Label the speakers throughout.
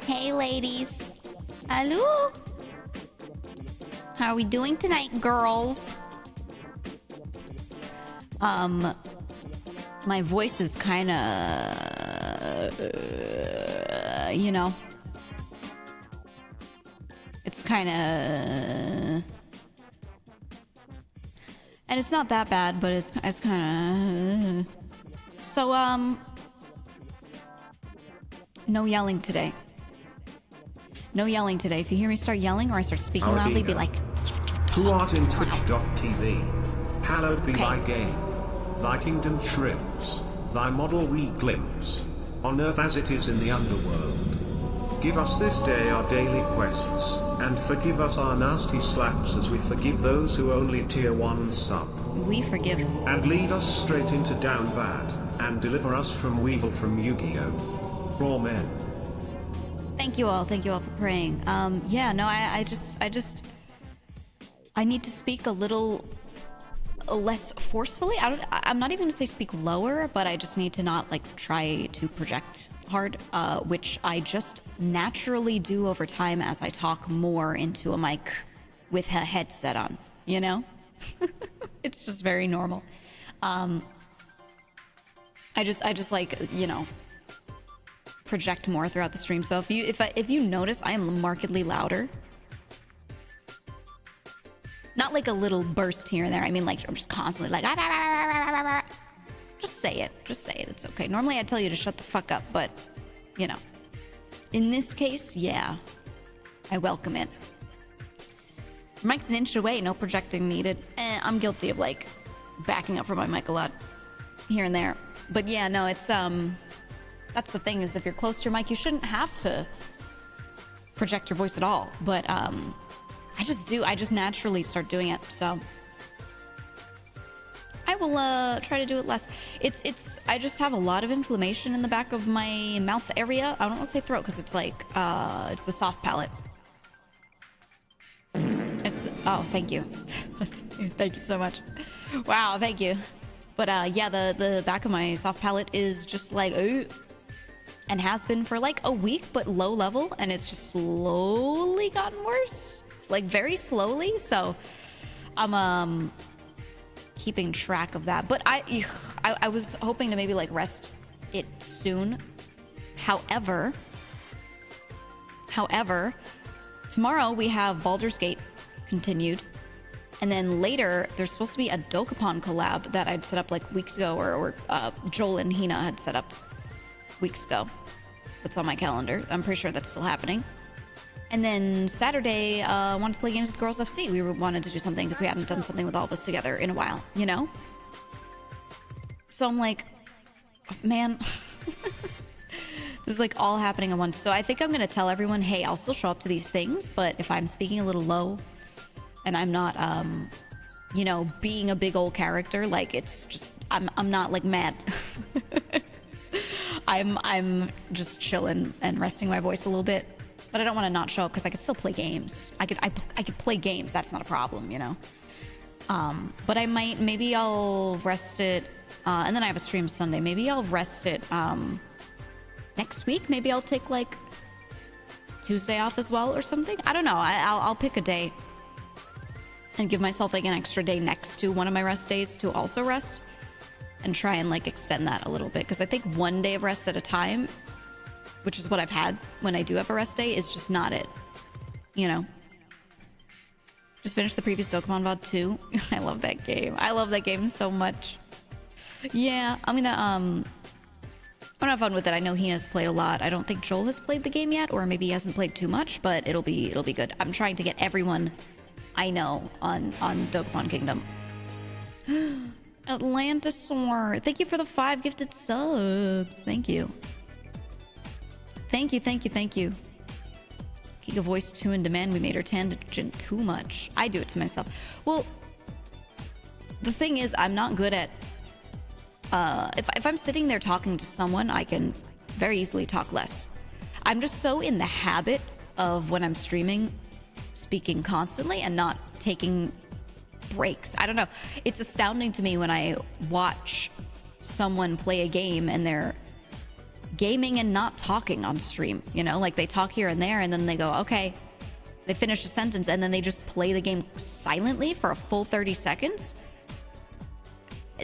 Speaker 1: Hey ladies. Hello? How are we doing tonight, girls? My voice is kind of, you know, it's kind of, and it's not that bad, but it's kind of, so, no yelling today. No yelling today. If you hear me start yelling or I start speaking loudly, be like...
Speaker 2: Who art in twitch.tv. Hallowed be thy game. Thy kingdom shrimps. Thy model we glimpse. On earth as it is in the underworld. Give us this day our daily quests. And forgive us our nasty slaps as we forgive those who only tier 1 sub.
Speaker 1: We forgive.
Speaker 2: And lead us straight into down bad. And deliver us from weevil from Yu-Gi-Oh! Amen.
Speaker 1: Thank you all for praying. Yeah, no, I need to speak a little less forcefully. I'm not even gonna say speak lower, but I just need to not like try to project hard, which I just naturally do over time as I talk more into a mic with a headset on, you know? It's just very normal. I just like, you know, project more throughout the stream. So if you notice I am markedly louder, not like a little burst here and there, I mean like I'm just constantly like just say it, it's okay. Normally I tell you to shut the fuck up, but you know, in this case, yeah, I welcome it. Mic's an inch away, no projecting needed. I'm guilty of like backing up from my mic a lot here and there, but yeah, no, it's that's the thing, is if you're close to your mic, you shouldn't have to project your voice at all. But I just naturally start doing it. So I will try to do it less. I just have a lot of inflammation in the back of my mouth area. I don't want to say throat because it's like it's the soft palate. Oh, thank you. Thank you so much. Wow, thank you. But yeah, the back of my soft palate is just like and has been for like a week, but low level, and it's just slowly gotten worse. It's like very slowly. So I'm keeping track of that. But I was hoping to maybe like rest it soon. However, tomorrow we have Baldur's Gate continued. And then later, there's supposed to be a Dokapon collab that I'd set up like weeks ago, or Joel and Hina had set up weeks ago. That's on my calendar. I'm pretty sure that's still happening. And then Saturday, wanted to play games with Girls FC. We wanted to do something because we hadn't done something with all of us together in a while, you know? So I'm like, oh, man, this is like all happening at once. So I think I'm going to tell everyone, hey, I'll still show up to these things, but if I'm speaking a little low and I'm not, you know, being a big old character, like it's just, I'm not like mad. I'm just chilling and resting my voice a little bit, but I don't want to not show up because I could still play games. I could play games. That's not a problem, you know. But maybe I'll rest it, and then I have a stream Sunday. Maybe I'll rest it next week. Maybe I'll take like Tuesday off as well or something. I don't know. I'll pick a day and give myself like an extra day next to one of my rest days to also rest. And try and like extend that a little bit, because I think one day of rest at a time, which is what I've had when I do have a rest day, is just not it, you know. Just finished the previous Dokapon VOD too. I love that game. I love that game so much. Yeah, I'm gonna have fun with it. I know Hina's played a lot. I don't think Joel has played the game yet, or maybe he hasn't played too much, but it'll be good. I'm trying to get everyone I know on Dokapon Kingdom. Atlantosaur, thank you for the 5 gifted subs. Thank you. Thank you. Giga voice too in demand. We made her tangent too much. I do it to myself. Well, the thing is, I'm not good at if I'm sitting there talking to someone, I can very easily talk less. I'm just so in the habit of when I'm streaming, speaking constantly and not taking breaks. I don't know. It's astounding to me when I watch someone play a game and they're gaming and not talking on stream. You know, like they talk here and there and then they go, okay, they finish a sentence and then they just play the game silently for a full 30 seconds.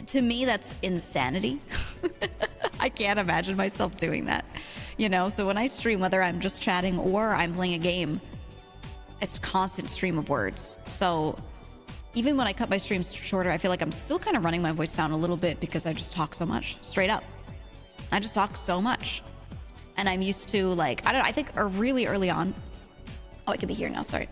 Speaker 1: To me, that's insanity. I can't imagine myself doing that. You know, so when I stream, whether I'm just chatting or I'm playing a game, it's a constant stream of words. So even when I cut my streams shorter, I feel like I'm still kind of running my voice down a little bit because I just talk so much. Straight up. I just talk so much. And I'm used to, like, I don't know, I think really early on. Oh, I could be here now. Sorry.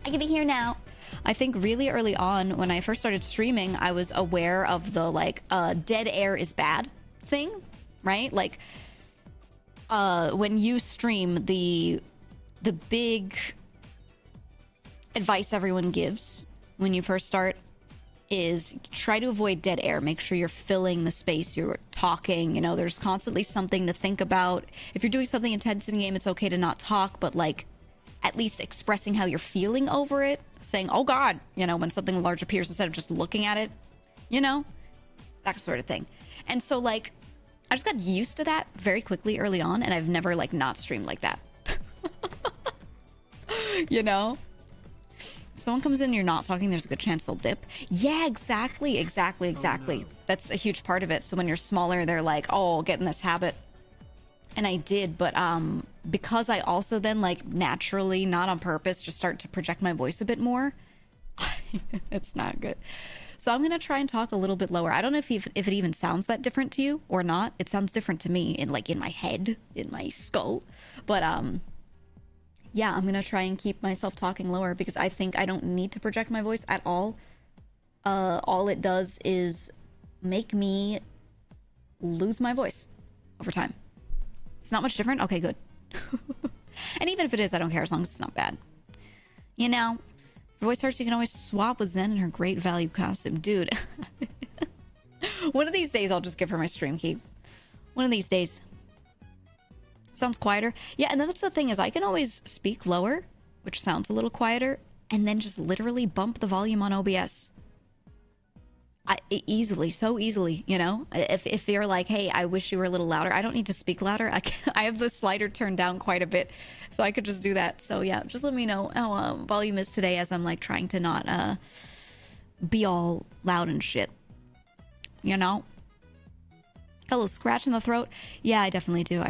Speaker 1: I could be here now. I think really early on when I first started streaming, I was aware of the, like, dead air is bad thing, right? Like, when you stream, the big advice everyone gives when you first start is try to avoid dead air. Make sure you're filling the space, you're talking, you know, there's constantly something to think about. If you're doing something intense in the game, it's okay to not talk, but like at least expressing how you're feeling over it, saying, oh God, you know, when something large appears instead of just looking at it, you know, that sort of thing. And so like, I just got used to that very quickly early on, and I've never like not streamed like that. You know? If someone comes in and you're not talking, there's a good chance they'll dip. Yeah, exactly. Oh, no. That's a huge part of it. So when you're smaller, they're like, oh, get in this habit. And I did, but because I also then like naturally, not on purpose, just start to project my voice a bit more, it's not good. So I'm gonna try and talk a little bit lower. I don't know if it even sounds that different to you or not. It sounds different to me in my head, in my skull. But yeah, I'm gonna try and keep myself talking lower because I think I don't need to project my voice at all. All it does is make me lose my voice over time. It's not much different? Okay, good. And even if it is, I don't care as long as it's not bad. You know, if your voice hurts, you can always swap with Zen in her great value costume. Dude. One of these days, I'll just give her my stream key. One of these days. Sounds quieter. Yeah, and then that's the thing is I can always speak lower, which sounds a little quieter, and then just literally bump the volume on OBS. So easily, you know? If you're like, hey, I wish you were a little louder. I don't need to speak louder. I have the slider turned down quite a bit, so I could just do that. So yeah, just let me know how volume is today as I'm like trying to not be all loud and shit. You know? Hello, scratch in the throat? Yeah, I definitely do.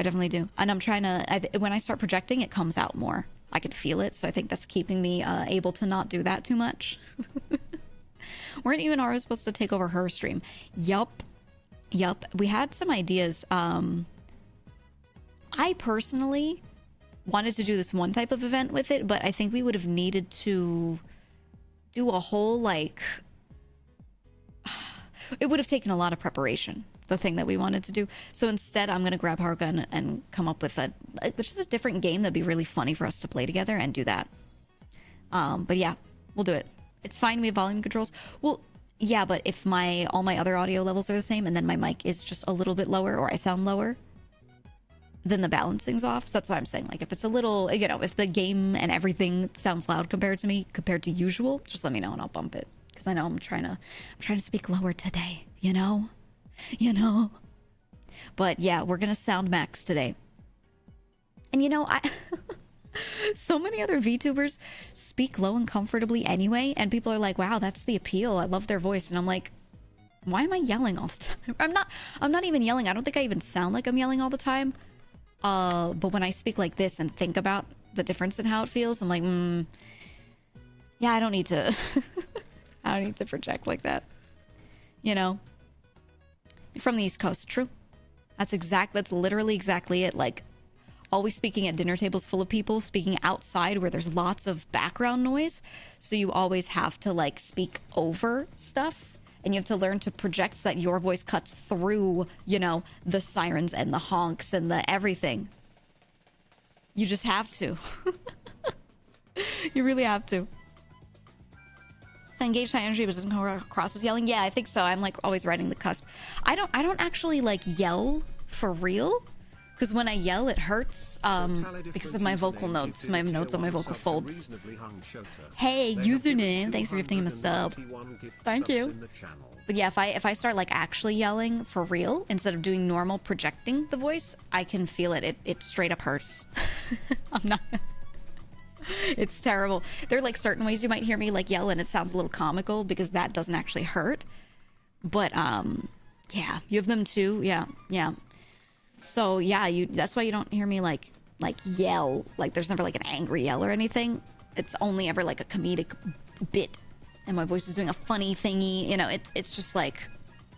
Speaker 1: And I'm trying to, when I start projecting, it comes out more. I could feel it, so I think that's keeping me able to not do that too much. Weren't you and Aura supposed to take over her stream? Yup. We had some ideas. I personally wanted to do this one type of event with it, but I think we would have needed to do a whole, like... It would have taken a lot of preparation, the thing that we wanted to do. So instead, I'm going to grab Haruka and come up with just a different game that'd be really funny for us to play together and do that. But yeah, we'll do it. It's fine, we have volume controls. Well, yeah, but if all my other audio levels are the same and then my mic is just a little bit lower or I sound lower, then the balancing's off. So that's why I'm saying, like, if it's a little, you know, if the game and everything sounds loud compared to usual, just let me know and I'll bump it. Because I know I'm trying to speak lower today, you know? But yeah, we're gonna sound max today. And you know, so many other VTubers speak low and comfortably anyway, and people are like, wow, that's the appeal. I love their voice. And I'm like, why am I yelling all the time? I'm not even yelling. I don't think I even sound like I'm yelling all the time. But when I speak like this and think about the difference in how it feels, I'm like, yeah, I don't need to I don't need to project like that. You know? From the East Coast, true. That's literally exactly it. Like, always speaking at dinner tables full of people, speaking outside where there's lots of background noise. So you always have to, like, speak over stuff. And you have to learn to project so that your voice cuts through, you know, the sirens and the honks and the everything. You just have to. You really have to. So engaged high energy, but doesn't come across as yelling. Yeah, I think so. I'm like always riding the cusp. I don't actually like yell for real. Because when I yell, it hurts because of my vocal notes, my notes on my vocal folds. Hey, username, thanks for gifting him a sub. Thank you. But yeah, if I start like actually yelling for real instead of doing normal projecting the voice, I can feel it. It straight up hurts. I'm not. It's terrible. There are like certain ways you might hear me like yell and it sounds a little comical because that doesn't actually hurt. But yeah, you have them too. Yeah. So yeah, that's why you don't hear me like yell. Like there's never like an angry yell or anything. It's only ever like a comedic bit. And my voice is doing a funny thingy. You know, it's just like,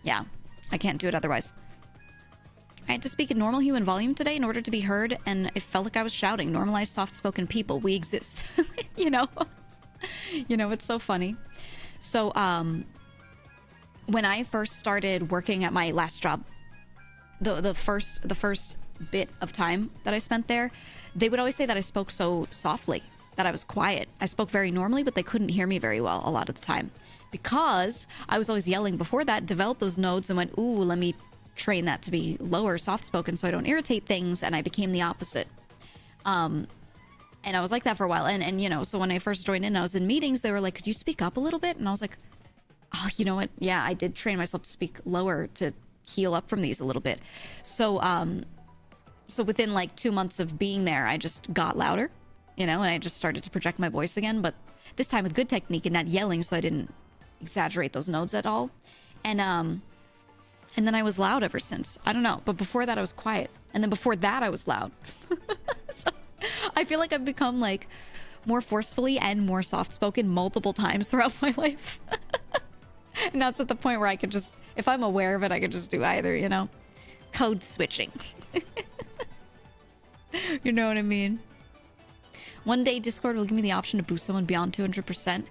Speaker 1: yeah, I can't do it otherwise. I had to speak in normal human volume today in order to be heard, and it felt like I was shouting. Normalized, soft-spoken people, we exist. You know? You know, it's so funny. So, when I first started working at my last job, the first bit of time that I spent there, they would always say that I spoke so softly, that I was quiet. I spoke very normally, but they couldn't hear me very well a lot of the time. Because I was always yelling before that, developed those nodes and went, ooh, let me train that to be lower, soft-spoken so I don't irritate things, and I became the opposite. And I was like that for a while. And you know, so when I first joined in, I was in meetings, they were like, could you speak up a little bit? And I was like, oh, you know what? Yeah, I did train myself to speak lower to heal up from these a little bit. So so within like 2 months of being there, I just got louder, you know, and I just started to project my voice again, but this time with good technique and not yelling, so I didn't exaggerate those nodes at all. And then I was loud ever since. I don't know, but before that I was quiet, and then before that I was loud. So I feel like I've become like more forcefully and more soft-spoken multiple times throughout my life. And now it's at the point where I could just, if I'm aware of it, I could just do either, you know? Code switching. You know what I mean? One day Discord will give me the option to boost someone beyond 200%.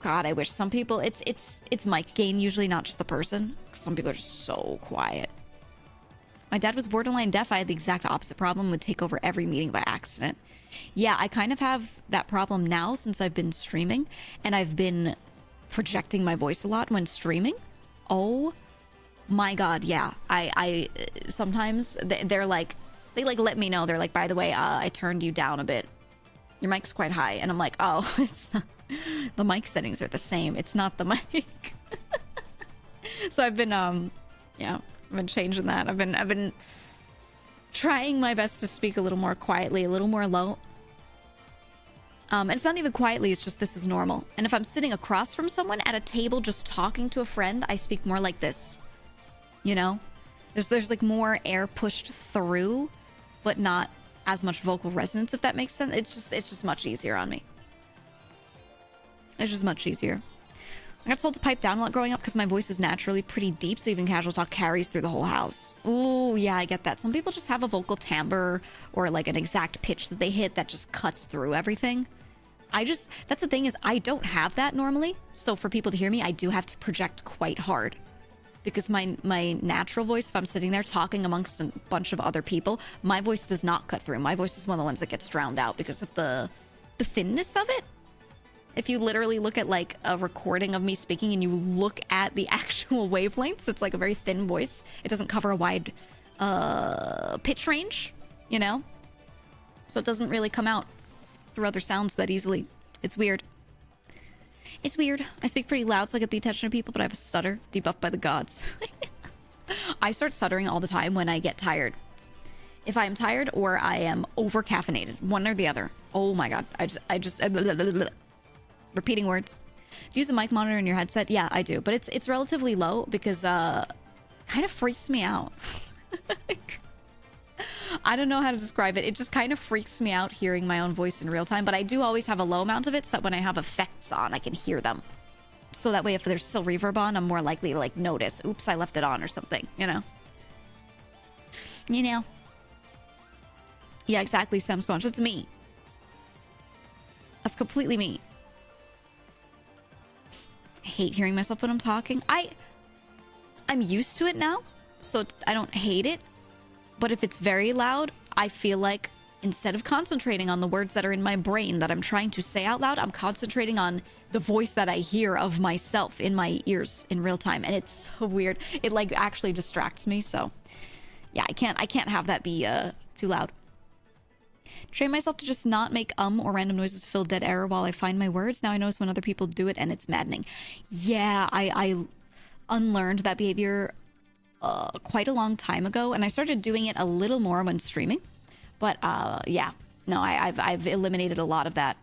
Speaker 1: God, I wish. Some people, it's mic gain, usually, not just the person. Some people are just so quiet. My dad was borderline deaf. I had the exact opposite problem, would take over every meeting by accident. Yeah, I kind of have that problem now since I've been streaming, and I've been projecting my voice a lot when streaming. Oh my God, yeah. I sometimes they're like, they like let me know. They're like, by the way, I turned you down a bit. Your mic's quite high. And I'm like, oh, it's not, the mic settings are the same. It's not the mic. So I've been, yeah, I've been changing that. I've been trying my best to speak a little more quietly, a little more low. And it's not even quietly, it's just this is normal. And if I'm sitting across from someone at a table just talking to a friend, I speak more like this. You know? There's like more air pushed through, but not as much vocal resonance, if that makes sense. It's just much easier on me. It's just much easier. I got told to pipe down a lot growing up because my voice is naturally pretty deep, so even casual talk carries through the whole house. Ooh, yeah, I get that. Some people just have a vocal timbre or like an exact pitch that they hit that just cuts through everything. That's the thing, is I don't have that normally. So for people to hear me, I do have to project quite hard. Because my natural voice, if I'm sitting there talking amongst a bunch of other people, my voice does not cut through. My voice is one of the ones that gets drowned out because of the thinness of it. If you literally look at like a recording of me speaking and you look at the actual wavelengths, it's like a very thin voice. It doesn't cover a wide pitch range, you know? So it doesn't really come out through other sounds that easily. It's weird. It's weird. I speak pretty loud so I get the attention of people, but I have a stutter debuffed by the gods. I start stuttering all the time when I get tired. If I am tired or I am over caffeinated, one or the other. Oh my God. I just repeating words. Do you use a mic monitor in your headset? Yeah, I do, but it's relatively low because kind of freaks me out. I don't know how to describe it. It just kind of freaks me out hearing my own voice in real time, but I do always have a low amount of it so that when I have effects on, I can hear them. So that way, if there's still reverb on, I'm more likely to like notice, oops, I left it on or something, you know? You know? Yeah, exactly, Sam Squanch. It's me. That's completely me. I hate hearing myself when I'm talking. I'm used to it now, so I don't hate it. But if it's very loud, I feel like instead of concentrating on the words that are in my brain that I'm trying to say out loud, I'm concentrating on the voice that I hear of myself in my ears in real time. And it's so weird. It like actually distracts me. So Yeah, I can't have that be too loud. Train myself to just not make or random noises to fill dead air while I find my words. Now I notice when other people do it and it's maddening. Yeah, I unlearned that behavior quite a long time ago, and I started doing it a little more when streaming. But yeah, no, I've eliminated a lot of that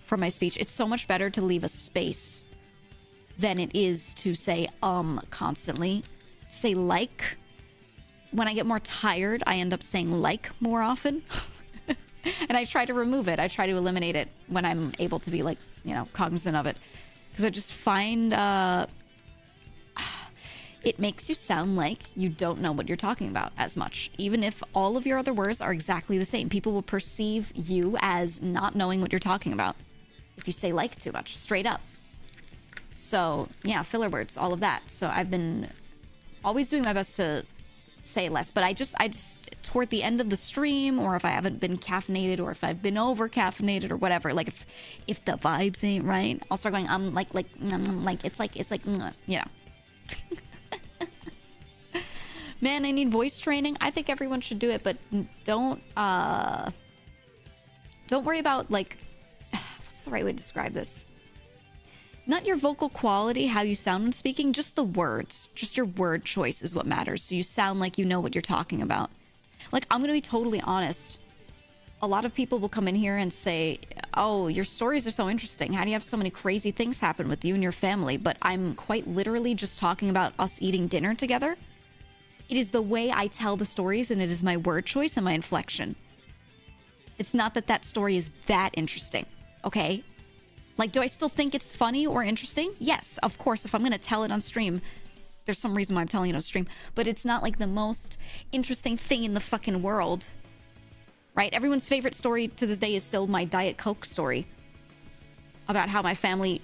Speaker 1: from my speech. It's so much better to leave a space than it is to say constantly. Say like. When I get more tired, I end up saying like more often. And I try to remove it. I try to eliminate it when I'm able to be, like, you know, cognizant of it. Because I just find it makes you sound like you don't know what you're talking about as much. Even if all of your other words are exactly the same, people will perceive you as not knowing what you're talking about if you say like too much, straight up. So, yeah, filler words, all of that. So I've been always doing my best to say less, but I just toward the end of the stream, or if I haven't been caffeinated, or if I've been over caffeinated or whatever, like if the vibes ain't right, I'll start going like it's like you know. Man, I need voice training. I think everyone should do it, but don't worry about, like, what's the right way to describe this? Not your vocal quality, how you sound when speaking, just the words. Just your word choice is what matters. So you sound like you know what you're talking about. Like, I'm going to be totally honest. A lot of people will come in here and say, oh, your stories are so interesting. How do you have so many crazy things happen with you and your family? But I'm quite literally just talking about us eating dinner together. It is the way I tell the stories, and it is my word choice and my inflection. It's not that that story is that interesting, okay? Like, do I still think it's funny or interesting? Yes, of course. If I'm going to tell it on stream, there's some reason why I'm telling it on stream. But it's not like the most interesting thing in the fucking world, right? Everyone's favorite story to this day is still my Diet Coke story. About how my family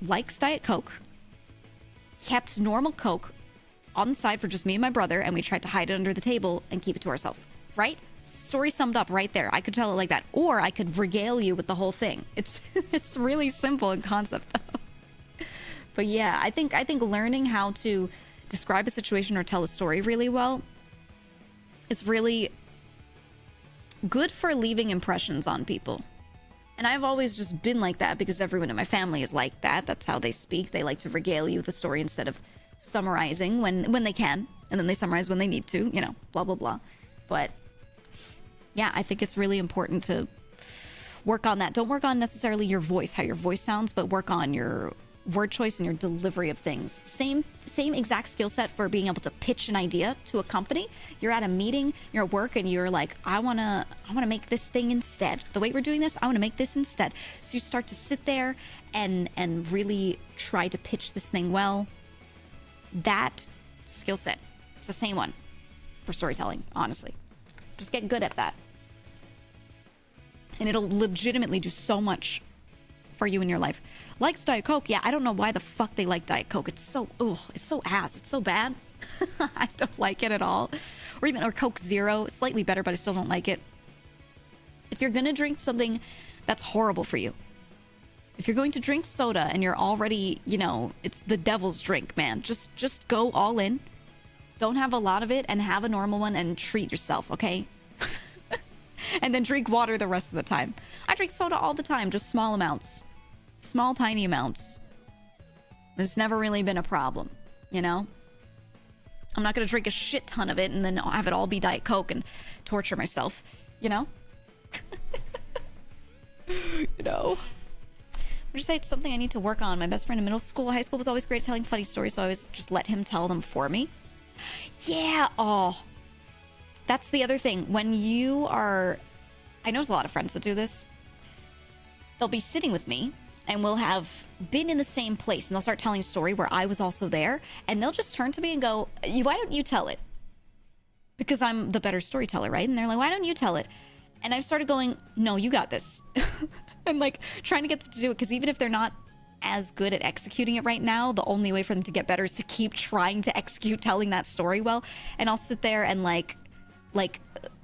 Speaker 1: likes Diet Coke, kept normal Coke on the side for just me and my brother, and we tried to hide it under the table and keep it to ourselves, right? Story summed up right there. I could tell it like that, or I could regale you with the whole thing. It's really simple in concept, though. But yeah, I think learning how to describe a situation or tell a story really well is really good for leaving impressions on people. And I've always just been like that because everyone in my family is like that. That's how they speak. They like to regale you with the story instead of summarizing when they can, and then they summarize when they need to, you know, blah blah blah. But yeah, I think it's really important to work on that. Don't work on necessarily your voice, how your voice sounds, but work on your word choice and your delivery of things. Same exact skill set for being able to pitch an idea to a company. You're at a meeting, you're at work, and you're like, I wanna make this thing instead. The way we're doing this, I wanna make this instead. So you start to sit there and really try to pitch this thing well. That skill set, it's the same one for storytelling, honestly. Just get good at that. And it'll legitimately do so much for you in your life. Likes Diet Coke? Yeah, I don't know why the fuck they like Diet Coke. It's so, it's so ass. It's so bad. I don't like it at all. Or Coke Zero. It's slightly better, but I still don't like it. If you're gonna drink something that's horrible for you, if you're going to drink soda and you're already, you know, it's the devil's drink, man. Just go all in. Don't have a lot of it, and have a normal one and treat yourself, okay? And then drink water the rest of the time. I drink soda all the time, just small amounts. Small, tiny amounts. It's never really been a problem, you know? I'm not going to drink a shit ton of it and then have it all be Diet Coke and torture myself, you know? You know? I just say it's something I need to work on. My best friend in middle school, high school was always great at telling funny stories, so I always just let him tell them for me. Yeah, that's the other thing. When you are... I know there's a lot of friends that do this. They'll be sitting with me, and we'll have been in the same place, and they'll start telling a story where I was also there, and they'll just turn to me and go, why don't you tell it? Because I'm the better storyteller, right? And they're like, why don't you tell it? And I've started going, no, you got this. And like trying to get them to do it, because even if they're not as good at executing it right now, the only way for them to get better is to keep trying to execute telling that story well. And I'll sit there and like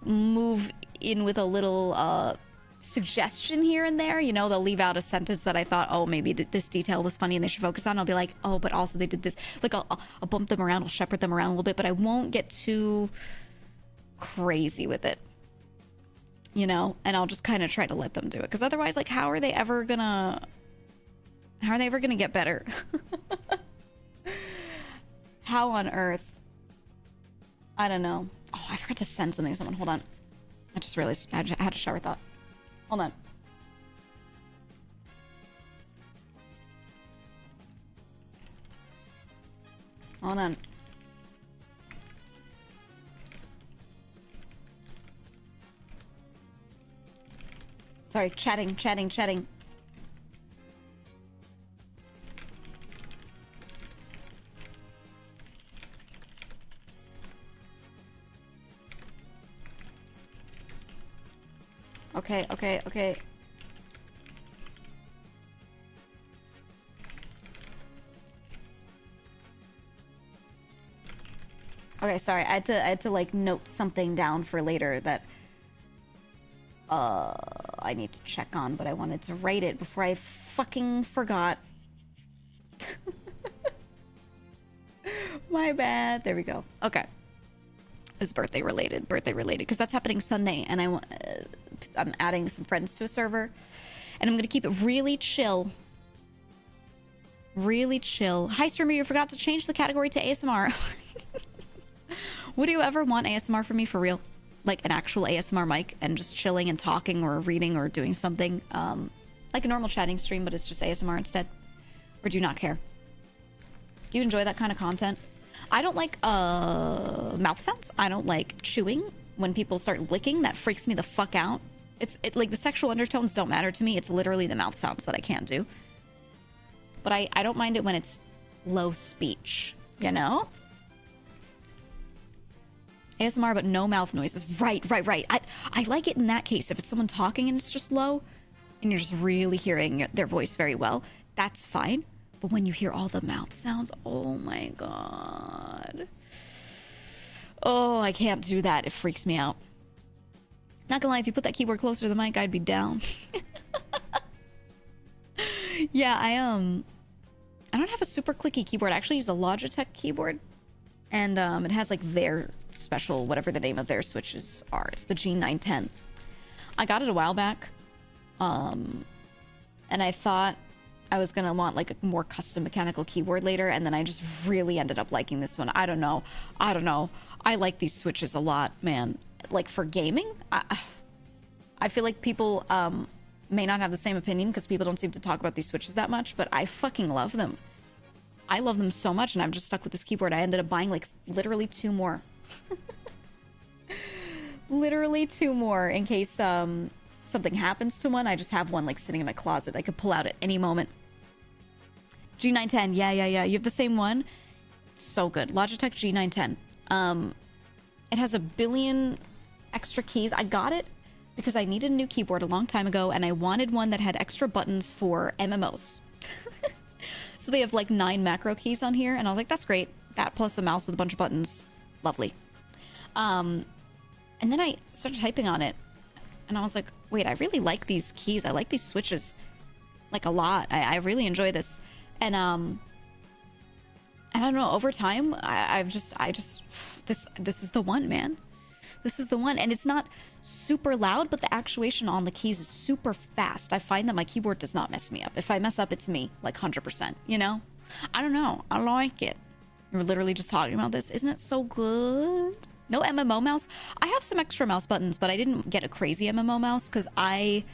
Speaker 1: move in with a little suggestion here and there. You know, they'll leave out a sentence that I thought, oh, maybe this detail was funny and they should focus on. I'll be like, oh, but also they did this. Like, I'll bump them around, I'll shepherd them around a little bit, but I won't get too crazy with it, you know? And I'll just kind of try to let them do it. Because otherwise, like, how are they ever gonna get better? How on earth? I don't know. Oh, I forgot to send something to someone. Hold on. I just realized I had a shower thought. Hold on. Hold on. Sorry, chatting. Okay. Okay, sorry. I had to like note something down for later that I need to check on, but I wanted to write it before I fucking forgot. My bad. There we go. Okay. It was birthday related, because that's happening Sunday, and I'm adding some friends to a server, and I'm gonna keep it really chill. Really chill. Hi, streamer, you forgot to change the category to ASMR. Would you ever want ASMR from me for real? Like an actual ASMR mic and just chilling and talking or reading or doing something like a normal chatting stream, but it's just ASMR instead? Or do you not care? Do you enjoy that kind of content? I don't like mouth sounds. I don't like chewing. When people start licking, that freaks me the fuck out. Like the sexual undertones don't matter to me. It's literally the mouth sounds that I can't do. But I don't mind it when it's low speech, you know? ASMR, but no mouth noises. Right. I like it in that case. If it's someone talking and it's just low, and you're just really hearing their voice very well, that's fine. But when you hear all the mouth sounds, oh my god. Oh, I can't do that. It freaks me out. Not gonna lie, if you put that keyboard closer to the mic, I'd be down. Yeah, I don't have a super clicky keyboard. I actually use a Logitech keyboard. And it has like their special, whatever the name of their switches are. It's the G910. I got it a while back. And I thought I was going to want like a more custom mechanical keyboard later. And then I just really ended up liking this one. I don't know. I like these switches a lot, man. Like for gaming, I feel like people may not have the same opinion because people don't seem to talk about these switches that much. But I fucking love them. I love them so much, and I'm just stuck with this keyboard. I ended up buying like literally 2 more. Literally 2 more in case something happens to one. I just have one like sitting in my closet. I could pull out at any moment. G910, yeah. You have the same one? So good. Logitech G910. It has a billion extra keys. I got it because I needed a new keyboard a long time ago, and I wanted one that had extra buttons for MMOs. So they have like 9 macro keys on here, and I was like, that's great. That plus a mouse with a bunch of buttons. Lovely. And then I started typing on it, and I was like, wait, I really like these keys. I like these switches like a lot. I really enjoy this. And I don't know, over time, this is the one, man. This is the one. And it's not super loud, but the actuation on the keys is super fast. I find that my keyboard does not mess me up. If I mess up, it's me, like 100%, you know? I don't know. I like it. We're literally just talking about this. Isn't it so good? No MMO mouse. I have some extra mouse buttons, but I didn't get a crazy MMO mouse because I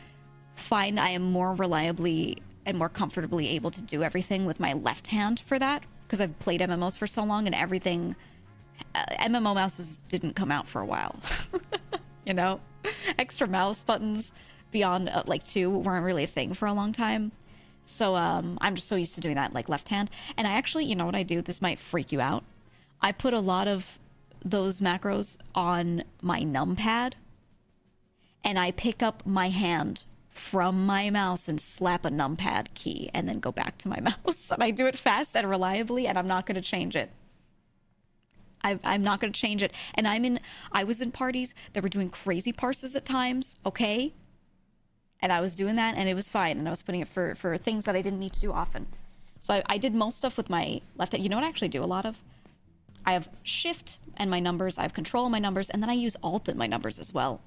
Speaker 1: find I am more reliably and more comfortably able to do everything with my left hand for that because I've played MMOs for so long and everything... MMO mouses didn't come out for a while. You know? Extra mouse buttons beyond like 2 weren't really a thing for a long time. So I'm just so used to doing that like left hand. And I actually, you know what I do? This might freak you out. I put a lot of those macros on my numpad, and I pick up my hand from my mouse and slap a numpad key and then go back to my mouse. And I do it fast and reliably, and I'm not going to change it. I'm not going to change it. And I was in parties that were doing crazy parses at times, okay? And I was doing that and it was fine. And I was putting it for things that I didn't need to do often. So I did most stuff with my left hand. You know what I actually do a lot of? I have shift and my numbers. I have control and my numbers. And then I use alt in my numbers as well.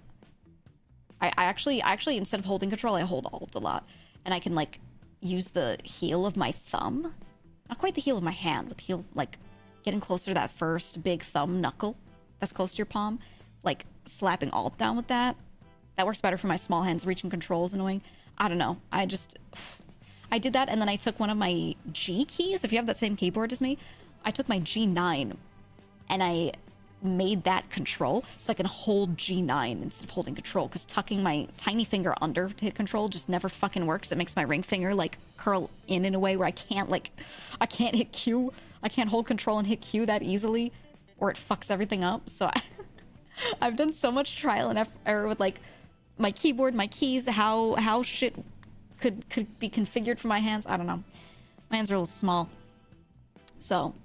Speaker 1: I actually, instead of holding control, I hold alt a lot. And I can, like, use the heel of my thumb. Not quite the heel of my hand, but the heel, like, getting closer to that first big thumb knuckle that's close to your palm. Like, slapping alt down with that. That works better for my small hands. Reaching control is annoying. I don't know. I did that, and then I took one of my G keys. If you have that same keyboard as me, I took my G9, and I made that control so I can hold G9 instead of holding control, because tucking my tiny finger under to hit control just never fucking works. It makes my ring finger like curl in a way where I can't hit Q. I can't hold control and hit Q that easily, or it fucks everything up. So I've done so much trial and error with like my keyboard, my keys, how shit could be configured for my hands. I don't know. My hands are a little small. So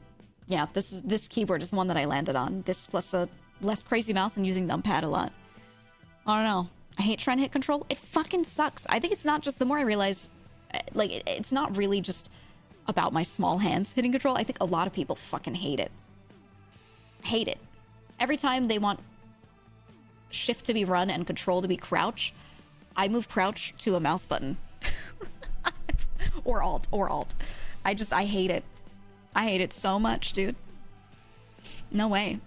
Speaker 1: yeah, this keyboard is the one that I landed on. This plus a less crazy mouse and using numpad a lot. I don't know. I hate trying to hit control. It fucking sucks. I think it's not just, the more I realize, like, it's not really just about my small hands hitting control. I think a lot of people fucking hate it. Hate it. Every time they want shift to be run and control to be crouch, I move crouch to a mouse button. or alt. I hate it. I hate it so much, dude. No way.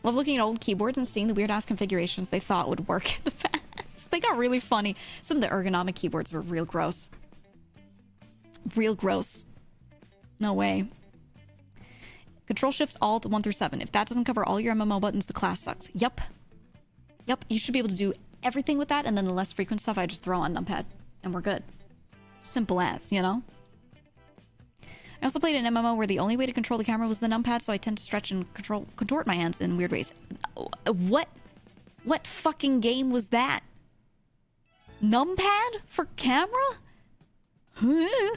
Speaker 1: Love looking at old keyboards and seeing the weird-ass configurations they thought would work in the past. They got really funny. Some of the ergonomic keyboards were real gross. Real gross. No way. Control-Shift-Alt 1 through 7. If that doesn't cover all your MMO buttons, the class sucks. Yup. Yup. You should be able to do everything with that, and then the less frequent stuff I just throw on numpad. And we're good. Simple as, you know? I also played an MMO where the only way to control the camera was the numpad, so I tend to stretch and contort my hands in weird ways. What fucking game was that? Numpad for camera? Huh?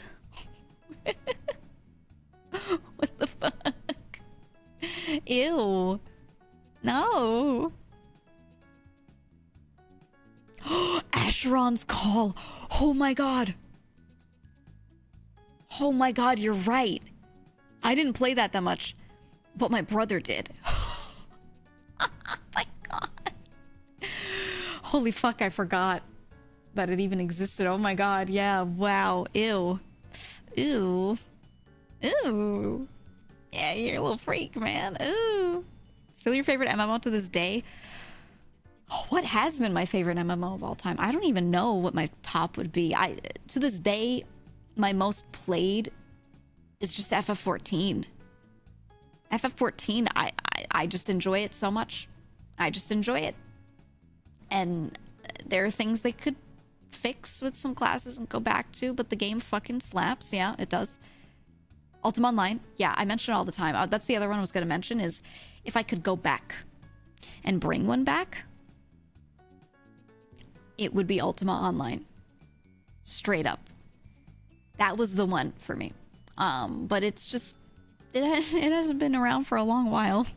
Speaker 1: What the fuck? Ew. No. Asheron's Call. Oh my god. Oh my god, you're right. I didn't play that much, but my brother did. Oh my god. Holy fuck, I forgot that it even existed. Oh my god, yeah, wow, ew. Ew. Ew. Yeah, you're a little freak, man. Ooh. Still your favorite MMO to this day? Oh, what has been my favorite MMO of all time? I don't even know what my top would be. To this day, my most played is just FF14. FF14, I just enjoy it so much. I just enjoy it. And there are things they could fix with some classes and go back to, but the game fucking slaps. Yeah, it does. Ultima Online. Yeah, I mention it all the time. That's the other one I was going to mention, is if I could go back and bring one back, it would be Ultima Online. Straight up. That was the one for me. But it's just, it hasn't been around for a long while.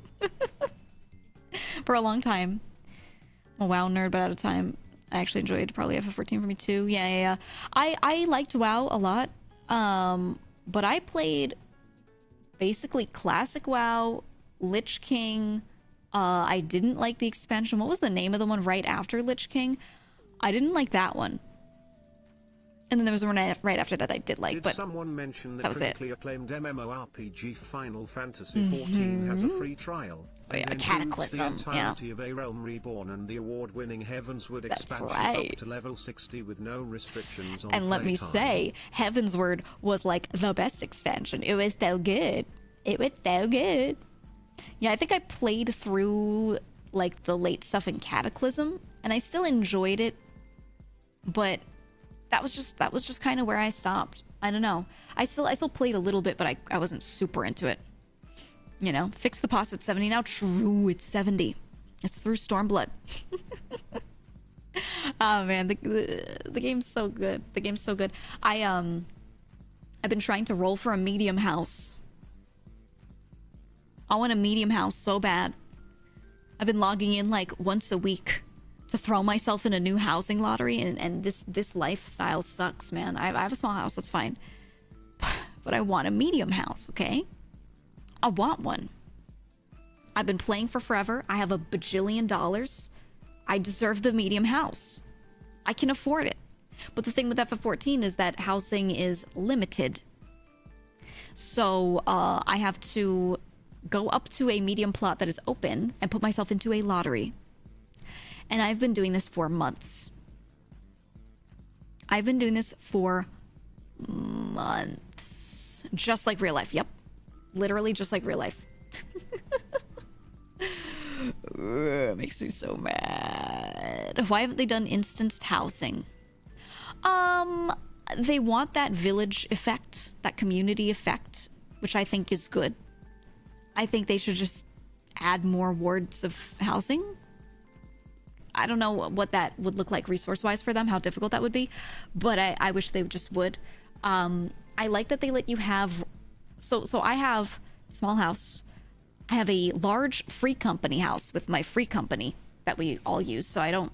Speaker 1: For a long time. I'm a WoW nerd, but out of time. I actually enjoyed probably FF14 for me too. Yeah. I liked WoW a lot. But I played basically classic WoW, Lich King. I didn't like the expansion. What was the name of the one right after Lich King? I didn't like that one. And then there was one right after that I did like, but
Speaker 2: someone mention the
Speaker 1: that was it.
Speaker 2: critically acclaimed MMORPG Final Fantasy XIV has a free trial?
Speaker 1: Oh, yeah,
Speaker 2: and
Speaker 1: Cataclysm,
Speaker 2: the entirety of A Realm Reborn and the award-winning Heavensward expansion
Speaker 1: right.
Speaker 2: up to level 60 with no restrictions on
Speaker 1: And let me say, Heavensward was like the best expansion. It was so good. It was so good. Yeah, I think I played through like the late stuff in Cataclysm, and I still enjoyed it, but that was just kind of where I stopped. I don't know. I still played a little bit, but I wasn't super into it. You know, fix the pause at 70 now. True, it's 70. It's through Stormblood. Oh man, the game's so good. The game's so good. I've been trying to roll for a medium house. I want a medium house so bad. I've been logging in like once a week to throw myself in a new housing lottery, and this lifestyle sucks, man. I have a small house, that's fine. But I want a medium house, okay? I want one. I've been playing for forever. I have a bajillion dollars. I deserve the medium house. I can afford it. But the thing with FF14 is that housing is limited. So I have to go up to a medium plot that is open and put myself into a lottery. And I've been doing this for months. I've been doing this for months. Just like real life. Yep. Literally just like real life. It makes me so mad. Why haven't they done instanced housing? They want that village effect, that community effect, which I think is good. I think they should just add more wards of housing. I don't know what that would look like resource-wise for them, how difficult that would be, but I wish they just would. I like that they let you have... So I have a small house. I have a large free company house with my free company that we all use, so I don't...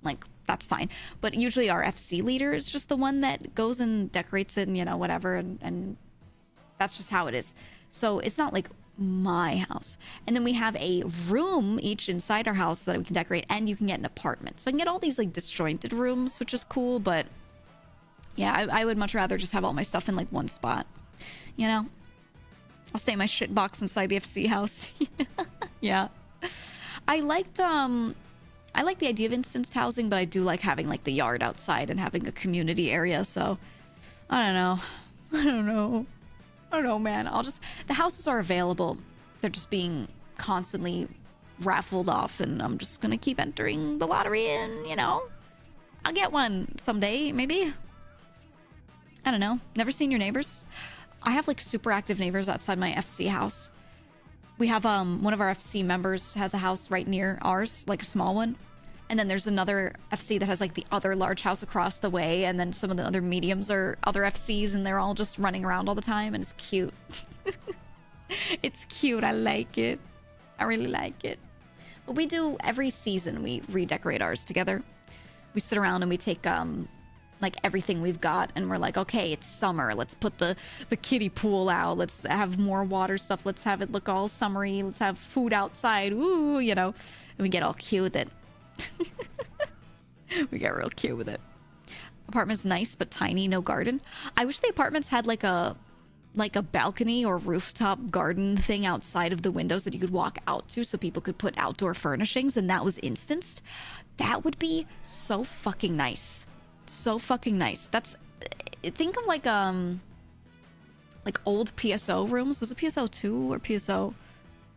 Speaker 1: Like, that's fine. But usually our FC leader is just the one that goes and decorates it and, you know, whatever, and that's just how it is. So it's not like my house. And then we have a room each inside our house that we can decorate, and you can get an apartment. So I can get all these like disjointed rooms, which is cool, but yeah, I would much rather just have all my stuff in like one spot, you know? I'll stay in my shit box inside the FC house. Yeah. I like the idea of instanced housing, but I do like having like the yard outside and having a community area, so I don't know. I don't know, man. The houses are available. They're just being constantly raffled off, and I'm just gonna keep entering the lottery, and, you know, I'll get one someday, maybe. I don't know. Never seen your neighbors? I have like super active neighbors outside my FC house. We have one of our FC members has a house right near ours, like a small one. And then there's another FC that has like the other large house across the way, and then some of the other mediums are other FCs, and they're all just running around all the time, and it's cute. It's cute. I like it. I really like it. But we do, every season we redecorate ours together. We sit around and we take like everything we've got, and we're like, okay, it's summer, let's put the kiddie pool out, let's have more water stuff, let's have it look all summery, let's have food outside, ooh, you know, and we get all cute with it. We get real cute with it. Apartment's nice but tiny, no garden. I wish the apartments had like a balcony or rooftop garden thing outside of the windows that you could walk out to, so people could put outdoor furnishings, and that was instanced. That would be so fucking nice. So fucking nice. That's, think of like old PSO rooms. Was it PSO 2 or PSO?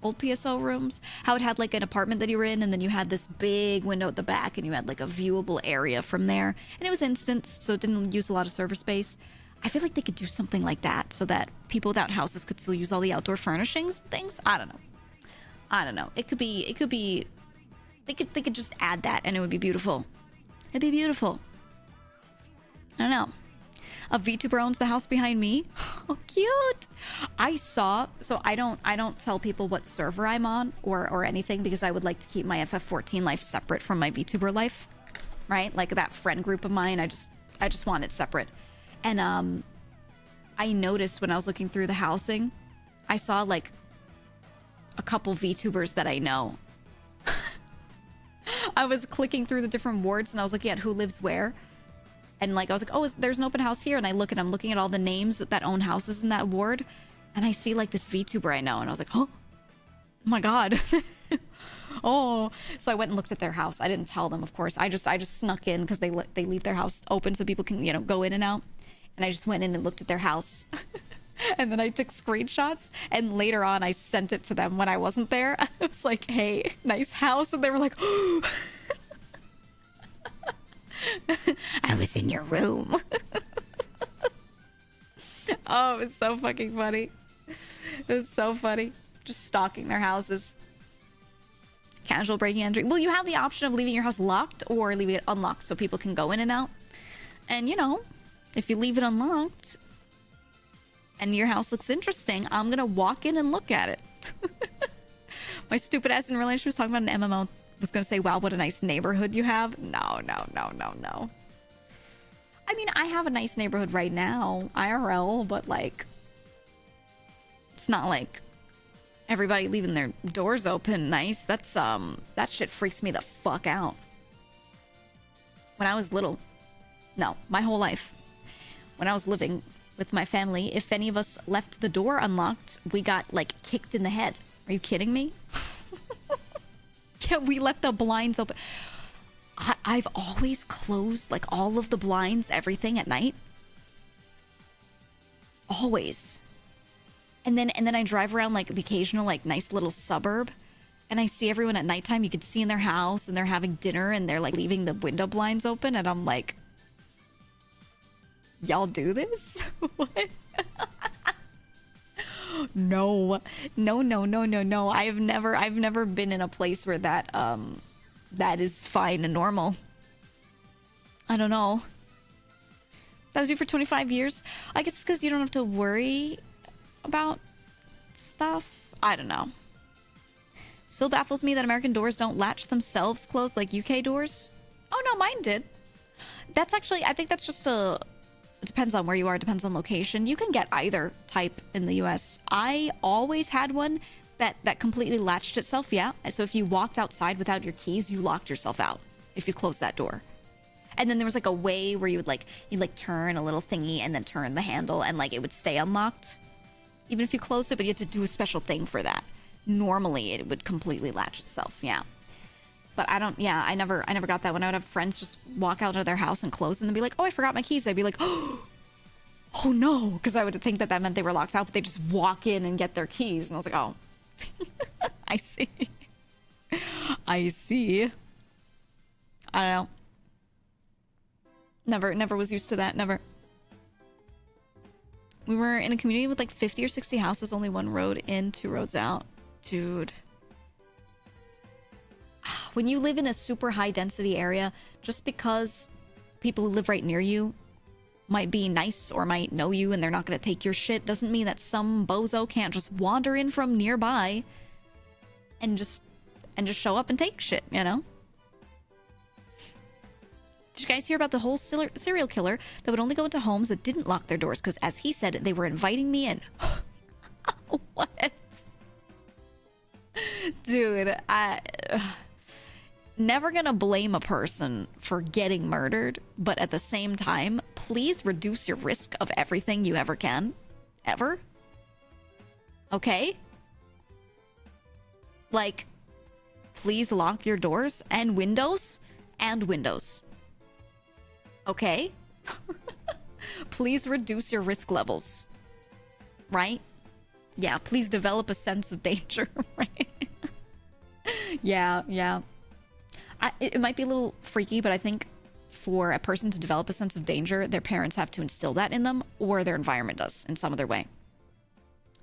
Speaker 1: Old PSO rooms. How it had like an apartment that you were in, and then you had this big window at the back, and you had like a viewable area from there, and it was instanced, so it didn't use a lot of server space. I feel like they could do something like that so that people without houses could still use all the outdoor furnishings and things. I don't know. It could be they could just add that, and it would be beautiful. It'd be beautiful. I don't know. A VTuber owns the house behind me. Oh, cute. So I don't tell people what server I'm on or anything, because I would like to keep my FF14 life separate from my VTuber life, right? Like that friend group of mine, I just want it separate. And I noticed when I was looking through the housing, I saw like a couple VTubers that I know. I was clicking through the different wards, and I was looking at who lives where. And like, I was like, oh, there's an open house here. And I look, and I'm looking at all the names that own houses in that ward. And I see like this VTuber I know. And I was like, oh my God. Oh, so I went and looked at their house. I didn't tell them, of course. I just snuck in, because they leave their house open so people can, you know, go in and out. And I just went in and looked at their house. And then I took screenshots, and later on I sent it to them when I wasn't there. I was like, hey, nice house. And they were like, oh. I was in your room. Oh, it was so fucking funny. It was so funny. Just stalking their houses. Casual breaking and entering. Well, you have the option of leaving your house locked or leaving it unlocked so people can go in and out. And, you know, if you leave it unlocked and your house looks interesting, I'm gonna walk in and look at it. My stupid ass in relationship was talking about an MMO was gonna say, wow, what a nice neighborhood you have. No, no, no, no, no. I mean, I have a nice neighborhood right now, IRL, but like, it's not like everybody leaving their doors open nice. That's, that shit freaks me the fuck out. When I was little, no, my whole life, when I was living with my family, if any of us left the door unlocked, we got like kicked in the head. Are you kidding me? Yeah, we left the blinds open. I've always closed like all of the blinds, everything at night. Always. And then I drive around like the occasional like nice little suburb, and I see everyone at nighttime. You could see in their house, and they're having dinner, and they're like leaving the window blinds open, and I'm like, y'all do this? What? No, no, no, no, no, no. I've never been in a place where that that is fine and normal. I don't know. That was you for 25 years? I guess it's because you don't have to worry about stuff. I don't know. Still baffles me that American doors don't latch themselves closed like UK doors. Oh no, mine did. That's actually, I think that's just a... It depends on where you are. It depends on location. You can get either type in the US. I always had one that completely latched itself, yeah. So if you walked outside without your keys, you locked yourself out if you closed that door. And then there was like a way where you'd turn a little thingy and then turn the handle, and like it would stay unlocked even if you closed it, but you had to do a special thing for that. Normally it would completely latch itself, yeah. But I never got that. When I would have friends just walk out of their house and close and then be like, oh, I forgot my keys. I'd be like, oh no, because I would think that meant they were locked out, but they just walk in and get their keys. And I was like, oh, I see. I see. I don't know. Never was used to that. Never. We were in a community with like 50 or 60 houses, only one road in, 2 roads out. Dude. When you live in a super high density area, just because people who live right near you might be nice or might know you and they're not going to take your shit, doesn't mean that some bozo can't just wander in from nearby and just show up and take shit, you know? Did you guys hear about the whole serial killer that would only go into homes that didn't lock their doors because, as he said, they were inviting me in? What? Dude, never gonna blame a person for getting murdered, but at the same time, please reduce your risk of everything you ever can. Ever. Okay? Like, please lock your doors and windows. Okay? Please reduce your risk levels. Right? Yeah, please develop a sense of danger, right? Yeah. It might be a little freaky, but I think for a person to develop a sense of danger, their parents have to instill that in them, or their environment does in some other way.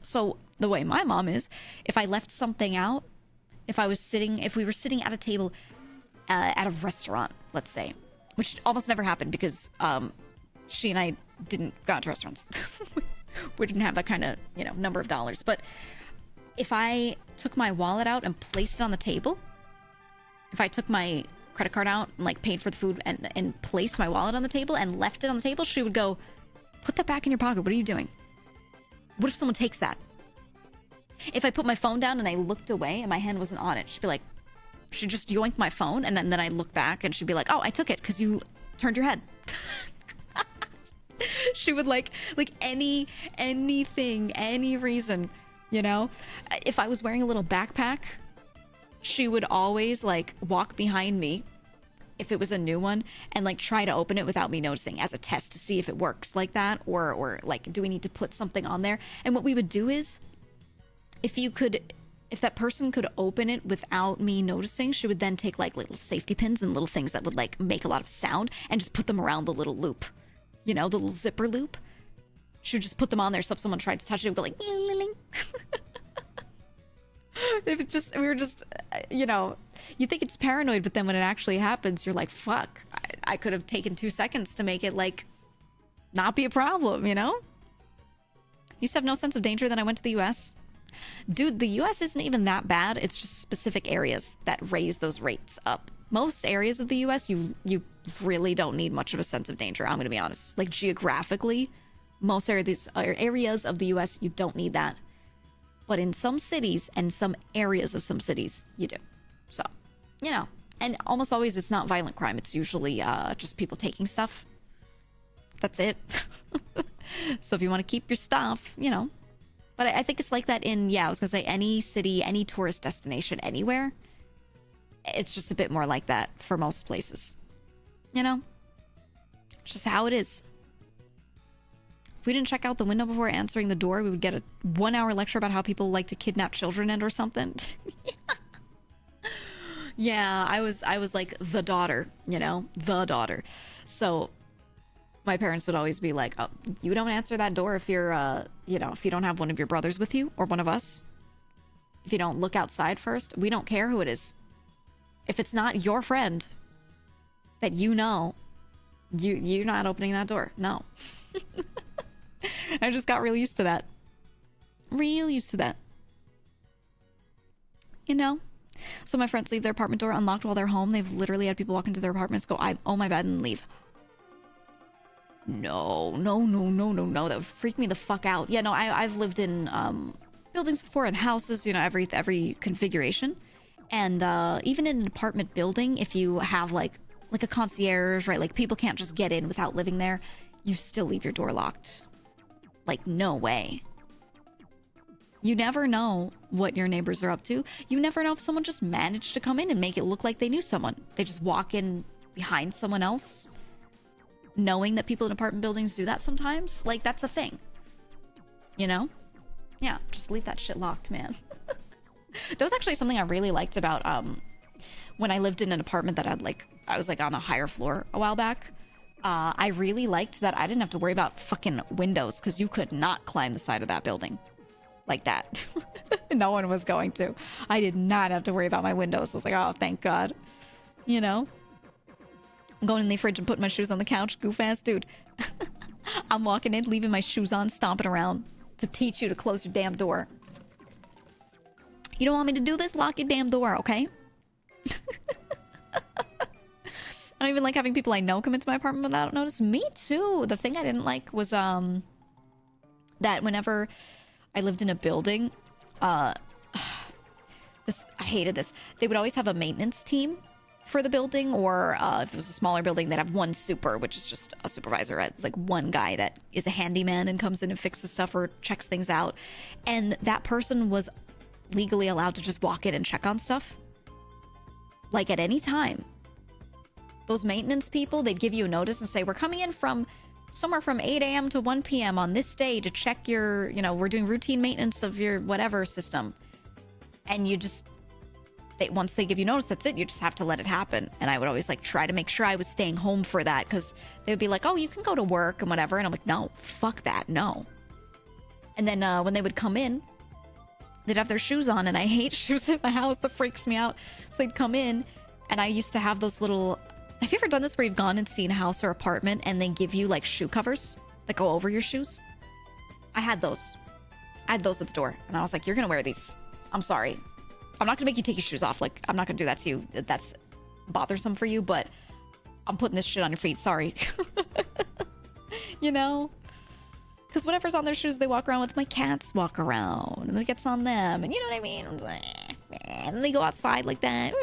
Speaker 1: So the way my mom is, if I left something out, if we were sitting at a table at a restaurant, let's say, which almost never happened because she and I didn't go out to restaurants. We didn't have that kind of, number of dollars. But if I took my wallet out and placed it on the table, if I took my credit card out and like paid for the food and placed my wallet on the table and left it on the table, she would go, put that back in your pocket. What are you doing? What if someone takes that? If I put my phone down and I looked away and my hand wasn't on it, she'd just yoink my phone, and then I look back and she'd be like, oh, I took it because you turned your head. She would like anything, any reason, If I was wearing a little backpack, she would always like walk behind me if it was a new one and like try to open it without me noticing as a test to see if it works like that, or like, do we need to put something on there? And what we would do is, if that person could open it without me noticing, she would then take like little safety pins and little things that would like make a lot of sound and just put them around the little loop, the little zipper loop. She would just put them on there, so if someone tried to touch it, it would go like ling. We were just, you think it's paranoid, but then when it actually happens, you're like, fuck, I could have taken 2 seconds to make it like not be a problem, Used to have no sense of danger. Then I went to the US. Dude, the US isn't even that bad. It's just specific areas that raise those rates up. Most areas of the US, you really don't need much of a sense of danger. I'm going to be honest. Like, geographically, most areas of the US, you don't need that. But in some cities and some areas of some cities, you do. So, you know. And almost always it's not violent crime. It's usually just people taking stuff. That's it. So if you want to keep your stuff, you know. But I think it's like that in, yeah, I was going to say any city, any tourist destination, anywhere. It's just a bit more like that for most places. You know? It's just how it is. If we didn't check out the window before answering the door, we would get a 1-hour lecture about how people like to kidnap children and or something. Yeah, I was like the daughter, you know? The daughter. So my parents would always be like, oh, you don't answer that door if you're, you know, if you don't have one of your brothers with you or one of us. If you don't look outside first, we don't care who it is. If it's not your friend that you know, you're not opening that door. No. I just got real used to that. Real used to that. You know? So my friends leave their apartment door unlocked while they're home. They've literally had people walk into their apartments, go, oh my bad, and leave. No. That would freak me the fuck out. Yeah, no, I've lived in buildings before and houses, you know, every configuration. And even in an apartment building, if you have like a concierge, right? Like people can't just get in without living there. You still leave your door locked. Like, no way. You never know what your neighbors are up to. You never know if someone just managed to come in and make it look like they knew someone. They just walk in behind someone else, knowing that people in apartment buildings do that sometimes. Like, that's a thing. You know? Yeah, just leave that shit locked, man. That was actually something I really liked about when I lived in an apartment that I was like on a higher floor a while back. I really liked that I didn't have to worry about fucking windows, because you could not climb the side of that building like that. No one was going to. I did not have to worry about my windows. I was like, oh, thank God. You know? I'm going in the fridge and putting my shoes on the couch. Goof ass dude. I'm walking in, leaving my shoes on, stomping around to teach you to close your damn door. You don't want me to do this? Lock your damn door, okay? I don't even like having people I know come into my apartment without notice. Me too. The thing I didn't like was that whenever I lived in a building, I hated this. They would always have a maintenance team for the building, or if it was a smaller building, they'd have one super, which is just a supervisor. It's like one guy that is a handyman and comes in and fixes stuff or checks things out. And that person was legally allowed to just walk in and check on stuff. Like at any time. Those maintenance people, they'd give you a notice and say, we're coming in from somewhere from 8 a.m. to 1 p.m. on this day to check your, you know, we're doing routine maintenance of your whatever system. And you just, once they give you notice, that's it. You just have to let it happen. And I would always like try to make sure I was staying home for that, because they would be like, oh, you can go to work and whatever. And I'm like, no, fuck that, no. And then when they would come in, they'd have their shoes on, and I hate shoes in the house. That freaks me out. So they'd come in, and I used to have those little... Have you ever done this where you've gone and seen a house or apartment and they give you like shoe covers that go over your shoes? I had those. I had those at the door, and I was like, you're gonna wear these. I'm sorry. I'm not gonna make you take your shoes off. Like, I'm not gonna do that to you. That's bothersome for you, but I'm putting this shit on your feet. Sorry. You know? Because whatever's on their shoes, they walk around with. My cats walk around, and it gets on them, and you know what I mean? I'm like, and they go outside like that.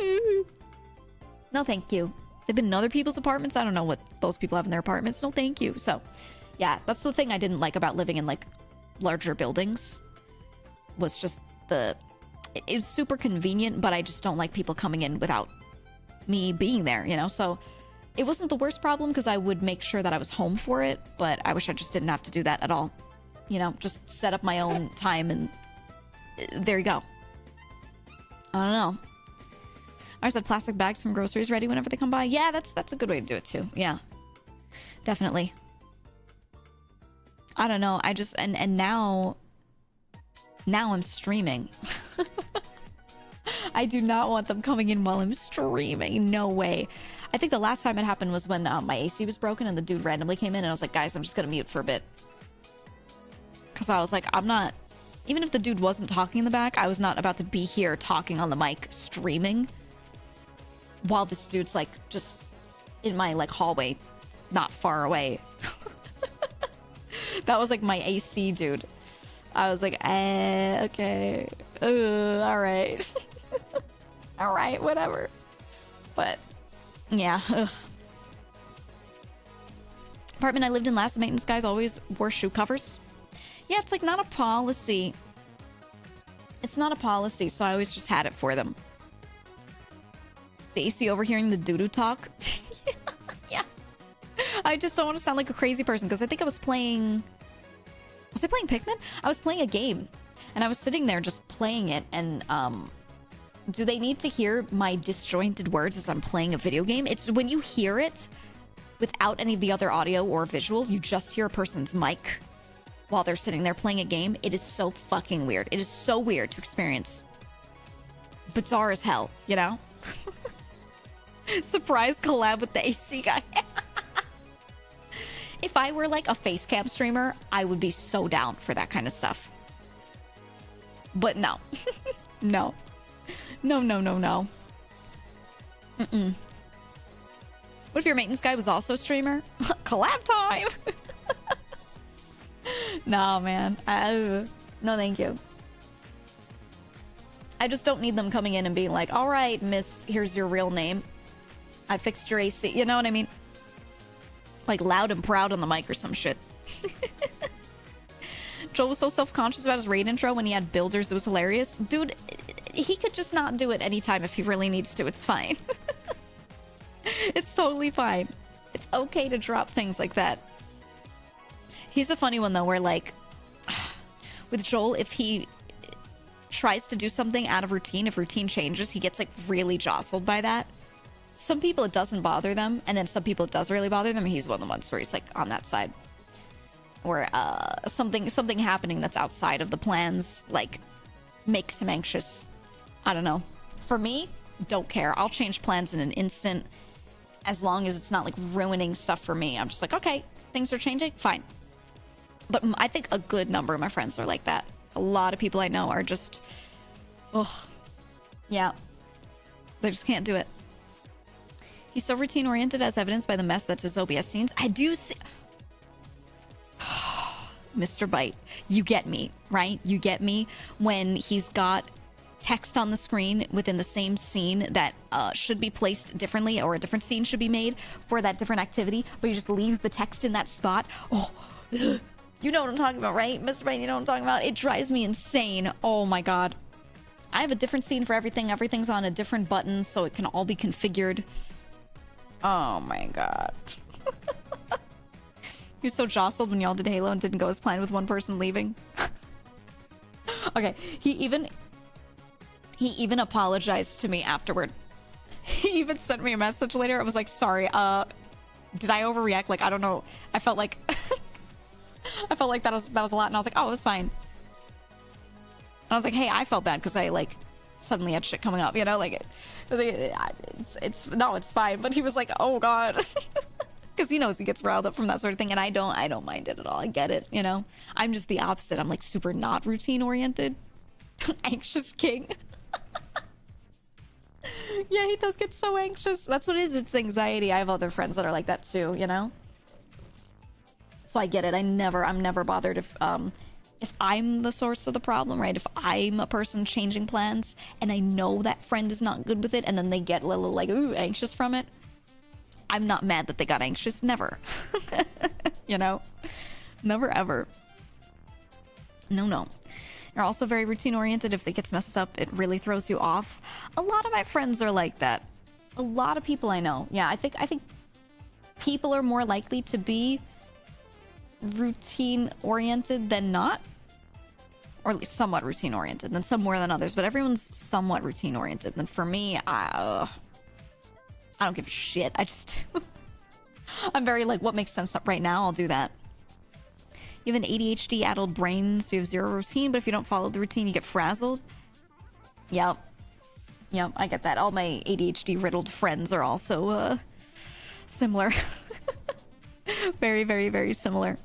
Speaker 1: No, thank you. They've been in other people's apartments. I don't know what those people have in their apartments. No, thank you. So, yeah, that's the thing I didn't like about living in, like, larger buildings. Was just it was super convenient, but I just don't like people coming in without me being there, you know? So, it wasn't the worst problem, because I would make sure that I was home for it, but I wish I just didn't have to do that at all. You know, just set up my own time, and there you go. I don't know. I just have plastic bags from groceries ready whenever they come by. Yeah, that's a good way to do it too. Yeah, definitely. I don't know. I just and now I'm streaming. I do not want them coming in while I'm streaming. No way. I think the last time it happened was when my AC was broken and the dude randomly came in, and I was like, guys, I'm just gonna mute for a bit, because I was like, I'm not Even if the dude wasn't talking in the back, I was not about to be here talking on the mic, streaming, while this dude's like just in my like hallway, not far away. That was like my AC dude. I was like, okay, all right. All right, whatever. But yeah, ugh. Apartment I lived in last, the maintenance guys always wore shoe covers. Yeah, it's like not a policy. It's not a policy, so I always just had it for them. The AC overhearing the doo-doo talk. Yeah. I just don't want to sound like a crazy person, because I think I was playing... Was I playing Pikmin? I was playing a game, and I was sitting there just playing it, and do they need to hear my disjointed words as I'm playing a video game? It's when you hear it without any of the other audio or visuals, you just hear a person's mic while they're sitting there playing a game. It is so fucking weird. It is so weird to experience. Bizarre as hell, you know? Surprise collab with the AC guy. If I were like a face cam streamer, I would be so down for that kind of stuff. But no. No. No, no, no, no. Mm-mm. What if your maintenance guy was also a streamer? Collab time! No, man. No, thank you. I just don't need them coming in and being like, all right, miss, here's your real name. I fixed your AC. You know what I mean? Like loud and proud on the mic or some shit. Joel was so self-conscious about his raid intro when he had builders. It was hilarious. Dude, he could just not do it anytime if he really needs to. It's fine. It's totally fine. It's okay to drop things like that. He's a funny one, though, where, like, with Joel, if he tries to do something out of routine, if routine changes, he gets, like, really jostled by that. Some people, it doesn't bother them, and then some people, it does really bother them. He's one of the ones where he's, like, on that side. Or something happening that's outside of the plans, like, makes him anxious. I don't know. For me, don't care. I'll change plans in an instant, as long as it's not, like, ruining stuff for me. I'm just like, okay, things are changing, fine. But I think a good number of my friends are like that. A lot of people I know are just, ugh, yeah, they just can't do it. He's so routine oriented, as evidenced by the mess that's his OBS scenes. I do see. Mr. Bite, you get me, right? You get me when he's got text on the screen within the same scene that should be placed differently, or a different scene should be made for that different activity, but he just leaves the text in that spot. Oh, you know what I'm talking about, right? Mr. Bite, you know what I'm talking about? It drives me insane. Oh my god. I have a different scene for everything. Everything's on a different button, so it can all be configured. Oh my god. He was so jostled when y'all did Halo and didn't go as planned with one person leaving. Okay, he even apologized to me afterward. He even sent me a message later. I was like, sorry, did I overreact? Like, I don't know. I felt like I felt like that was a lot, and I was like, oh, it was fine. And I was like, hey, I felt bad because I like suddenly had shit coming up, you know, like it was like, it's fine. But he was like, oh god. Because he knows he gets riled up from that sort of thing, and I don't mind it at all. I get it, you know. I'm just the opposite. I'm like super not routine oriented. Anxious king. Yeah, he does get so anxious. That's what it is. It's anxiety. I have other friends that are like that too, you know. So I get it. I'm never bothered if I'm the source of the problem, right? If I'm a person changing plans and I know that friend is not good with it, and then they get a little like, ooh, anxious from it, I'm not mad that they got anxious. Never. You know? Never ever. No. You're also very routine oriented. If it gets messed up, it really throws you off. A lot of my friends are like that. A lot of people I know. Yeah, I think people are more likely to be routine oriented than not, or at least somewhat routine oriented, than some more than others, but everyone's somewhat routine oriented. And for me, I don't give a shit. I just I'm very like, what makes sense right now, I'll do that. You have an ADHD addled brain, so you have zero routine, but if you don't follow the routine, you get frazzled. Yep, I get that. All my ADHD riddled friends are also similar. Very, very, very similar.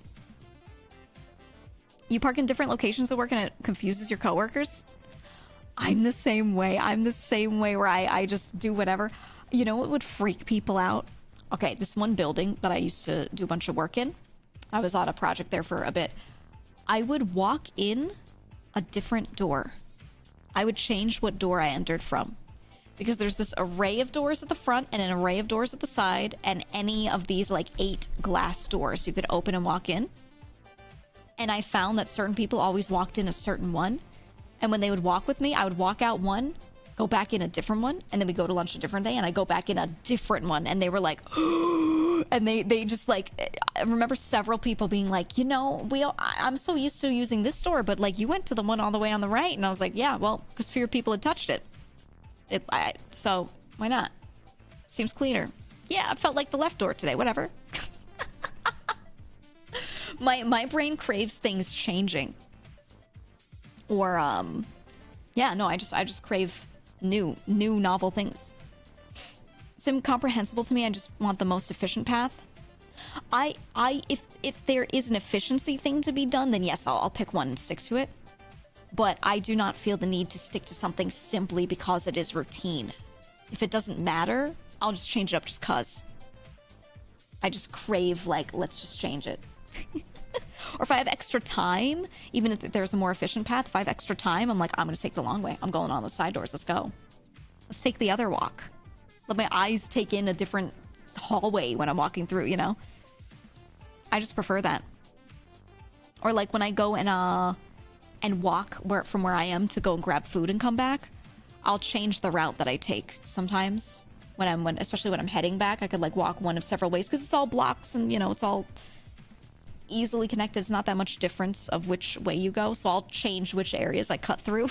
Speaker 1: You park in different locations at work and it confuses your coworkers? I'm the same way. I'm the same way where I just do whatever. You know what would freak people out? Okay, this one building that I used to do a bunch of work in, I was on a project there for a bit. I would walk in a different door. I would change what door I entered from. Because there's this array of doors at the front and an array of doors at the side, and any of these like 8 glass doors you could open and walk in. And I found that certain people always walked in a certain one. And when they would walk with me, I would walk out one, go back in a different one, and then we go to lunch a different day, and I go back in a different one. And they were like, and they just like, I remember several people being like, you know, I'm so used to using this door, but like you went to the one all the way on the right. And I was like, yeah, well, because fewer people had touched it. So why not? Seems cleaner. Yeah, it felt like the left door today. Whatever. my brain craves things changing. Or yeah, no, I just crave new novel things. It's incomprehensible to me. I just want the most efficient path. If there is an efficiency thing to be done, then yes, I'll pick one and stick to it. But I do not feel the need to stick to something simply because it is routine. If it doesn't matter, I'll just change it up just cause. I just crave, like, let's just change it. Or if I have extra time, even if there's a more efficient path, if I have extra time, I'm like, I'm going to take the long way. I'm going on the side doors. Let's go. Let's take the other walk. Let my eyes take in a different hallway when I'm walking through, you know? I just prefer that. Or like when I go and walk from where I am to go and grab food and come back, I'll change the route that I take sometimes. Especially when I'm heading back, I could like walk one of several ways because it's all blocks and, you know, it's all easily connected. It's not that much difference of which way you go, so I'll change which areas I cut through.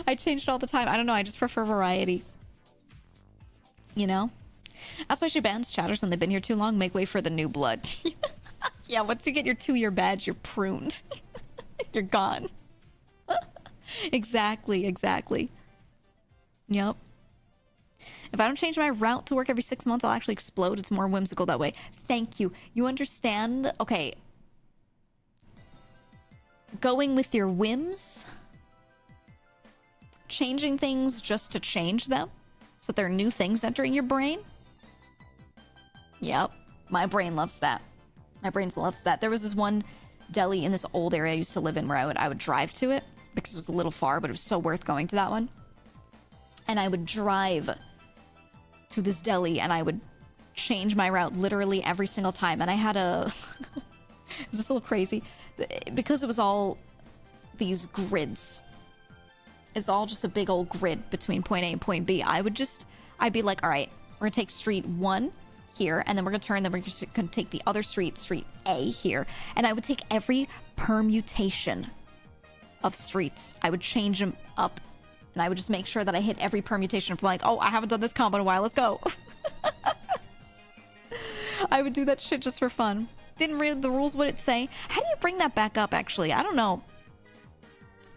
Speaker 1: I change it all the time. I don't know, I just prefer variety. You know? That's why she bans chatters when they've been here too long. Make way for the new blood. Yeah, once you get your 2-year badge, you're pruned. You're gone. Exactly. Yep. If I don't change my route to work every 6 months, I'll actually explode. It's more whimsical that way. Thank you. You understand? Okay. Going with your whims. Changing things just to change them. So there are new things entering your brain. Yep. My brain loves that. My brain loves that. There was this one deli in this old area I used to live in where I would drive to it because it was a little far, but it was so worth going to that one. And I would drive to this deli and I would change my route literally every single time. And I had a... Is this a little crazy? Because it was all these grids. It's all just a big old grid between point A and point B. I'd be like, all right, we're gonna take street 1 here, and then we're gonna turn, then we're gonna take the other street A here. And I would take every permutation of streets. I would change them up, and I would just make sure that I hit every permutation from like, oh, I haven't done this combo in a while, let's go. I would do that shit just for fun. Didn't read the rules, what it say. How do you bring that back up, actually? I don't know.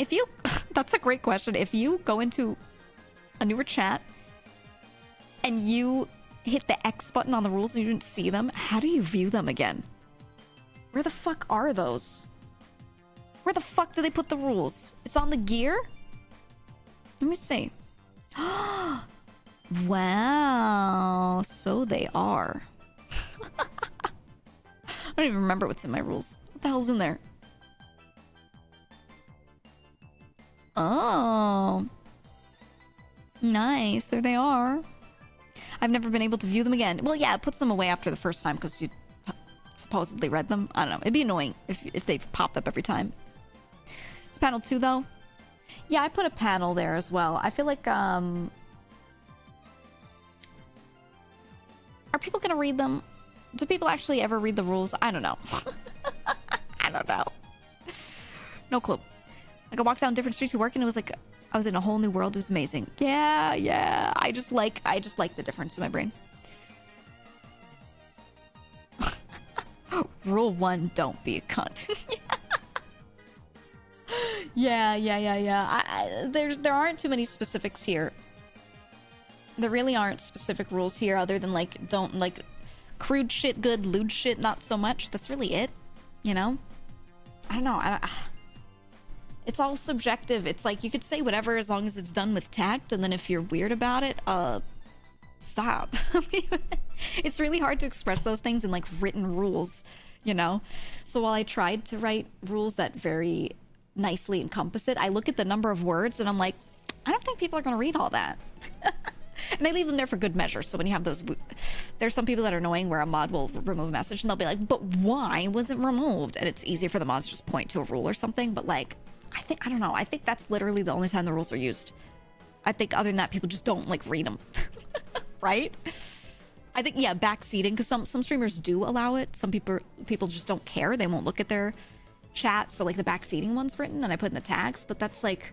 Speaker 1: If you... That's a great question. If you go into a newer chat and you hit the X button on the rules and you didn't see them, how do you view them again? Where the fuck are those? Where the fuck do they put the rules? It's on the gear? Let me see. Wow. So they are. I don't even remember what's in my rules. What the hell's in there? Oh. Nice. There they are. I've never been able to view them again. Well, yeah, it puts them away after the first time because you supposedly read them. I don't know. It'd be annoying if they've popped up every time. It's panel 2, though. Yeah, I put a panel there as well. I feel like, are people gonna read them? Do people actually ever read the rules? I don't know. I don't know. No clue. Like, I walked down different streets to work and it was like I was in a whole new world. It was amazing. Yeah. I just like the difference in my brain. Rule 1, don't be a cunt. Yeah. There aren't too many specifics here. There really aren't specific rules here other than like don't like crude shit good, lewd shit not so much. That's really it, you know? I don't know. It's all subjective. It's like you could say whatever as long as it's done with tact, and then if you're weird about it, stop. It's really hard to express those things in like written rules, you know? So while I tried to write rules that very nicely encompass it, I look at the number of words and I'm like, I don't think people are going to read all that. And I leave them there for good measure. So when you have those, there's some people that are annoying where a mod will remove a message and they'll be like, but why was it removed? And it's easier for the mods to just point to a rule or something. But like, I don't know. I think that's literally the only time the rules are used. I think other than that, people just don't like read them. Right? I think, yeah, backseating, because some streamers do allow it. Some people just don't care. They won't look at their chat. So like the backseating one's written and I put in the tags, but that's like,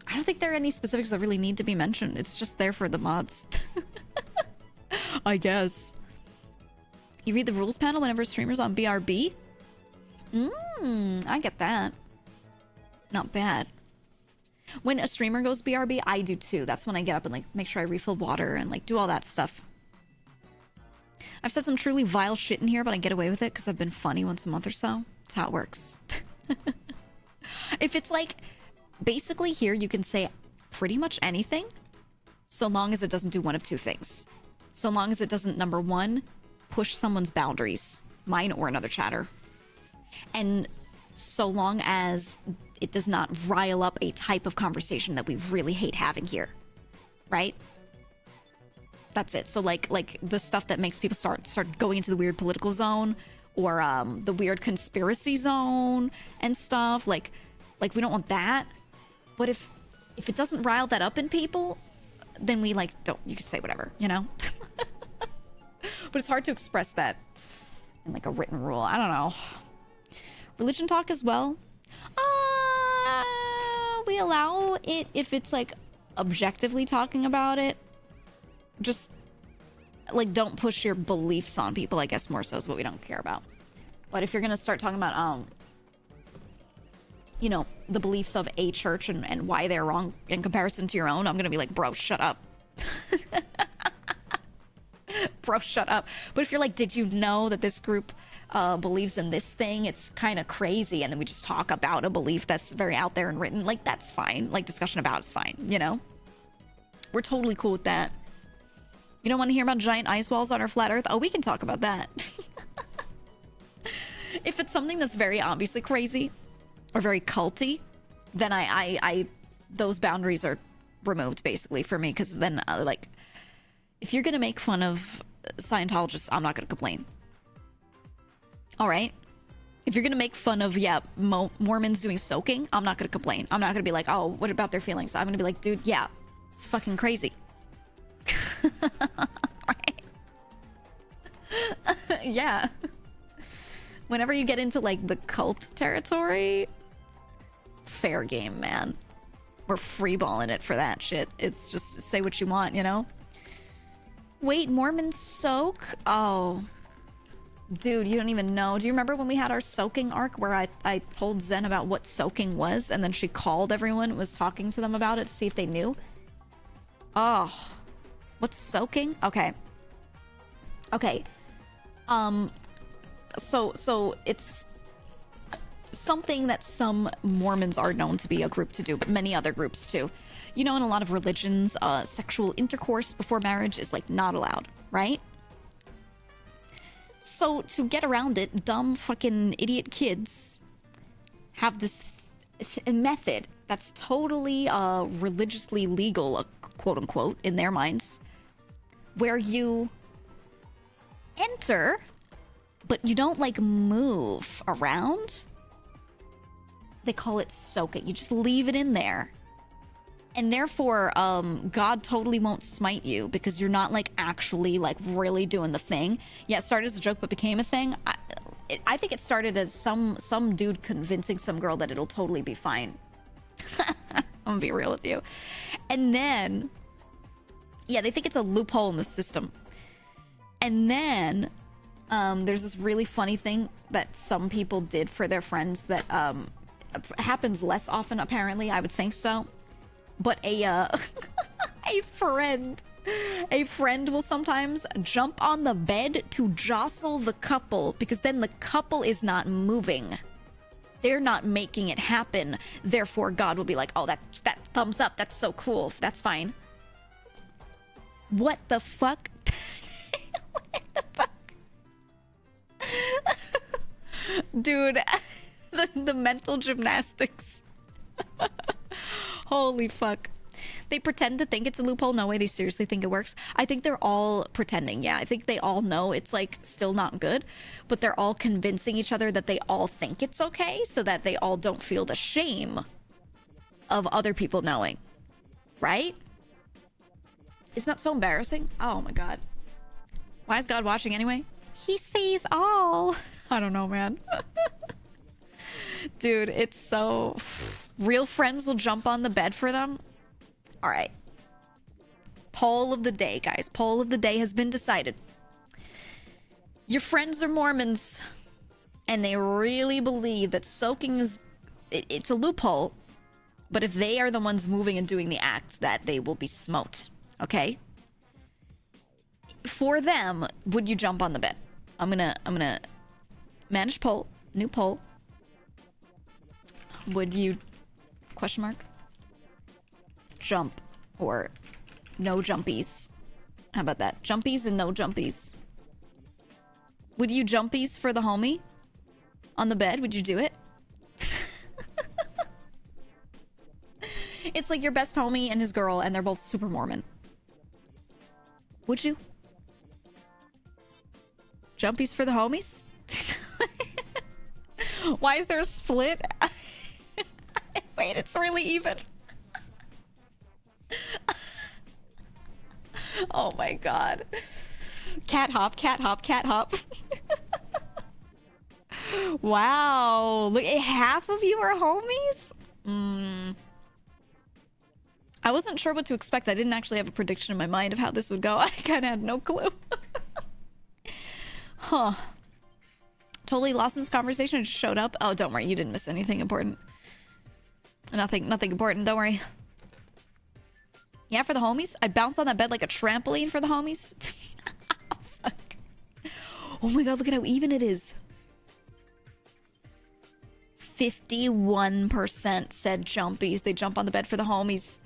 Speaker 1: I don't think there are any specifics that really need to be mentioned. It's just there for the mods. I guess. You read the rules panel whenever a streamer's on BRB? I get that. Not bad. When a streamer goes BRB, I do too. That's when I get up and like make sure I refill water and like do all that stuff. I've said some truly vile shit in here, but I get away with it because I've been funny once a month or so. That's how it works. If it's like, basically here you can say pretty much anything so long as it doesn't do one of two things. So long as it doesn't, number one, push someone's boundaries, mine or another chatter. And so long as it does not rile up a type of conversation that we really hate having here, right? That's it. So like the stuff that makes people start going into the weird political zone or the weird conspiracy zone and stuff. Like we don't want that. But if it doesn't rile that up in people, then we like don't. You can say whatever, you know. But it's hard to express that in like a written rule. I don't know. Religion talk as well. We allow it if it's like objectively talking about it. Just like don't push your beliefs on people, I guess, more so is what we don't care about. But if you're gonna start talking about you know, the beliefs of a church and why they're wrong in comparison to your own, I'm gonna be like, bro, shut up. Bro, shut up. But if you're like, did you know that this group believes in this thing? It's kind of crazy. And then we just talk about a belief that's very out there and written. Like, that's fine. Like, discussion about it's fine, you know? We're totally cool with that. You don't want to hear about giant ice walls on our flat earth? Oh, we can talk about that. If it's something that's very obviously crazy or very culty, then I those boundaries are removed basically for me. Because then like, if you're gonna make fun of Scientologists, I'm not gonna complain. All right. If you're gonna make fun of Mormons doing soaking, I'm not gonna complain. I'm not gonna be like, oh, what about their feelings? I'm gonna be like, dude, yeah, it's fucking crazy. Right? Yeah. Whenever you get into like the cult territory, fair game, man. We're freeballing it for that shit. It's just say what you want, you know? Wait, Mormons soak? Oh. Dude, you don't even know. Do you remember when we had our soaking arc where I told Zen about what soaking was and then she called everyone, was talking to them about it to see if they knew? Oh. What's soaking? Okay. Okay. So it's something that some Mormons are known to be a group to do, but many other groups too. You know, in a lot of religions, sexual intercourse before marriage is like not allowed, right? So to get around it, dumb fucking idiot kids have this method that's totally religiously legal, quote unquote, in their minds, where you enter, but you don't like move around. They call it soaking. You just leave it in there. And therefore, God totally won't smite you because you're not like actually like really doing the thing. Yeah, it started as a joke but became a thing. I think it started as some dude convincing some girl that it'll totally be fine. I'm gonna be real with you. And then, yeah, they think it's a loophole in the system. And then there's this really funny thing that some people did for their friends that happens less often, apparently. I would think so. But a friend will sometimes jump on the bed to jostle the couple because then the couple is not moving. They're not making it happen. Therefore, God will be like, oh, that thumbs up. That's so cool. That's fine. What the fuck? What the fuck? Dude, the mental gymnastics. Holy fuck. They pretend to think it's a loophole. No way, they seriously think it works. I think they're all pretending. Yeah, I think they all know it's like still not good, but they're all convincing each other that they all think it's okay so that they all don't feel the shame of other people knowing. Right? Isn't that so embarrassing? Oh my god. Why is God watching anyway? He sees all. I don't know, man. Dude, it's so... Real friends will jump on the bed for them? All right. Poll of the day, guys. Poll of the day has been decided. Your friends are Mormons, and they really believe that soaking is... It's a loophole, but if they are the ones moving and doing the acts, that they will be smote. Okay? For them, would you jump on the bed? I'm gonna manage poll. New poll. Would you... Question mark? Jump or no jumpies. How about that? Jumpies and no jumpies. Would you jumpies for the homie? On the bed? Would you do it? It's like your best homie and his girl, and they're both super Mormon. Would you? Jumpies for the homies? Why is there a split? Wait, it's really even. Oh my god. Cat hop, cat hop, cat hop. Wow. Look, half of you are homies? I wasn't sure what to expect. I didn't actually have a prediction in my mind of how this would go. I kind of had no clue. Huh. Totally lost in this conversation. I just showed up. Oh, don't worry. You didn't miss anything important. Nothing important. Don't worry. Yeah, for the homies. I'd bounce on that bed like a trampoline for the homies. Fuck. Oh my god, look at how even it is. 51% said jumpies. They jump on the bed for the homies.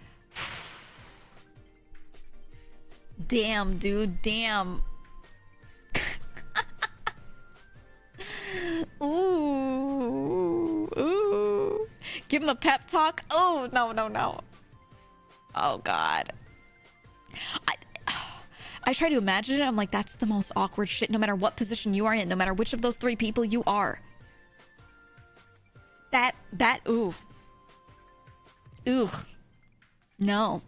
Speaker 1: Damn, dude. Damn. Ooh. Ooh. Give him a pep talk. Oh, no, no, no. Oh, God. I try to imagine it. I'm like, that's the most awkward shit, no matter what position you are in, no matter which of those three people you are. Ooh. Ooh. No.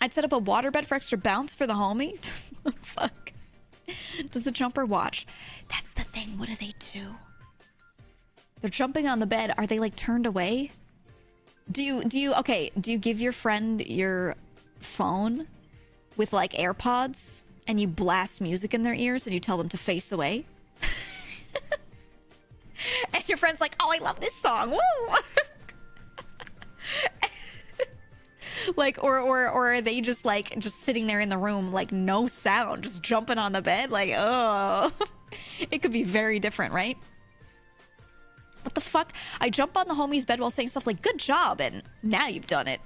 Speaker 1: I'd set up a waterbed for extra bounce for the homie. Fuck. Does the jumper watch? That's the thing. What do they do? They're jumping on the bed. Are they like turned away? Do you give your friend your phone with like AirPods and you blast music in their ears and you tell them to face away? And your friend's like, oh, I love this song. Woo! Like, or are they just like, just sitting there in the room, like no sound, just jumping on the bed? Like, oh, it could be very different, right? What the fuck? I jump on the homie's bed while saying stuff like, good job, and now you've done it.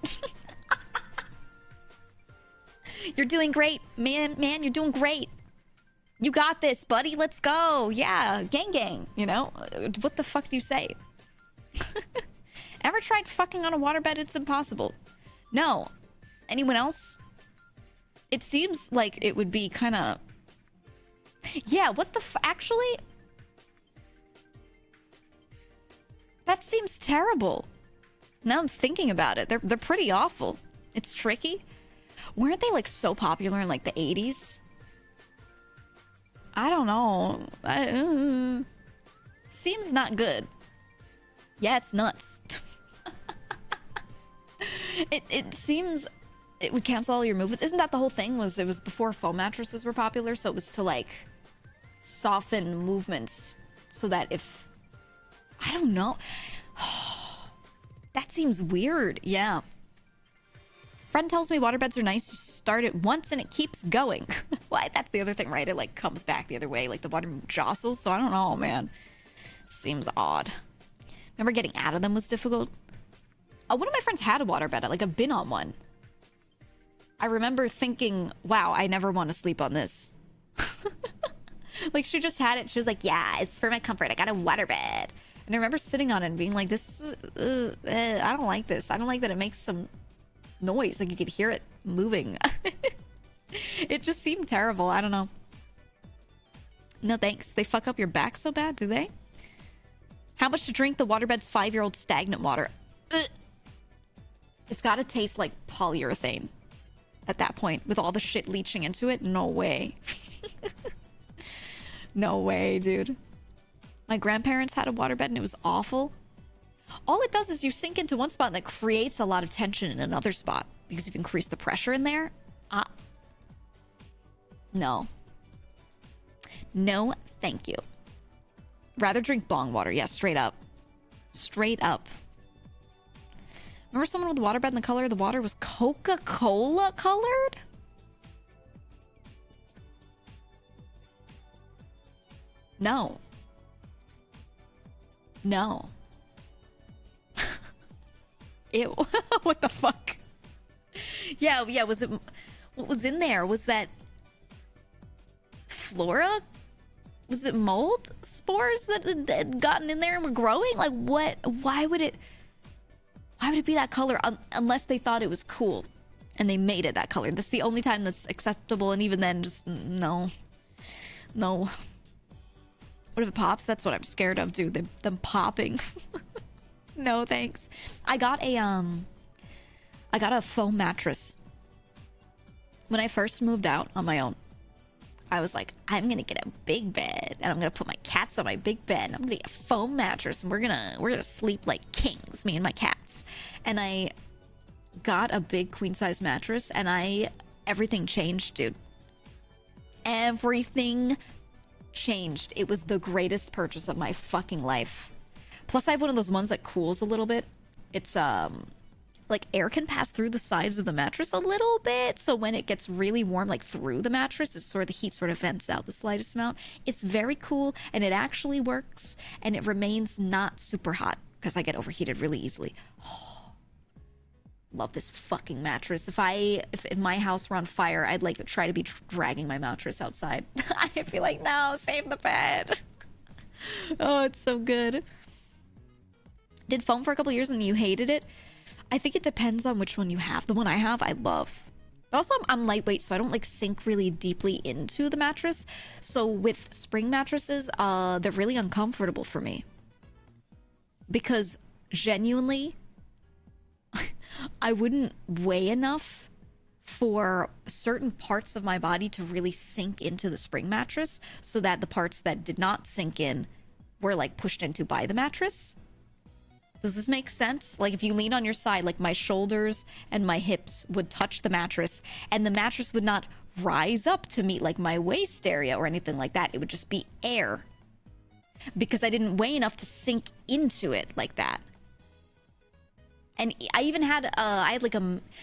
Speaker 1: You're doing great, man, you're doing great. You got this, buddy, let's go. Yeah, gang gang, you know? What the fuck do you say? Ever tried fucking on a waterbed? It's impossible. No. Anyone else? It seems like it would be kind of... Yeah, what the actually... That seems terrible. Now I'm thinking about it. They're pretty awful. It's tricky. Weren't they like so popular in like the 80s? I don't know. Seems not good. Yeah, it's nuts. It seems it would cancel all your movements. Isn't that the whole thing? It was before foam mattresses were popular, so it was to like soften movements so that if... I don't know. That seems weird. Yeah. Friend tells me waterbeds are nice. You start it once and it keeps going. Well, that's the other thing, right? It like comes back the other way. Like the water jostles. So I don't know, man. Seems odd. Remember getting out of them was difficult? One of my friends had a waterbed. Like, I've been on one. I remember thinking, wow, I never want to sleep on this. Like, she just had it. She was like, yeah, it's for my comfort. I got a waterbed. And I remember sitting on it and being like, this is, I don't like this. I don't like that it makes some noise. Like, you could hear it moving. It just seemed terrible. I don't know. No thanks. They fuck up your back so bad, do they? How much to drink the waterbed's 5-year-old stagnant water? Ugh. It's gotta taste like polyurethane at that point, with all the shit leaching into it. No way. No way, dude. My grandparents had a waterbed and it was awful. All it does is you sink into one spot and it creates a lot of tension in another spot because you've increased the pressure in there. No. No, thank you. Rather drink bong water. Yeah, straight up. Straight up. Remember someone with a waterbed and the color of the water was Coca-Cola colored? No. No. Ew. What the fuck? Yeah, was it... What was in there? Was that... flora? Was it mold spores that had gotten in there and were growing? Like, what? Why would it be that color unless they thought it was cool and they made it that color? That's the only time that's acceptable, and even then, just no. No. What if it pops? That's what I'm scared of, dude. Them popping. No, thanks. I got a foam mattress. When I first moved out on my own, I was like, I'm gonna get a big bed and I'm gonna put my cats on my big bed and I'm gonna get a foam mattress and we're gonna sleep like kings, me and my cats. And I got a big queen size mattress and everything changed, dude. Everything changed. It was the greatest purchase of my fucking life. Plus I have one of those ones that cools a little bit. It's like air can pass through the sides of the mattress a little bit, so when it gets really warm, like through the mattress, the heat sort of vents out the slightest amount. It's very cool, and it actually works, and it remains not super hot because I get overheated really easily. Oh, love this fucking mattress. If my house were on fire, I'd like try to be dragging my mattress outside. I'd be like, no, save the bed. Oh, it's so good. Did foam for a couple years and you hated it? I think it depends on which one you have. The one I have, I love. But also, I'm lightweight, so I don't like sink really deeply into the mattress. So with spring mattresses, they're really uncomfortable for me. Because genuinely, I wouldn't weigh enough for certain parts of my body to really sink into the spring mattress, so that the parts that did not sink in were like pushed into by the mattress. Does this make sense? Like, if you lean on your side, like my shoulders and my hips would touch the mattress, and the mattress would not rise up to meet like my waist area or anything like that. It would just be air. Because I didn't weigh enough to sink into it like that. And I even had,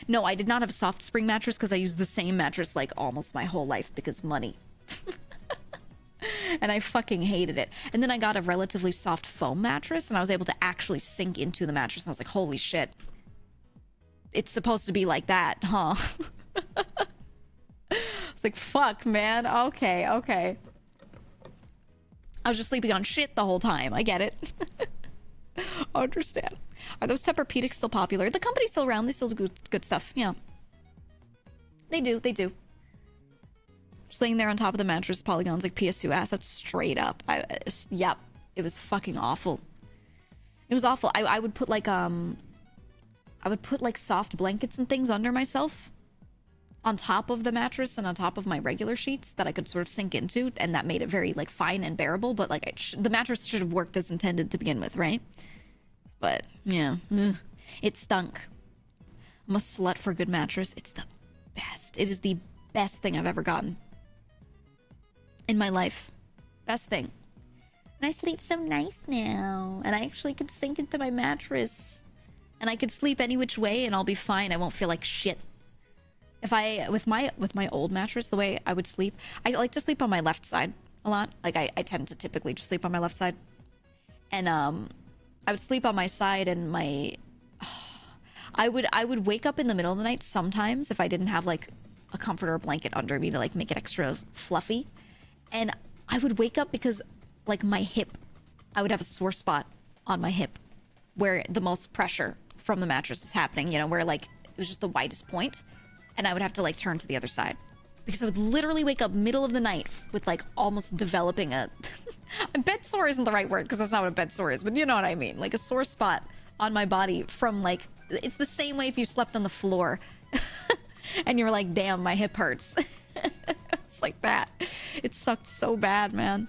Speaker 1: no, I did not have a soft spring mattress because I used the same mattress like almost my whole life because money. And I fucking hated it. And then I got a relatively soft foam mattress and I was able to actually sink into the mattress. And I was like, holy shit. It's supposed to be like that, huh? It's like, fuck, man. Okay. I was just sleeping on shit the whole time. I get it. I understand. Are those Tempur-Pedics still popular? The company's still around. They still do good stuff. Yeah. They do. Just laying there on top of the mattress, polygons like PS2 ass. That's straight up. Yep. It was fucking awful. It was awful. I would put like soft blankets and things under myself on top of the mattress and on top of my regular sheets that I could sort of sink into, and that made it very like fine and bearable. But like the mattress should have worked as intended to begin with, right? But yeah, it stunk. I'm a slut for a good mattress. It's the best. It is the best thing I've ever gotten in my life. Best thing. And I sleep so nice now. And I actually can sink into my mattress. And I could sleep any which way and I'll be fine. I won't feel like shit. With my old mattress, the way I would sleep, I like to sleep on my left side a lot. Like I tend to typically just sleep on my left side. And I would sleep on my side, and I would wake up in the middle of the night sometimes if I didn't have like a comforter or blanket under me to like make it extra fluffy. And I would wake up because like my hip, I would have a sore spot on my hip where the most pressure from the mattress was happening, you know, where like it was just the widest point, and I would have to like turn to the other side because I would literally wake up middle of the night with like almost developing a bed sore isn't the right word because that's not what a bed sore is, but you know what I mean, like a sore spot on my body from like, it's the same way if you slept on the floor and you were like, damn, my hip hurts. It's like that. It sucked so bad, man.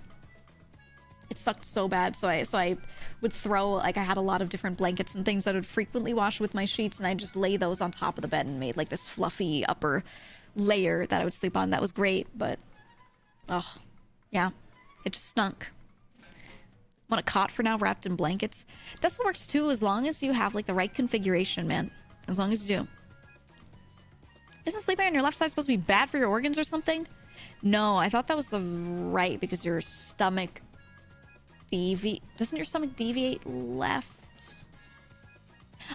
Speaker 1: It sucked so bad. So I would throw, like, I had a lot of different blankets and things that I would frequently wash with my sheets, and I just lay those on top of the bed and made like this fluffy upper layer that I would sleep on. That was great, but oh yeah, it just stunk. Want a cot for now wrapped in blankets? That's what works too, as long as you have like the right configuration, man. As long as you do. Isn't sleeping on your left side supposed to be bad for your organs or something? No, I thought that was the right, because your stomach doesn't your stomach deviate left?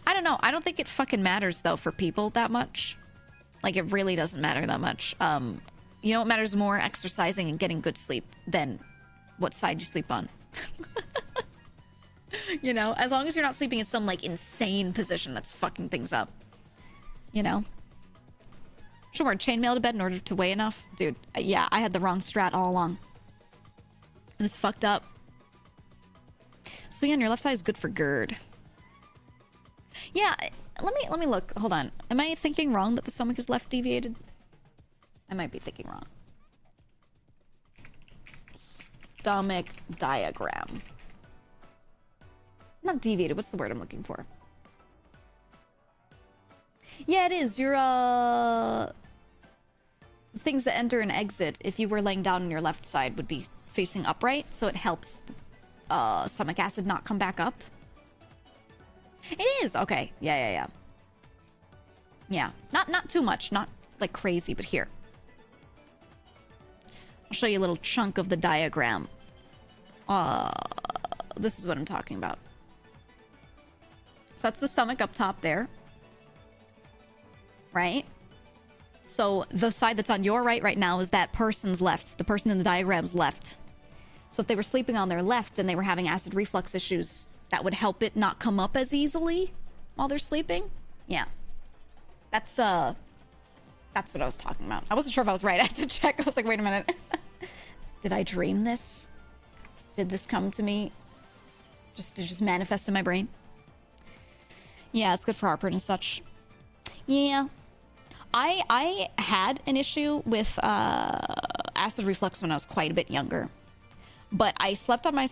Speaker 1: I don't know. I don't think it fucking matters though for people that much. Like, it really doesn't matter that much. You know what matters more? Exercising and getting good sleep than what side you sleep on. You know, as long as you're not sleeping in some like insane position that's fucking things up. You know? Should wear chainmail to bed in order to weigh enough? Dude, yeah, I had the wrong strat all along. It was fucked up. Swing on your left side is good for GERD. Yeah, let me look. Hold on. Am I thinking wrong that the stomach is left deviated? I might be thinking wrong. Stomach diagram. Not deviated. What's the word I'm looking for? Yeah, it is. Your things that enter and exit, if you were laying down on your left side, would be facing upright, so it helps stomach acid not come back up. It is. Okay. Yeah. Yeah. Not too much. Not like crazy, but here. I'll show you a little chunk of the diagram. This is what I'm talking about. So that's the stomach up top there. Right? So the side that's on your right now is that person's left. The person in the diagram's left. So if they were sleeping on their left and they were having acid reflux issues, that would help it not come up as easily while they're sleeping. Yeah. That's what I was talking about. I wasn't sure if I was right. I had to check. I was like, wait a minute. Did I dream this? Did this come to me? Just manifest in my brain? Yeah, it's good for heartburn and such. Yeah. I had an issue with acid reflux when I was quite a bit younger. But I slept on my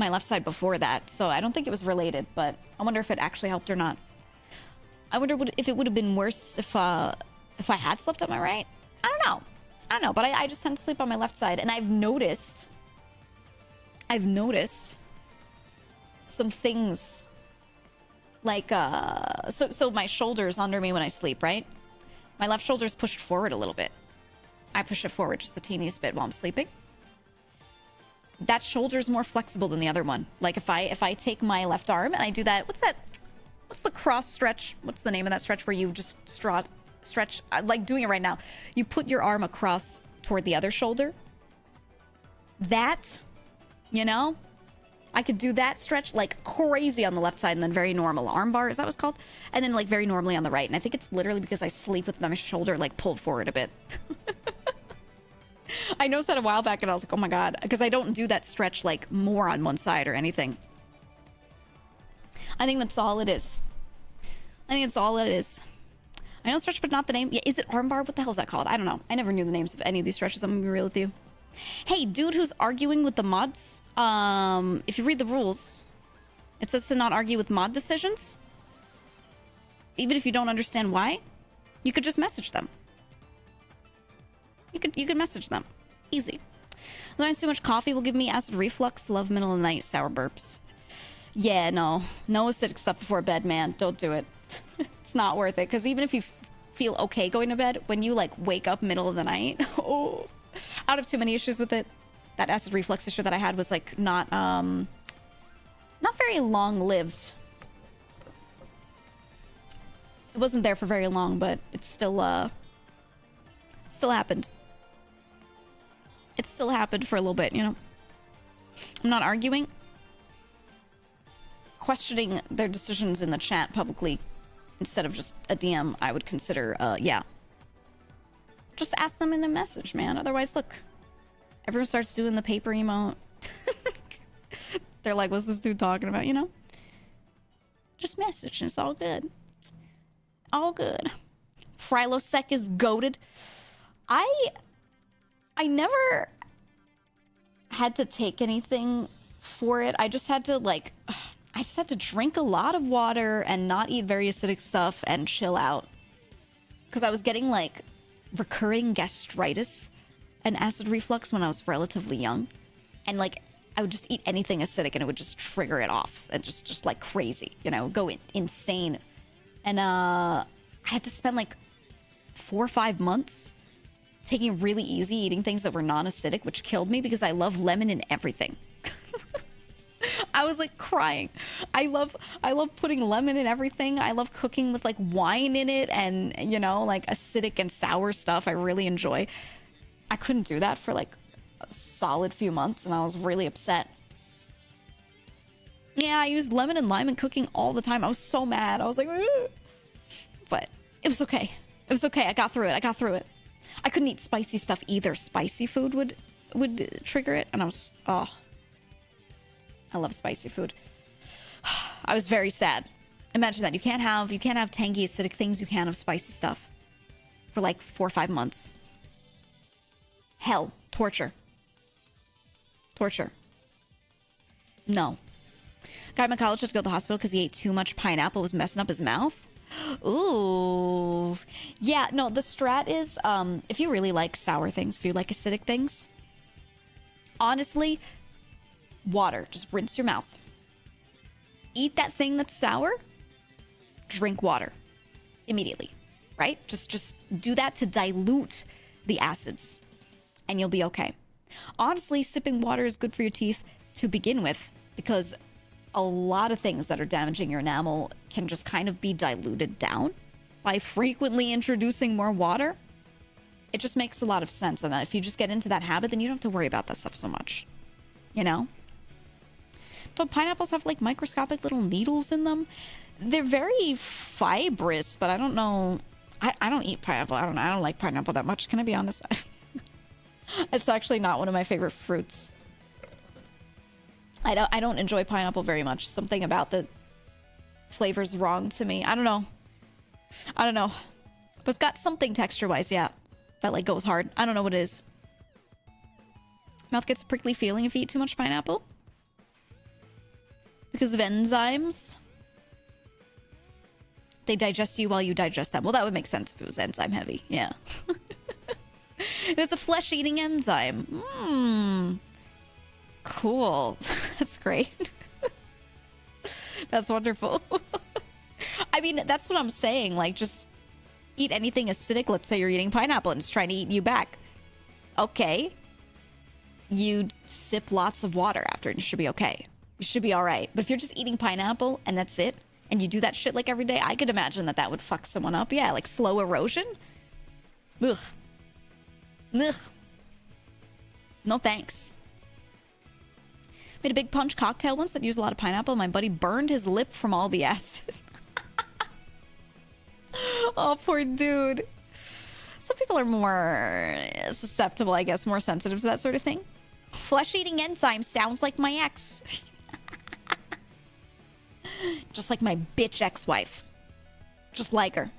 Speaker 1: left side before that, so I don't think it was related, but I wonder if it actually helped or not. I wonder if it would have been worse if I had slept on my right. I don't know, but I just tend to sleep on my left side, and I've noticed some things like so my shoulder's under me when I sleep, right? My left shoulder's pushed forward a little bit. I push it forward just the teeniest bit while I'm sleeping. That shoulder's more flexible than the other one. Like if I take my left arm and I do that, what's the cross stretch? What's the name of that stretch where you just stretch, like doing it right now. You put your arm across toward the other shoulder. That, you know, I could do that stretch like crazy on the left side and then very normal. Arm bar, is that what it's called? And then like very normally on the right. And I think it's literally because I sleep with my shoulder like pulled forward a bit. I noticed that a while back and I was like, oh my God, because I don't do that stretch like more on one side or anything. I think that's all it is. I know stretch, but not the name. Yeah, is it armbar? What the hell is that called? I don't know. I never knew the names of any of these stretches. I'm gonna be real with you. Hey, dude who's arguing with the mods, if you read the rules, it says to not argue with mod decisions. Even if you don't understand why, you could just message them. You could message them. Easy. Sometimes too much coffee will give me acid reflux. Love middle of the night sour burps. Yeah, no acidic stuff before bed, man. Don't do it. It's not worth it. Because even if you feel okay going to bed, when you like wake up middle of the night, oh, I don't have too many issues with it. That acid reflux issue that I had was like not Not very long-lived. It wasn't there for very long, but it still happened. It still happened for a little bit, you know? I'm not arguing. Questioning their decisions in the chat publicly instead of just a DM, I would consider, yeah. Just ask them in a message, man. Otherwise, look. Everyone starts doing the paper emote. They're like, what's this dude talking about, you know? Just message and it's all good. All good. Prilosec is goated. I never had to take anything for it. I just had to, like, I just had to drink a lot of water and not eat very acidic stuff and chill out. Because I was getting, like, recurring gastritis and acid reflux when I was relatively young. And, like, I would just eat anything acidic and it would just trigger it off. And just like, crazy, you know, go insane. And, I had to spend, like, 4 or 5 months taking really easy, eating things that were non-acidic, which killed me because I love lemon in everything. I was like crying. I love putting lemon in everything. I love cooking with like wine in it and, you know, like acidic and sour stuff I really enjoy. I couldn't do that for like a solid few months and I was really upset. Yeah, I used lemon and lime in cooking all the time. I was so mad. I was like, ugh. But it was okay. It was okay. I got through it. I couldn't eat spicy stuff either. Spicy food would trigger it, and I was, oh, I love spicy food. I was very sad. Imagine that. You can't have tangy acidic things. You can't have spicy stuff for like 4 or 5 months. Hell, torture. No. Guy in my college had to go to the hospital because he ate too much pineapple. It was messing up his mouth. Ooh. Yeah, no, the strat is, if you really like sour things, if you like acidic things, honestly, water. Just rinse your mouth. Eat that thing that's sour, drink water immediately, right? Just do that to dilute the acids, and you'll be okay. Honestly, sipping water is good for your teeth to begin with, because a lot of things that are damaging your enamel can just kind of be diluted down by frequently introducing more water. It just makes a lot of sense. And if you just get into that habit, then you don't have to worry about that stuff so much. You know? Don't pineapples have like microscopic little needles in them? They're very fibrous, but I don't know. I don't eat pineapple. I don't like pineapple that much. Can I be honest? It's actually not one of my favorite fruits. I don't enjoy pineapple very much. Something about the flavor's wrong to me. I don't know. But it's got something texture-wise, yeah, that like goes hard. I don't know what it is. Mouth gets a prickly feeling if you eat too much pineapple. Because of enzymes. They digest you while you digest them. Well, that would make sense if it was enzyme heavy. Yeah. It's a flesh-eating enzyme. Cool. That's great. That's wonderful. I mean, that's what I'm saying. Like, just eat anything acidic. Let's say you're eating pineapple and it's trying to eat you back. Okay. You sip lots of water after and you should be okay. You should be all right. But if you're just eating pineapple and that's it, and you do that shit like every day, I could imagine that would fuck someone up. Yeah, like slow erosion. Ugh. No thanks. Made a big punch cocktail once that used a lot of pineapple. My buddy burned his lip from all the acid. Oh, poor dude. Some people are more susceptible, I guess, more sensitive to that sort of thing. Flesh-eating enzyme sounds like my ex. Just like my bitch ex-wife. Just like her.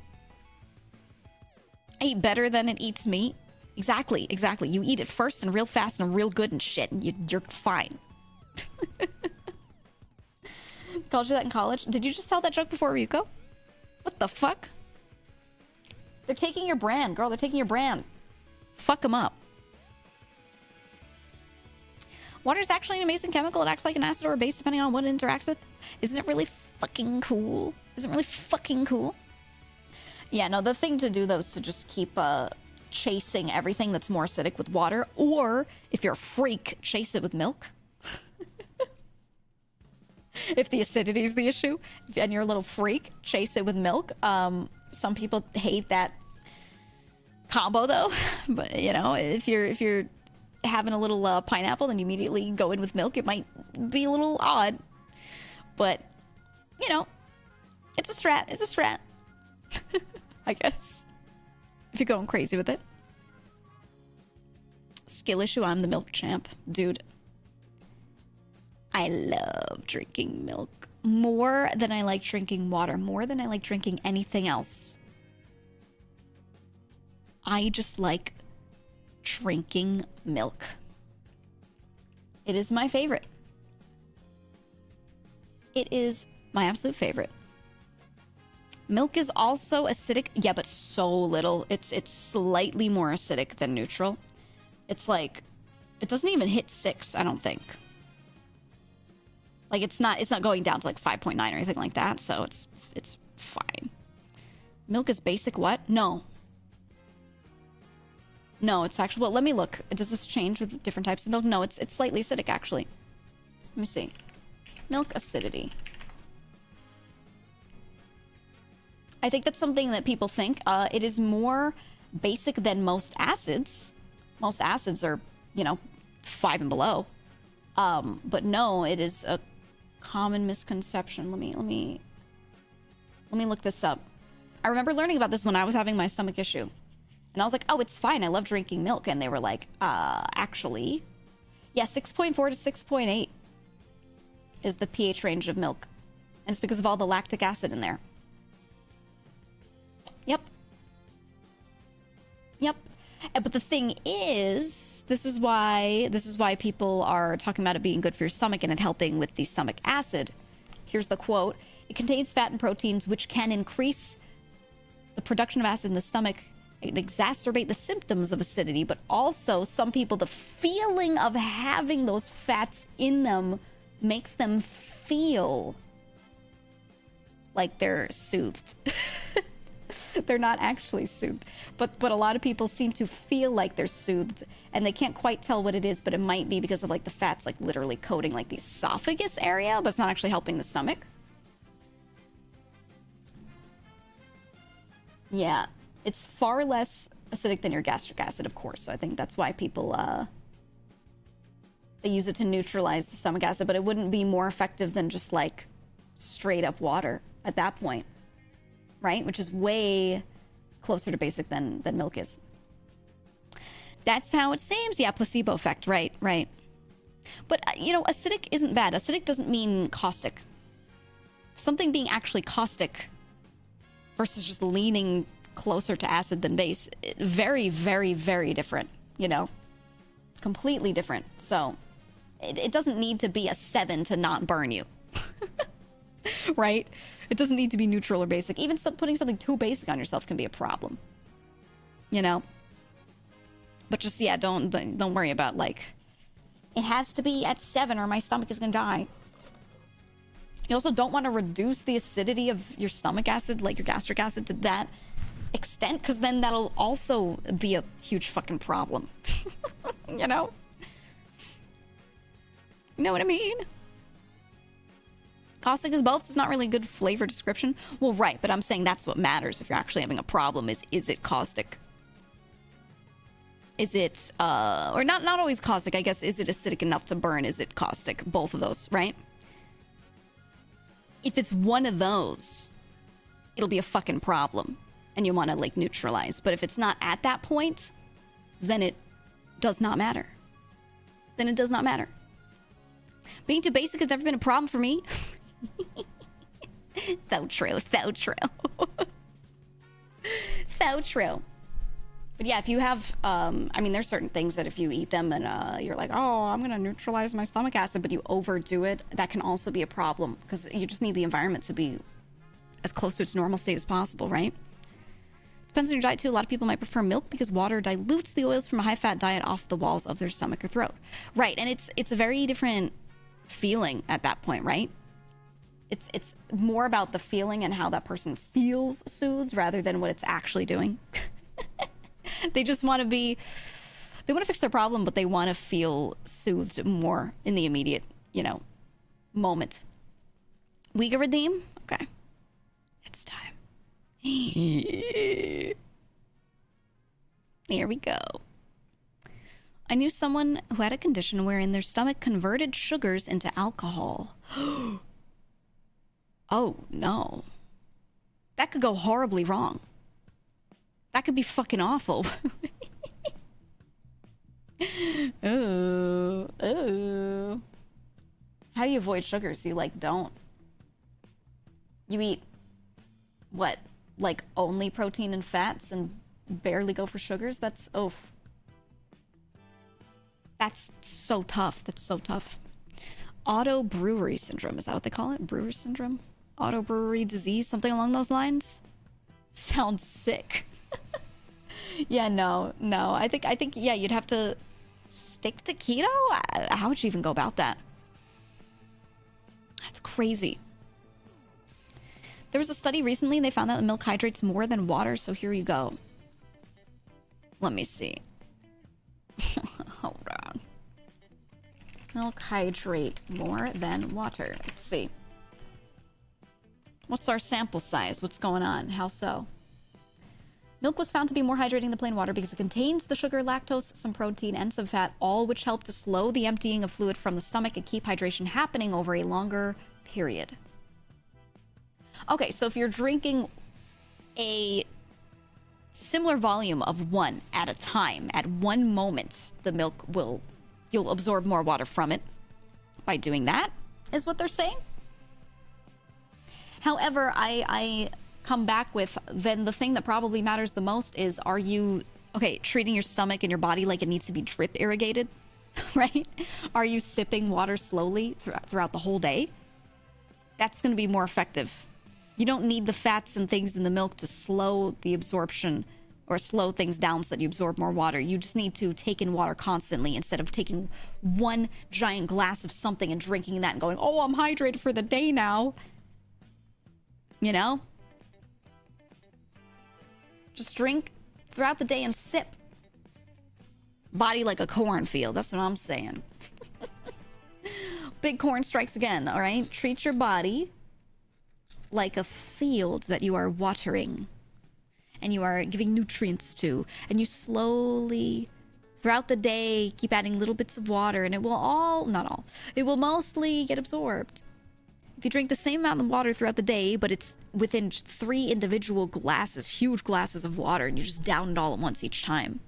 Speaker 1: I eat better than it eats me. Exactly. You eat it first and real fast and real good and shit, and you're fine. Called you that in college? Did you just tell that joke before, Ryuko? What the fuck? They're taking your brand, girl. They're taking your brand. Fuck them up. Water is actually an amazing chemical. It acts like an acid or a base depending on what it interacts with. Isn't it really fucking cool? Yeah, no, the thing to do, though, is to just keep chasing everything that's more acidic with water. Or, if you're a freak, chase it with milk. If the acidity is the issue and you're a little freak, chase it with milk. Some people hate that combo though, but you know, if you're having a little pineapple and you immediately go in with milk, it might be a little odd, but you know, it's a strat. I guess if you're going crazy with it. Skill issue, I'm the milk champ, dude. I love drinking milk more than I like drinking water, more than I like drinking anything else. I just like drinking milk. It is my favorite. It is my absolute favorite. Milk is also acidic, yeah, but so little. It's slightly more acidic than neutral. It's like, it doesn't even hit 6, I don't think. Like it's not going down to like 5.9 or anything like that, so it's fine. Milk is basic what? No, it's actually, well, let me look. Does this change with different types of milk? No, it's slightly acidic actually. Let me see. Milk acidity. I think that's something that people think. It is more basic than most acids. Most acids are, you know, 5 and below. But no, it is a common misconception. Let me look this up. I remember learning about this when I was having my stomach issue. And I was like, oh, it's fine. I love drinking milk. And they were like, actually, yeah, 6.4 to 6.8 is the pH range of milk. And it's because of all the lactic acid in there. Yep. But the thing is, this is why people are talking about it being good for your stomach and it helping with the stomach acid. Here's the quote. It contains fat and proteins which can increase the production of acid in the stomach and exacerbate the symptoms of acidity, but also some people, the feeling of having those fats in them makes them feel like they're soothed. They're not actually soothed, but a lot of people seem to feel like they're soothed, and they can't quite tell what it is, but it might be because of like the fats like literally coating like the esophagus area, but it's not actually helping the stomach. Yeah, it's far less acidic than your gastric acid, of course. So I think that's why people they use it to neutralize the stomach acid, but it wouldn't be more effective than just like straight up water at that point. Right? Which is way closer to basic than milk is. That's how it seems. Yeah, placebo effect. Right. But, you know, acidic isn't bad. Acidic doesn't mean caustic. Something being actually caustic versus just leaning closer to acid than base, very, very, very different, you know? Completely different. So it doesn't need to be a 7 to not burn you. Right? It doesn't need to be neutral or basic. Even putting something too basic on yourself can be a problem. You know? But just, yeah, don't worry about, like, it has to be at 7 or my stomach is going to die. You also don't want to reduce the acidity of your stomach acid, like your gastric acid, to that extent, because then that'll also be a huge fucking problem. You know? You know what I mean? Caustic is both. It's not really a good flavor description. Well, right, but I'm saying that's what matters if you're actually having a problem is it caustic? Is it, or not always caustic, I guess, is it acidic enough to burn? Is it caustic? Both of those, right? If it's one of those, it'll be a fucking problem. And you want to, like, neutralize. But if it's not at that point, then it does not matter. Then it does not matter. Being too basic has never been a problem for me. So true. So true. But yeah, if you have, I mean, there's certain things that if you eat them and you're like, oh, I'm going to neutralize my stomach acid, but you overdo it, that can also be a problem because you just need the environment to be as close to its normal state as possible, right? Depends on your diet too. A lot of people might prefer milk because water dilutes the oils from a high-fat diet off the walls of their stomach or throat. Right, and it's a very different feeling at that point, right? It's more about the feeling and how that person feels soothed rather than what it's actually doing. They just want to be, they want to fix their problem, but they want to feel soothed more in the immediate, you know, moment. Weaker redeem? Okay. It's time. Here we go. I knew someone who had a condition wherein their stomach converted sugars into alcohol. Oh, no. That could go horribly wrong. That could be fucking awful. Oh, oh. How do you avoid sugars? You, like, don't. You eat, what, like, only protein and fats and barely go for sugars? That's, oh. That's so tough. That's so tough. Auto brewery syndrome. Is that what they call it? Brewer syndrome? Auto brewery disease? Something along those lines? Sounds sick. Yeah, no. I think, yeah, you'd have to stick to keto? How would you even go about that? That's crazy. There was a study recently, and they found that milk hydrates more than water, so here you go. Let me see. Hold on. Milk hydrate more than water. Let's see. What's our sample size? What's going on? How so? Milk was found to be more hydrating than plain water because it contains the sugar, lactose, some protein, and some fat, all which help to slow the emptying of fluid from the stomach and keep hydration happening over a longer period. Okay, so if you're drinking a similar volume of one at a time, at one moment, the milk you'll absorb more water from it by doing that, is what they're saying. However, I come back with, then the thing that probably matters the most is, are you, okay, treating your stomach and your body like it needs to be drip irrigated, right? Are you sipping water slowly throughout the whole day? That's going to be more effective. You don't need the fats and things in the milk to slow the absorption or slow things down so that you absorb more water. You just need to take in water constantly instead of taking one giant glass of something and drinking that and going, oh, I'm hydrated for the day now. You know? Just drink throughout the day and sip. Body like a cornfield. That's what I'm saying. Big corn strikes again, all right? Treat your body like a field that you are watering and you are giving nutrients to. And you slowly, throughout the day, keep adding little bits of water, and it will all, not all, it will mostly get absorbed. If you drink the same amount of water throughout the day, but it's within 3 individual glasses, huge glasses of water, and you just down it all at once each time,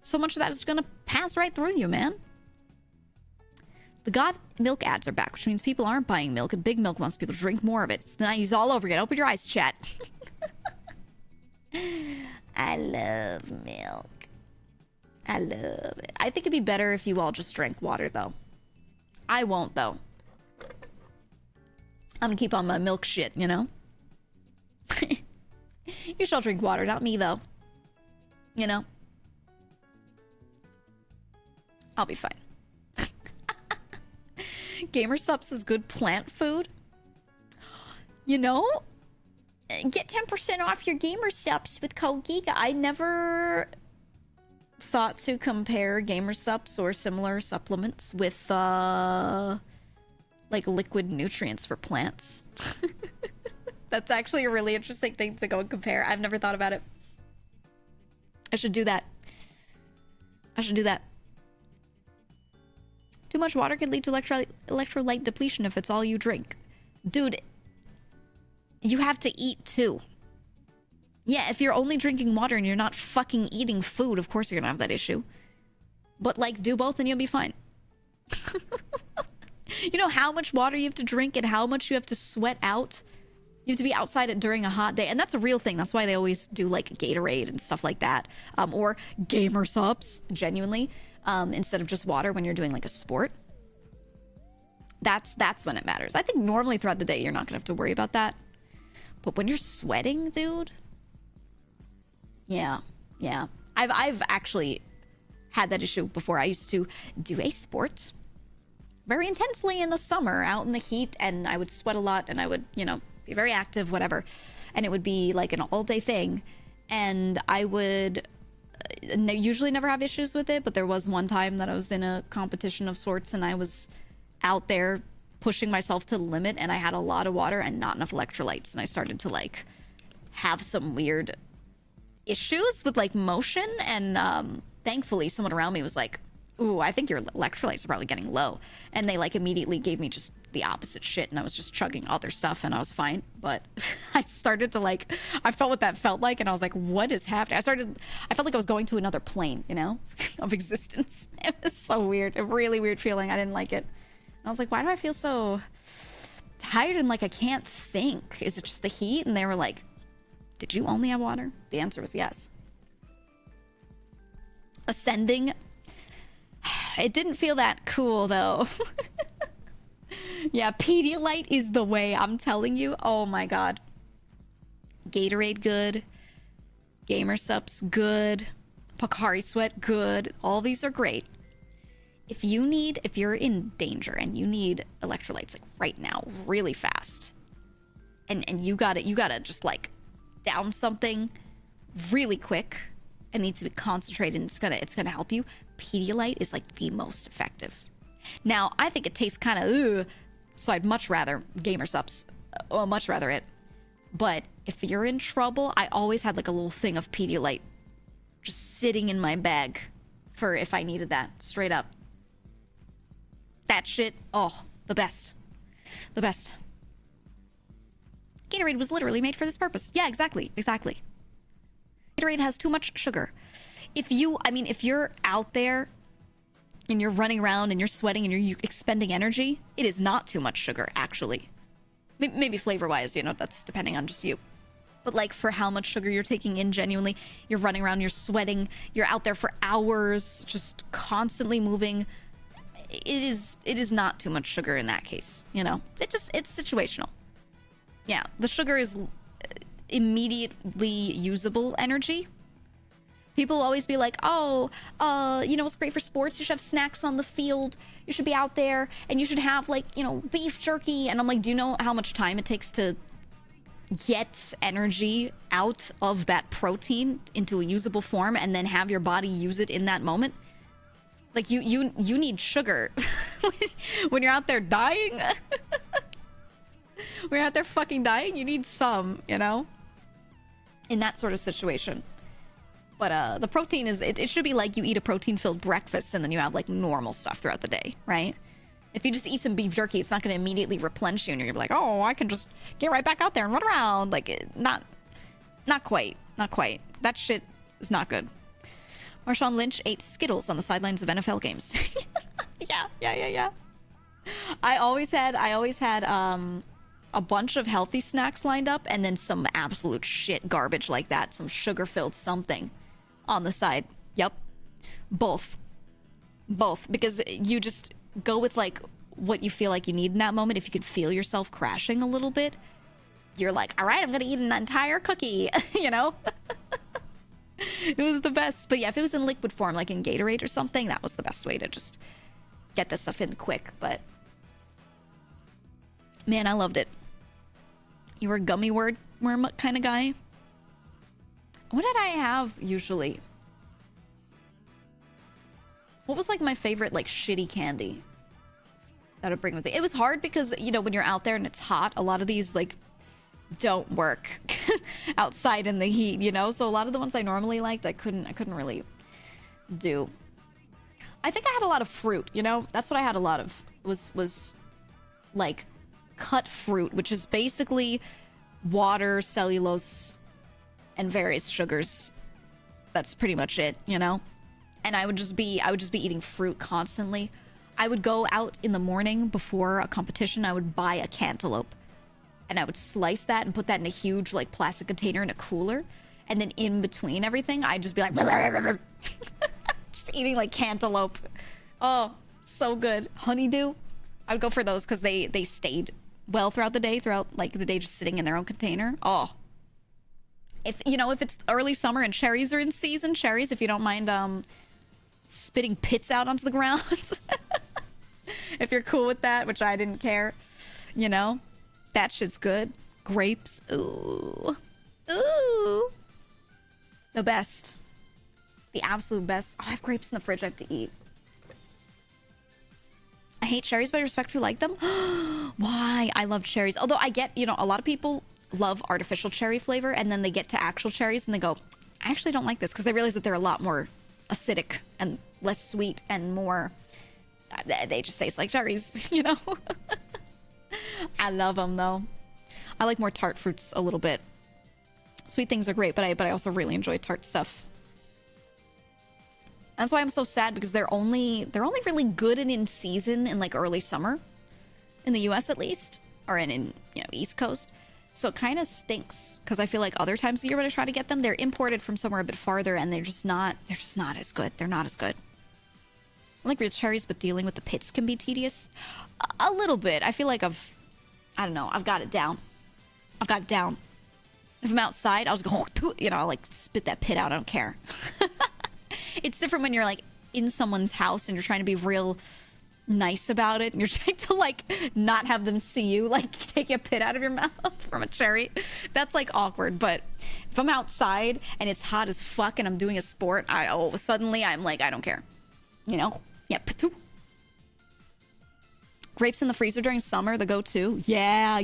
Speaker 1: so much of that is going to pass right through you, man. The God milk ads are back, which means people aren't buying milk, and Big Milk wants people to drink more of it. It's the 90s all over again. Open your eyes, chat. I love milk. I love it. I think it'd be better if you all just drank water, though. I won't, though. I'm gonna keep on my milk shit, you know? You shall drink water, not me, though. You know? I'll be fine. Gamer Supps is good plant food. You know? Get 10% off your Gamer Supps with code GEEGA. I never thought to compare Gamer Supps or similar supplements with, like, liquid nutrients for plants. That's actually a really interesting thing to go and compare. I've never thought about it. I should do that. I should do that. Too much water can lead to electrolyte depletion if it's all you drink. Dude, you have to eat too. Yeah, if you're only drinking water and you're not fucking eating food, of course you're gonna have that issue. But, like, do both and you'll be fine. You know how much water you have to drink and how much you have to sweat out? You have to be outside during a hot day. And that's a real thing. That's why they always do, like, Gatorade and stuff like that. Or Gamer Supps, genuinely. Instead of just water when you're doing, like, a sport. That's when it matters. I think normally throughout the day you're not gonna have to worry about that. But when you're sweating, dude... Yeah. I've actually had that issue before. I used to do a sport very intensely in the summer, out in the heat, and I would sweat a lot, and I would, you know, be very active, whatever. And it would be, like, an all-day thing. And I would... usually never have issues with it, but there was one time that I was in a competition of sorts and I was out there pushing myself to the limit, and I had a lot of water and not enough electrolytes, and I started to like have some weird issues with like motion, and thankfully someone around me was like, ooh, I think your electrolytes are probably getting low, and they like immediately gave me just the opposite shit, and I was just chugging other stuff and I was fine. But I started to like, I felt what that felt like, and I was like, what is happening? I felt like I was going to another plane, you know, of existence. It was so weird, a really weird feeling. I didn't like it. And I was like, why do I feel so tired and like I can't think? Is it just the heat? And they were like, did you only have water? The answer was yes. Ascending. It didn't feel that cool though. Yeah, Pedialyte is the way, I'm telling you. Oh my god. Gatorade, good. Gamer Sup's good. Pocari Sweat, good. All these are great. If you're in danger and you need electrolytes like right now, really fast, and you gotta just like down something really quick and needs to be concentrated, and it's gonna help you. Pedialyte is like the most effective. Now, I think it tastes kind of so I'd much rather Gamer Sup's, much rather it. But if you're in trouble, I always had like a little thing of Pedialyte just sitting in my bag for if I needed that, straight up. That shit, oh, the best. The best. Gatorade was literally made for this purpose. Yeah, exactly. Gatorade has too much sugar. If you're out there and you're running around and you're sweating and you're expending energy, it is not too much sugar, actually. Maybe flavor-wise, you know, that's depending on just you. But like for how much sugar you're taking in, genuinely, you're running around, you're sweating, you're out there for hours, just constantly moving. It is not too much sugar in that case, you know? It's situational. Yeah, the sugar is immediately usable energy. People always be like, oh, you know what's great for sports? You should have snacks on the field. You should be out there, and you should have, like, you know, beef jerky. And I'm like, do you know how much time it takes to get energy out of that protein into a usable form and then have your body use it in that moment? Like, you need sugar when you're out there dying. When you're out there fucking dying, you need some, you know? In that sort of situation. But the protein is, it should be like you eat a protein-filled breakfast and then you have like normal stuff throughout the day, right? If you just eat some beef jerky, it's not going to immediately replenish you and you're gonna be like, oh, I can just get right back out there and run around. Like, not quite. That shit is not good. Marshawn Lynch ate Skittles on the sidelines of NFL games. Yeah. I always had a bunch of healthy snacks lined up and then some absolute shit garbage like that, some sugar-filled something on the side. Yep. Both, because you just go with like what you feel like you need in that moment. If you could feel yourself crashing a little bit, you're like, all right, I'm gonna eat an entire cookie. You know. It was the best. But yeah, if it was in liquid form, like in Gatorade or something, that was the best way to just get this stuff in quick. But man, I loved it. You were a gummy worm kind of guy? What did I have usually? What was like my favorite like shitty candy that would bring with it? It was hard because, you know, when you're out there and it's hot, a lot of these like don't work outside in the heat, you know? So a lot of the ones I normally liked, I couldn't really do. I think I had a lot of fruit, you know? That's what I had a lot of, was like cut fruit, which is basically water, cellulose, and various sugars. That's pretty much it, you know? And I would just be eating fruit constantly. I would go out in the morning before a competition, I would buy a cantaloupe. And I would slice that and put that in a huge like plastic container in a cooler. And then in between everything, I'd just be like just eating like cantaloupe. Oh, so good. Honeydew. I would go for those because they stayed well throughout the day, just sitting in their own container. Oh, if it's early summer and cherries are in season, if you don't mind spitting pits out onto the ground, if you're cool with that, which I didn't care, you know, that shit's good. Grapes, ooh, the best, the absolute best. Oh, I have grapes in the fridge I have to eat. I hate cherries, but I respectfully like them. Why? I love cherries. Although I get, you know, a lot of people love artificial cherry flavor, and then they get to actual cherries and they go, I actually don't like this, because they realize that they're a lot more acidic and less sweet and more, they just taste like cherries, you know? I love them though. I like more tart fruits a little bit. Sweet things are great, but I also really enjoy tart stuff. That's why I'm so sad, because they're only really good and in season in like early summer, in the US at least, or in you know, East Coast. So it kind of stinks, because I feel like other times of the year when I try to get them, they're imported from somewhere a bit farther, and they're just not as good. They're not as good. I like real cherries, but dealing with the pits can be tedious. A little bit. I feel like I don't know, I've got it down. I've got it down. If I'm outside, I'll just go, you know, I'll like spit that pit out. I don't care. It's different when you're like in someone's house and you're trying to be real nice about it, and you're trying to like not have them see you like take a pit out of your mouth from a cherry. That's like awkward. But if I'm outside and it's hot as fuck and I'm doing a sport, suddenly I'm like, I don't care, you know? Yeah. Grapes in the freezer during summer, the go-to. Yeah.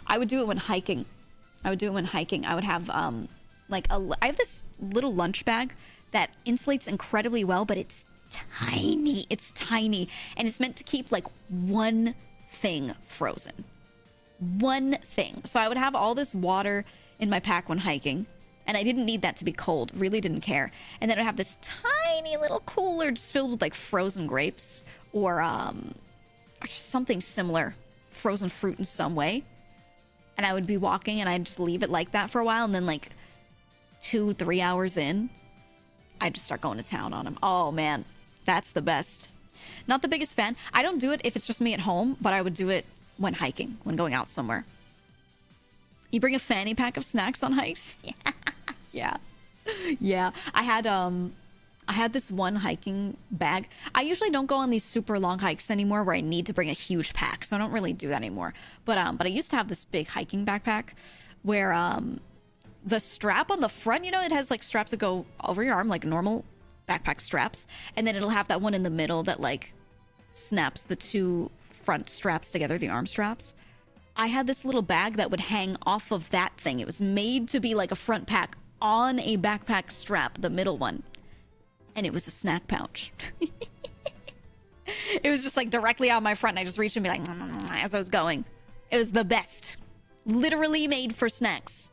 Speaker 1: I would do it when hiking. I would have I have this little lunch bag that insulates incredibly well, but it's tiny. It's tiny, and it's meant to keep like one thing frozen. One thing. So I would have all this water in my pack when hiking, and I didn't need that to be cold. Really didn't care. And then I'd have this tiny little cooler just filled with like frozen grapes or just something similar, frozen fruit in some way. And I would be walking, and I'd just leave it like that for a while, and then like 2-3 hours in, I'd just start going to town on them. Oh man, that's the best. Not the biggest fan. I don't do it if it's just me at home, but I would do it when hiking, when going out somewhere. You bring a fanny pack of snacks on hikes? Yeah. I had this one hiking bag. I usually don't go on these super long hikes anymore where I need to bring a huge pack, so I don't really do that anymore. But I used to have this big hiking backpack where the strap on the front, you know, it has like straps that go over your arm, like normal backpack straps, and then it'll have that one in the middle that like snaps the two front straps together, the arm straps. I had this little bag that would hang off of that thing. It was made to be like a front pack on a backpack strap, the middle one, and it was a snack pouch. It was just like directly on my front, and I just reached and be like as I was going. It was the best. Literally made for snacks.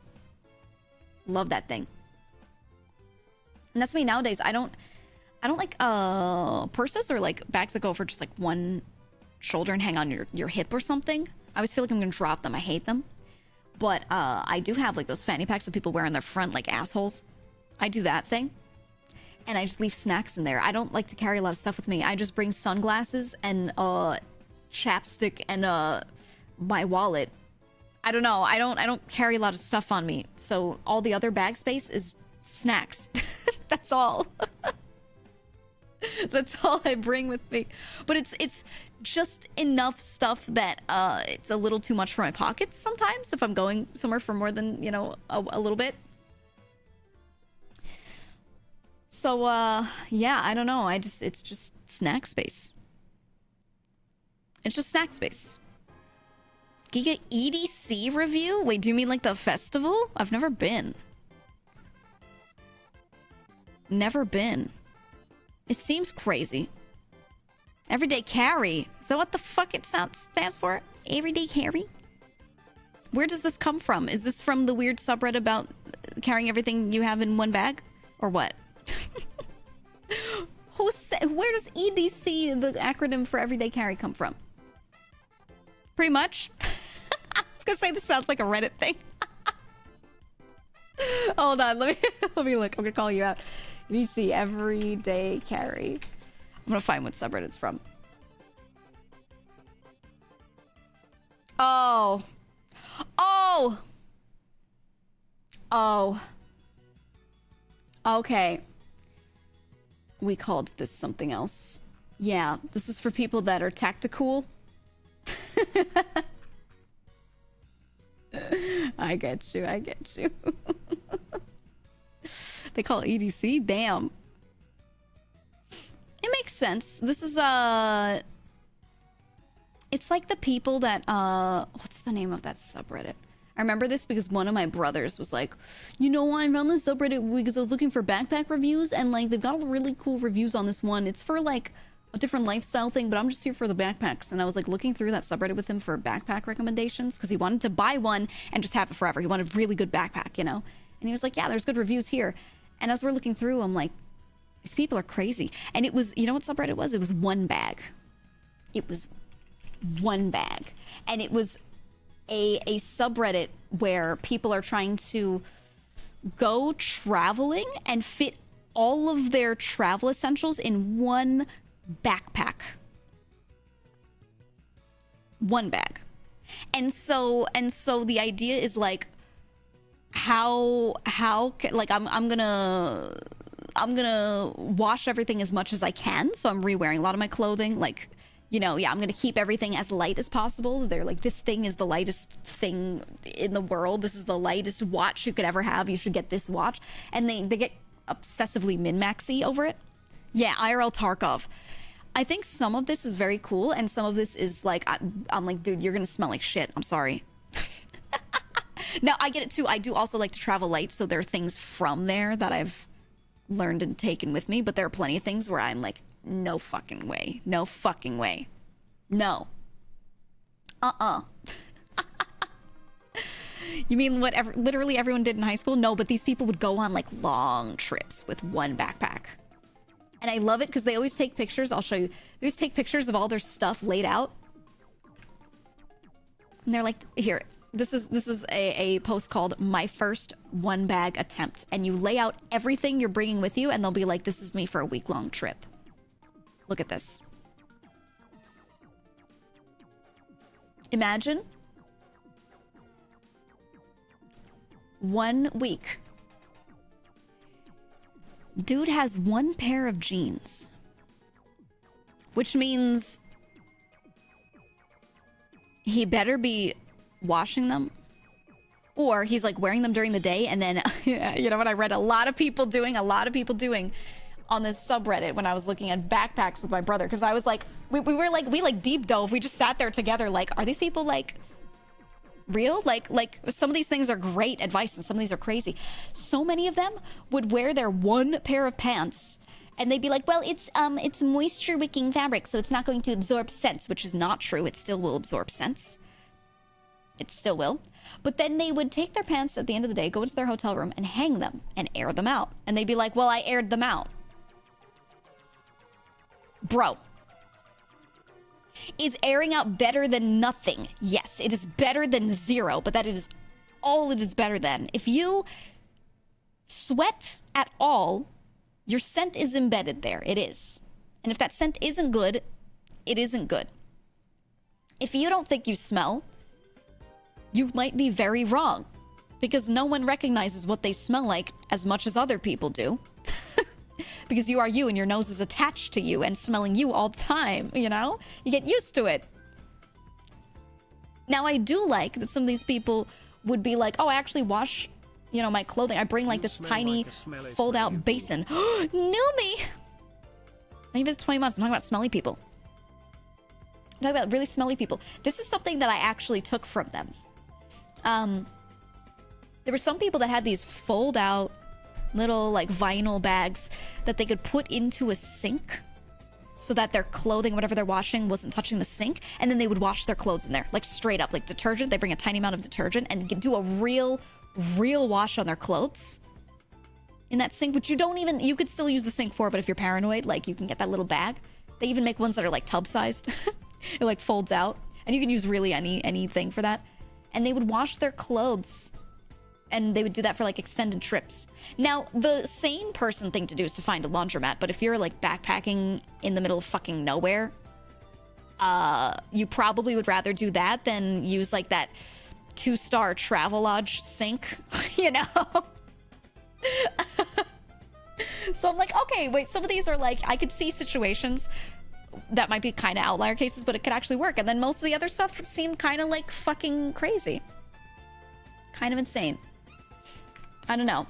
Speaker 1: Love that thing. And that's me nowadays. I don't like purses or like bags that go for just like one shoulder and hang on your hip or something. I always feel like I'm gonna drop them. I hate them. But I do have like those fanny packs that people wear on their front like assholes. I do that thing. And I just leave snacks in there. I don't like to carry a lot of stuff with me. I just bring sunglasses and chapstick and my wallet. I don't know. I don't carry a lot of stuff on me. So all the other bag space is snacks. That's all. That's all I bring with me. But it's just enough stuff that it's a little too much for my pockets sometimes if I'm going somewhere for more than, you know, a little bit. So yeah, I don't know. It's just snack space. It's just snack space. GEEGA EDC review? Wait, do you mean like the festival? I've never been. Never been. It seems crazy. Everyday carry. Is that what the fuck it stands for? Everyday carry? Where does this come from? Is this from the weird subreddit about carrying everything you have in one bag? Or what? Where does EDC, the acronym for everyday carry, come from? Pretty much. I was gonna say this sounds like a Reddit thing. Hold on, let me look. I'm gonna call you out. EDC everyday carry. I'm gonna find what subreddit it's from. Oh. Okay. We called this something else. Yeah, this is for people that are tactical. I get you. They call it EDC? Damn. It makes sense. This is It's like the people that, what's the name of that subreddit? I remember this because one of my brothers was like, you know, I found this subreddit because I was looking for backpack reviews, and like they've got all the really cool reviews on this one. It's for like a different lifestyle thing, but I'm just here for the backpacks. And I was like looking through that subreddit with him for backpack recommendations because he wanted to buy one and just have it forever. He wanted a really good backpack, you know? And he was like, yeah, there's good reviews here. And as we're looking through, I'm like, these people are crazy. And it was, you know what subreddit was? It was one bag. It was one bag. And it was a subreddit where people are trying to go traveling and fit all of their travel essentials in one backpack. One bag. And so the idea is like, how can, like I'm gonna wash everything as much as I can, so I'm re-wearing a lot of my clothing, like, you know, yeah, I'm gonna keep everything as light as possible. They're like, this thing is the lightest thing in the world, this is the lightest watch you could ever have, you should get this watch. And they get obsessively min-maxy over it. Yeah, IRL Tarkov. I think some of this is very cool, and some of this is like, I'm like, dude, you're gonna smell like shit, I'm sorry. Now, I get it too. I do also like to travel light, so there are things from there that I've learned and taken with me, but there are plenty of things where I'm like, no fucking way. No fucking way. No. You mean what literally everyone did in high school? No, but these people would go on like long trips with one backpack. And I love it because they always take pictures. I'll show you. They always take pictures of all their stuff laid out. And they're like, here, this is a post called My First One Bag Attempt. And you lay out everything you're bringing with you, and they'll be like, this is me for a week-long trip. Look at this. Imagine 1 week. Dude has one pair of jeans, which means he better be washing them, or he's like wearing them during the day. And then you know what I read a lot of people doing on this subreddit when I was looking at backpacks with my brother, because I was like, we deep dove, we just sat there together like, are these people like real? Like some of these things are great advice and some of these are crazy. So many of them would wear their one pair of pants and they'd be like, well, it's moisture wicking fabric, so it's not going to absorb scents, which is not true. It still will absorb scents. It still will. But then they would take their pants at the end of the day, go into their hotel room and hang them and air them out. And they'd be like, well, I aired them out. Bro. Is airing out better than nothing? Yes, it is better than zero, but that is all it is better than. If you sweat at all, your scent is embedded there. It is. And if that scent isn't good, it isn't good. If you don't think you smell, you might be very wrong, because no one recognizes what they smell like as much as other people do. Because you are you and your nose is attached to you and smelling you all the time, you know? You get used to it. Now, I do like that some of these people would be like, oh, I actually wash, you know, my clothing. I bring like this tiny fold-out basin. Knew me! Not even 20 months. I'm talking about smelly people. I'm talking about really smelly people. This is something that I actually took from them. There were some people that had these fold-out little like vinyl bags that they could put into a sink so that their clothing, whatever they're washing, wasn't touching the sink, and then they would wash their clothes in there, like straight up, like detergent. They bring a tiny amount of detergent and do a real wash on their clothes in that sink, which you could still use the sink for, but if you're paranoid, like, you can get that little bag. They even make ones that are like tub sized. It like folds out, and you can use really anything for that. And they would wash their clothes, and they would do that for like extended trips. Now, the sane person thing to do is to find a laundromat, but if you're like backpacking in the middle of fucking nowhere, you probably would rather do that than use like that 2-star Travelodge sink, you know? So I'm like, okay, wait, some of these are like, I could see situations that might be kind of outlier cases, but it could actually work. And then most of the other stuff seemed kind of like fucking crazy. Kind of insane. I don't know.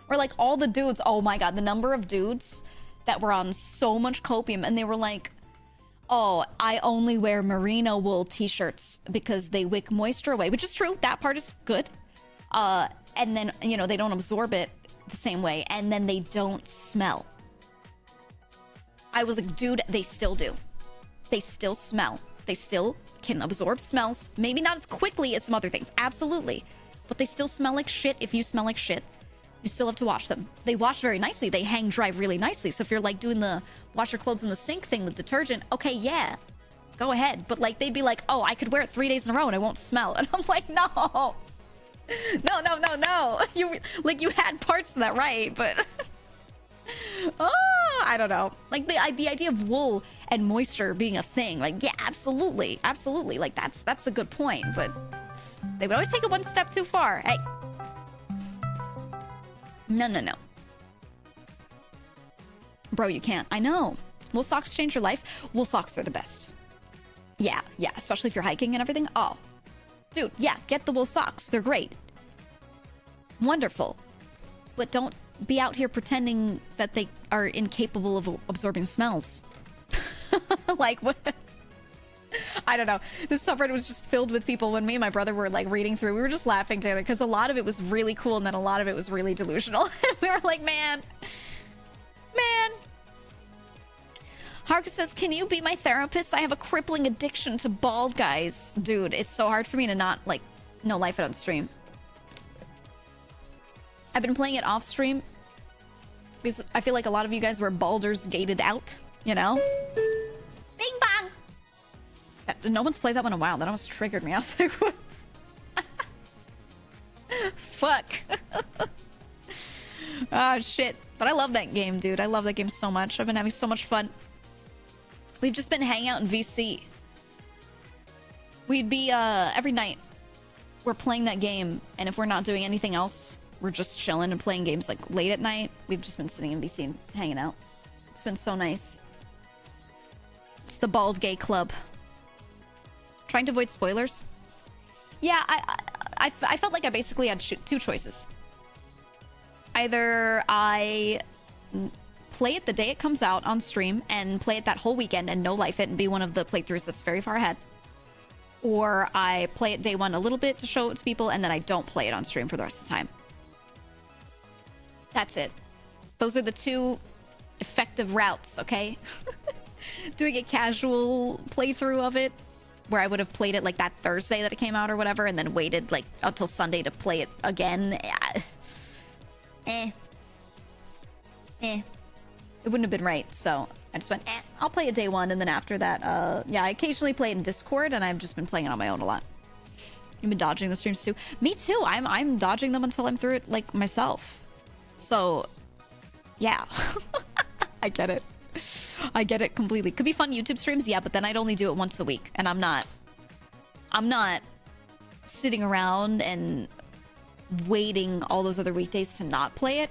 Speaker 1: Or like all the dudes, oh my god, the number of dudes that were on so much copium, and they were like, Oh, I only wear merino wool t-shirts because they wick moisture away, which is true. That part is good. And then, you know, they don't absorb it the same way, and then they don't smell. I was like, dude, they still do. They still smell. They still can absorb smells. Maybe not as quickly as some other things. Absolutely. But they still smell like shit. If you smell like shit, you still have to wash them. They wash very nicely. They hang dry really nicely. So if you're like doing the wash your clothes in the sink thing with detergent, okay, yeah, go ahead. But like, they'd be like, oh, I could wear it 3 days in a row and it won't smell. And I'm like, no. No, no, no, no. You had parts of that right, but... Oh, I don't know. Like the idea of wool and moisture being a thing. Like, yeah, absolutely. Absolutely. Like, that's a good point, but they would always take it one step too far. Hey. No, no, no. Bro, you can't. I know. Wool socks change your life. Wool socks are the best. Yeah, yeah. Especially if you're hiking and everything. Oh. Dude, yeah. Get the wool socks. They're great. Wonderful. But don't be out here pretending that they are incapable of absorbing smells. Like, what? I don't know. This subreddit was just filled with people when me and my brother were like reading through. We were just laughing together because a lot of it was really cool and then a lot of it was really delusional. We were like, man. Haruka says, can you be my therapist? I have a crippling addiction to bald guys. Dude, it's so hard for me to not, like, no life it on stream. I've been playing it off stream because I feel like a lot of you guys were Baldur's Gated out, you know? Bing bang! No one's played that one in a while. That almost triggered me. I was like, what? Fuck. Oh, shit. But I love that game, dude. I love that game so much. I've been having so much fun. We've just been hanging out in VC. We'd be, every night, we're playing that game, and if we're not doing anything else, we're just chilling and playing games like late at night. We've just been sitting in VC and hanging out. It's been so nice. It's the Bald Gay Club. Trying to avoid spoilers. Yeah, I felt like I basically had two choices. Either I play it the day it comes out on stream and play it that whole weekend and no life it and be one of the playthroughs that's very far ahead. Or I play it day one a little bit to show it to people and then I don't play it on stream for the rest of the time. That's it. Those are the two effective routes, okay? Doing a casual playthrough of it, where I would have played it like that Thursday that it came out or whatever, and then waited like until Sunday to play it again. It wouldn't have been right, so I just went, I'll play it day one, and then after that, yeah, I occasionally play it in Discord, and I've just been playing it on my own a lot. You've been dodging the streams too. Me too. I'm dodging them until I'm through it like myself. So, yeah. I get it. I get it completely. Could be fun YouTube streams, yeah, but then I'd only do it once a week, and I'm not sitting around and waiting all those other weekdays to not play it.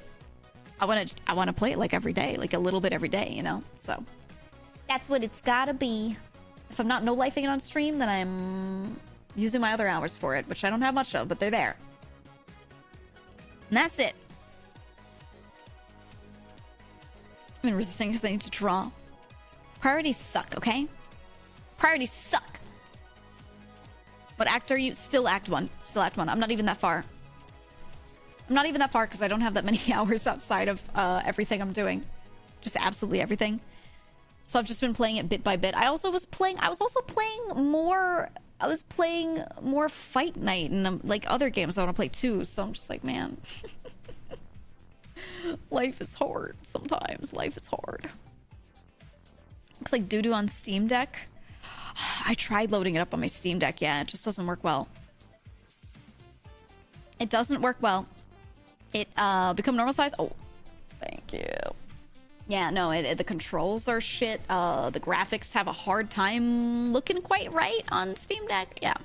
Speaker 1: I want to play it like every day, like a little bit every day, you know? So that's what it's gotta be. If I'm not no lifing it on stream, then I'm using my other hours for it, which I don't have much of, but they're there. And that's it. I've been resisting because I need to draw. Priorities suck, okay? Priorities suck. What act are you? Still act one. Still act one. I'm not even that far. I'm not even that far because I don't have that many hours outside of everything I'm doing. Just absolutely everything. So I've just been playing it bit by bit. I was also playing more Fight Night and like other games I want to play too. So I'm just like, man. Life is hard sometimes. Life is hard. Looks like doo-doo on Steam Deck. I tried loading it up on my Steam Deck. Yeah, it just doesn't work well. It doesn't work well. It become normal size. Oh, thank you. Yeah, no, the controls are shit. The graphics have a hard time looking quite right on Steam Deck. Yeah,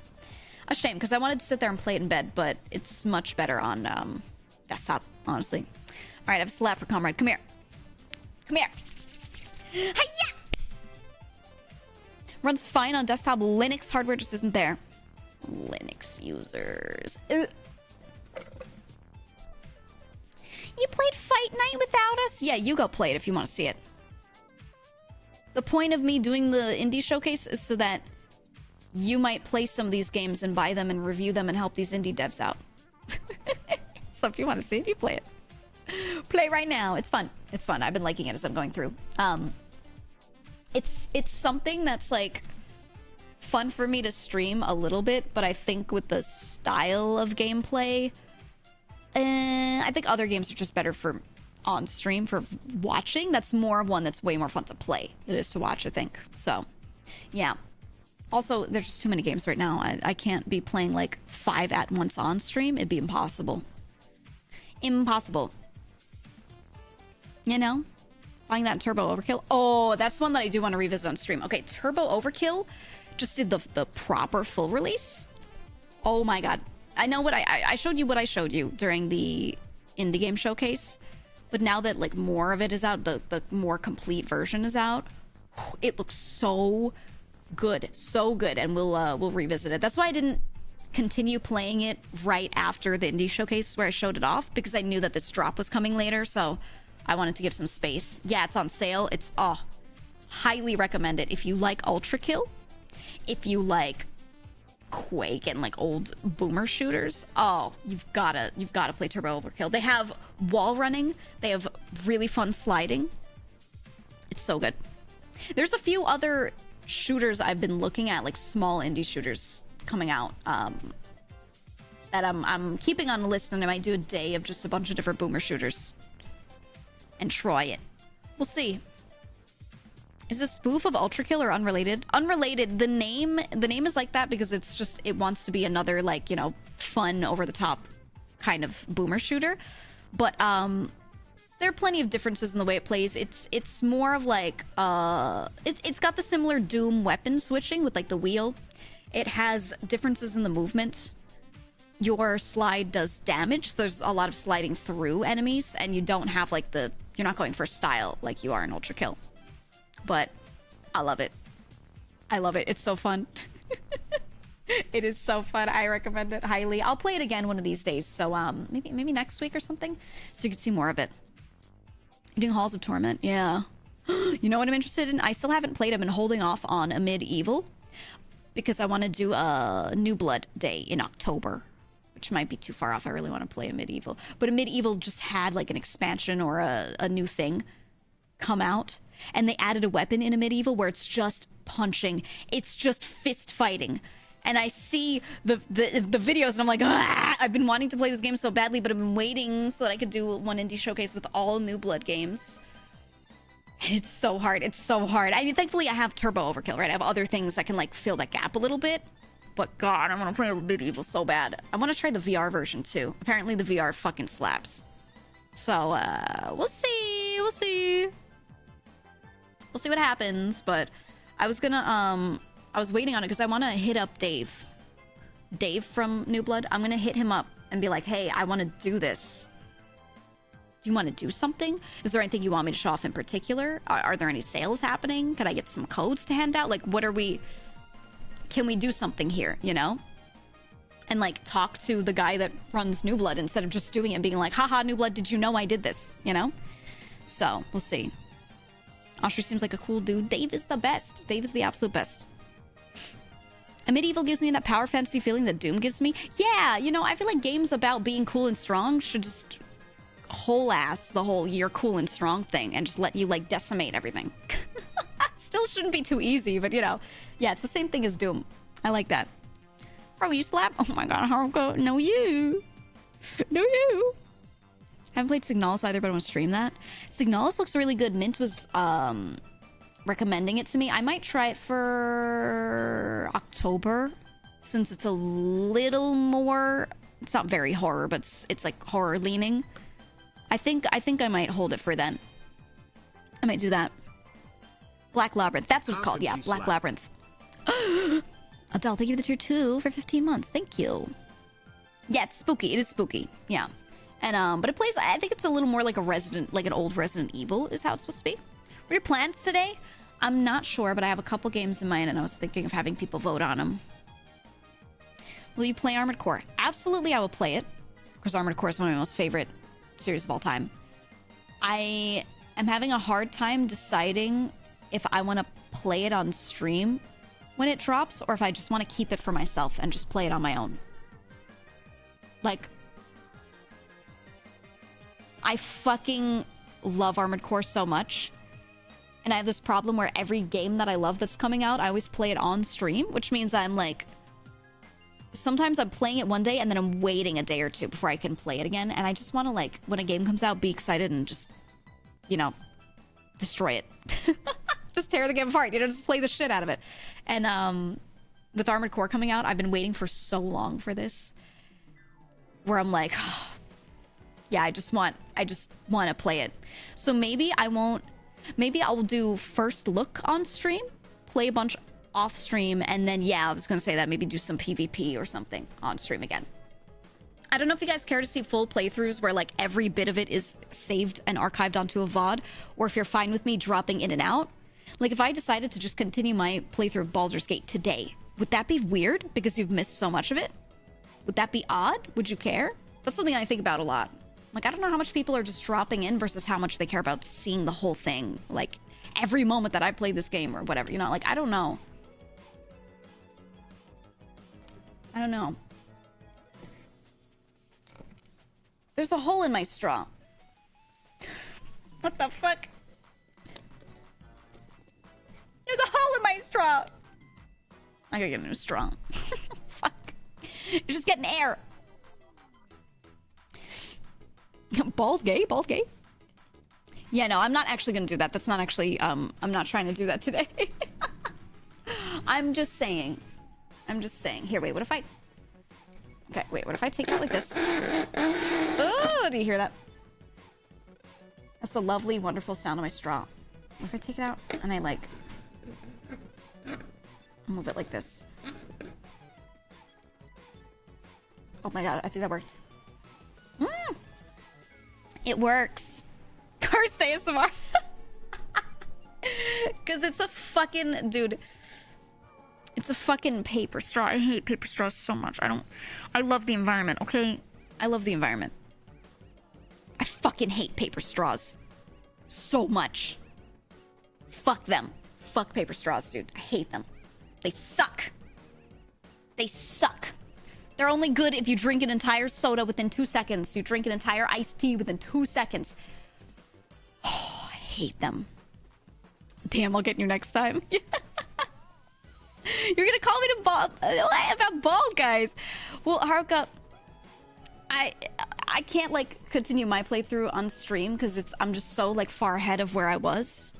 Speaker 1: a shame because I wanted to sit there and play it in bed, but it's much better on desktop, honestly. All right, I have a slap for comrade. Come here. Come here. Hi-ya! Runs fine on desktop. Linux hardware just isn't there. Linux users. Ugh. You played Fight Night without us? Yeah, you go play it if you want to see it. The point of me doing the indie showcase is so that you might play some of these games and buy them and review them and help these indie devs out. So if you want to see it, you play it. Play right now. It's fun. It's fun. I've been liking it as I'm going through. It's something that's like fun for me to stream a little bit, but I think with the style of gameplay, I think other games are just better for on stream for watching. That's more of one that's way more fun to play than it is to watch, I think. So, yeah. Also, there's just too many games right now. I can't be playing like 5 at once on stream. It'd be impossible. Impossible. You know? Buying that Turbo Overkill. Oh, that's one that I do want to revisit on stream. Okay, Turbo Overkill just did the proper full release. Oh my god. I know what I showed you what I showed you during the indie game showcase. But now that like more of it is out, the more complete version is out, it looks so good. So good. And we'll revisit it. That's why I didn't continue playing it right after the indie showcase where I showed it off, because I knew that this drop was coming later, so I wanted to give some space. Yeah, it's on sale. It's highly recommend it. If you like Ultra Kill, if you like Quake and like old boomer shooters, you've gotta play Turbo Overkill. They have wall running, they have really fun sliding. It's so good. There's a few other shooters I've been looking at, like small indie shooters coming out, that I'm keeping on the list, and I might do a day of just a bunch of different boomer shooters and try it. We'll see. Is this spoof of Ultra Kill or unrelated? Unrelated. The name is like that because it's just, it wants to be another, like, you know, fun, over the top kind of boomer shooter. But there are plenty of differences in the way it plays. It's more of like it's got the similar Doom weapon switching with like the wheel. It has differences in the movement. Your slide does damage, so there's a lot of sliding through enemies, and you don't have like you're not going for style like you are in Ultra Kill. But I love it. I love it. It's so fun. It is so fun. I recommend it highly. I'll play it again one of these days. So maybe next week or something, so you can see more of it. You're doing Halls of Torment. Yeah. You know what I'm interested in? I still haven't played. I've been holding off on a Medieval because I want to do a New Blood Day in October, which might be too far off. I really want to play a Medieval. But a Medieval just had like an expansion or a new thing come out. And they added a weapon in a Medieval where it's just punching. It's just fist fighting. And I see the videos and I'm like, ah! I've been wanting to play this game so badly, but I've been waiting so that I could do one indie showcase with all New Blood games. And it's so hard. It's so hard. I mean, thankfully I have Turbo Overkill, right? I have other things that can like fill that gap a little bit. But God, I want to play a Medieval so bad. I want to try the VR version too. Apparently the VR fucking slaps. So, we'll see. We'll see. We'll see what happens, but I was gonna, I was waiting on it because I want to hit up Dave. Dave from New Blood. I'm gonna hit him up and be like, hey, I want to do this. Do you want to do something? Is there anything you want me to show off in particular? Are there any sales happening? Could I get some codes to hand out? Like, what are we... Can we do something here, you know? And, like, talk to the guy that runs New Blood instead of just doing it and being like, haha, New Blood, did you know I did this? You know? So, we'll see. Oshri seems like a cool dude. Dave is the best. Dave is the absolute best. A Medieval gives me that power fantasy feeling that Doom gives me. Yeah, you know, I feel like games about being cool and strong should just whole ass the whole you're cool and strong thing and just let you, like, decimate everything. Still shouldn't be too easy, but, you know. Yeah, it's the same thing as Doom. I like that. Bro, you slap? Oh my god, Haruko. No, you. No, you. Haven't played Signalis either, but I want to stream that. Signalis looks really good. Mint was recommending it to me. I might try it for October, since it's a little more... It's not very horror, but it's like horror leaning. I think I might hold it for then. I might do that. Black Labyrinth. That's what it's called. Yeah, Black Labyrinth. Adele, thank you for the tier 2 for 15 months. Thank you. Yeah, it's spooky. It is spooky. Yeah. And, but it plays, I think it's a little more like an old Resident Evil is how it's supposed to be. What are your plans today? I'm not sure, but I have a couple games in mind and I was thinking of having people vote on them. Will you play Armored Core? Absolutely, I will play it. Because Armored Core is one of my most favorite series of all time. I am having a hard time deciding if I want to play it on stream when it drops, or if I just want to keep it for myself and just play it on my own. Like, I fucking love Armored Core so much. And I have this problem where every game that I love that's coming out, I always play it on stream, which means I'm like, sometimes I'm playing it one day and then I'm waiting a day or two before I can play it again. And I just want to, like, when a game comes out, be excited and just, you know, destroy it. Just tear the game apart, you know, just play the shit out of it. And with Armored Core coming out, I've been waiting for so long for this, where I'm like, oh, yeah, I just want to play it. So maybe I'll do first look on stream, play a bunch off stream, and then, yeah, I was going to say that, maybe do some PvP or something on stream again. I don't know if you guys care to see full playthroughs where, like, every bit of it is saved and archived onto a VOD, or if you're fine with me dropping in and out. Like, if I decided to just continue my playthrough of Baldur's Gate today, would that be weird because you've missed so much of it? Would that be odd? Would you care? That's something I think about a lot. Like, I don't know how much people are just dropping in versus how much they care about seeing the whole thing. Like, every moment that I play this game or whatever, you know? Like, I don't know. I don't know. There's a hole in my straw. What the fuck? There's a hole in my straw. I gotta get a new straw. Fuck. You're just getting air. Bald gay? Bald gay? Yeah, no, I'm not actually gonna do that. That's not actually, I'm not trying to do that today. I'm just saying. Here, wait, what if I... Okay, wait, what if I take that like this? Oh, do you hear that? That's the lovely, wonderful sound of my straw. What if I take it out and I, like... move it like this? Oh my god, I think that worked. It works. Cursed ASMR. Because it's a fucking... Dude. It's a fucking paper straw. I hate paper straws so much. I love the environment, okay? I love the environment. I fucking hate paper straws. So much. Fuck them. Fuck paper straws, dude. I hate them. They suck. They suck. They're only good if you drink an entire soda within 2 seconds. You drink an entire iced tea within 2 seconds. Oh, I hate them. Damn, I'll get you next time. You're gonna call me to bald about bald guys. Well, Haruka, I can't, like, continue my playthrough on stream because I'm just so, like, far ahead of where I was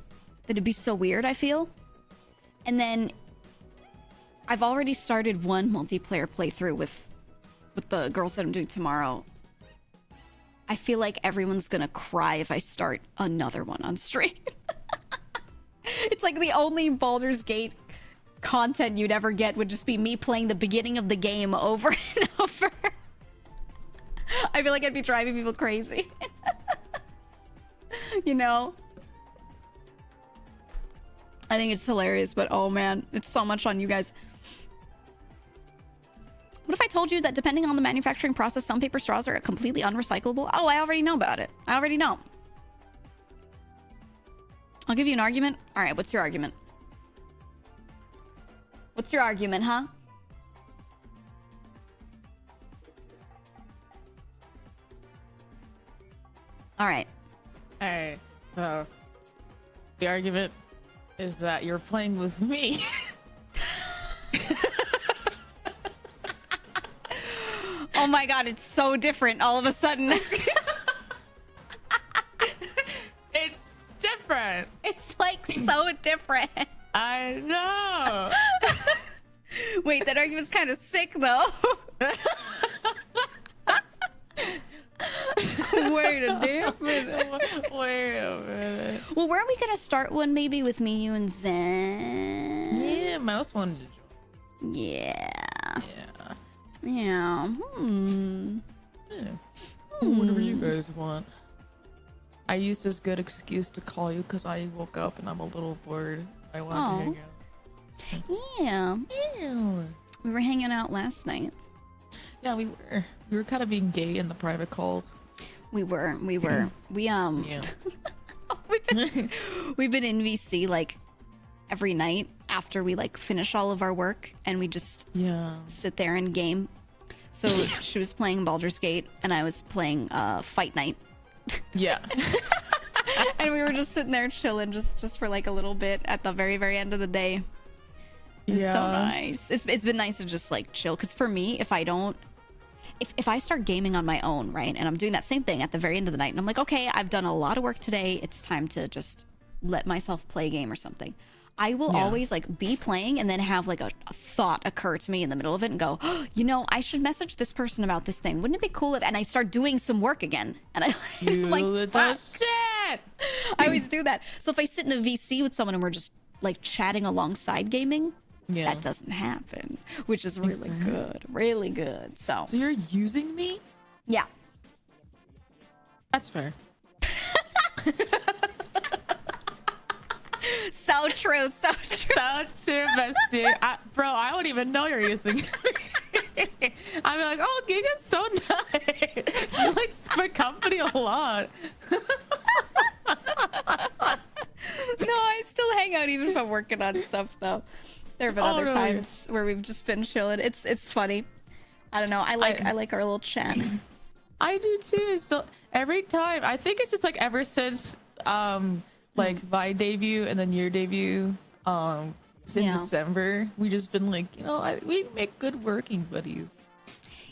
Speaker 1: that it'd be so weird, I feel. And then I've already started one multiplayer playthrough with the girls that I'm doing tomorrow. I feel like everyone's gonna cry if I start another one on stream. It's like the only Baldur's Gate content you'd ever get would just be me playing the beginning of the game over and over. I feel like I'd be driving people crazy. You know? I think it's hilarious, but oh man, it's so much on you guys. What if I told you that depending on the manufacturing process, some paper straws are completely unrecyclable? Oh, I already know about it. I already know. I'll give you an argument. All right, what's your argument? What's your argument, huh? All right.
Speaker 3: Alright, so the argument is that you're playing with me.
Speaker 1: Oh my god, it's so different all of a sudden.
Speaker 3: It's different.
Speaker 1: It's like so different.
Speaker 3: I know.
Speaker 1: Wait, that argument's kind of sick though. Wait a damn minute.
Speaker 3: Wait a minute.
Speaker 1: Well, weren't we gonna start one maybe with me, you, and Zen?
Speaker 3: Yeah, Mouse wanted to join.
Speaker 1: Yeah.
Speaker 3: Yeah.
Speaker 1: Yeah.
Speaker 3: Whatever you guys want. I used this good excuse to call you because I woke up and I'm a little bored. I wanted to hang out.
Speaker 1: Yeah.
Speaker 3: Ew.
Speaker 1: We were hanging out last night.
Speaker 3: Yeah, we were. We were kind of being gay in the private calls.
Speaker 1: We were. We
Speaker 3: Yeah.
Speaker 1: we've been in VC like every night after we like finish all of our work, and we just sit there and game. So she was playing Baldur's Gate, and I was playing Fight Night.
Speaker 3: Yeah.
Speaker 1: And we were just sitting there chilling just for like a little bit at the very, very end of the day. It was so nice. It's been nice to just like chill, because for me, if I start gaming on my own, right, and I'm doing that same thing at the very end of the night, and I'm like, okay, I've done a lot of work today, it's time to just let myself play a game or something, I will always like be playing and then have like a thought occur to me in the middle of it and go, oh, you know, I should message this person about this thing. Wouldn't it be cool if, and I start doing some work again, and I like, fuck.
Speaker 3: Shit.
Speaker 1: I always do that. So if I sit in a VC with someone and we're just like chatting alongside gaming, that doesn't happen, which is really good. So
Speaker 3: you're using me?
Speaker 1: Yeah.
Speaker 3: That's fair.
Speaker 1: So true.
Speaker 3: Bro, I don't even know you're using me. I'm like, oh, GEEGA's so nice. She likes my company a lot.
Speaker 1: No, I still hang out even if I'm working on stuff, though. There have been other times where we've just been chilling. It's funny. I don't know. I like our little chat.
Speaker 3: I do too. So every time, I think it's just like ever since like my debut and then your debut in December, we just been like, you know, we make good working buddies.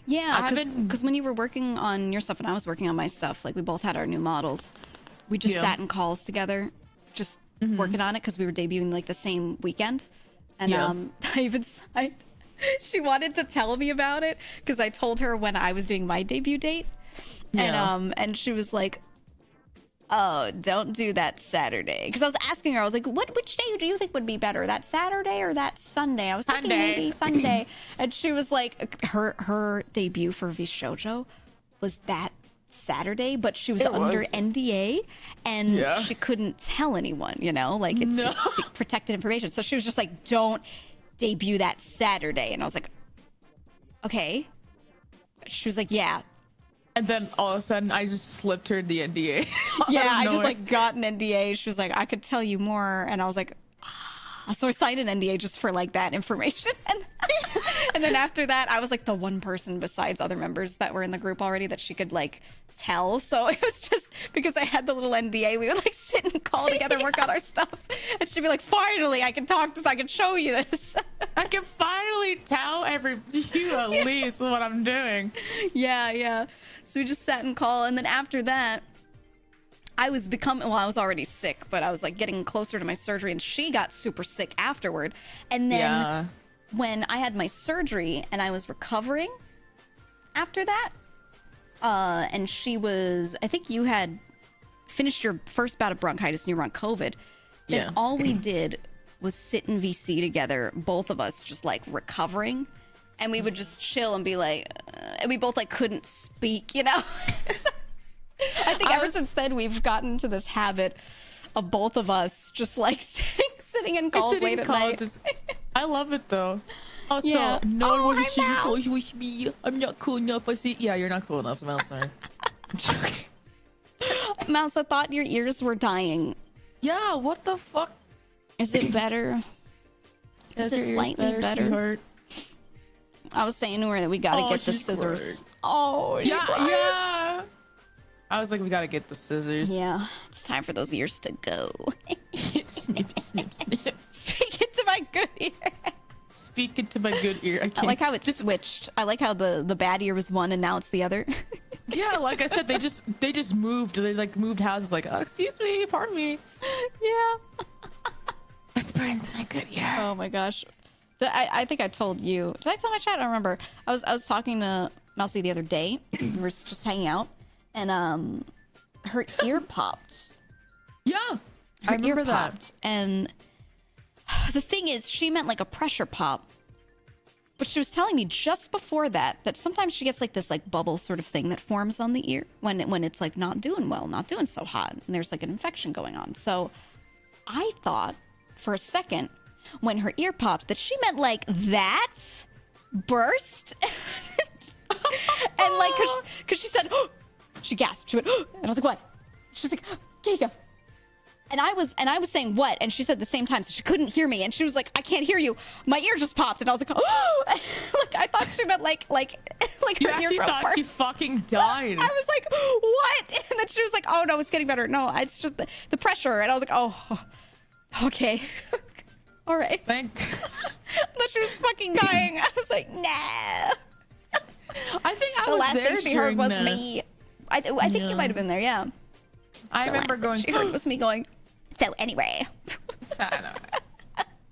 Speaker 1: Yeah, because when you were working on your stuff and I was working on my stuff, like we both had our new models, we just sat in calls together, just working on it, because we were debuting like the same weekend. And she wanted to tell me about it because I told her when I was doing my debut date, and she was like, oh, don't do that Saturday. Because I was asking her, I was like, which day do you think would be better, that Saturday or that Sunday? I was thinking maybe Sunday. And she was like, her debut for Vshojo was that Saturday, but she was under NDA, and she couldn't tell anyone, you know, like it's protected information. So she was just like, don't debut that Saturday. And I was like, okay. She was like, yeah.
Speaker 3: And then all of a sudden I just slipped her the NDA.
Speaker 1: Yeah, I just like got an NDA. She was like, I could tell you more. And I was like, ah. So I signed an NDA just for like that information. And then after that, I was like the one person besides other members that were in the group already that she could like tell. So it was just because I had the little NDA, we would like sit and call together, work on our stuff. And she'd be like, finally, I can talk to this, I can show you this.
Speaker 3: I can finally tell you at least what I'm doing.
Speaker 1: Yeah. So we just sat and call. And then after that, I was already sick, but I was like getting closer to my surgery, and she got super sick afterward. And then when I had my surgery and I was recovering after that, and she was, I think you had finished your first bout of bronchitis and you were on COVID. Then all we did was sit in VC together, both of us just like recovering, and we would just chill and be like, and we both like couldn't speak, you know? I think ever since then we've gotten to this habit of both of us just like sitting in calls late at night.
Speaker 3: I love it though. Also, no one wants to close with me. I'm not cool enough. I see. Yeah, you're not cool enough, Mouse. Sorry. I'm joking.
Speaker 1: Mouse, I thought your ears were dying.
Speaker 3: Yeah, what the fuck?
Speaker 1: Is it better? Is it slightly better?
Speaker 3: Sweetheart?
Speaker 1: I was saying to her that we gotta get the scissors.
Speaker 3: Quiet.
Speaker 1: Oh,
Speaker 3: yeah. I was like, we gotta get the scissors.
Speaker 1: Yeah, it's time for those ears to go.
Speaker 3: Snippy, snip, snip.
Speaker 1: Speak into my good ear.
Speaker 3: Speak into my good ear.
Speaker 1: I like how it switched. I like how the bad ear was one and now it's the other.
Speaker 3: Yeah, like I said, they just moved. They like moved houses. Like, oh, excuse me, pardon me.
Speaker 1: Yeah.
Speaker 3: Whisper into my good ear.
Speaker 1: Oh my gosh. I think I told you. Did I tell my chat? I don't remember. I was talking to Mousy the other day. We were just hanging out, and her ear popped.
Speaker 3: Yeah, I remember that.
Speaker 1: Popped, and the thing is, she meant like a pressure pop. But she was telling me just before that sometimes she gets like this like bubble sort of thing that forms on the ear when it's like not doing well, not doing so hot, and there's like an infection going on. So I thought for a second when her ear popped that she meant like that burst. And like because she said, oh, she gasped. She went, oh, and I was like, what? She was like, GEEGA. And I was saying what, and she said the same time, so she couldn't hear me, and she was like, "I can't hear you." My ear just popped, and I was like, "Oh!" Like I thought she meant like
Speaker 3: You
Speaker 1: her
Speaker 3: actually
Speaker 1: eardrum
Speaker 3: thought
Speaker 1: burst.
Speaker 3: she fucking died.
Speaker 1: I was like, "What?" And then she was like, "Oh no, it's getting better. No, it's just the pressure." And I was like, "Oh, okay, all right."
Speaker 3: Thank.
Speaker 1: But she was fucking dying. I was like, "Nah."
Speaker 3: I think I
Speaker 1: The
Speaker 3: was
Speaker 1: last
Speaker 3: there
Speaker 1: thing she heard was
Speaker 3: during the-
Speaker 1: me. I think you might have been there, yeah.
Speaker 3: I
Speaker 1: The
Speaker 3: remember
Speaker 1: last
Speaker 3: going.
Speaker 1: thing she heard was me going, "So anyway."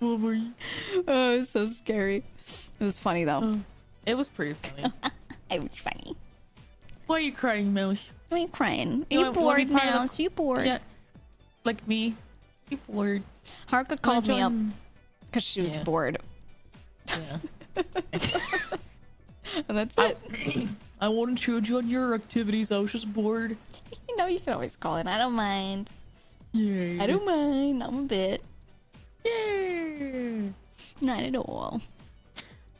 Speaker 3: Oh,
Speaker 1: Oh, it was so scary. It was funny though.
Speaker 3: it was pretty funny.
Speaker 1: It was funny.
Speaker 3: Why are you crying, Mouse?
Speaker 1: Why are you crying? Are
Speaker 3: You
Speaker 1: you
Speaker 3: want- wanna be
Speaker 1: bored
Speaker 3: part of
Speaker 1: now?
Speaker 3: the-
Speaker 1: So you bored?
Speaker 3: Yeah, like me. You bored?
Speaker 1: Haruka called me up
Speaker 3: Join-
Speaker 1: because she was
Speaker 3: Yeah.
Speaker 1: bored.
Speaker 3: Yeah.
Speaker 1: And that's it.
Speaker 3: I wouldn't intrude you on your activities. I was just bored.
Speaker 1: You know, you can always call in. I don't mind.
Speaker 3: Yay.
Speaker 1: I don't mind. I'm a bit.
Speaker 3: Yay.
Speaker 1: Not at all.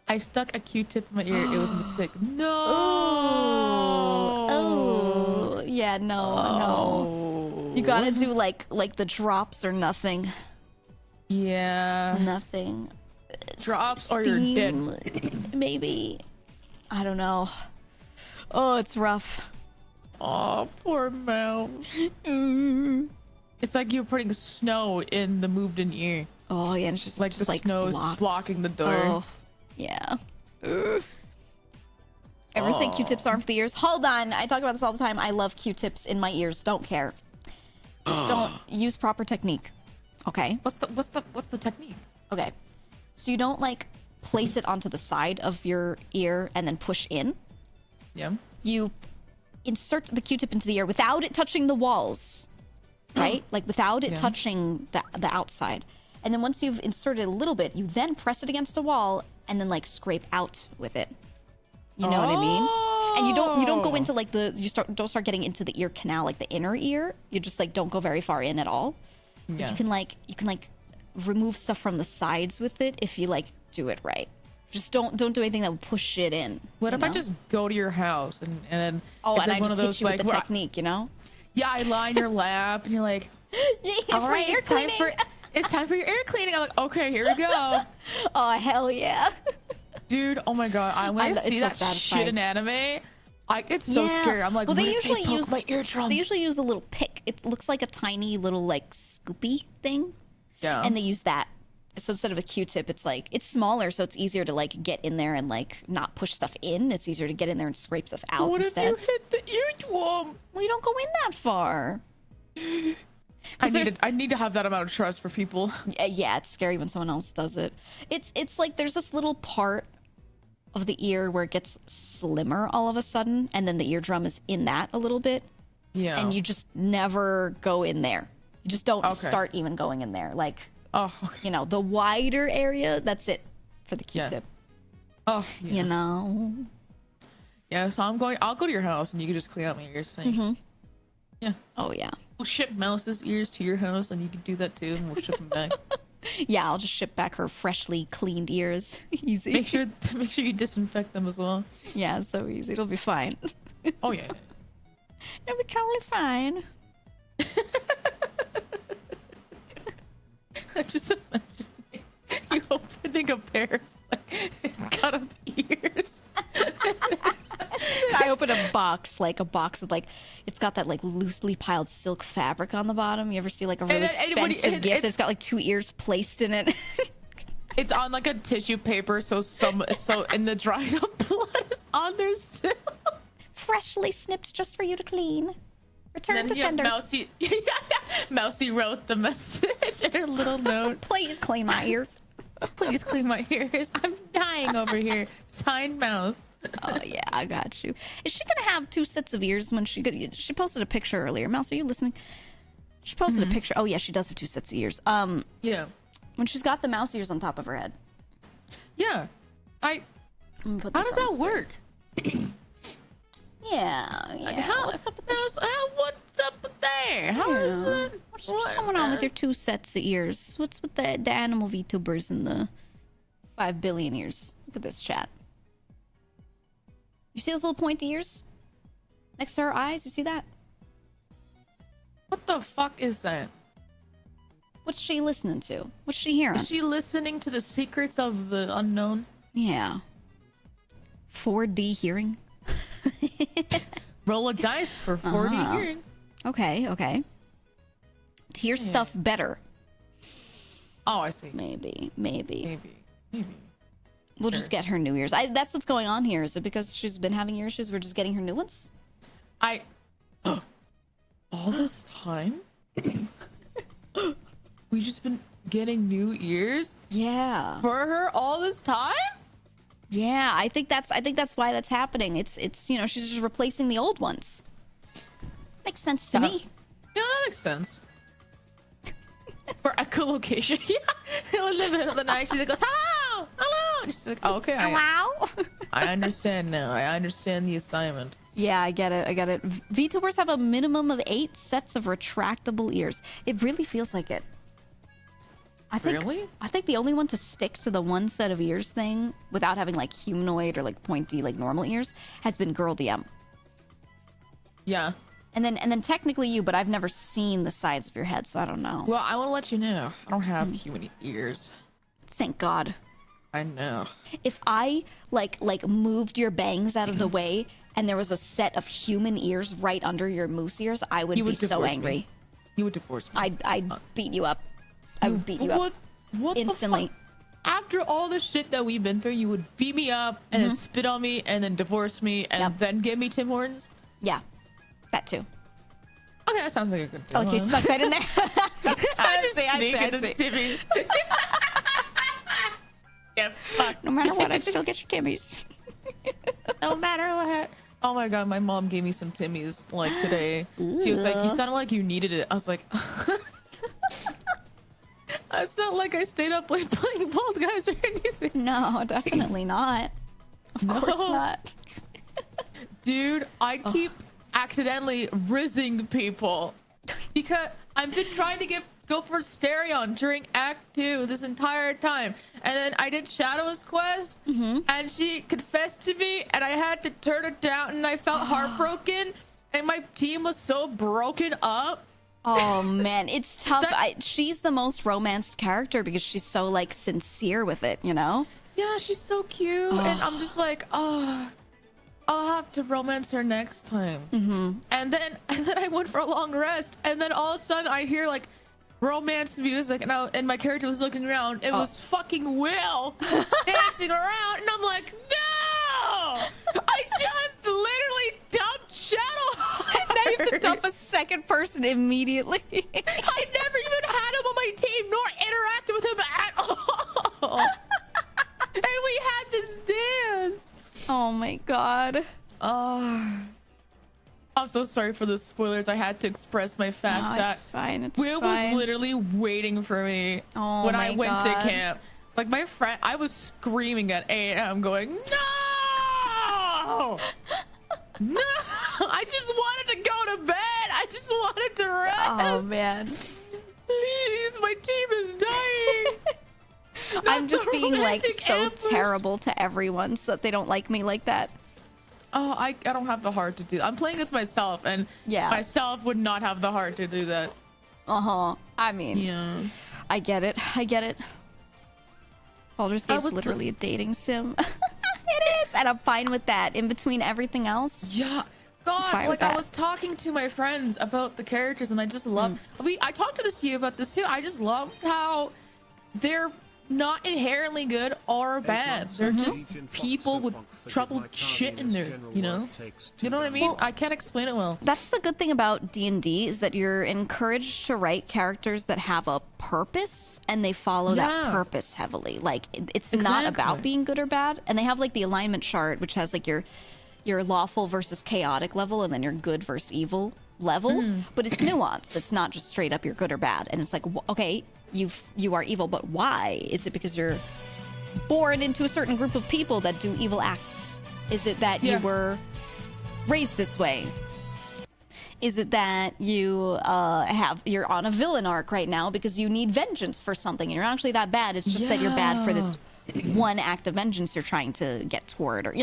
Speaker 3: I stuck a Q-tip in my ear. It was a mistake. No.
Speaker 1: Oh. Yeah, no. You gotta do like the drops or nothing.
Speaker 3: Yeah.
Speaker 1: Nothing.
Speaker 3: Drops or you're dead.
Speaker 1: Steam, maybe. I don't know. Oh, it's rough.
Speaker 3: Oh, poor Mouse. It's like you're putting snow in the moved in ear.
Speaker 1: Oh yeah, and it's just
Speaker 3: Like the snow's
Speaker 1: blocks.
Speaker 3: blocking the door.
Speaker 1: Oh, yeah. Ever say Q-tips aren't for the ears? Hold on, I talk about this all the time. I love Q-tips in my ears. Don't care. Just don't use proper technique. Okay.
Speaker 3: What's the technique?
Speaker 1: Okay. So you don't like place it onto the side of your ear and then push in.
Speaker 3: Yeah.
Speaker 1: You insert the Q-tip into the ear without it touching the walls, right? Like without it
Speaker 3: Yeah.
Speaker 1: touching the outside. And then once you've inserted a little bit, you then press it against a wall and then like scrape out with it. You know what I mean? And you don't go into like don't start getting into the ear canal, like the inner ear. You just like don't go very far in at all.
Speaker 3: Yeah.
Speaker 1: You can like remove stuff from the sides with it if you like do it right. Just don't do anything that will push it in.
Speaker 3: What
Speaker 1: you
Speaker 3: if I
Speaker 1: know?
Speaker 3: just go to your house and then
Speaker 1: Oh,
Speaker 3: it's
Speaker 1: and
Speaker 3: like
Speaker 1: I
Speaker 3: one
Speaker 1: just
Speaker 3: of those
Speaker 1: hit you
Speaker 3: like
Speaker 1: with the
Speaker 3: where
Speaker 1: technique, you know?
Speaker 3: yeah, I lie in your lap and you're like, all right,
Speaker 1: ear cleaning.
Speaker 3: it's time for your ear cleaning. I'm like, okay, here we go.
Speaker 1: Oh hell yeah!
Speaker 3: Dude, oh my god, when I
Speaker 1: it's
Speaker 3: see
Speaker 1: so
Speaker 3: that
Speaker 1: satisfying.
Speaker 3: shit in anime, it's so
Speaker 1: Yeah.
Speaker 3: scary. I'm like,
Speaker 1: well,
Speaker 3: what
Speaker 1: they
Speaker 3: if
Speaker 1: usually
Speaker 3: poke
Speaker 1: use
Speaker 3: my eardrum?
Speaker 1: They usually use a little pick. It looks like a tiny little like scoopy thing,
Speaker 3: Yeah.
Speaker 1: and they use that. So instead of a Q-tip, it's like it's smaller, so it's easier to like get in there and like not push stuff in. It's easier to get in there and scrape stuff out
Speaker 3: what
Speaker 1: instead.
Speaker 3: if you hit the eardrum?
Speaker 1: Well, you don't go in that far.
Speaker 3: I need to have that amount of trust for people.
Speaker 1: Yeah, it's scary when someone else does it. It's like there's this little part of the ear where it gets slimmer all of a sudden, and then the eardrum is in that a little bit,
Speaker 3: Yeah.
Speaker 1: and you just never go in there. You just don't
Speaker 3: Okay.
Speaker 1: start even going in there. Like,
Speaker 3: Oh, okay.
Speaker 1: you know, the wider area, that's it for the
Speaker 3: Yeah.
Speaker 1: Q-tip.
Speaker 3: Oh, yeah.
Speaker 1: You know?
Speaker 3: Yeah, so I'll go to your house and you can just clean out my ears. Thanks. Yeah.
Speaker 1: Oh yeah.
Speaker 3: We'll ship Mouse's ears to your house and you can do that too and we'll ship them back.
Speaker 1: Yeah, I'll just ship back her freshly cleaned ears. Easy.
Speaker 3: Make sure you disinfect them as well.
Speaker 1: Yeah, so easy. It'll be fine.
Speaker 3: Oh yeah.
Speaker 1: It'll be totally fine.
Speaker 3: I'm just imagining you opening a pair of like, cut up ears.
Speaker 1: I open a box with like, it's got that like loosely piled silk fabric on the bottom. You ever see like a really expensive gift? It's got like 2 ears placed in it.
Speaker 3: It's on like a tissue paper, so and the dried up blood is on there still.
Speaker 1: Freshly snipped just for you to clean. Return
Speaker 3: Then
Speaker 1: to sender.
Speaker 3: Mousy, Mousy wrote the message in her little note.
Speaker 1: Please clean my ears.
Speaker 3: Please clean my ears. I'm dying over here. Signed Mouse.
Speaker 1: Oh yeah, I got you. Is she gonna have 2 sets of ears when she posted a picture earlier? Mouse, are you listening? She posted a picture. Oh yeah, she does have 2 sets of ears.
Speaker 3: Yeah.
Speaker 1: When she's got the mouse ears on top of her head.
Speaker 3: Yeah.
Speaker 1: I'm gonna put
Speaker 3: How
Speaker 1: this
Speaker 3: does
Speaker 1: on
Speaker 3: that
Speaker 1: the
Speaker 3: work?
Speaker 1: Yeah.
Speaker 3: How,
Speaker 1: What's up with
Speaker 3: Mouse, what's up there? How is that?
Speaker 1: What's going on with your 2 sets of ears? What's with the animal VTubers and the 5 billion ears? Look at this chat. You see those little pointy ears next to her eyes? You see that?
Speaker 3: What the fuck is that?
Speaker 1: What's she listening to? What's she hearing?
Speaker 3: Is she listening to the secrets of the unknown?
Speaker 1: Yeah. 4D hearing.
Speaker 3: Roll a dice for 4D hearing.
Speaker 1: Okay, okay. To hear stuff better.
Speaker 3: Oh, I see.
Speaker 1: Maybe.
Speaker 3: Maybe.
Speaker 1: We'll just get her new ears. That's what's going on here. Is it because she's been having ear issues? We're just getting her new ones?
Speaker 3: All this time? We just been getting new ears?
Speaker 1: Yeah.
Speaker 3: For her all this time?
Speaker 1: Yeah, I think that's why that's happening. It's she's just replacing the old ones. Makes sense to me.
Speaker 3: Yeah, that makes sense. For echolocation. Yeah. In the middle of the night, she goes, hello! Hello! And she's like, oh, okay.
Speaker 1: Wow.
Speaker 3: I understand now. I understand the assignment.
Speaker 1: Yeah, I get it. VTubers have a minimum of 8 sets of retractable ears. It really feels like it. I think the only one to stick to the one set of ears thing without having like humanoid or like pointy like normal ears has been Girl DM.
Speaker 3: Yeah.
Speaker 1: And then technically you, but I've never seen the sides of your head, so I don't know.
Speaker 3: Well, I want to let you know, I don't have human ears.
Speaker 1: Thank God.
Speaker 3: I know.
Speaker 1: If I like moved your bangs out of the way and there was a set of human ears right under your moose ears, I would be so angry.
Speaker 3: Me. You would divorce me.
Speaker 1: I'd beat you up. I would beat you up
Speaker 3: what
Speaker 1: instantly.
Speaker 3: After all the shit that we've been through, you would beat me up and then spit on me and then divorce me and then give me Tim Hortons?
Speaker 1: Yeah, that too.
Speaker 3: Okay, that sounds like a good deal.
Speaker 1: Okay, stuck that in there.
Speaker 3: I just sneak into the Timmy's. Yeah, fuck.
Speaker 1: No matter what, I'd still get your Timmy's.
Speaker 3: No matter what. Oh my god, my mom gave me some Timmy's like today. She was like, you sounded like you needed it. I was like, it's not like I stayed up late playing Bald Guys or anything.
Speaker 1: No, definitely not. Of course not.
Speaker 3: Dude, I keep accidentally rizzing people because I've been trying to go for Stereon during Act 2 this entire time, and then I did Shadow's quest and she confessed to me and I had to turn it down and I felt heartbroken and my team was so broken up.
Speaker 1: Oh man, it's tough. She's the most romanced character because she's so like sincere with it, you know?
Speaker 3: Yeah, she's so cute and I'm just like, oh, I'll have to romance her next time. And then I went for a long rest and then all of a sudden I hear like romance music and my character was looking around. It was fucking Will dancing around and I'm like, no! I just literally dumped Shadow.
Speaker 1: Now you have to dump a second person immediately.
Speaker 3: I never even had him on my team nor interacted with him at all. And we had this dance.
Speaker 1: Oh my god.
Speaker 3: I'm so sorry for the spoilers. I had to express my fact that
Speaker 1: it's fine. It's
Speaker 3: Will
Speaker 1: fine.
Speaker 3: was literally waiting for me when I went to camp. Like my friend, I was screaming at 8 a.m. going, no! No! I just wanted to go to bed. I just wanted to rest.
Speaker 1: Oh man.
Speaker 3: Please, my team is dying.
Speaker 1: I'm just being like
Speaker 3: romantic
Speaker 1: so
Speaker 3: ambush.
Speaker 1: terrible to everyone so that they don't like me like that.
Speaker 3: Oh, I don't have the heart to do that. I'm playing as myself, and myself would not have the heart to do that.
Speaker 1: I mean, I get it. Baldur's Gate is literally a dating sim. It is, and I'm fine with that. In between everything else.
Speaker 3: Yeah. God, like I was talking to my friends about the characters, and I just love. I talked to you about this too. I just love how they're not inherently good or bad. They're just people with troubled shit in there, you know? You know what I mean? Well, I can't explain it well.
Speaker 1: That's the good thing about D&D is that you're encouraged to write characters that have a purpose and they follow that purpose heavily. Like it's not about being good or bad. And they have like the alignment chart, which has like your lawful versus chaotic level and then your good versus evil level, but it's nuanced. It's not just straight up you're good or bad. And it's like, okay, you are evil, but why? Is it because you're born into a certain group of people that do evil acts? Is it that you were raised this way? Is it that you're on a villain arc right now because you need vengeance for something and you're not actually that bad? It's just that you're bad for this one act of vengeance you're trying to get toward, or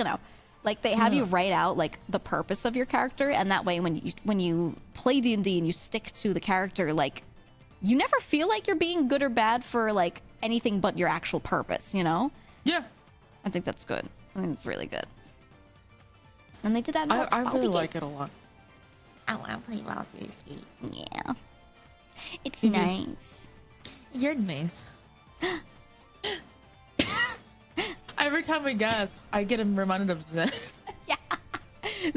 Speaker 1: like they have you write out like the purpose of your character, and that way when you play D&D and you stick to the character, like you never feel like you're being good or bad for like anything but your actual purpose, you know?
Speaker 3: Yeah.
Speaker 1: I think that's good. I think it's really good. And they did that in
Speaker 3: I really
Speaker 1: Baldur's
Speaker 3: like
Speaker 1: Gate.
Speaker 3: it a lot.
Speaker 4: I want to play Baldur's Gate.
Speaker 1: Yeah. It's nice.
Speaker 3: You're nice. Every time we guess, I get reminded of Zen.
Speaker 1: Yeah.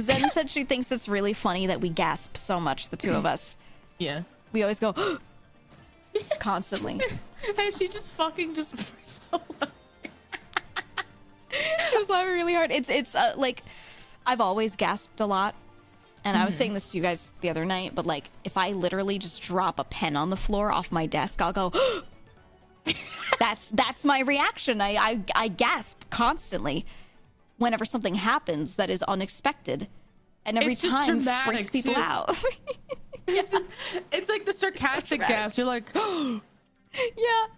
Speaker 1: Zen said she thinks it's really funny that we gasp so much, the two of us.
Speaker 3: Yeah.
Speaker 1: We always go constantly.
Speaker 3: And she just fucking just for so long.
Speaker 1: She was laughing really hard. It's like I've always gasped a lot. And I was saying this to you guys the other night, but like if I literally just drop a pen on the floor off my desk, I'll go that's my reaction. I gasp constantly whenever something happens that is unexpected. And every
Speaker 3: It's just
Speaker 1: time
Speaker 3: dramatic,
Speaker 1: freaks people
Speaker 3: too.
Speaker 1: out.
Speaker 3: It's like the sarcastic
Speaker 1: dramatic.
Speaker 3: gasp. You're like,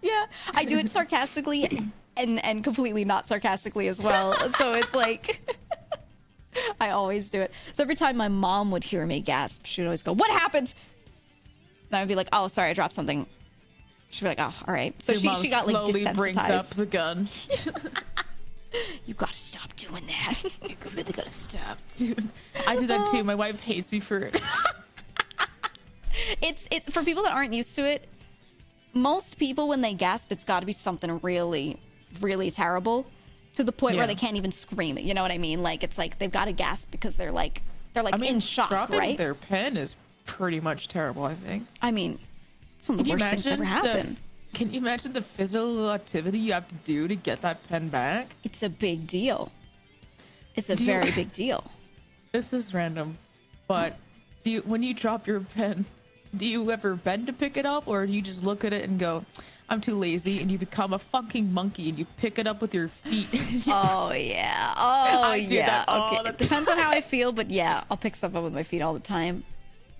Speaker 1: Yeah. I do it sarcastically and completely not sarcastically as well. So it's like I always do it. So every time my mom would hear me gasp, she would always go, "What happened?" And I would be like, "Oh, sorry, I dropped something." She'd be like, "Oh, all right." So
Speaker 3: your mom
Speaker 1: she got like
Speaker 3: slowly brings up
Speaker 1: desensitized.
Speaker 3: the gun.
Speaker 1: You gotta stop doing that.
Speaker 3: You really gotta stop, dude. I do that too. My wife hates me for it.
Speaker 1: It's for people that aren't used to it. Most people, when they gasp, it's got to be something really, really terrible, to the point where
Speaker 3: Yeah.
Speaker 1: they can't even scream it. You know what I mean? Like it's like they've got to gasp because they're like in shock,
Speaker 3: dropping
Speaker 1: right?
Speaker 3: their pen is pretty much terrible, I think.
Speaker 1: I mean, it's one of the
Speaker 3: Can you
Speaker 1: worst things that ever
Speaker 3: imagine
Speaker 1: happened.
Speaker 3: Can you imagine the physical activity you have to do to get that pen back?
Speaker 1: It's a big deal. It's a
Speaker 3: Do you-
Speaker 1: very big deal.
Speaker 3: This is random, but when you drop your pen, do you ever bend to pick it up, or do you just look at it and go, "I'm too lazy," and you become a fucking monkey and you pick it up with your feet?
Speaker 1: Oh yeah. Oh
Speaker 3: I do
Speaker 1: yeah.
Speaker 3: that all
Speaker 1: Okay.
Speaker 3: the
Speaker 1: It depends on how I feel, but yeah, I'll pick stuff up with my feet all the time.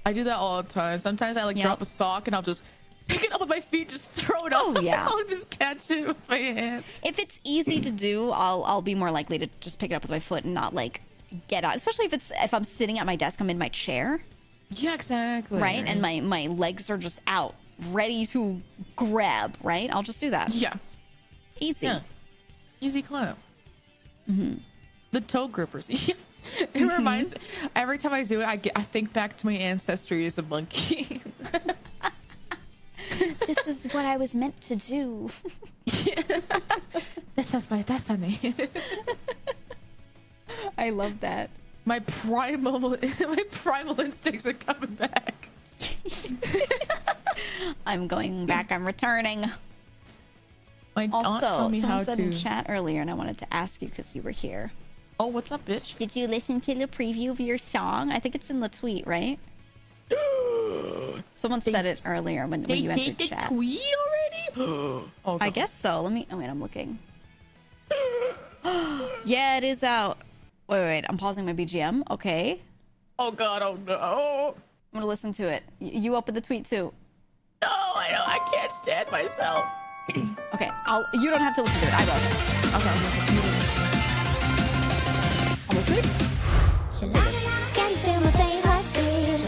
Speaker 3: I do that all the time. Sometimes I like
Speaker 1: Yep.
Speaker 3: drop a sock and I'll just pick it up with my feet, just throw it up.
Speaker 1: Oh, yeah.
Speaker 3: I'll just catch it with my hand.
Speaker 1: If it's easy to do, I'll be more likely to just pick it up with my foot and not like get out. Especially if I'm sitting at my desk, I'm in my chair,
Speaker 3: Yeah, exactly.
Speaker 1: right? And my legs are just out, ready to grab, right? I'll just do that.
Speaker 3: yeah,
Speaker 1: Easy.
Speaker 3: yeah, easy climb. The toe grippers. It reminds. Every time I do it, I think back to my ancestry as a monkey.
Speaker 1: This is what I was meant to do.
Speaker 3: That's my destiny.
Speaker 1: I love that.
Speaker 3: my primal instincts are coming back.
Speaker 1: I'm going back. I'm returning.
Speaker 3: My aunt
Speaker 1: Also,
Speaker 3: told me how
Speaker 1: someone said
Speaker 3: to.
Speaker 1: in chat earlier, and I wanted to ask you because you were here.
Speaker 3: Oh, what's up, bitch?
Speaker 1: Did you listen to the preview of your song? I think it's in the tweet, right? Someone said it earlier when
Speaker 3: They
Speaker 1: you
Speaker 3: did
Speaker 1: entered
Speaker 3: the
Speaker 1: chat.
Speaker 3: tweet already? Oh,
Speaker 1: I
Speaker 3: God.
Speaker 1: guess so. Let me. Oh wait, I'm looking. Yeah, it is out. Wait. I'm pausing my BGM. Okay,
Speaker 3: Oh God! Oh no!
Speaker 1: I'm gonna listen to it. You open the tweet too.
Speaker 3: No, I know. I can't stand myself.
Speaker 1: Okay, You don't have to listen to it. I will.
Speaker 3: Okay,
Speaker 1: I'm listening.
Speaker 4: Can feel my favorite beat.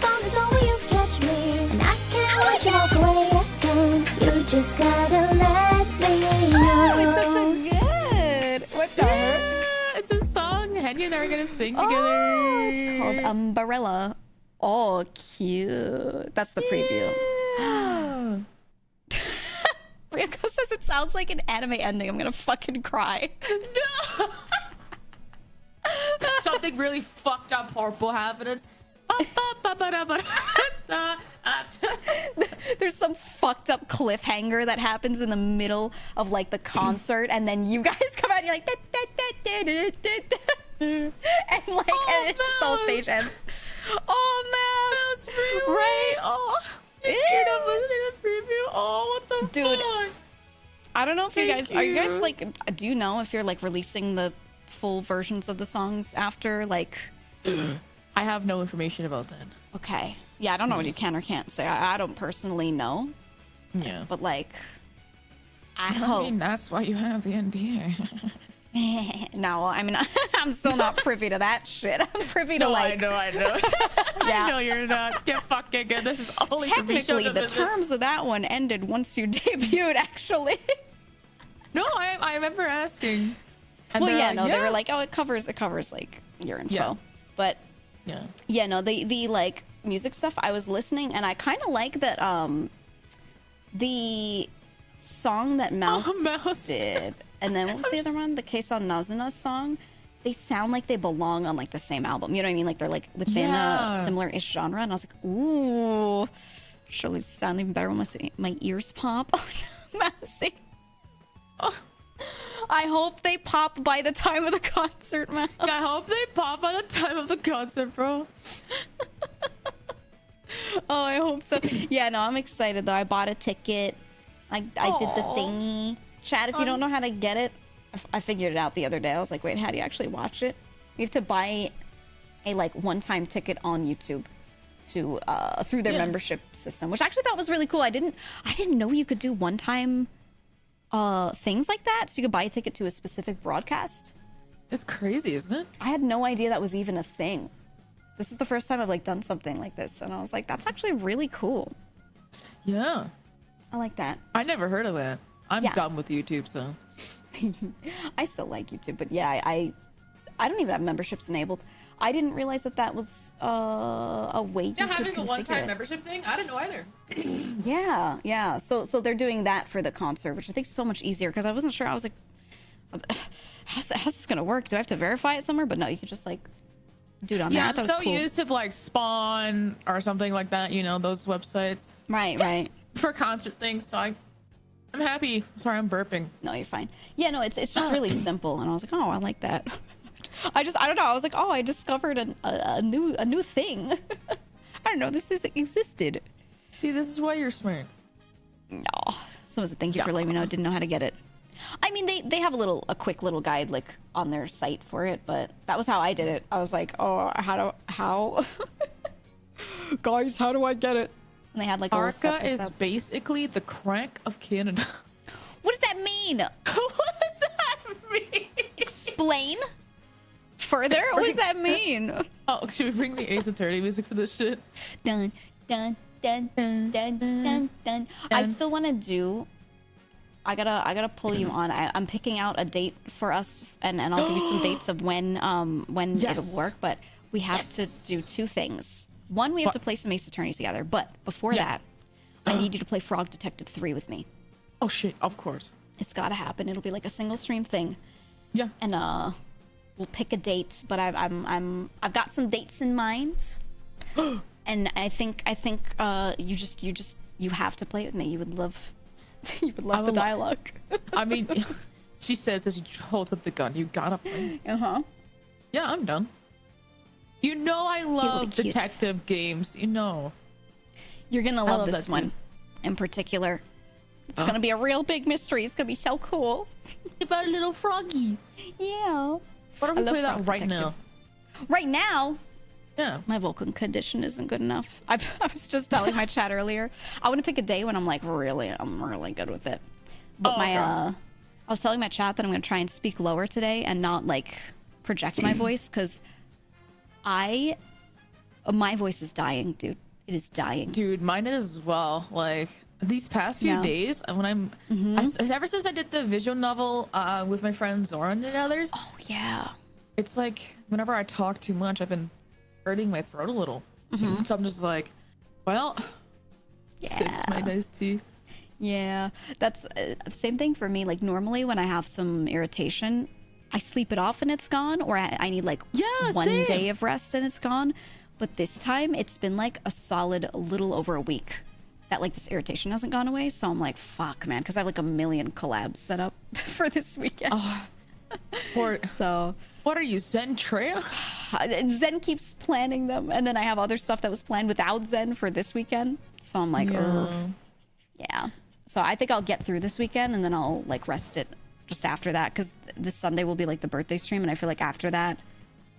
Speaker 4: Phone is over, you catch me. And I can't watch you walk away again. You just gotta let me know.
Speaker 1: It's so good. What the heck?
Speaker 3: it's a song. Henny and I are gonna sing
Speaker 1: Oh,
Speaker 3: together.
Speaker 1: it's called Umbrella. Oh, cute. That's the preview.
Speaker 3: Yeah.
Speaker 1: Ryoko says it sounds like an anime ending. I'm gonna fucking cry.
Speaker 3: No. Something really fucked up, horrible happenings.
Speaker 1: There's some fucked up cliffhanger that happens in the middle of like the concert, and then you guys come out and you're like, and like, and it's just the whole stage ends. Oh man,
Speaker 3: That's really
Speaker 1: right?
Speaker 3: Oh, you
Speaker 1: Ew.
Speaker 3: teared up listening to the preview. Oh, what the
Speaker 1: Dude.
Speaker 3: fuck?
Speaker 1: I don't know if you
Speaker 3: Thank
Speaker 1: guys are you guys
Speaker 3: you.
Speaker 1: like, do you know if you're like releasing the full versions of the songs after like?
Speaker 3: I have no information about that.
Speaker 1: Okay, yeah, I don't know what you can or can't say. I don't personally know,
Speaker 3: Yeah.
Speaker 1: but like, I
Speaker 3: I
Speaker 1: hope.
Speaker 3: mean, that's why you have the NDA.
Speaker 1: No, I mean, I'm still not privy to that shit. I'm privy to
Speaker 3: No,
Speaker 1: like.
Speaker 3: I know.
Speaker 1: Yeah.
Speaker 3: I know you're not. Get fucking good. This is only for
Speaker 1: Technically,
Speaker 3: Vshojo
Speaker 1: the
Speaker 3: business.
Speaker 1: terms of that one ended once you debuted, actually.
Speaker 3: No, I remember asking. And
Speaker 1: Well,
Speaker 3: they're
Speaker 1: yeah,
Speaker 3: like,
Speaker 1: no, they were like, oh, it covers like your info.
Speaker 3: Yeah.
Speaker 1: But
Speaker 3: Yeah.
Speaker 1: yeah, no, the like music stuff, I was listening and I kind of like that the song that Mouse did, and then what was the other one? The Keisa Nazuna song. They sound like they belong on like the same album. You know what I mean? Like they're like within a similar-ish genre. And I was like, ooh, surely it's sound even better when my ears pop. Mousy. Oh. I hope they pop by the time of the concert, man.
Speaker 3: I hope they pop by the time of the concert, bro.
Speaker 1: Oh, I hope so. Yeah, no, I'm excited though. I bought a ticket. I did the thingy. Chad, if you don't know how to get it, I figured it out the other day. I was like, wait, how do you actually watch it? You have to buy a like one-time ticket on YouTube to through their membership system, which I actually thought was really cool. I didn't know you could do one-time things like that, so you could buy a ticket to a specific broadcast.
Speaker 3: It's crazy, isn't it?
Speaker 1: I had no idea that was even a thing. This is the first time I've like done something like this, and I was like, that's actually really cool.
Speaker 3: Yeah.
Speaker 1: I like that.
Speaker 3: I never heard of that. I'm done with YouTube, so.
Speaker 1: I still like YouTube, but yeah, I don't even have memberships enabled. I didn't realize that was a way you could
Speaker 3: having a
Speaker 1: configure
Speaker 3: one-time
Speaker 1: it.
Speaker 3: membership thing? I didn't know either.
Speaker 1: Yeah. So they're doing that for the concert, which I think is so much easier because I wasn't sure. I was like, how's this gonna work? Do I have to verify it somewhere? But no, you could just like do it on there. I
Speaker 3: I'm
Speaker 1: thought it
Speaker 3: so
Speaker 1: was cool.
Speaker 3: used to like Spawn or something like that, you know, those websites.
Speaker 1: Right.
Speaker 3: For concert things, so I'm happy. Sorry, I'm burping.
Speaker 1: No, you're fine. Yeah, no, it's just really simple, and I was like, oh, I like that. I don't know. I was like, oh, I discovered a new thing. I don't know. This existed.
Speaker 3: See, this is why you're smart.
Speaker 1: No. Someone said thank you for letting me know. I didn't know how to get it. I mean, they have a quick little guide like on their site for it, but that was how I did it. I was like, oh, how guys, how do I get it? And they had like
Speaker 3: Arca is basically the crack of Canada.
Speaker 1: What does that mean?
Speaker 3: What does that mean?
Speaker 1: Explain further. What does that mean?
Speaker 3: Oh, should we bring the Ace Attorney music for this shit?
Speaker 1: Dun dun dun dun dun dun dun. I still want to do. I gotta pull you on. I'm picking out a date for us, and I'll give you some dates of when it'll work. But we have to do two things. One, we have to play some Ace Attorney together. But before that, I need you to play Frog Detective 3 with me.
Speaker 3: Oh shit! Of course.
Speaker 1: It's gotta happen. It'll be like a single stream thing.
Speaker 3: Yeah.
Speaker 1: And we'll pick a date. But I've got some dates in mind. And I think you have to play with me. You would love the dialogue.
Speaker 3: I mean, she says as she holds up the gun, you gotta play. Yeah, I'm done. You know I love detective games. You know.
Speaker 1: You're gonna love this
Speaker 3: that
Speaker 1: one
Speaker 3: too.
Speaker 1: in particular. It's gonna be a real big mystery. It's gonna be so cool.
Speaker 3: About a little froggy.
Speaker 1: Yeah.
Speaker 3: What if we play that right now?
Speaker 1: Right now?
Speaker 3: Yeah.
Speaker 1: My vocal condition isn't good enough. I was just telling my chat earlier. I want to pick a day when I'm like I'm really good with it. But I was telling my chat that I'm gonna try and speak lower today and not like project my voice because my voice is dying, dude. It is dying.
Speaker 3: Dude, mine is as well. Like these past few days, when I'm ever since I did the visual novel with my friend Zoran and others.
Speaker 1: Oh yeah.
Speaker 3: It's like whenever I talk too much, I've been hurting my throat a little. So I'm just like, well, sips my nice tea.
Speaker 1: Yeah, that's same thing for me. Like normally when I have some irritation, I sleep it off and it's gone, or I need like one day of rest and it's gone. But this time it's been like a solid little over a week that like this irritation hasn't gone away. So I'm like, fuck, man, because I have like a million collabs set up for this weekend. So
Speaker 3: what are you, Zen Treya?
Speaker 1: Zen keeps planning them, and then I have other stuff that was planned without Zen for this weekend. So I'm like, yeah. So I think I'll get through this weekend, and then I'll like rest it just after that, because this Sunday will be like the birthday stream, and I feel like after that,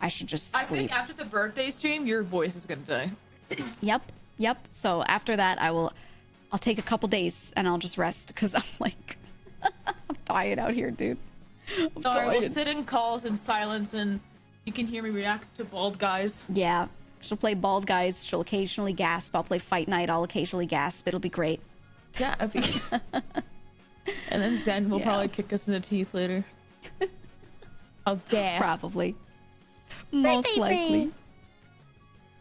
Speaker 1: I should just sleep.
Speaker 3: I think after the birthday stream, your voice is gonna die.
Speaker 1: Yep. So after that, I'll take a couple days and I'll just rest because I'm like, I'm dying out here, dude.
Speaker 3: Sorry, we'll sit in calls in silence and you can hear me react to bald guys.
Speaker 1: Yeah. She'll play bald guys. She'll occasionally gasp. I'll play fight night. I'll occasionally gasp. It'll be great.
Speaker 3: Yeah. And then Zen will probably kick us in the teeth later. Oh, dare.
Speaker 1: Probably. Most likely.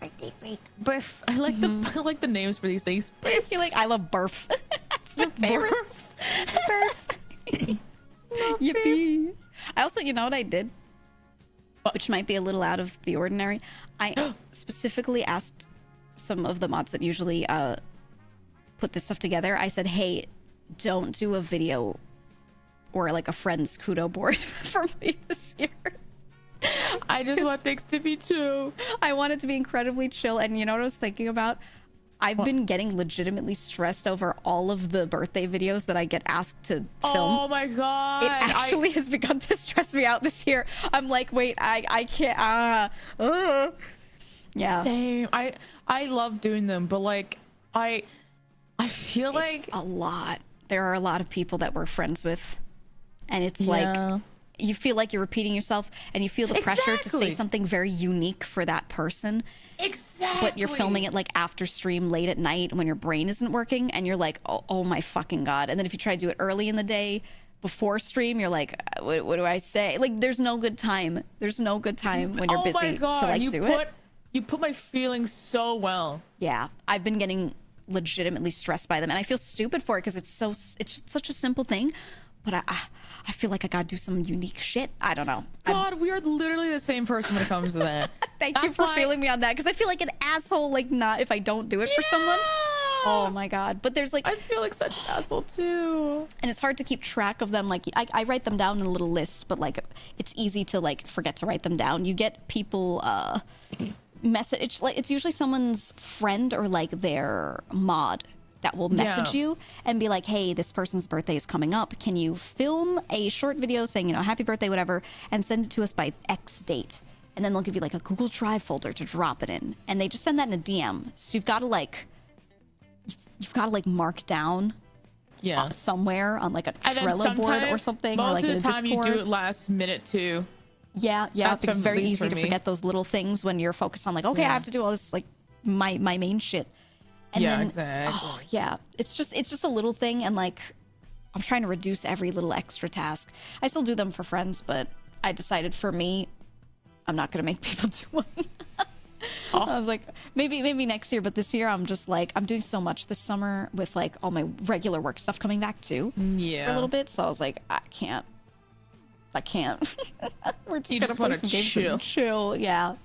Speaker 3: Birthday break. Birth. I like the names for these things.
Speaker 1: Birth. You're like, I love birth. That's my favorite. Birth. Yippee. I also, you know what I did? Which might be a little out of the ordinary. I specifically asked some of the mods that usually put this stuff together. I said, hey, don't do a video or like a friend's kudo board for me this year.
Speaker 3: I just want things to be chill.
Speaker 1: I want it to be incredibly chill. And you know what I was thinking about? I've been getting legitimately stressed over all of the birthday videos that I get asked to film.
Speaker 3: Oh my god.
Speaker 1: It actually has begun to stress me out this year. I'm like, wait, I can't. Yeah.
Speaker 3: Same. I love doing them, but like I feel like
Speaker 1: it's a lot. There are a lot of people that we're friends with, and it's like you feel like you're repeating yourself, and you feel the pressure to say something very unique for that person.
Speaker 3: Exactly.
Speaker 1: But you're filming it like after stream late at night when your brain isn't working, and you're like, oh my fucking god. And then if you try to do it early in the day before stream, you're like, what do I say? Like, there's no good time. There's no good time when you're busy to like do it.
Speaker 3: You put my feelings so well.
Speaker 1: Yeah, I've been getting legitimately stressed by them, and I feel stupid for it because it's such a simple thing, but I feel like I gotta do some unique shit. I don't know.
Speaker 3: God, we are literally the same person when it comes to that.
Speaker 1: Thank you for feeling me on that, because I feel like an asshole, like, not if I don't do it for someone. Oh my god. But there's like,
Speaker 3: I feel like such an asshole too,
Speaker 1: and it's hard to keep track of them. Like I write them down in a little list, but like it's easy to like forget to write them down. You get people message, like it's usually someone's friend or like their mod that will message you and be like, hey, this person's birthday is coming up, can you film a short video saying, you know, happy birthday, whatever, and send it to us by X date. And then they'll give you like a Google Drive folder to drop it in, and they just send that in a DM. So you've got to like mark down somewhere on like a Trello board or something,
Speaker 3: most
Speaker 1: or like
Speaker 3: of the
Speaker 1: in a
Speaker 3: time
Speaker 1: Discord.
Speaker 3: You do it last minute too.
Speaker 1: Yeah,
Speaker 3: That's
Speaker 1: because it's very easy to
Speaker 3: me.
Speaker 1: forget those little things when you're focused on like, okay, I have to do all this, like my main shit. And then,
Speaker 3: exactly.
Speaker 1: Oh, yeah, it's just a little thing, and like I'm trying to reduce every little extra task. I still do them for friends, but I decided for me, I'm not gonna make people do one. I was like, maybe next year, but this year I'm just like, I'm doing so much this summer with like all my regular work stuff coming back too.
Speaker 3: Yeah.
Speaker 1: For a little bit, so I was like, I can't. We're just
Speaker 3: You
Speaker 1: gonna
Speaker 3: just
Speaker 1: play
Speaker 3: wanna
Speaker 1: some games
Speaker 3: chill.
Speaker 1: and chill. Yeah.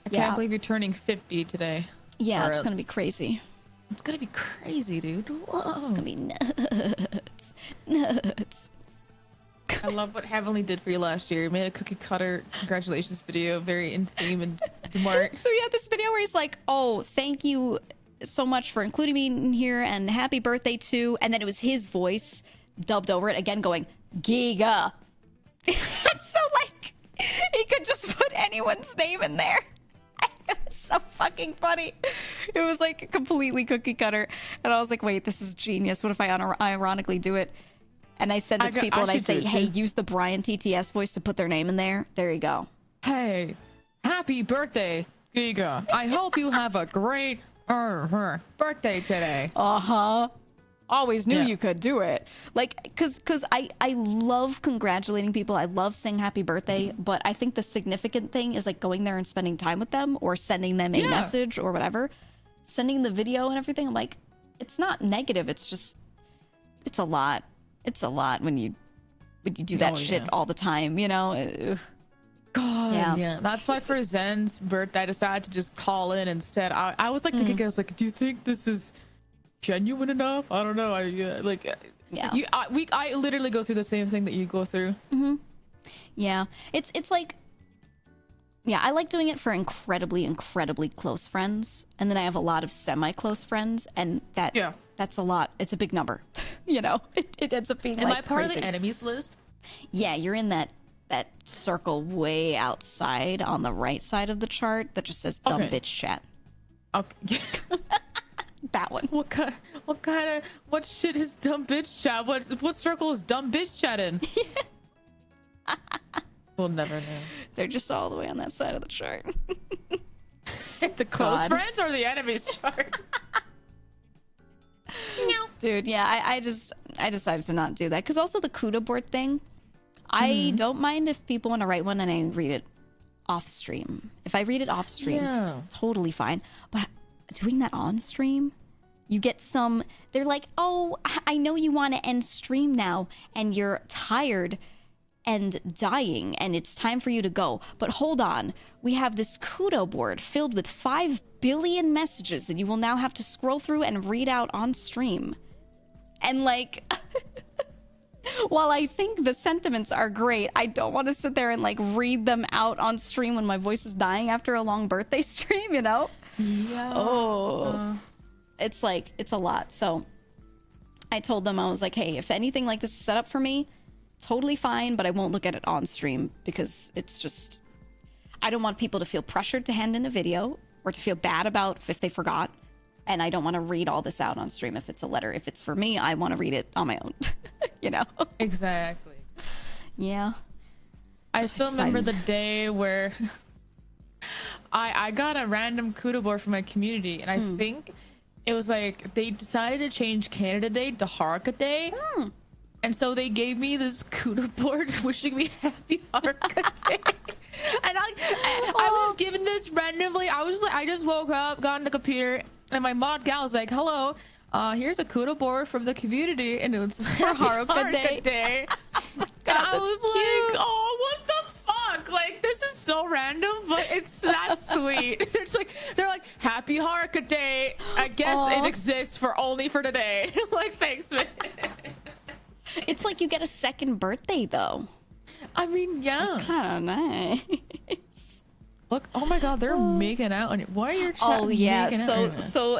Speaker 3: I can't believe you're turning 50 today.
Speaker 1: Yeah,
Speaker 3: Or,
Speaker 1: it's gonna be crazy.
Speaker 3: It's gonna be crazy, dude. Whoa.
Speaker 1: It's gonna be nuts.
Speaker 3: I love what Heavenly did for you last year. Made a cookie cutter congratulations video, very in theme and smart.
Speaker 1: So yeah, this video where he's like, oh, thank you so much for including me in here, and happy birthday to, and then it was his voice dubbed over it again going, GEEGA. So like, he could just put anyone's name in there. It was so fucking funny. It was like completely cookie cutter, and I was like, wait, this is genius. What if I ironically do it? And I send it to people and I say, hey, use the Brian TTS voice to put their name in there. There you go.
Speaker 3: Hey, happy birthday, GEEGA. I hope you have a great birthday today.
Speaker 1: Always knew you could do it. Like, cause I love congratulating people. I love saying happy birthday, but I think the significant thing is like going there and spending time with them, or sending them a message or whatever. Sending the video and everything. I'm like, it's not negative. It's just, it's a lot. It's a lot when you do that shit all the time, you know?
Speaker 3: God, yeah. That's why for Zen's birthday, I decided to just call in instead. I was like thinking, I was like, do you think this is genuine enough? I don't know. I literally go through the same thing that you go through.
Speaker 1: Yeah, it's like, yeah, I like doing it for incredibly close friends, and then I have a lot of semi-close friends, and that's a lot. It's a big number. You know, it ends up being
Speaker 3: Am
Speaker 1: like
Speaker 3: I part
Speaker 1: crazy.
Speaker 3: of the enemies list?
Speaker 1: Yeah, you're in that circle way outside on the right side of the chart that just says dumb bitch chat.
Speaker 3: Okay.
Speaker 1: That one.
Speaker 3: What shit is dumb bitch chat? What circle is dumb bitch chat in? We'll never know.
Speaker 1: They're just all the way on that side of the chart.
Speaker 3: The close
Speaker 1: God.
Speaker 3: friends or the enemies chart? No.
Speaker 1: Dude, yeah, I decided to not do that. Because also the CUDA board thing, I don't mind if people want to write one and I read it off stream. If I read it off stream, totally fine. But doing that on stream, you get some, they're like, oh, I know you want to end stream now and you're tired and dying and it's time for you to go. But hold on, we have this Kudo board filled with 5 billion messages that you will now have to scroll through and read out on stream. And like, while I think the sentiments are great, I don't want to sit there and like read them out on stream when my voice is dying after a long birthday stream, you know?
Speaker 3: Yeah.
Speaker 1: Oh, it's like, it's a lot. So I told them, I was like, hey, if anything like this is set up for me, totally fine, but I won't look at it on stream because it's just, I don't want people to feel pressured to hand in a video or to feel bad about if they forgot. And I don't want to read all this out on stream if it's a letter. If it's for me, I want to read it on my own, you know?
Speaker 3: Exactly.
Speaker 1: Yeah.
Speaker 3: I still remember the day where I got a random Kudo board from my community, and I think it was like they decided to change Canada Day to Haruka Day. And so they gave me this Kudo board wishing me happy Haruka Day. And I was just given this randomly. I just woke up, got on the computer, and my mod gal was like, hello, here's a Kudo board from the community, and it was Haruka Day. And I was like, oh, what the fuck? Like, this is so random, but it's that sweet. They're like, happy Haruka Day. I guess it exists only for today. Like, thanks, man.
Speaker 1: It's like you get a second birthday, though.
Speaker 3: I mean, yeah.
Speaker 1: It's kind of nice.
Speaker 3: Look, oh my god, they're making out on it. Why are your chat making out?
Speaker 1: So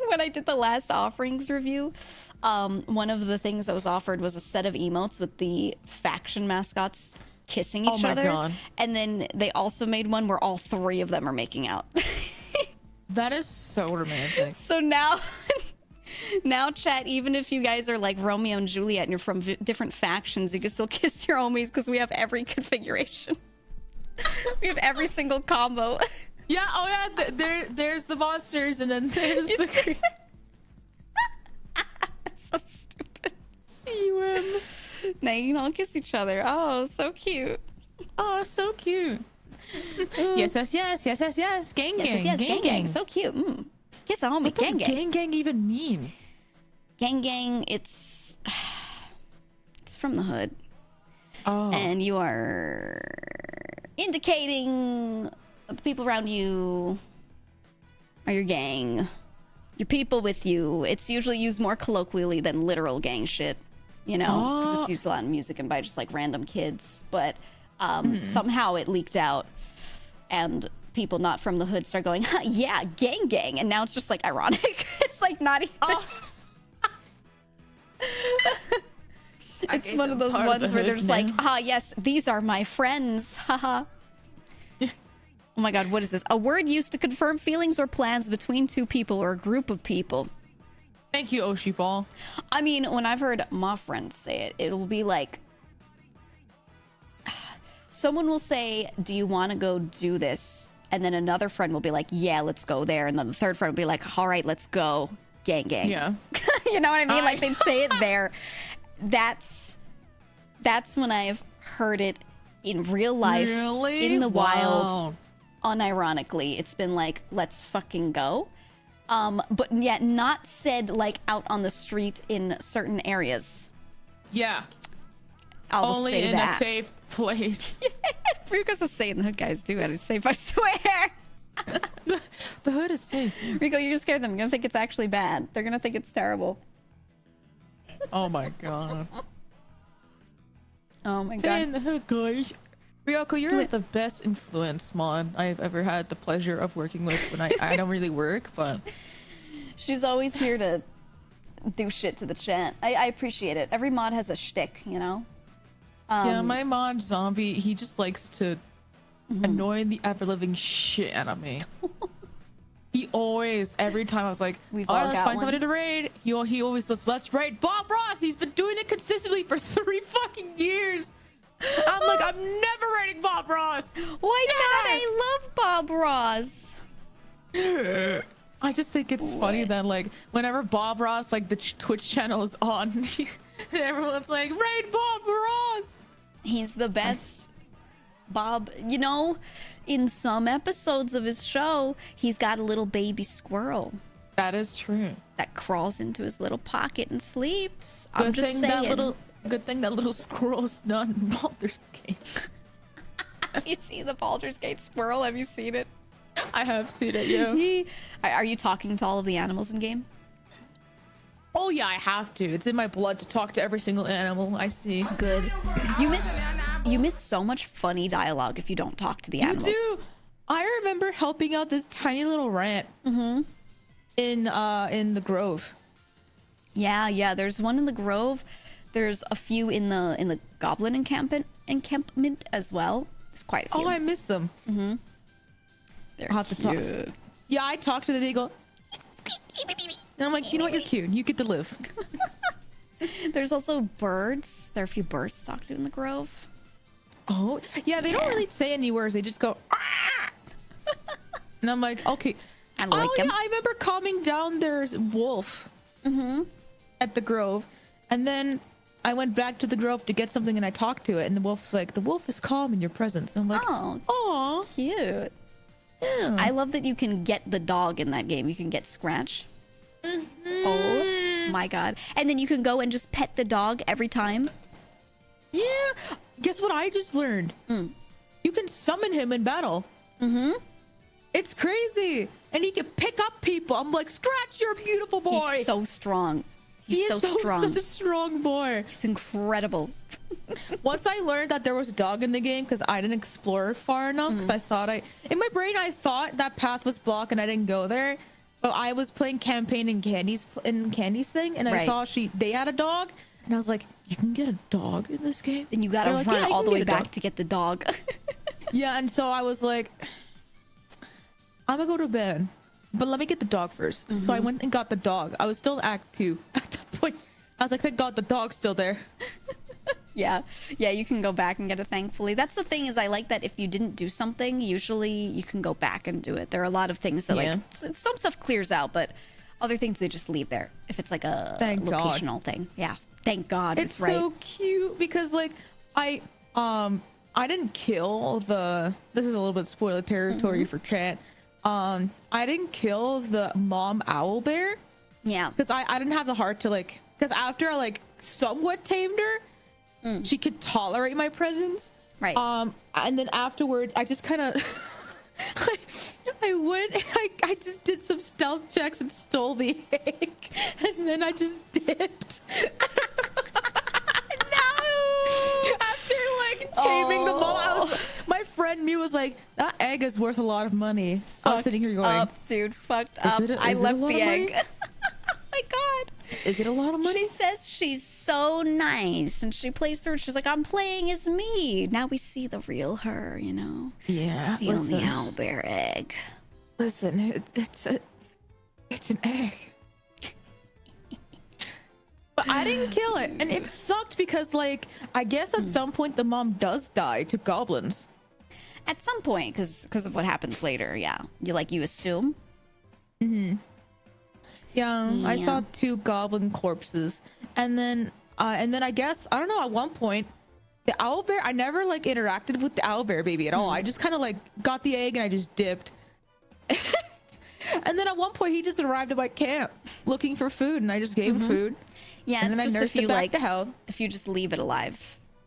Speaker 1: when I did the last offerings review, one of the things that was offered was a set of emotes with the faction mascots kissing each other. God. And then they also made one where all 3 of them are making out.
Speaker 3: That is so romantic.
Speaker 1: So now chat, even if you guys are like Romeo and Juliet and you're from different factions, you can still kiss your homies because we have every configuration. We have every single combo.
Speaker 3: Yeah, oh yeah, there's the monsters and then there's the...
Speaker 1: So stupid.
Speaker 3: CUM.
Speaker 1: Now you can all kiss each other. Oh, so cute.
Speaker 3: Oh, so cute. Yes. Gang gang.
Speaker 1: So cute. Kiss a homie.
Speaker 3: What does gang gang even mean?
Speaker 1: Gang, it's from the hood.
Speaker 3: Oh.
Speaker 1: And you are indicating the people around you are your gang. Your people with you. It's usually used more colloquially than literal gang shit, you know, because it's used a lot in music and by just like random kids. But somehow it leaked out and people not from the hood start going, huh, yeah, gang. And now it's just like ironic. It's like not even... It's one of those ones where they're just like, yes, these are my friends. Haha. Oh my god, what is this? A word used to confirm feelings or plans between 2 people or a group of people.
Speaker 3: Thank you, Oshi Ball.
Speaker 1: I mean, when I've heard my friends say it, it will be like... Someone will say, do you want to go do this? And then another friend will be like, yeah, let's go there. And then the third friend will be like, all right, let's go. Gang.
Speaker 3: Yeah.
Speaker 1: You know what I mean? Like they'd say it there. That's when I've heard it in real life, in the wild, unironically. It's been like, let's fucking go. But yet not said like out on the street in certain areas.
Speaker 3: Yeah.
Speaker 1: I'll
Speaker 3: only
Speaker 1: say
Speaker 3: in
Speaker 1: that.
Speaker 3: A safe place.
Speaker 1: Rico's a say in the hood guys do it. It's safe, I swear.
Speaker 3: The hood is safe.
Speaker 1: Rico, you're scared them. You're gonna think it's actually bad. They're gonna think it's terrible.
Speaker 3: Oh my god.
Speaker 1: Oh my
Speaker 3: Stay
Speaker 1: god.
Speaker 3: in the hood, guys. Ryoko, you're the best influence mod I've ever had the pleasure of working with when I don't really work, but...
Speaker 1: She's always here to do shit to the chat. I appreciate it. Every mod has a shtick, you know?
Speaker 3: Yeah, my mod Zombie, he just likes to annoy the ever-living shit out of me. He always, every time I was like,
Speaker 1: We've
Speaker 3: all
Speaker 1: all
Speaker 3: right, let's
Speaker 1: got
Speaker 3: find
Speaker 1: one.
Speaker 3: somebody to raid. He always says, let's raid Bob Ross. He's been doing it consistently for 3 fucking years. I'm like, Bob Ross.
Speaker 1: Why not? I love Bob Ross.
Speaker 3: I just think it's funny that like whenever Bob Ross like the Twitch channel is on, everyone's like, raid Bob Ross.
Speaker 1: He's the best. Bob, you know, in some episodes of his show, he's got a little baby squirrel
Speaker 3: That is true.
Speaker 1: that crawls into his little pocket and sleeps. I'm just saying.
Speaker 3: Good thing that little squirrel's not in Baldur's Gate.
Speaker 1: You see the Baldur's Gate squirrel? Have you seen it?
Speaker 3: I have seen it, yeah.
Speaker 1: Are you talking to all of the animals in game?
Speaker 3: Oh yeah, I have to. It's in my blood to talk to every single animal I see.
Speaker 1: Good. You miss so much funny dialogue if you don't talk to the animals.
Speaker 3: You do. I remember helping out this tiny little rant in the Grove.
Speaker 1: Yeah. There's one in the Grove. There's a few in the Goblin encampment as well. There's quite a few.
Speaker 3: Oh, I miss them.
Speaker 1: They're
Speaker 3: I'll have to talk.
Speaker 1: cute.
Speaker 3: Yeah, I talk to them. They go, and I'm like, you know what? You're cute. You get to live.
Speaker 1: There's also birds. There are a few birds to talk to in the Grove.
Speaker 3: Oh, yeah. They don't
Speaker 1: Yeah.
Speaker 3: really say any words. They just go, "Ah!" And I'm like, okay.
Speaker 1: I like
Speaker 3: oh,
Speaker 1: them.
Speaker 3: yeah, I remember calming down their wolf at the Grove, and then I went back to the Grove to get something, and I talked to it, and the wolf was like, the wolf is calm in your presence. And I'm like,
Speaker 1: Oh,
Speaker 3: aw,
Speaker 1: cute.
Speaker 3: yeah.
Speaker 1: I love that you can get the dog in that game. You can get Scratch. Oh my god. And then you can go and just pet the dog every time.
Speaker 3: Yeah. Guess what I just learned? You can summon him in battle. It's crazy. And he can pick up people. I'm like, Scratch, you're a beautiful boy.
Speaker 1: He's so strong.
Speaker 3: He
Speaker 1: He's
Speaker 3: is
Speaker 1: so strong.
Speaker 3: such a strong boy.
Speaker 1: He's incredible.
Speaker 3: Once I learned that there was a dog in the game, because I didn't explore far enough, because I thought in my brain I thought that path was blocked and I didn't go there. But I was playing campaign in Candy's thing, and I
Speaker 1: Right.
Speaker 3: saw they had a dog, and I was like, you can get a dog in this game.
Speaker 1: Then you gotta
Speaker 3: They're like,
Speaker 1: run
Speaker 3: "Yeah, you
Speaker 1: all
Speaker 3: can
Speaker 1: the way
Speaker 3: get a
Speaker 1: back
Speaker 3: dog."
Speaker 1: to get the dog.
Speaker 3: Yeah, and so I was like, I'm gonna go to bed, but let me get the dog first. So I went and got the dog. I was still in Act 2 at that point. I was like, thank God the dog's still there.
Speaker 1: Yeah, you can go back and get it, thankfully. That's the thing, is I like that if you didn't do something, usually you can go back and do it. There are a lot of things that
Speaker 3: Yeah.
Speaker 1: like some stuff clears out, but other things they just leave there if it's like a
Speaker 3: Thank God.
Speaker 1: locational thing. Yeah, thank God.
Speaker 3: It's
Speaker 1: right.
Speaker 3: so cute because like I didn't kill this is a little bit spoiler territory for chat. I didn't kill the mom owl bear
Speaker 1: Yeah.
Speaker 3: because I didn't have the heart to like, because after I like somewhat tamed her, she could tolerate my presence.
Speaker 1: Right.
Speaker 3: And then afterwards I just kind of I went, I just did some stealth checks and stole the egg, and then I just dipped.
Speaker 1: No.
Speaker 3: After like taming the mom, my friend me was like, that egg is worth a lot of money. I was sitting here going,
Speaker 1: Up, dude, fucked up. I
Speaker 3: is it a
Speaker 1: left
Speaker 3: lot
Speaker 1: the
Speaker 3: of
Speaker 1: egg.
Speaker 3: money?
Speaker 1: Oh my God.
Speaker 3: is it a lot of money?
Speaker 1: She says she's so nice, and she plays through it. She's like, I'm playing as me. Now we see the real her, you know?
Speaker 3: Yeah,
Speaker 1: Stealing the
Speaker 3: listen.
Speaker 1: owlbear egg.
Speaker 3: Listen, it's an egg. But I didn't kill it, and it sucked because like I guess at some point the mom does die to goblins.
Speaker 1: At some point, because of what happens later, yeah. You assume?
Speaker 3: Yeah, I
Speaker 1: Yeah.
Speaker 3: saw 2 goblin corpses, and then I guess I don't know. At one point, the owlbear, I never like interacted with the owlbear baby at all. I just kind of like got the egg and I just dipped. And then at one point, he just arrived at my camp looking for food, and I just gave him food.
Speaker 1: Yeah,
Speaker 3: And
Speaker 1: it's
Speaker 3: then I
Speaker 1: just
Speaker 3: nursed
Speaker 1: if you
Speaker 3: it back
Speaker 1: like,
Speaker 3: to health.
Speaker 1: if you just leave it alive,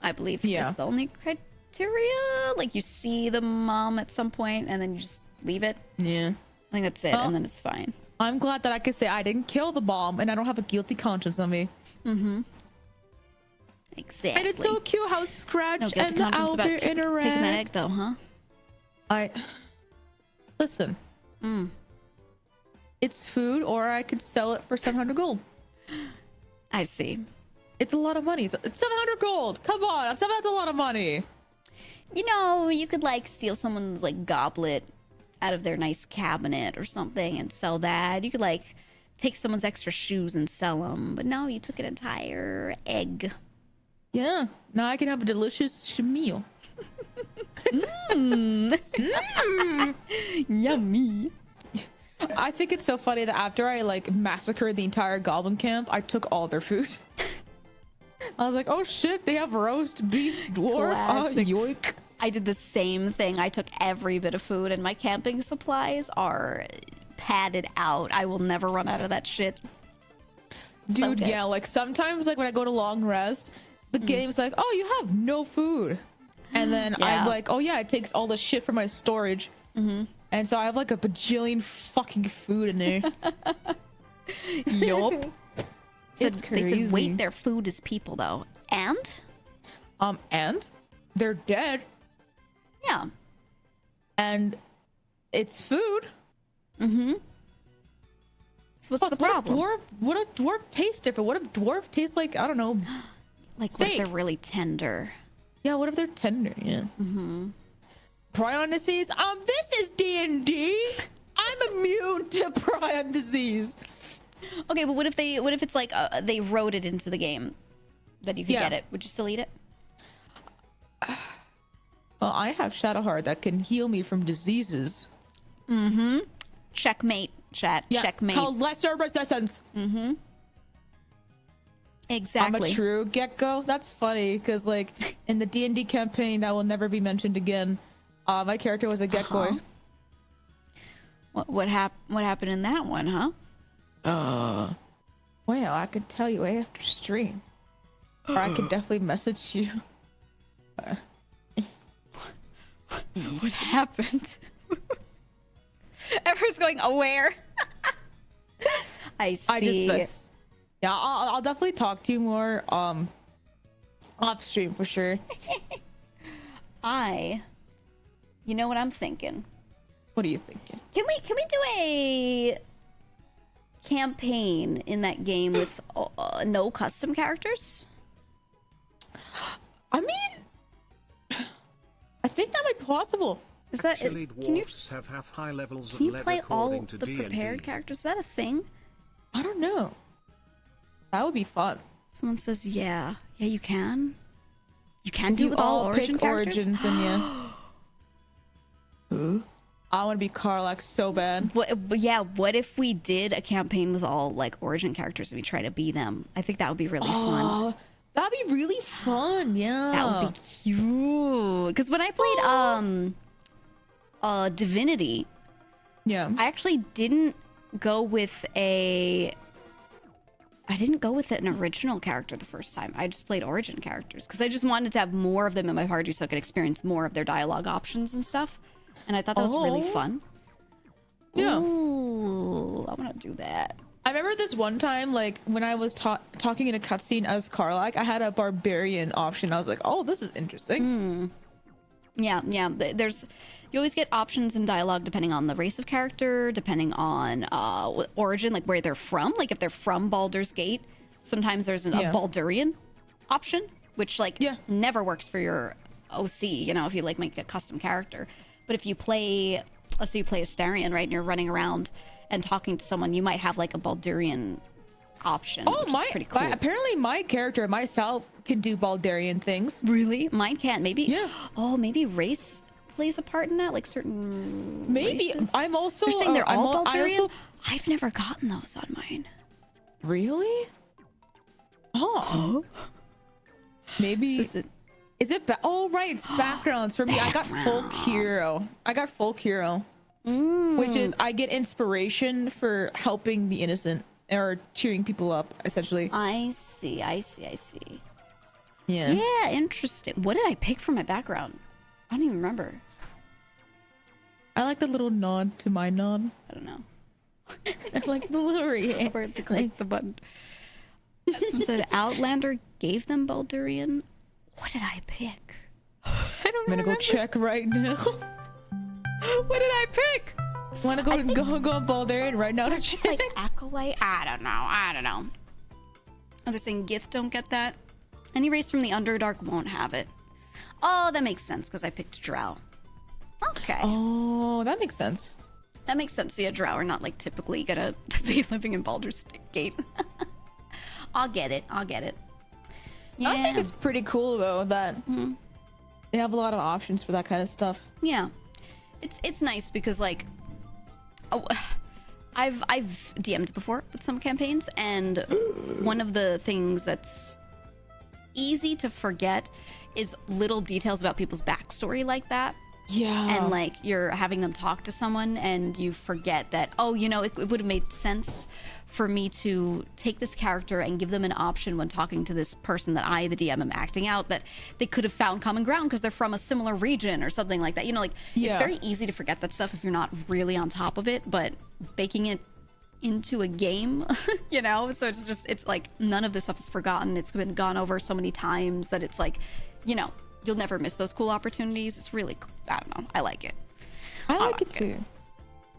Speaker 1: I believe
Speaker 3: Yeah.
Speaker 1: is the only criteria. Like you see the mom at some point, and then you just leave it.
Speaker 3: Yeah.
Speaker 1: I think that's it,
Speaker 3: Oh.
Speaker 1: and then it's fine.
Speaker 3: I'm glad that I could say I didn't kill the mom, and I don't have a guilty conscience on me.
Speaker 1: Exactly.
Speaker 3: And it's so cute how Scratch
Speaker 1: no guilty
Speaker 3: and the
Speaker 1: conscience about
Speaker 3: owlbear interact.
Speaker 1: taking that egg, though, huh?
Speaker 3: Listen. It's food, or I could sell it for 700 gold.
Speaker 1: I see.
Speaker 3: It's a lot of money. It's 700 gold. Come on, that's a lot of money.
Speaker 1: You know, you could like steal someone's like goblet out of their nice cabinet or something and sell that. You could like take someone's extra shoes and sell them, but no, you took an entire egg.
Speaker 3: Yeah. Now I can have a delicious meal.
Speaker 1: Yummy.
Speaker 3: I think it's so funny that after I like massacred the entire goblin camp, I took all their food. I was like, oh shit, they have roast beef dwarf. Oh,
Speaker 1: Classic.
Speaker 3: yoink.
Speaker 1: I did the same thing. I took every bit of food, and my camping supplies are padded out. I will never run out of that shit. So
Speaker 3: Dude,
Speaker 1: good.
Speaker 3: yeah, like sometimes like when I go to long rest, the game's like, oh, you have no food. And then
Speaker 1: Yeah.
Speaker 3: I'm like, oh yeah, it takes all the shit from my storage. And so I have like a bajillion fucking food in there.
Speaker 1: Yup.
Speaker 3: It's
Speaker 1: They said, wait,
Speaker 3: crazy.
Speaker 1: their food is people, though. And?
Speaker 3: And they're dead.
Speaker 1: Yeah.
Speaker 3: And it's food.
Speaker 1: So what's
Speaker 3: Plus,
Speaker 1: the problem?
Speaker 3: What a dwarf tastes different. What if dwarf tastes like, I don't know.
Speaker 1: Like, what if
Speaker 3: steak.
Speaker 1: they're really tender?
Speaker 3: Yeah, what if they're tender? Yeah. Prion disease. This is D&D. I'm immune to prion disease.
Speaker 1: Okay, but what if it's like they wrote it into the game that you could
Speaker 3: Yeah.
Speaker 1: get it? Would you still eat it?
Speaker 3: Well, I have Shadowheart that can heal me from diseases.
Speaker 1: Checkmate, chat.
Speaker 3: Yeah,
Speaker 1: Checkmate.
Speaker 3: called lesser resistance.
Speaker 1: Exactly.
Speaker 3: I'm a true gecko. That's funny because like in the D&D campaign that will never be mentioned again, my character was a gecko.
Speaker 1: What happened in that one, huh?
Speaker 3: Well, I could tell you after stream, or I could definitely message you.
Speaker 1: What happened? Everyone's going aware. I see.
Speaker 3: Yeah, I'll definitely talk to you more off stream for sure.
Speaker 1: You know what I'm thinking?
Speaker 3: What are you thinking?
Speaker 1: Can we do a campaign in that game with no custom characters?
Speaker 3: I mean, I think that might be possible.
Speaker 1: Is that
Speaker 2: Actually,
Speaker 1: can you
Speaker 2: dwarfs have high levels of
Speaker 1: can you
Speaker 2: lead
Speaker 1: play all
Speaker 2: according to
Speaker 1: the
Speaker 2: D&D.
Speaker 1: prepared characters? Is that a thing?
Speaker 3: I don't know. That would be fun.
Speaker 1: Someone says, yeah, you can. You can do
Speaker 3: You
Speaker 1: it with all
Speaker 3: all
Speaker 1: origin
Speaker 3: pick
Speaker 1: characters.
Speaker 3: origins, then yeah. Who? I want to be Karlak so bad.
Speaker 1: What if we did a campaign with all like origin characters and we try to be them? I think that would be really fun.
Speaker 3: Oh, that'd be really fun. Yeah.
Speaker 1: That would be cute. Because when I played Divinity,
Speaker 3: Yeah.
Speaker 1: I actually didn't go with an original character the first time. I just played origin characters because I just wanted to have more of them in my party so I could experience more of their dialogue options and stuff. And I thought that was really fun.
Speaker 3: Yeah.
Speaker 1: Ooh, I want to do that.
Speaker 3: I remember this one time, like when I was talking in a cutscene as Karlak, I had a barbarian option. I was like, "Oh, this is interesting."
Speaker 1: Yeah. You always get options in dialogue depending on the race of character, depending on origin, like where they're from. Like if they're from Baldur's Gate, sometimes there's a Baldurian option, which never works for your OC. You know, if you like make a custom character. But if you play, let's say you play Astarion, right, and you're running around and talking to someone, you might have like a Baldurian option.
Speaker 3: Oh,
Speaker 1: which is pretty cool.
Speaker 3: apparently my character myself can do Baldurian things.
Speaker 1: Really? Mine can't. Maybe.
Speaker 3: Yeah.
Speaker 1: Oh, maybe race plays a part in that, like certain.
Speaker 3: Maybe
Speaker 1: races?
Speaker 3: I'm also.
Speaker 1: You're saying they're all Baldurian?
Speaker 3: I
Speaker 1: I've never gotten those on mine.
Speaker 3: Really? Oh. Maybe. Is it? Oh, right. It's backgrounds for me. I got full hero. Which is I get inspiration for helping the innocent or cheering people up, essentially.
Speaker 1: I see.
Speaker 3: Yeah.
Speaker 1: Yeah, interesting. What did I pick for my background? I don't even remember.
Speaker 3: I like the little nod to my nod.
Speaker 1: I don't know.
Speaker 3: I like the little react.
Speaker 1: Where to click the button. Someone said Outlander gave them Baldurian. What did I pick? I don't
Speaker 3: I'm gonna
Speaker 1: remember.
Speaker 3: go check right now.
Speaker 1: What did I pick?
Speaker 3: Wanna go on Baldurian right now to check?
Speaker 1: Like Acolyte? I don't know. Oh, they're saying Gith don't get that. Any race from the Underdark won't have it. Oh, that makes sense because I picked Drow. Okay.
Speaker 3: Oh, that makes sense.
Speaker 1: That makes sense. Yeah, Drow are not like typically gonna be living in Baldur's Gate. I'll get it. Yeah.
Speaker 3: I think it's pretty cool though that they have a lot of options for that kind of stuff.
Speaker 1: Yeah, it's nice because like, oh, I've DM'd before with some campaigns, and one of the things that's easy to forget is little details about people's backstory like that.
Speaker 3: Yeah.
Speaker 1: And like you're having them talk to someone and you forget that, oh, you know, it would have made sense for me to take this character and give them an option when talking to this person that I, the DM, am acting out, that they could have found common ground because they're from a similar region or something like that. You know, like it's very easy to forget that stuff if you're not really on top of it, but baking it into a game, you know, so it's like none of this stuff is forgotten. It's been gone over so many times that it's like, you know, you'll never miss those cool opportunities. It's really, I don't know, I like it.
Speaker 3: I like it too.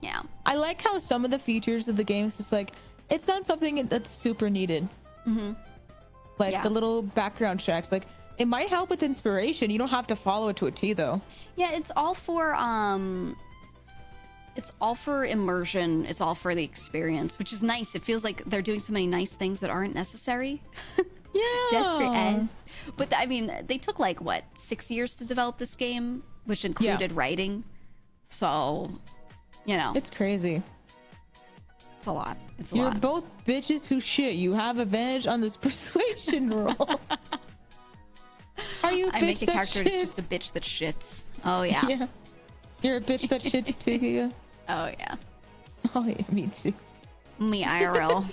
Speaker 1: Yeah.
Speaker 3: I like how some of the features of the game is just like, it's not something that's super needed. Like the little background checks, like it might help with inspiration. You don't have to follow it to a T though. Yeah,
Speaker 1: it's all for immersion. It's all for the experience, which is nice. It feels like they're doing so many nice things that aren't necessary.
Speaker 3: Yeah.
Speaker 1: Just for ed. But I mean, they took like what, 6 years to develop this game, which included writing. So, you know,
Speaker 3: it's crazy.
Speaker 1: It's a lot. It's a
Speaker 3: You're
Speaker 1: lot.
Speaker 3: both bitches who shit. You have advantage on this persuasion roll. Are you a bitch
Speaker 1: I make a
Speaker 3: that
Speaker 1: character
Speaker 3: shits?
Speaker 1: that's just a bitch that shits. Oh yeah.
Speaker 3: Yeah. You're a bitch that shits too, Giga.
Speaker 1: Oh yeah.
Speaker 3: Oh yeah, me too.
Speaker 1: Me IRL.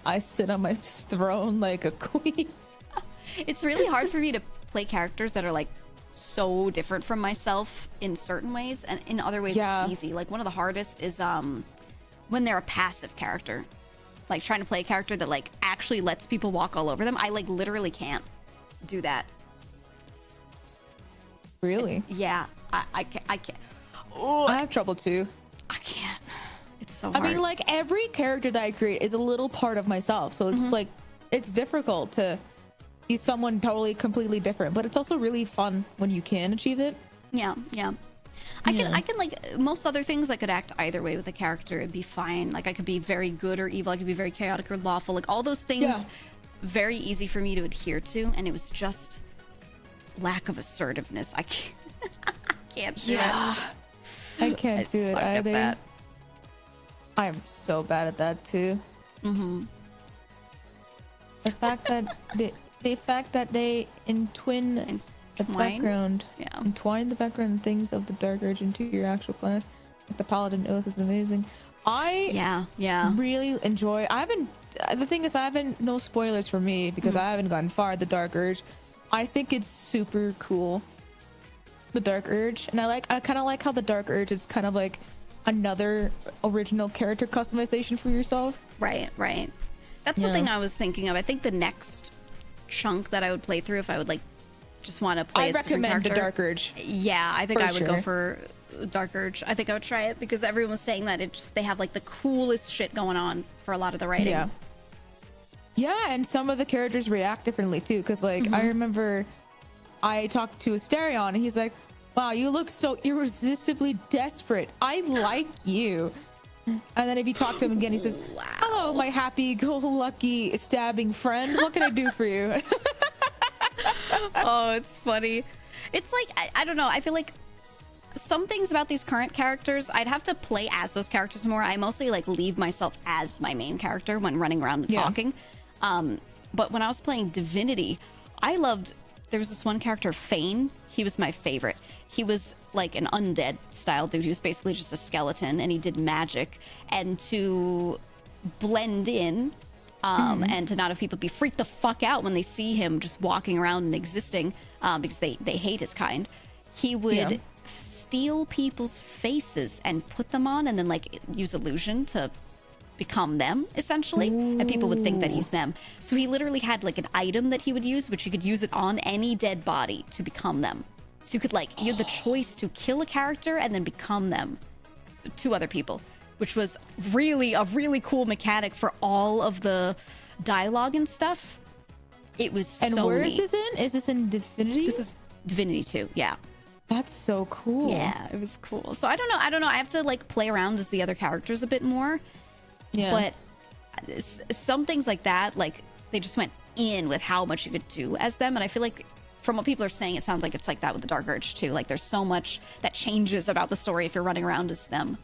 Speaker 3: I sit on my throne like a queen.
Speaker 1: It's really hard for me to play characters that are like so different from myself in certain ways, and in other ways it's easy. Like one of the hardest is when they're a passive character, like trying to play a character that like actually lets people walk all over them. I like literally can't do that.
Speaker 3: Really?
Speaker 1: Yeah, I can't.
Speaker 3: Oh, I have trouble too.
Speaker 1: I can't. It's so hard.
Speaker 3: I mean, like every character that I create is a little part of myself, so it's like it's difficult to be someone totally completely different, but it's also really fun when you can achieve it.
Speaker 1: Yeah. I can like most other things I could act either way with a character. It'd be fine. Like I could be very good or evil. I could be very chaotic or lawful. Like all those things very easy for me to adhere to, and it was just lack of assertiveness. I can't I can't do it.
Speaker 3: I can't do it
Speaker 1: suck at
Speaker 3: either.
Speaker 1: that.
Speaker 3: I'm so bad at that too. The fact that they entwine the background, entwine the background things of the Dark Urge into your actual class, like the Paladin Oath, is amazing. I really enjoy. The thing is, I haven't, no spoilers for me because I haven't gotten far. The Dark Urge, I think it's super cool. The Dark Urge, and I kind of like how the Dark Urge is kind of like another original character customization for yourself.
Speaker 1: Right. That's the thing I was thinking of. I think the next chunk that I would play through, if I would like just want to play as a different character,
Speaker 3: the Dark Urge.
Speaker 1: Yeah, I think I would go for Dark Urge. I think I would try it because everyone was saying that they have like the coolest shit going on for a lot of the writing.
Speaker 3: Yeah, and some of the characters react differently too. Because like I remember I talked to Asterion and he's like, "Wow, you look so irresistibly desperate. I like you." And then if you talk to him again, he says,
Speaker 1: "Wow,
Speaker 3: hello, my happy-go-lucky stabbing friend. What can I do for you?"
Speaker 1: Oh, it's funny. It's like I don't know. I feel like some things about these current characters, I'd have to play as those characters more. I mostly like leave myself as my main character when running around and talking. But when I was playing Divinity, I loved. There was this one character, Fane. He was my favorite. He was like an undead style dude. He was basically just a skeleton, and he did magic. And to blend in, and to not have people be freaked the fuck out when they see him just walking around and existing, because they hate his kind, he would steal people's faces and put them on, and then like use illusion to become them, essentially. And people would think that he's them. So he literally had like an item that he would use, which you could use it on any dead body to become them. So you could like, you had the choice to kill a character and then become them to other people, which was really a really cool mechanic for all of the dialogue and stuff. It was so
Speaker 3: And where
Speaker 1: neat.
Speaker 3: is this in? Is this in Divinity?
Speaker 1: This is Divinity 2, yeah.
Speaker 3: That's so cool.
Speaker 1: Yeah, it was cool. So I don't know. I have to like play around as the other characters a bit more.
Speaker 3: Yeah.
Speaker 1: But some things like that, like they just went in with how much you could do as them, and I feel like from what people are saying, it sounds like it's like that with the Dark Urge too. Like there's so much that changes about the story if you're running around as them.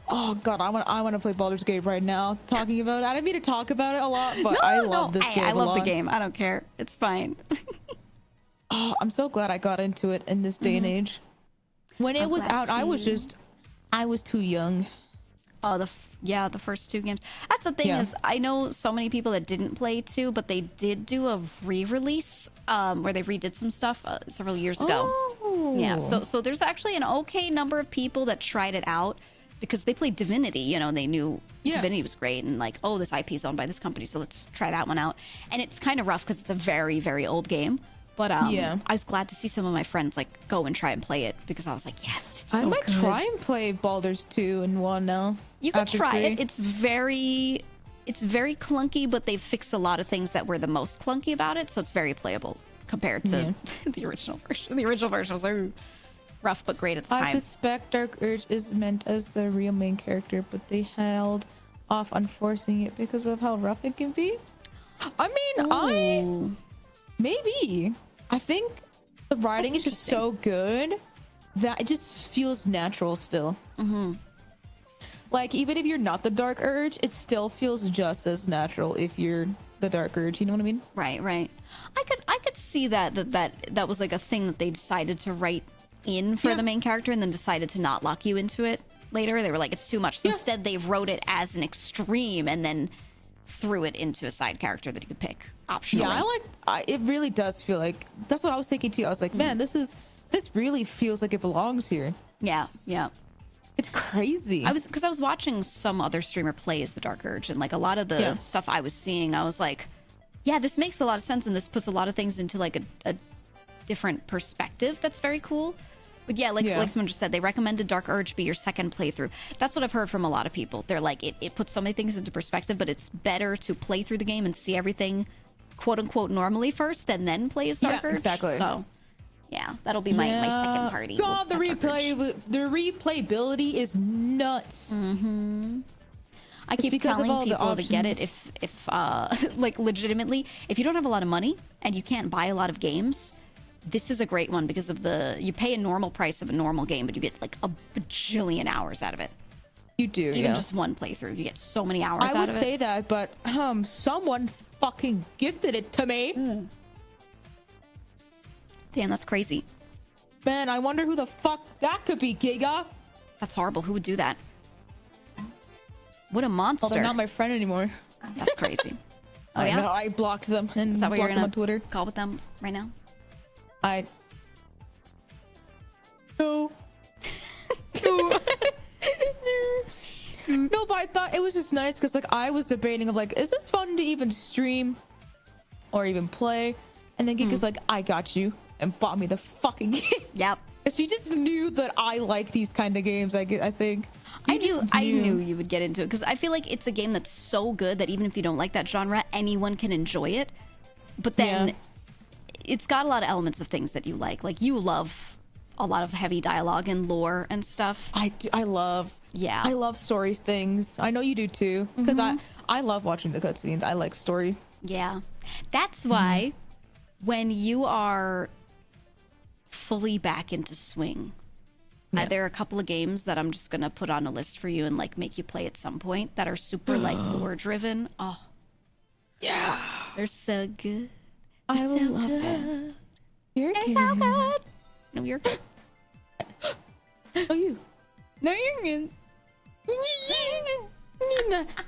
Speaker 3: Oh god, I want to play Baldur's Gate right now. Talking about it, I didn't mean to talk about it a lot, but I love this game.
Speaker 1: I love
Speaker 3: a lot.
Speaker 1: the game. I don't care. It's fine.
Speaker 3: Oh, I'm so glad I got into it in this day and age. When it was out, I was too young.
Speaker 1: Oh, the first 2 games. That's the thing is, I know so many people that didn't play 2, but they did do a re-release where they redid some stuff several years ago.
Speaker 3: Oh.
Speaker 1: Yeah, so there's actually an okay number of people that tried it out because they played Divinity, you know, and they knew Divinity was great and like, oh, this IP is owned by this company, so let's try that one out. And it's kind of rough because it's a very, very old game. But I was glad to see some of my friends like go and try and play it because I was like, yes, it's so
Speaker 3: I might
Speaker 1: good.
Speaker 3: try and play Baldur's 2 and 1 now.
Speaker 1: You can try
Speaker 3: 3.
Speaker 1: it. It's very clunky, but they've fixed a lot of things that were the most clunky about it, so it's very playable compared to the original version. The original version was like rough but great at the time.
Speaker 3: I suspect Dark Urge is meant as the real main character, but they held off on forcing it because of how rough it can be. I mean, maybe. I think the writing is just so good that it just feels natural still. Like, even if you're not the Dark Urge, it still feels just as natural if you're the Dark Urge. You know what I mean?
Speaker 1: Right. I could see that was like a thing that they decided to write in for the main character and then decided to not lock you into it later. They were like, it's too much. So instead, they wrote it as an extreme and then threw it into a side character that you could pick optionally.
Speaker 3: Yeah, it really does feel like that's what I was thinking too. I was like, man, this really feels like it belongs here.
Speaker 1: Yeah.
Speaker 3: It's crazy.
Speaker 1: I was watching some other streamer play as the Dark Urge, and like a lot of the stuff I was seeing, I was like, yeah, this makes a lot of sense, and this puts a lot of things into like a different perspective. That's very cool. But like someone just said, they recommended Dark Urge be your second playthrough. That's what I've heard from a lot of people. They're like, it puts so many things into perspective, but it's better to play through the game and see everything, quote unquote, normally first, and then play as Dark Urge.
Speaker 3: Exactly.
Speaker 1: So, yeah, that'll be my second party.
Speaker 3: God, the replayability is nuts.
Speaker 1: I keep telling people to get it if like legitimately, if you don't have a lot of money and you can't buy a lot of games, this is a great one because of you pay a normal price of a normal game, but you get like a bajillion hours out of it.
Speaker 3: You do,
Speaker 1: even just one playthrough, you get so many hours out of it.
Speaker 3: I would say that, but someone fucking gifted it to me.
Speaker 1: Damn, that's crazy.
Speaker 3: Man, I wonder who the fuck that could be, GEEGA.
Speaker 1: That's horrible. Who would do that? What a monster.
Speaker 3: Well, they're not my friend anymore.
Speaker 1: That's crazy. Oh,
Speaker 3: I know, I blocked them and blocked them on Twitter.
Speaker 1: Call with them right now?
Speaker 3: No. No, but I thought it was just nice because like I was debating of like, is this fun to even stream or even play? And then GEEGA's like, I got you, and bought me the fucking game.
Speaker 1: Yep.
Speaker 3: She just knew that I like these kind of games. I think.
Speaker 1: I knew you would get into it because I feel like it's a game that's so good that even if you don't like that genre, anyone can enjoy it. But then it's got a lot of elements of things that you like. Like you love a lot of heavy dialogue and lore and stuff.
Speaker 3: I do. I love story things. I know you do too, because I love watching the cutscenes. I like story.
Speaker 1: Yeah, that's why when you are fully back into swing, there are a couple of games that I'm just gonna put on a list for you and like make you play at some point that are super like lore driven. Oh,
Speaker 3: yeah,
Speaker 1: they're so good.
Speaker 3: I love it. You're
Speaker 1: so good. No, you're good.
Speaker 3: Oh, you.
Speaker 1: No, you're good.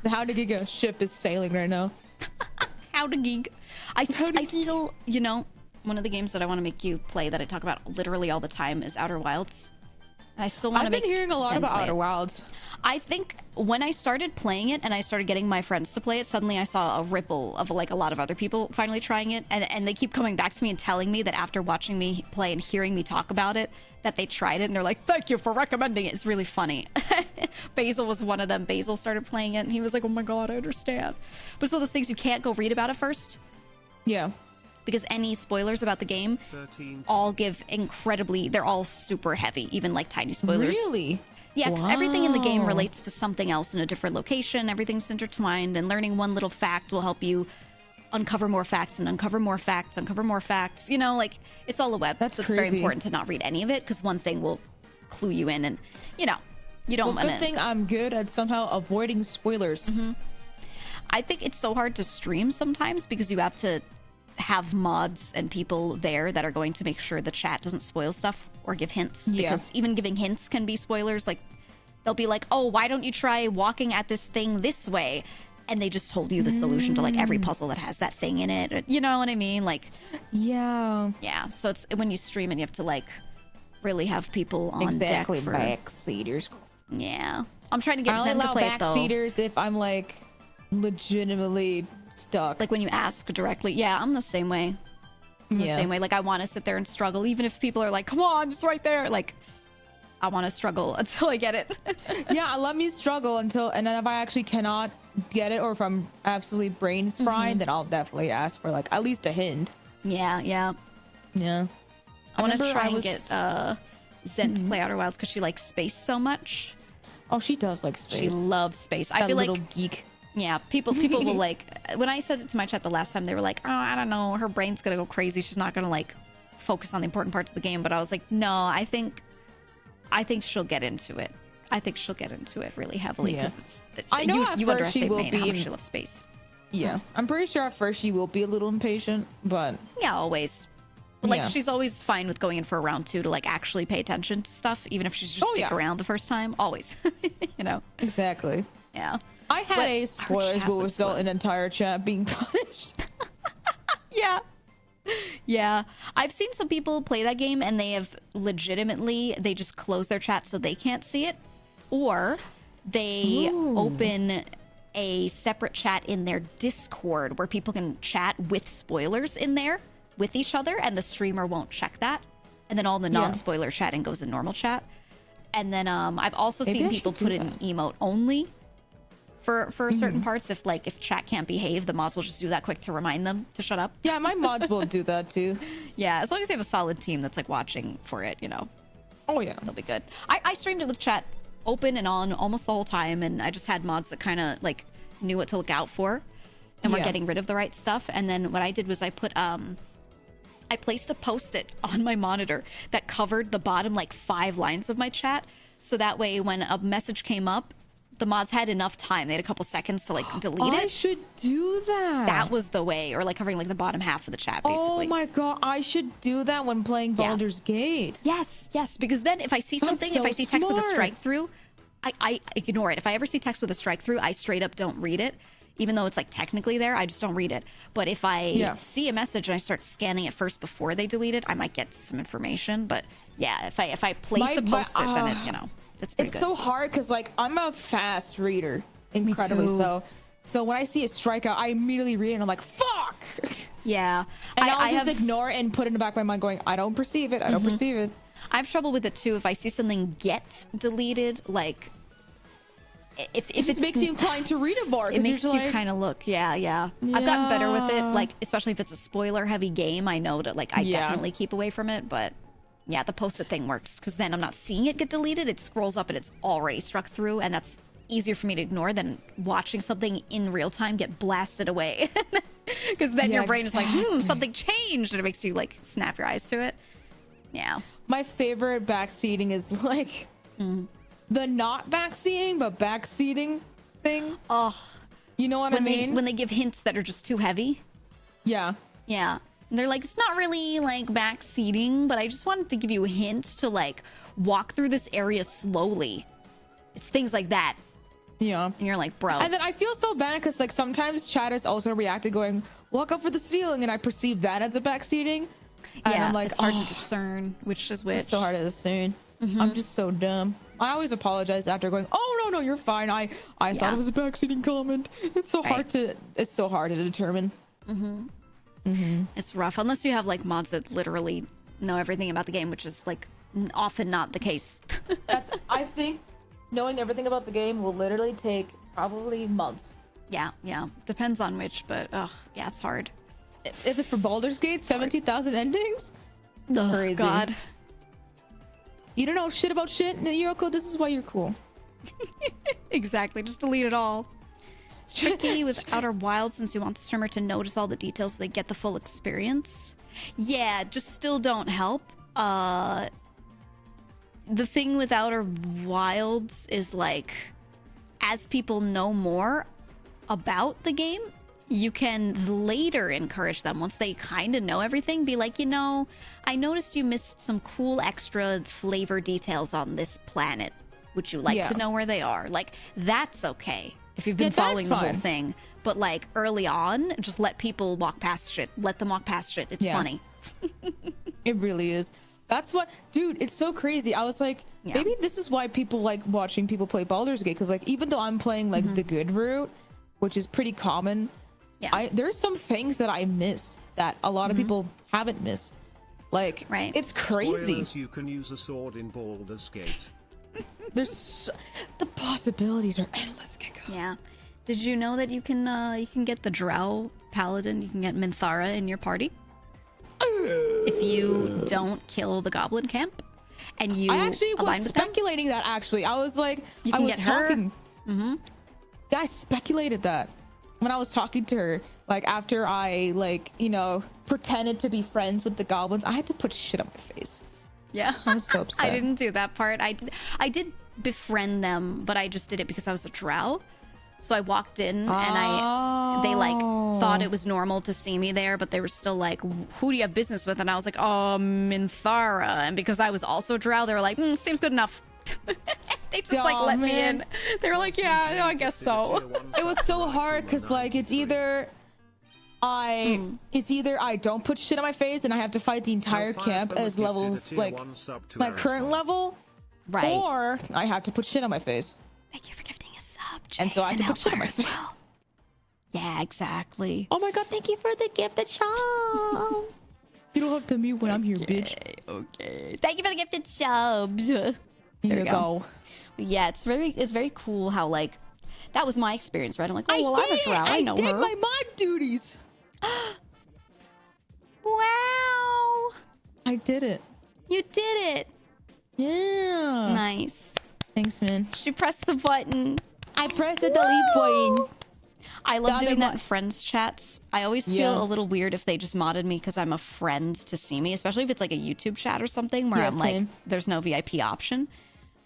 Speaker 3: The How to GEEGA ship is sailing right now.
Speaker 1: How to Geek. I still, you know, one of the games that I want to make you play that I talk about literally all the time is Outer Wilds. And I still want to
Speaker 3: I've been hearing a lot about Outer Wilds.
Speaker 1: I think when I started playing it and I started getting my friends to play it, suddenly I saw a ripple of like a lot of other people finally trying it. And they keep coming back to me and telling me that after watching me play and hearing me talk about it, that they tried it and they're like, thank you for recommending it. It's really funny. Basil was one of them. Basil started playing it and he was like, oh my God, I understand. But it's one of those things you can't go read about it first.
Speaker 3: Yeah.
Speaker 1: Because any spoilers about the game all give they're all super heavy, even like tiny spoilers.
Speaker 3: Really?
Speaker 1: Yeah, because everything in the game relates to something else in a different location. Everything's intertwined, and learning one little fact will help you uncover more facts and uncover more facts, uncover more facts. You know, like it's all a web.
Speaker 3: That's
Speaker 1: so it's very
Speaker 3: crazy.
Speaker 1: important to not read any of it because one thing will clue you in, and you know, you don't want
Speaker 3: Good thing I'm good at somehow avoiding spoilers.
Speaker 1: I think it's so hard to stream sometimes because you have to have mods and people there that are going to make sure the chat doesn't spoil stuff or give hints.
Speaker 3: Yeah.
Speaker 1: Because even giving hints can be spoilers. Like they'll be like, oh, why don't you try walking at this thing this way? And they just told you the solution to like every puzzle that has that thing in it. You know what I mean? Like,
Speaker 3: Yeah.
Speaker 1: yeah. So it's when you stream and you have to like really have people on
Speaker 3: Exactly.
Speaker 1: deck for.
Speaker 3: Backseaters.
Speaker 1: Yeah. I'm trying to get
Speaker 3: I only
Speaker 1: Zen to
Speaker 3: allow
Speaker 1: play it though.
Speaker 3: backseaters if I'm like legitimately stuck.
Speaker 1: Like when you ask directly. Yeah, I'm the same way. I'm the same way. Like I want to sit there and struggle, even if people are like, "Come on, it's right there." Like I want to struggle until I get it.
Speaker 3: Yeah, let me struggle until, and then if I actually cannot get it, or if I'm absolutely brain fried, then I'll definitely ask for like at least a hint.
Speaker 1: Yeah, yeah.
Speaker 3: Yeah.
Speaker 1: I want to
Speaker 3: remember
Speaker 1: try
Speaker 3: I
Speaker 1: and
Speaker 3: was-
Speaker 1: get Zen to play Outer Wilds because she likes space so much.
Speaker 3: Oh, she does like space.
Speaker 1: She loves space. I
Speaker 3: that
Speaker 1: feel
Speaker 3: little
Speaker 1: like
Speaker 3: geek.
Speaker 1: yeah, people will like when I said it to my chat the last time, they were like, "Oh, I don't know, her brain's gonna go crazy. She's not gonna like focus on the important parts of the game." But I was like, no, I think she'll get into it. I think she'll get into it really heavily
Speaker 3: Yeah.
Speaker 1: because it's.
Speaker 3: I know at
Speaker 1: you
Speaker 3: first she
Speaker 1: underestimate
Speaker 3: will
Speaker 1: Maine, how
Speaker 3: be-
Speaker 1: much she loves space.
Speaker 3: Yeah, I'm pretty sure at first she will be a little impatient, but
Speaker 1: Yeah, always. But like
Speaker 3: Yeah.
Speaker 1: she's always fine with going in for a round two to like actually pay attention to stuff, even if she's just
Speaker 3: Oh,
Speaker 1: stick
Speaker 3: yeah.
Speaker 1: around the first time. Always, you know.
Speaker 3: exactly.
Speaker 1: Yeah.
Speaker 3: I had
Speaker 1: But
Speaker 3: a
Speaker 1: our
Speaker 3: spoilers
Speaker 1: chat
Speaker 3: will
Speaker 1: would
Speaker 3: result
Speaker 1: flip.
Speaker 3: in entire chat being punished.
Speaker 1: Yeah. Yeah. I've seen some people play that game and they have legitimately, they just close their chat so they can't see it. Or they
Speaker 3: Ooh.
Speaker 1: open a separate chat in their Discord where people can chat with spoilers in there with each other and the streamer won't check that. And then all the
Speaker 3: Yeah.
Speaker 1: non-spoiler chatting goes in normal chat. And then I've also
Speaker 3: Maybe
Speaker 1: seen
Speaker 3: I
Speaker 1: people
Speaker 3: should do
Speaker 1: put in
Speaker 3: that.
Speaker 1: emote only for certain parts. If chat can't behave, the mods will just do that quick to remind them to shut up.
Speaker 3: Yeah, my mods will do that too.
Speaker 1: Yeah, as long as you have a solid team that's like watching for it, you know,
Speaker 3: Oh yeah.
Speaker 1: it'll be good. I streamed it with chat open and on almost the whole time, and I just had mods that kind of like knew what to look out for and were
Speaker 3: Yeah.
Speaker 1: getting rid of the right stuff. And then what I did was I put I placed a post-it on my monitor that covered the bottom like 5 lines of my chat, so that way when a message came up, the mods had enough time. They had a couple seconds to like delete
Speaker 3: I
Speaker 1: it.
Speaker 3: should do that.
Speaker 1: That was the way, or like covering like the bottom half of the chat, basically.
Speaker 3: Oh my god, I should do that when playing
Speaker 1: Yeah.
Speaker 3: Baldur's Gate.
Speaker 1: Yes, yes, because then if I see
Speaker 3: That's
Speaker 1: something, if
Speaker 3: so
Speaker 1: I see text with a
Speaker 3: smart.
Speaker 1: strike through, I ignore it. If I ever see text with a strike through, I straight up don't read it. Even though it's like technically there, I just don't read it. But if I
Speaker 3: Yeah.
Speaker 1: see a message and I start scanning it first before they delete it, I might get some information. But yeah, if I place a post-it, then it, you know, it's pretty
Speaker 3: It's
Speaker 1: good.
Speaker 3: so hard because like I'm a fast reader, incredibly
Speaker 1: too.
Speaker 3: so. So when I see a strikeout, I immediately read it and I'm like, "Fuck!"
Speaker 1: Yeah,
Speaker 3: And I'll just
Speaker 1: have,
Speaker 3: ignore it and put it in the back of my mind, going, "I don't perceive it. I don't perceive it."
Speaker 1: I have trouble with it too. If I see something get deleted, like if
Speaker 3: It just
Speaker 1: it's
Speaker 3: makes you inclined to read it more.
Speaker 1: it makes you kind of look. Yeah. I've gotten better with it,
Speaker 3: Yeah.
Speaker 1: like especially if it's a spoiler heavy game. I know that like I
Speaker 3: Yeah.
Speaker 1: definitely keep away from it, but yeah, the post-it thing works because then I'm not seeing it get deleted. It scrolls up and it's already struck through, and that's easier for me to ignore than watching something in real time get blasted away. Because then
Speaker 3: Yeah,
Speaker 1: your brain is like,
Speaker 3: exactly.
Speaker 1: something changed, and it makes you like snap your eyes to it. Yeah.
Speaker 3: My favorite backseating is like the not backseating but backseating thing.
Speaker 1: Oh,
Speaker 3: You know what I mean?
Speaker 1: when they give hints that are just too heavy.
Speaker 3: Yeah.
Speaker 1: Yeah. And they're like, it's not really like back seating, but I just wanted to give you a hint to like walk through this area slowly. It's things like that.
Speaker 3: Yeah.
Speaker 1: And you're like, bro.
Speaker 3: And then I feel so bad because like sometimes chatters also react to going, "Walk up for the ceiling," and I perceive that as a backseating. And
Speaker 1: yeah,
Speaker 3: I'm like,
Speaker 1: it's hard
Speaker 3: "Oh,
Speaker 1: to discern which is which.
Speaker 3: it's so hard to discern." I'm just so dumb. I always apologize after going, "Oh no, you're fine. I
Speaker 1: Yeah.
Speaker 3: thought it was a backseating comment." It's so hard
Speaker 1: Right.
Speaker 3: to determine.
Speaker 1: It's rough unless you have like mods that literally know everything about the game, which is like often not the case.
Speaker 3: I think knowing everything about the game will literally take probably months.
Speaker 1: yeah. Depends on which, but yeah, it's hard.
Speaker 3: If it's for Baldur's Gate, 17,000 endings?
Speaker 1: Ugh,
Speaker 3: Crazy.
Speaker 1: God.
Speaker 3: You don't know shit about shit, Yuriko. This is why you're cool.
Speaker 1: Exactly. Just delete it all. It's tricky with Outer Wilds since you want the streamer to notice all the details so they get the full experience. Yeah, just still don't help. The thing with Outer Wilds is like, as people know more about the game, you can later encourage them once they kind of know everything. Be like, you know, I noticed you missed some cool extra flavor details on this planet. Would you like to know where they are? Like, that's okay if you've been following the whole thing. But like early on, just let people walk past shit. Let them walk past shit. It's funny.
Speaker 3: It really is. That's what, dude, it's so crazy. I was like, maybe this is why people like watching people play Baldur's Gate. Because like, even though I'm playing like the good route, which is pretty common, there's some things that I missed that a lot of people haven't missed. Like, it's crazy.
Speaker 2: Spoilers, you can use a sword in Baldur's Gate.
Speaker 3: There's the possibilities are endless, Giga.
Speaker 1: Yeah. Did you know that you can get the Drow Paladin? You can get Minthara in your party if you don't kill the Goblin Camp, and you.
Speaker 3: I actually was speculating that. Actually, I was like, I was talking. I speculated that when I was talking to her. Like after I pretended to be friends with the goblins, I had to put shit on my face. Yeah, I was so upset.
Speaker 1: I didn't do that part. I did befriend them, but I just did it because I was a drow. So I walked in and they like thought it was normal to see me there, but they were still like, who do you have business with? And I was like, oh, Minthara. And because I was also drow, they were like, seems good enough. They just let me in. They were like, yeah, I guess so.
Speaker 3: It was so hard because like it's either I don't put shit on my face and I have to fight the entire camp as levels like my current level, or I have to put shit on my face.
Speaker 1: Thank you for gifting a sub, Jay,
Speaker 3: and so I have to put shit on my face.
Speaker 1: Well. Yeah, exactly.
Speaker 3: Oh my god, thank you for the gifted sub. You don't have to mute when I'm here, bitch.
Speaker 1: Okay. Thank you for the gifted subs.
Speaker 3: Here you go.
Speaker 1: Yeah, it's very cool how like that was my experience, right? I'm like, oh, I'm a drow. I know her.
Speaker 3: I did my mod duties.
Speaker 1: Wow.
Speaker 3: I did it.
Speaker 1: You did it.
Speaker 3: Yeah.
Speaker 1: Nice.
Speaker 3: Thanks, man.
Speaker 1: She pressed the button.
Speaker 3: I pressed the delete button.
Speaker 1: I love doing that in friends chats. I always feel a little weird if they just modded me because I'm a friend to see me, especially if it's like a YouTube chat or something where I'm like, there's no VIP option.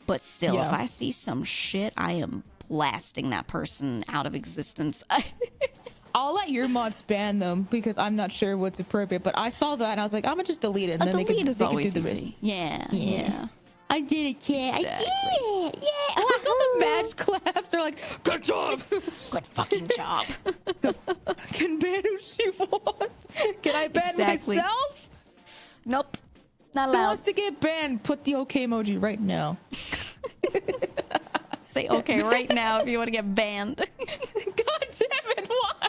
Speaker 1: But still, if I see some shit, I am blasting that person out of existence.
Speaker 3: I'll let your mods ban them because I'm not sure what's appropriate. But I saw that and I was like, I'm gonna just delete it. And then they can do the rest.
Speaker 1: Yeah.
Speaker 3: I did it, yeah. Exactly. I did it. Yeah. Oh, I got the match claps. They're like, good job.
Speaker 1: Good fucking job.
Speaker 3: Can ban who she wants. Can I ban myself?
Speaker 1: Nope. Not allowed.
Speaker 3: Who wants to get banned? Put the okay emoji right now.
Speaker 1: Say okay right now if you want to get banned.
Speaker 3: God damn it, why?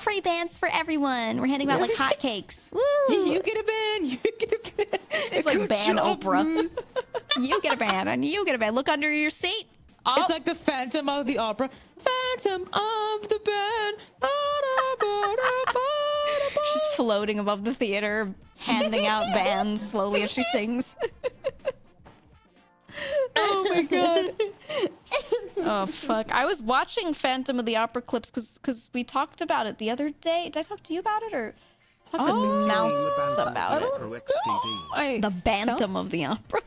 Speaker 1: Free bans for everyone. We're handing out like hotcakes. Woo!
Speaker 3: You get a ban. You get a ban.
Speaker 1: It's like ban Oprah. You get a ban and you get a ban. Look under your seat. Oh.
Speaker 3: It's like the Phantom of the Opera. Phantom of the band.
Speaker 1: She's floating above the theater, handing out bans slowly as she sings.
Speaker 3: Oh my god.
Speaker 1: Oh fuck. I was watching Phantom of the Opera clips because we talked about it the other day. Did I talk to you about it or talk to Mouse about it? The Phantom of the Opera.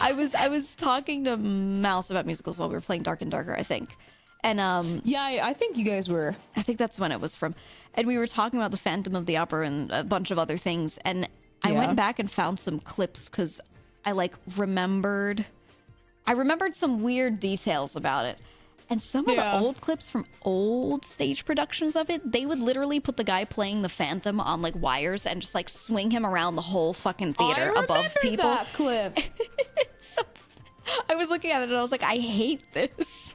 Speaker 1: I was talking to Mouse about musicals while we were playing Dark and Darker, I think. And
Speaker 3: yeah, I think you guys were.
Speaker 1: I think that's when it was from. And we were talking about the Phantom of the Opera and a bunch of other things. And I went back and found some clips because I remembered some weird details about it. And some of the old clips from old stage productions of it, they would literally put the guy playing the Phantom on like wires and just like swing him around the whole fucking theater above people.
Speaker 3: That clip.
Speaker 1: I was looking at it and I was like, I hate this.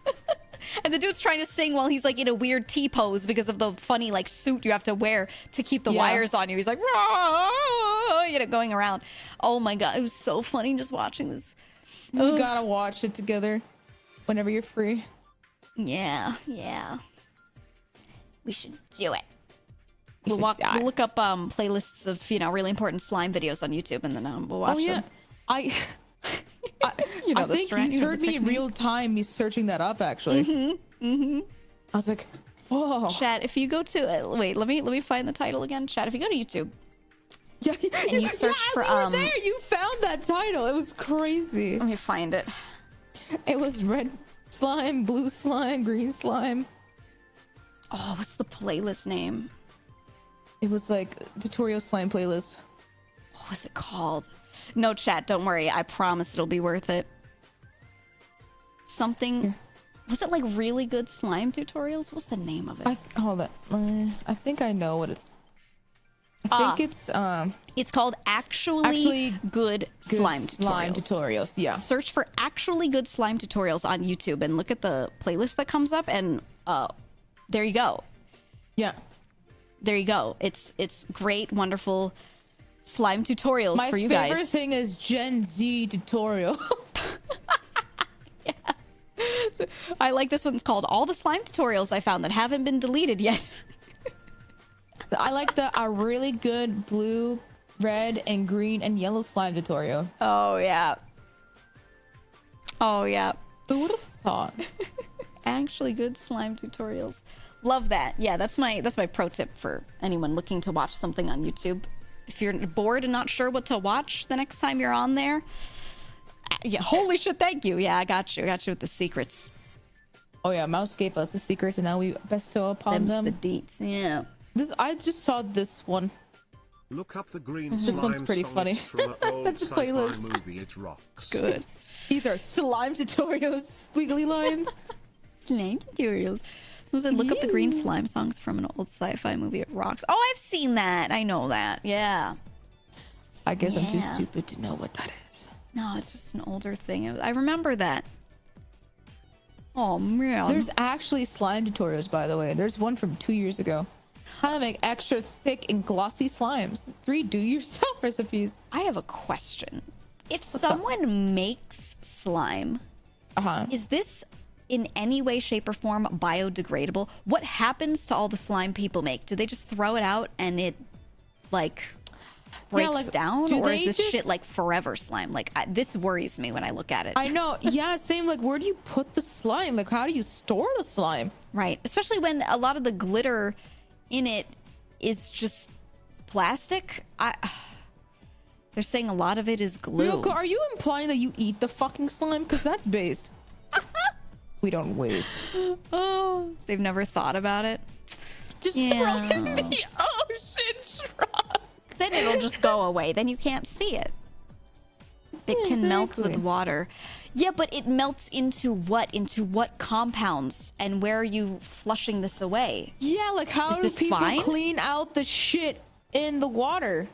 Speaker 1: And the dude's trying to sing while he's like in a weird T-pose because of the funny like suit you have to wear to keep the wires on you. He's like, going around. Oh my god, it was so funny just watching this.
Speaker 3: We gotta watch it together whenever you're free.
Speaker 1: Yeah. We should do it. We'll look up playlists of really important slime videos on YouTube, and then we'll watch them. You know,
Speaker 3: I
Speaker 1: the
Speaker 3: think
Speaker 1: strat-
Speaker 3: you
Speaker 1: know
Speaker 3: heard
Speaker 1: the
Speaker 3: me in
Speaker 1: technique.
Speaker 3: real time. Me searching that up actually. I was like, whoa.
Speaker 1: Chat, if you go to wait, let me find the title again. Chat, if you go to YouTube
Speaker 3: Yeah,
Speaker 1: and you search for
Speaker 3: we were there. You found that title. It was crazy.
Speaker 1: let me find it.
Speaker 3: It was red slime, blue slime, green slime.
Speaker 1: Oh, what's the playlist name?
Speaker 3: It was like tutorial slime playlist.
Speaker 1: What was it called? No, chat, don't worry. I promise it'll be worth it. Something. Was it like really good slime tutorials? What's the name of it?
Speaker 3: Hold on. I think I know what it's. I think
Speaker 1: It's called Actually Good Slime
Speaker 3: tutorials. Yeah.
Speaker 1: Search for Actually Good Slime Tutorials on YouTube and look at the playlist that comes up, and there you go.
Speaker 3: Yeah.
Speaker 1: There you go. It's great, wonderful slime tutorials for you guys.
Speaker 3: My favorite thing is Gen Z tutorial.
Speaker 1: I like this one. It's called All the Slime Tutorials I Found That Haven't Been Deleted Yet.
Speaker 3: I like a really good blue, red, and green and yellow slime tutorial.
Speaker 1: Oh, yeah. Oh, yeah.
Speaker 3: Who would have thought?
Speaker 1: Actually good slime tutorials. Love that. Yeah, that's my pro tip for anyone looking to watch something on YouTube. If you're bored and not sure what to watch the next time you're on there, yeah, holy shit, thank you. Yeah, I got you with the secrets.
Speaker 3: Oh yeah, Mouse gave us the secrets and now we bestow upon them.
Speaker 1: The deets, yeah.
Speaker 3: I just saw this one.
Speaker 2: Look up the green
Speaker 3: This one's
Speaker 2: slime
Speaker 3: pretty
Speaker 2: song.
Speaker 3: funny.
Speaker 2: It's from an old
Speaker 3: That's a
Speaker 2: sci-fi
Speaker 3: playlist.
Speaker 2: movie. It rocks.
Speaker 3: Good. These are slime tutorials, squiggly lines.
Speaker 1: Slime tutorials. Someone said, look up the green slime songs from an old sci-fi movie. It rocks. Oh, I've seen that. I know that. Yeah.
Speaker 3: I guess I'm too
Speaker 1: Yeah.
Speaker 3: stupid to know what that is.
Speaker 1: No, it's just an older thing. I remember that. Oh, man.
Speaker 3: There's actually slime tutorials, by the way. There's one from 2 years ago. How to make extra thick and glossy slimes. 3 do-yourself recipes.
Speaker 1: I have a question. If
Speaker 3: What's up?
Speaker 1: someone makes slime, is this in any way, shape, or form biodegradable? What happens to all the slime people make? Do they just throw it out and it, like, breaks down?
Speaker 3: do
Speaker 1: Or is
Speaker 3: they
Speaker 1: this
Speaker 3: just-
Speaker 1: shit, like, forever slime? Like, this worries me when I look at it.
Speaker 3: I know. Yeah, same. Like, where do you put the slime? Like, how do you store the slime?
Speaker 1: Right. Especially when a lot of the glitter in it is just plastic. They're saying a lot of it is glue.
Speaker 3: Ryoko, are you implying that you eat the fucking slime? Because that's based. We don't waste.
Speaker 1: Oh, they've never thought about it.
Speaker 3: Just
Speaker 1: Yeah.
Speaker 3: throw it in the ocean, Shrug.
Speaker 1: Then it'll just go away. Then you can't see it. It can melt
Speaker 3: exactly.
Speaker 1: with water. Yeah, but it melts into what? Into what compounds? And where are you flushing this away?
Speaker 3: Yeah, like how
Speaker 1: Is
Speaker 3: do
Speaker 1: this
Speaker 3: people
Speaker 1: fine?
Speaker 3: clean out the shit in the water?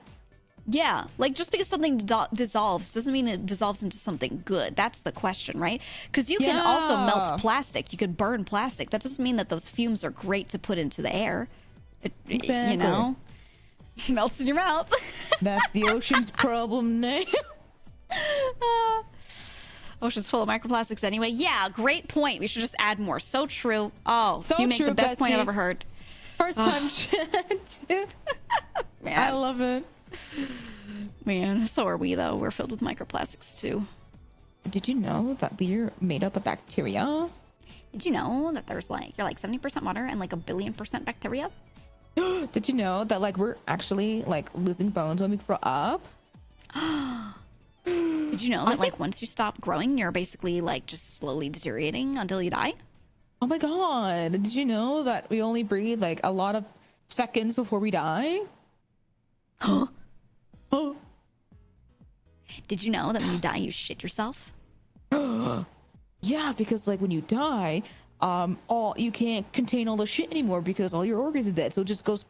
Speaker 1: Yeah, like just because something dissolves doesn't mean it dissolves into something good. That's the question, right? Because you can also
Speaker 3: Yeah.
Speaker 1: melt plastic. You could burn plastic. That doesn't mean that those fumes are great to put into the air.
Speaker 3: Exactly.
Speaker 1: You know? Melts in your mouth.
Speaker 3: That's the ocean's problem now.
Speaker 1: Ocean's full of microplastics anyway. Yeah, great point. We should just add more. So true. Oh,
Speaker 3: So
Speaker 1: you make the
Speaker 3: true,
Speaker 1: best point I've
Speaker 3: Bessie.
Speaker 1: ever heard.
Speaker 3: First time chat.
Speaker 1: Man,
Speaker 3: I love it.
Speaker 1: man, so are we though. We're filled with microplastics too.
Speaker 3: Did you know that we're made up of bacteria?
Speaker 1: Did you know that there's like you're like 70% water and like 1 billion% bacteria?
Speaker 3: Did you know that like we're actually like losing bones when we grow up?
Speaker 1: Did you know that like once you stop growing, you're basically like just slowly deteriorating until you die?
Speaker 3: Oh my god. Did you know that we only breathe like a lot of seconds before we die?
Speaker 1: Huh?
Speaker 3: Oh.
Speaker 1: Did you know that when you die, you shit yourself?
Speaker 3: Yeah, because like when you die, all you can't contain all the shit anymore because all your organs are dead. So it just goes.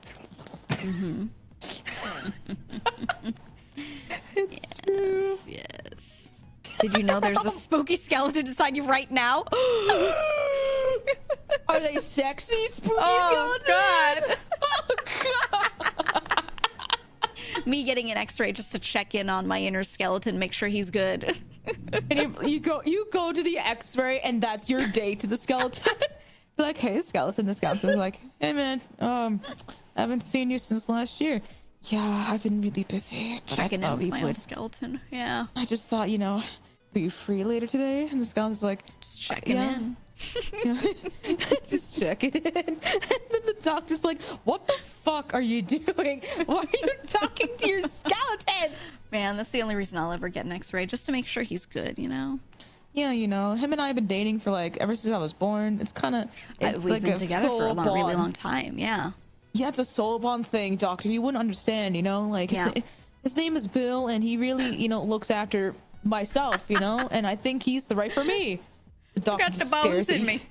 Speaker 3: It's true.
Speaker 1: Yes. Did you know there's a spooky skeleton inside you right now?
Speaker 3: Are they sexy, spooky
Speaker 1: Oh,
Speaker 3: skeletons?
Speaker 1: God. Me getting an X-ray just to check in on my inner skeleton, make sure he's good.
Speaker 3: And you go to the X-ray, and that's your date to the skeleton. You're like, hey, skeleton. The skeleton's like, hey, man, I haven't seen you since last year. Yeah, I've been really busy. But
Speaker 1: Checking
Speaker 3: I
Speaker 1: in
Speaker 3: thought
Speaker 1: with
Speaker 3: we
Speaker 1: my own
Speaker 3: would.
Speaker 1: skeleton. Yeah.
Speaker 3: I just thought, you know, are you free later today? And this guy's like,
Speaker 1: Just checking
Speaker 3: yeah.
Speaker 1: in.
Speaker 3: Yeah. Just check it in. And then the doctor's like, what the fuck are you doing? Why are you talking to your skeleton?
Speaker 1: Man, that's the only reason I'll ever get an X-ray, just to make sure he's good, you know?
Speaker 3: Yeah, you know, him and I have been dating for like ever since I was born. It's kind of, it's
Speaker 1: We've
Speaker 3: like
Speaker 1: been
Speaker 3: a
Speaker 1: together for a
Speaker 3: soul
Speaker 1: really
Speaker 3: bond.
Speaker 1: long time, yeah.
Speaker 3: Yeah, it's a soul bond thing, doctor. You wouldn't understand, you know? Like,
Speaker 1: Yeah.
Speaker 3: his name is Bill, and he really, you know, looks after myself, you know? And I think he's the right for me. The doctor
Speaker 1: got the
Speaker 3: just
Speaker 1: bones
Speaker 3: stares at
Speaker 1: in
Speaker 3: you.
Speaker 1: me.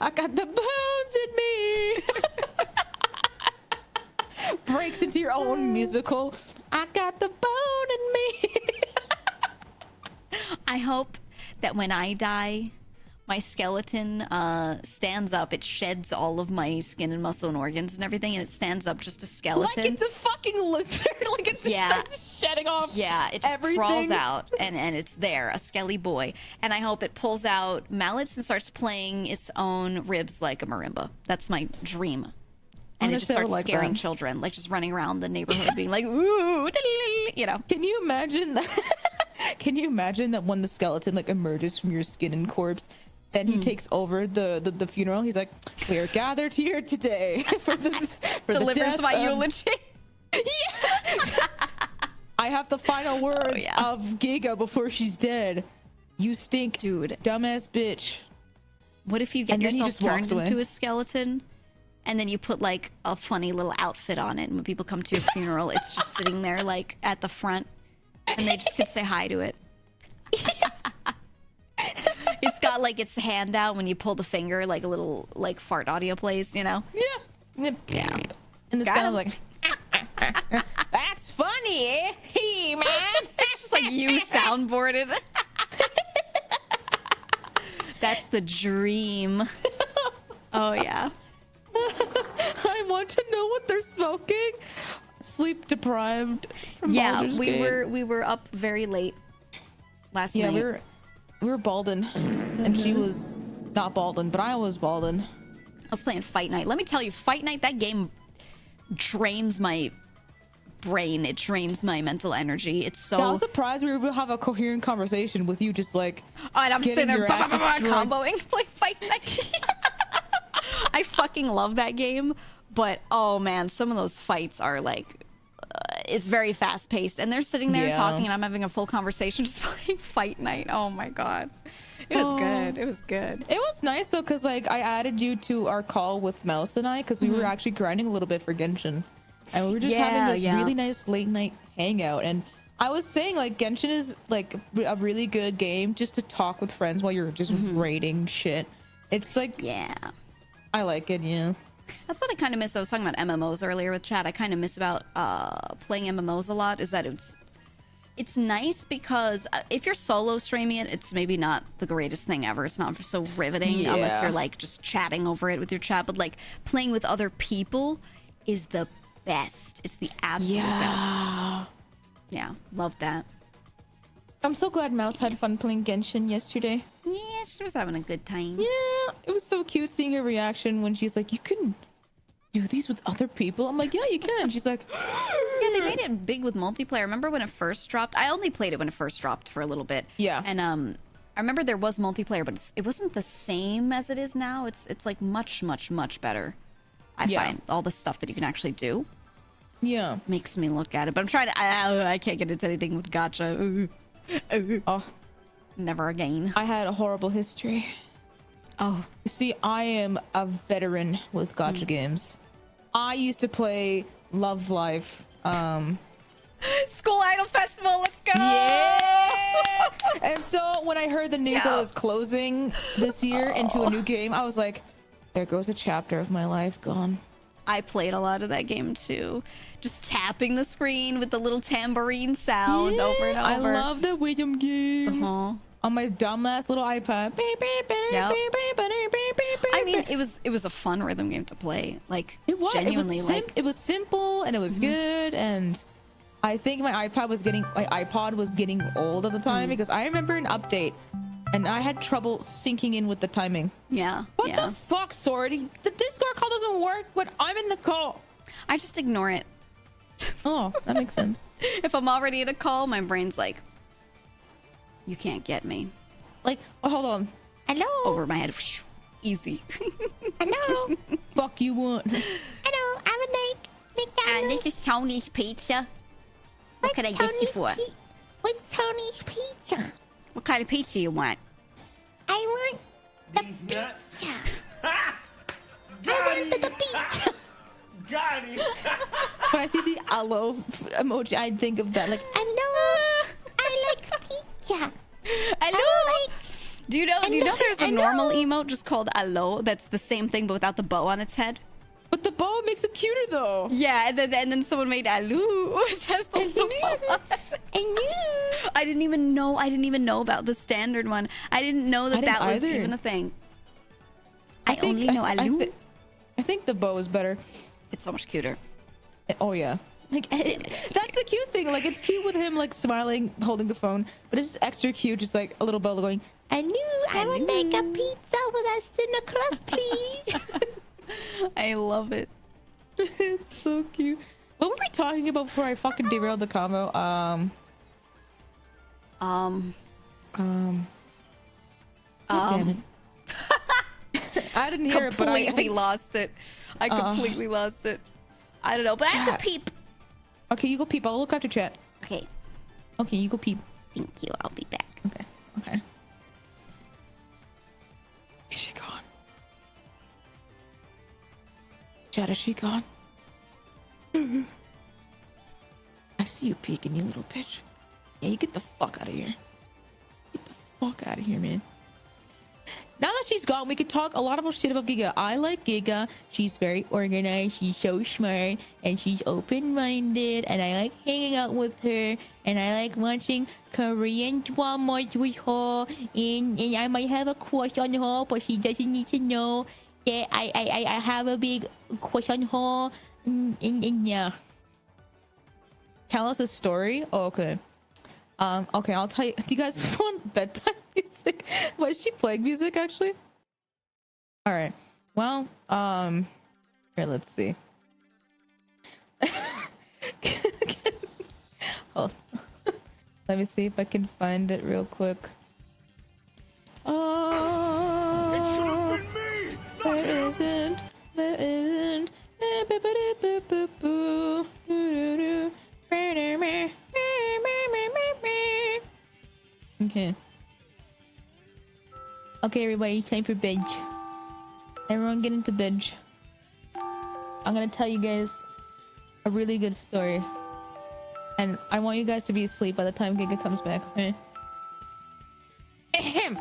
Speaker 3: I got the bones in me. Breaks into your own musical. I got the bone in me.
Speaker 1: I hope that when I die, my skeleton stands up. It sheds all of my skin and muscle and organs and everything, and it stands up just a skeleton.
Speaker 3: Like it's a fucking lizard. Like it just starts shedding off.
Speaker 1: Yeah, it just
Speaker 3: everything.
Speaker 1: crawls out, and it's there, a skelly boy. And I hope it pulls out mallets and starts playing its own ribs like a marimba. That's my dream. And it just
Speaker 3: Honestly, I would
Speaker 1: starts
Speaker 3: like
Speaker 1: scaring
Speaker 3: that.
Speaker 1: children, like just running around the neighborhood being like, ooh, you know.
Speaker 3: Can you imagine that? Can you imagine that when the skeleton like emerges from your skin and corpse, and he takes over the funeral? He's like, "We are gathered here today for the
Speaker 1: Delivers
Speaker 3: death
Speaker 1: my
Speaker 3: of-"
Speaker 1: eulogy.
Speaker 3: I have the final words
Speaker 1: yeah.
Speaker 3: of GEEGA before she's dead. You stink,
Speaker 1: Dude.
Speaker 3: dumbass bitch.
Speaker 1: What if you get
Speaker 3: And then he
Speaker 1: yourself
Speaker 3: just walks
Speaker 1: turned
Speaker 3: away.
Speaker 1: into a skeleton, and then you put like a funny little outfit on it, and when people come to your funeral, it's just sitting there like at the front, and they just could say hi to it. It's got like its hand out when you pull the finger, like a little like fart audio plays, you know?
Speaker 3: Yeah.
Speaker 1: Yeah.
Speaker 3: And this
Speaker 1: Got
Speaker 3: guy
Speaker 1: him.
Speaker 3: like, that's funny, eh? Hey, man.
Speaker 1: It's just like you soundboarded. That's the dream. Oh yeah.
Speaker 3: I want to know what they're smoking. Sleep deprived from
Speaker 1: Yeah,
Speaker 3: Baldur's Gate.
Speaker 1: we were up very late last
Speaker 3: Yeah,
Speaker 1: night.
Speaker 3: we were balding, and she was not balding, but I was balding.
Speaker 1: I was playing Fight Night. Let me tell you, Fight Night, that game drains my brain. It drains my mental energy. It's so...
Speaker 3: Yeah, I was surprised we were able to have a coherent conversation with you, just like,
Speaker 1: Oh, and I'm sitting
Speaker 3: getting
Speaker 1: there
Speaker 3: your ass destroyed.
Speaker 1: comboing, playing Fight Night. I fucking love that game, but oh man, some of those fights are like... it's very fast paced, and they're sitting there
Speaker 3: Yeah.
Speaker 1: talking, and I'm having a full conversation just playing Fight Night. Oh my god. It was good. It was good.
Speaker 3: It was nice though, because like I added you to our call with Mouse and I, because we were actually grinding a little bit for Genshin, and we were just having this really nice late night hangout. And I was saying like Genshin is like a really good game just to talk with friends while you're just raiding shit. It's like,
Speaker 1: Yeah.
Speaker 3: I like it. Yeah.
Speaker 1: That's what I kind of miss. I was talking about MMOs earlier with Chad. I kind of miss about playing MMOs a lot is that it's nice because if you're solo streaming it, it's maybe not the greatest thing ever. It's not so riveting unless
Speaker 3: Yeah.
Speaker 1: you're like just chatting over it with your chat. But like playing with other people is the best. It's the absolute best. Yeah, love that.
Speaker 3: I'm so glad Mouse had fun playing Genshin yesterday.
Speaker 1: Yeah, she was having a good time.
Speaker 3: Yeah, it was so cute seeing her reaction when she's like, "You can do these with other people." I'm like, "Yeah, you can." She's like,
Speaker 1: Yeah, they made it big with multiplayer. Remember when it first dropped? I only played it when it first dropped for a little bit.
Speaker 3: Yeah.
Speaker 1: And I remember there was multiplayer, but it wasn't the same as it is now. It's like much better. I
Speaker 3: Yeah.
Speaker 1: find all the stuff that you can actually do
Speaker 3: "Yeah,
Speaker 1: makes me look at it. But I'm trying to. I can't get into anything with gacha. Ooh. Ooh.
Speaker 3: oh,
Speaker 1: Never again.
Speaker 3: I had a horrible history."
Speaker 1: Oh,
Speaker 3: You see, I am a veteran with gacha games. I used to play Love Life.
Speaker 1: School Idol Festival. Let's go.
Speaker 3: Yeah. And so when I heard the news that
Speaker 1: Yeah.
Speaker 3: it was closing this year into a new game, I was like, there goes a chapter of my life gone.
Speaker 1: I played a lot of that game too. Just tapping the screen with the little tambourine sound over and over.
Speaker 3: I love the rhythm game.
Speaker 1: Uh-huh.
Speaker 3: On my dumbass little iPad.
Speaker 1: Yep. I mean, it was a fun rhythm game to play. Like
Speaker 3: It was.
Speaker 1: genuinely,
Speaker 3: It was simple and it was good. And I think my iPod was getting old at the time because I remember an update and I had trouble syncing in with the timing.
Speaker 1: yeah,
Speaker 3: What
Speaker 1: yeah.
Speaker 3: the fuck, Sorty? The Discord call doesn't work when I'm in the call.
Speaker 1: I just ignore it.
Speaker 3: Oh, that makes sense.
Speaker 1: If I'm already in a call, my brain's like, You can't get me.
Speaker 3: Like, oh, hold on. Hello.
Speaker 1: Over my head. Easy.
Speaker 3: Hello. Fuck you want.
Speaker 4: Hello, I would like McDonald's.
Speaker 1: This is Tony's Pizza. What can I get you for?
Speaker 4: What's Tony's Pizza?
Speaker 1: What kind of pizza you want?
Speaker 4: I want the pizza. I want the pizza.
Speaker 5: Got him.
Speaker 3: When I see the aloe emoji, I think of that. Like,
Speaker 4: Hello, I like pizza.
Speaker 1: Hello. Do you know there's a
Speaker 4: I
Speaker 1: normal
Speaker 4: know.
Speaker 1: emote just called hello that's the same thing but without the bow on its head?
Speaker 3: but the bow makes it cuter though.
Speaker 1: Yeah, and then someone made hello, which has the little bow on.
Speaker 4: I knew.
Speaker 1: I didn't even know about the standard one. I didn't know that
Speaker 3: didn't
Speaker 1: that was
Speaker 3: either.
Speaker 1: even a thing.
Speaker 3: I
Speaker 1: only know hello.
Speaker 3: I think the bow is better.
Speaker 1: It's so much cuter.
Speaker 3: Oh yeah. Like that's the cute thing. Like it's cute with him like smiling, holding the phone, but it's just extra cute, just like a little bow going.
Speaker 4: I knew I would make a pizza with a thinner crust, please.
Speaker 1: I love it.
Speaker 3: It's so cute. What were we talking about before I fucking derailed the combo? God damn it. I didn't hear it, but
Speaker 1: Completely lost it. I completely lost it. I don't know, but I have to
Speaker 3: Chat.
Speaker 1: peep.
Speaker 3: Okay, you go peep. I'll look after chat.
Speaker 1: Okay,
Speaker 3: Okay, you go peep.
Speaker 1: thank you. I'll be back.
Speaker 3: Okay. Okay. Is she gone? Chat, is she gone? I see you peeking, you little bitch. Yeah, you get the fuck out of here. Get the fuck out of here, man. Now that she's gone, we could talk a lot about shit about GEEGA. I like GEEGA. She's very organized. She's so smart. And she's open-minded. And I like hanging out with her. And I like watching Korean dramas with her. And I might have a crush on her, but she doesn't need to know that I have a big crush on her. And yeah. Tell us a story? Oh, okay. Okay, I'll tell you. Do you guys want bedtime music? Was she playing music actually? All right. Well, here, let's see. Oh, let me see if I can find it real quick. Oh,
Speaker 5: It should have been me.
Speaker 3: there isn't. There isn't. Okay. Okay, everybody, time for bed. Everyone get into bed. I'm gonna tell you guys a really good story. And I want you guys to be asleep by the time GEEGA comes back, okay? Ahem.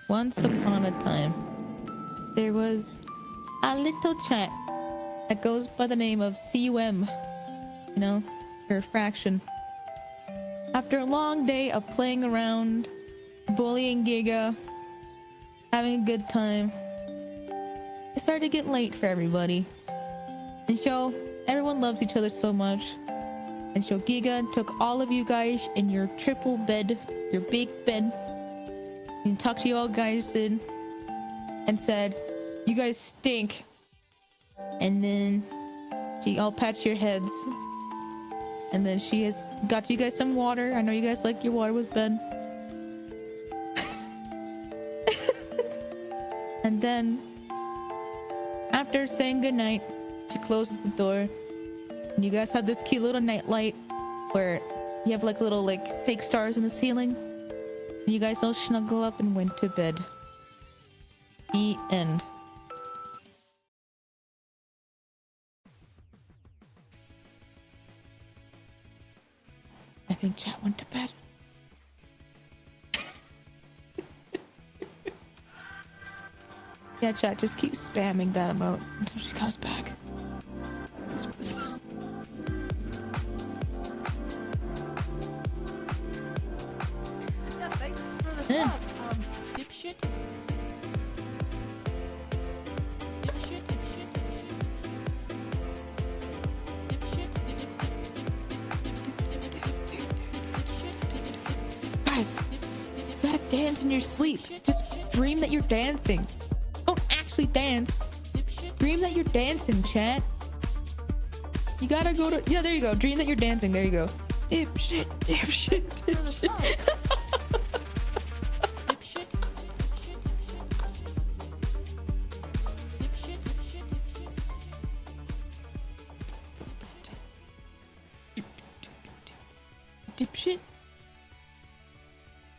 Speaker 3: Once upon a time, there was a little chat that goes by the name of CUM. You know, her fraction. After a long day of playing around, bullying GEEGA, having a good time, it started to get late for everybody. And so, everyone loves each other so much. And so GEEGA took all of you guys in your triple bed, your big bed, and tucked you all guys in and said, "You guys stink." And then she all pats your heads. And then she has got you guys some water. I know you guys like your water with Ben. And then, after saying goodnight, she closes the door. And you guys have this cute little night light where you have like little like fake stars in the ceiling. And you guys all snuggle up and went to bed. The end. I think chat went to bed. Yeah, chat, just keep spamming that emote until she comes back.
Speaker 6: Yeah, thanks for the
Speaker 3: Yeah.
Speaker 6: sub, dipshit. Dipshit, dipshit, dipshit. Dipshit,
Speaker 3: Guys, you gotta dance in your sleep. Just dream that you're dancing. Don't actually dance. Dream that you're dancing, chat. You gotta go to... Yeah, there you go. Dream that you're dancing. There you go. Dipshit, dipshit, dipshit.
Speaker 6: Dipshit. Dipshit.
Speaker 3: Dipshit.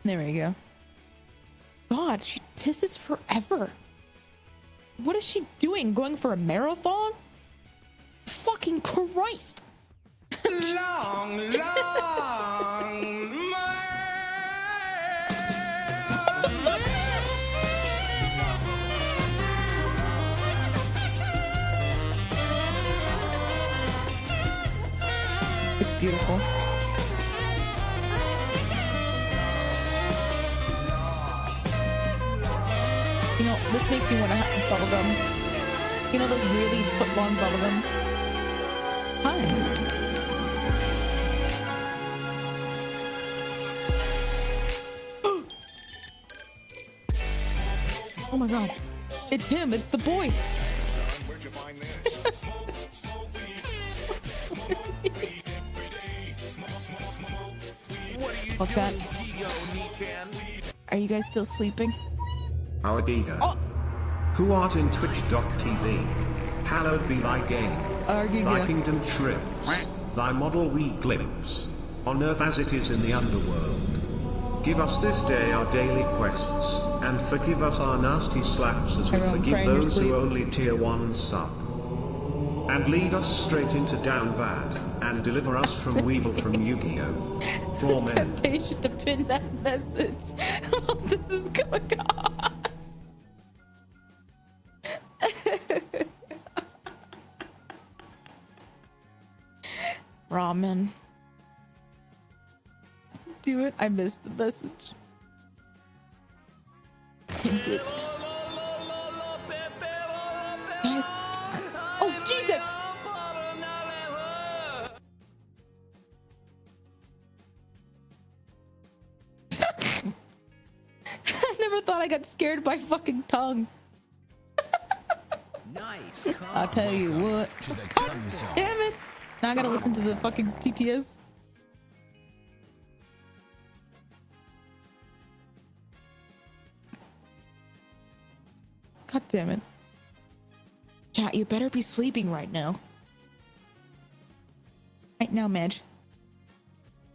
Speaker 3: There we go. God, she pisses forever. What is she doing? Going for a marathon? Fucking Christ.
Speaker 5: Long,
Speaker 3: It's beautiful. You know, this makes me want to have bubblegum. You know those really foot-long bubblegums? Hi. Oh my god. It's him. It's the boy. Oh, chat. Are you guys still sleeping?
Speaker 2: Our GEEGA.
Speaker 3: Oh,
Speaker 2: Who art in twitch.tv. Hallowed be thy game.
Speaker 3: our GEEGA.
Speaker 2: Thy kingdom shrimps. Thy model we glimpse. On earth as it is in the underworld. Give us this day our daily quests. And forgive us our nasty slaps as we
Speaker 3: Everyone
Speaker 2: forgive
Speaker 3: cry in your
Speaker 2: those
Speaker 3: sleep.
Speaker 2: who only tier 1 sub. And lead us straight into down bad. And deliver us from Weevil from Yu-Gi-Oh! For men.
Speaker 3: Temptation to pin that message. This is going on. Ramen. Do it. I missed the message. Tint it. Guys. Oh, Jesus! I never thought I got scared by fucking tongue.
Speaker 7: Nice.
Speaker 3: I'll tell you what.
Speaker 7: To the
Speaker 3: God
Speaker 7: gun zone.
Speaker 3: damn it! Now I gotta listen to the fucking TTS. God damn it. Chat, you better be sleeping right now. Right now, Madge.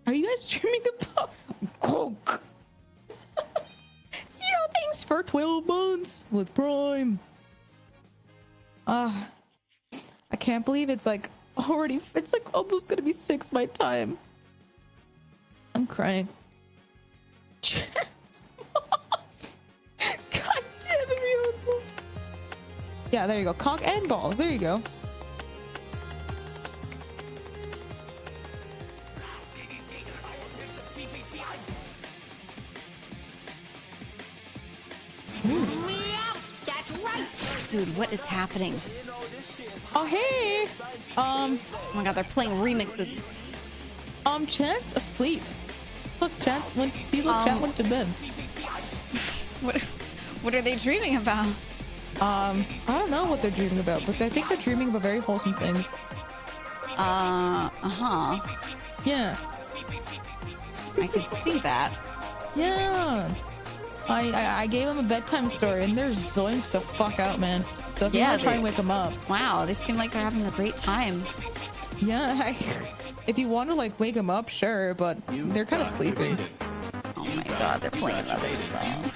Speaker 3: Are you guys dreaming about Coke? 0 things for 12 months with Prime. I can't believe it's like already, it's like almost gonna be 6 my time. I'm crying. God damn it, Rihanna. Yeah, there you go. Cock and balls. There you go.
Speaker 1: Dude, what is happening?
Speaker 3: Oh, hey.
Speaker 1: Oh my god, they're playing remixes.
Speaker 3: Chance asleep. Look, Chance went to see. Look, Chat went to bed.
Speaker 1: What are they dreaming about?
Speaker 3: I don't know what they're dreaming about, but I think they're dreaming about very wholesome things.
Speaker 1: Uh-huh.
Speaker 3: Yeah.
Speaker 1: I can see that.
Speaker 3: Yeah. I gave them a bedtime story and they're zoinked the fuck out, man. So if you want to try and wake them up.
Speaker 1: Wow, they seem like they're having a great time.
Speaker 3: Yeah, if you want to like wake them up, sure, but they're kind of sleeping.
Speaker 1: Oh my god, they're playing another song.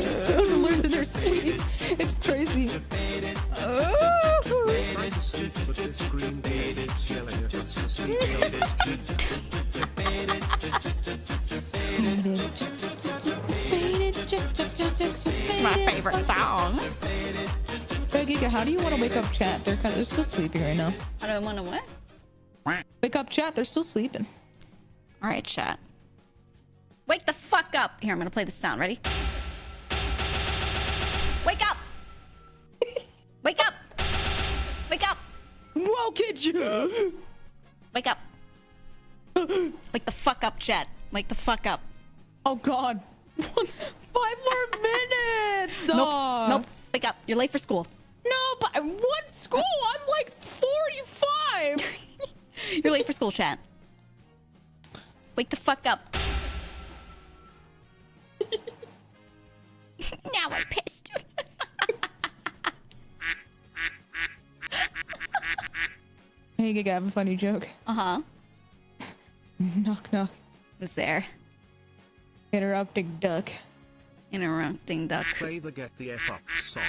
Speaker 3: Someone learns in their sleep. It's crazy.
Speaker 2: Trying to sleep, but this green beard keeps yelling at us to sleep.
Speaker 1: It's my favorite song.
Speaker 3: Giga, how do you want to wake up Chat? They're still sleeping right now.
Speaker 1: How do I want to what?
Speaker 3: Wake up Chat, they're still sleeping.
Speaker 1: All right, chat. Wake the fuck up. Here, I'm gonna play the sound. Ready? Wake up! Wake up! Wake up!
Speaker 3: Whoa, kid!
Speaker 1: Wake up! Wake the fuck up, chat. Wake the fuck up.
Speaker 3: Oh god. 5 more minutes!
Speaker 1: Nope. Nope. Wake up. You're late for school.
Speaker 3: No, but what school? I'm like 45!
Speaker 1: You're late for school, chat. Wake the fuck up. Now I'm pissed.
Speaker 3: Hey, Giga, I have a funny joke.
Speaker 1: Uh-huh.
Speaker 3: Knock, knock.
Speaker 1: Was there.
Speaker 3: Interrupting duck.
Speaker 1: Interrupting duck.
Speaker 2: Play the Get the F Up song.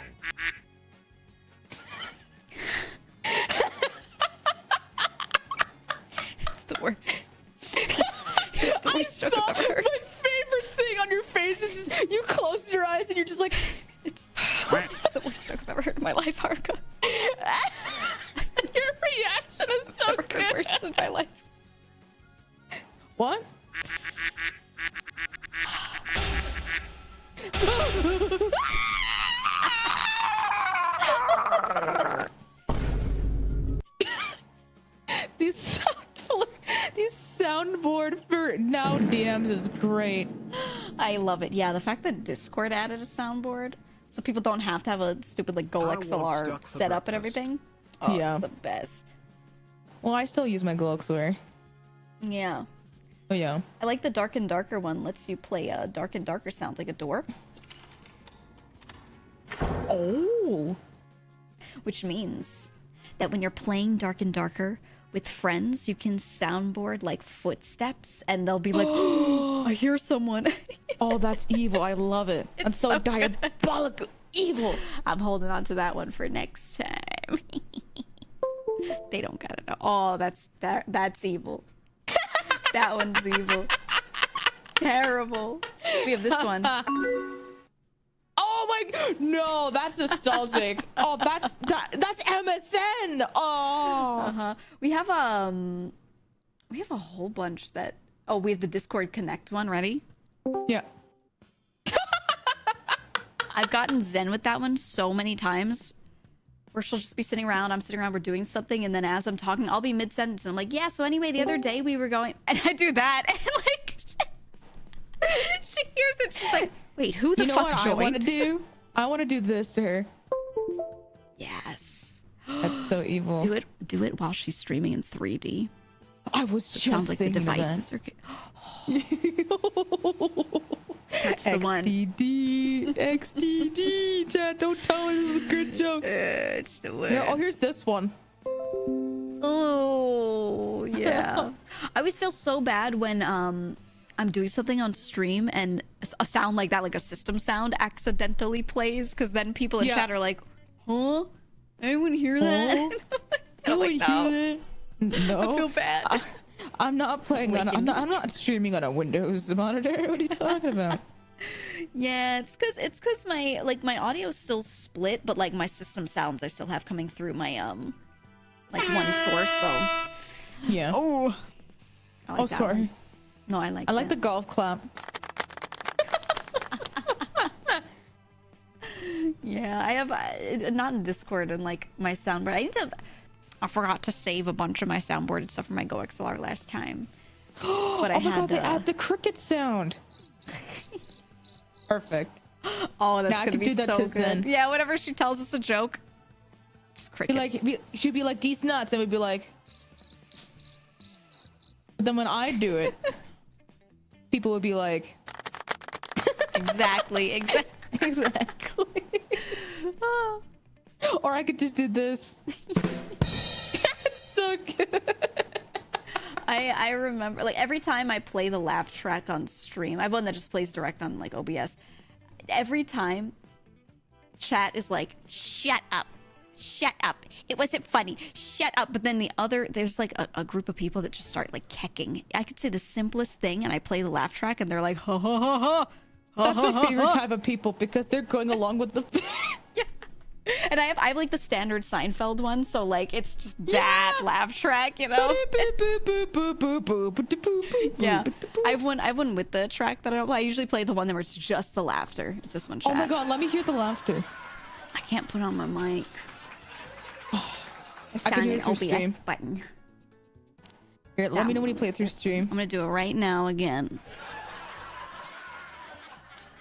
Speaker 1: It's the worst. It's the worst joke I've ever heard.
Speaker 3: My favorite thing on your face is just, you close your eyes and you're just like...
Speaker 1: It's the worst joke I've ever heard in my life, Haruka.
Speaker 3: Your reaction is so
Speaker 1: Ever
Speaker 3: good.
Speaker 1: worst in my life.
Speaker 3: What? These soundboard for now DMs is great.
Speaker 1: I love it. Yeah, the fact that Discord added a soundboard so people don't have to have a stupid like Go
Speaker 2: I want
Speaker 1: XLR
Speaker 2: duck for
Speaker 1: setup and
Speaker 2: breakfast.
Speaker 1: everything. Oh,
Speaker 3: Yeah.
Speaker 1: it's the best.
Speaker 3: Well, I still use my Gloxware.
Speaker 1: Yeah.
Speaker 3: Oh yeah.
Speaker 1: I like the Dark and Darker one. Lets you play Dark and Darker sounds like a door.
Speaker 3: Oh.
Speaker 1: Which means that when you're playing Dark and Darker with friends, you can soundboard like footsteps and they'll be like, oh, I hear someone.
Speaker 3: Oh, that's evil. I love it. That's so
Speaker 1: so good.
Speaker 3: diabolical evil.
Speaker 1: I'm holding on to that one for next time. They don't gotta know. Oh, that's evil. That one's evil. Terrible. We have this one.
Speaker 3: Oh my no, that's nostalgic. Oh, that's MSN. Oh.
Speaker 1: Uh-huh. We have a whole bunch that we have the Discord Connect one. Ready?
Speaker 3: Yeah.
Speaker 1: I've gotten zen with that one so many times where she'll just be sitting around, I'm sitting around, we're doing something, and then as I'm talking, I'll be mid-sentence, and I'm like, yeah, so anyway, the other day we were going, and I do that, and like, she hears it, she's like, wait, who the
Speaker 3: You know
Speaker 1: fuck
Speaker 3: what
Speaker 1: joined?
Speaker 3: I want to do? I want to do this to her.
Speaker 1: Yes.
Speaker 3: That's so evil.
Speaker 1: Do it while she's streaming in 3D.
Speaker 3: I was
Speaker 1: It
Speaker 3: just
Speaker 1: sounds like the
Speaker 3: thinking of
Speaker 1: devices are... That's the one.
Speaker 3: XDD, Chad, don't tell me this is a good joke.
Speaker 1: It's the one.
Speaker 3: Here, oh, here's this one.
Speaker 1: Oh, yeah. I always feel so bad when I'm doing something on stream and a sound like that, like a system sound, accidentally plays, because then people in
Speaker 3: Yeah.
Speaker 1: chat are like, huh? Anyone hear that? I'm like, no.
Speaker 3: No.
Speaker 1: I feel bad.
Speaker 3: I'm not playing on. I'm not streaming on a Windows monitor. What are you talking about?
Speaker 1: Yeah, it's because my audio is still split, but like my system sounds I still have coming through my like one source. So
Speaker 3: Yeah.
Speaker 1: oh, I like
Speaker 3: Oh,
Speaker 1: that
Speaker 3: sorry.
Speaker 1: one. No, I like.
Speaker 3: I like the
Speaker 1: that.
Speaker 3: golf clap.
Speaker 1: Yeah, I have not in Discord and like my soundboard. I forgot to save a bunch of my soundboard and stuff from my Go XLR last time. But
Speaker 3: Oh my god, they add the cricket sound. Perfect.
Speaker 1: Oh, that's
Speaker 3: Now I
Speaker 1: gonna
Speaker 3: can
Speaker 1: be
Speaker 3: do that
Speaker 1: so
Speaker 3: to
Speaker 1: good.
Speaker 3: Zen.
Speaker 1: Yeah, whenever she tells us a joke, just crickets.
Speaker 3: She'd be like, "These nuts," and we'd be like. But then when I do it, people would be like,
Speaker 1: exactly.
Speaker 3: exactly. Or I could just do this. It's so good.
Speaker 1: I remember like every time I play the laugh track on stream, I have one that just plays direct on like OBS. Every time chat is like, shut up. It wasn't funny. Shut up. But then there's like a group of people that just start like kecking. I could say the simplest thing and I play the laugh track and they're like, ha ha ha ha.
Speaker 3: That's my favorite type of people because they're going along with the.
Speaker 1: Yeah. And I have like the standard Seinfeld one, so like it's just that laugh track, you know. Yeah, I have one with the track that I don't play. I usually play the one where it's just the laughter. It's this one. Chat.
Speaker 3: Oh my god, let me hear the laughter.
Speaker 1: I can't put on my mic. I
Speaker 3: I can
Speaker 1: found
Speaker 3: hear
Speaker 1: an
Speaker 3: it through
Speaker 1: OBS
Speaker 3: stream.
Speaker 1: button.
Speaker 3: Here, let me know when you play it through
Speaker 1: I'm
Speaker 3: stream.
Speaker 1: gonna do it right now again.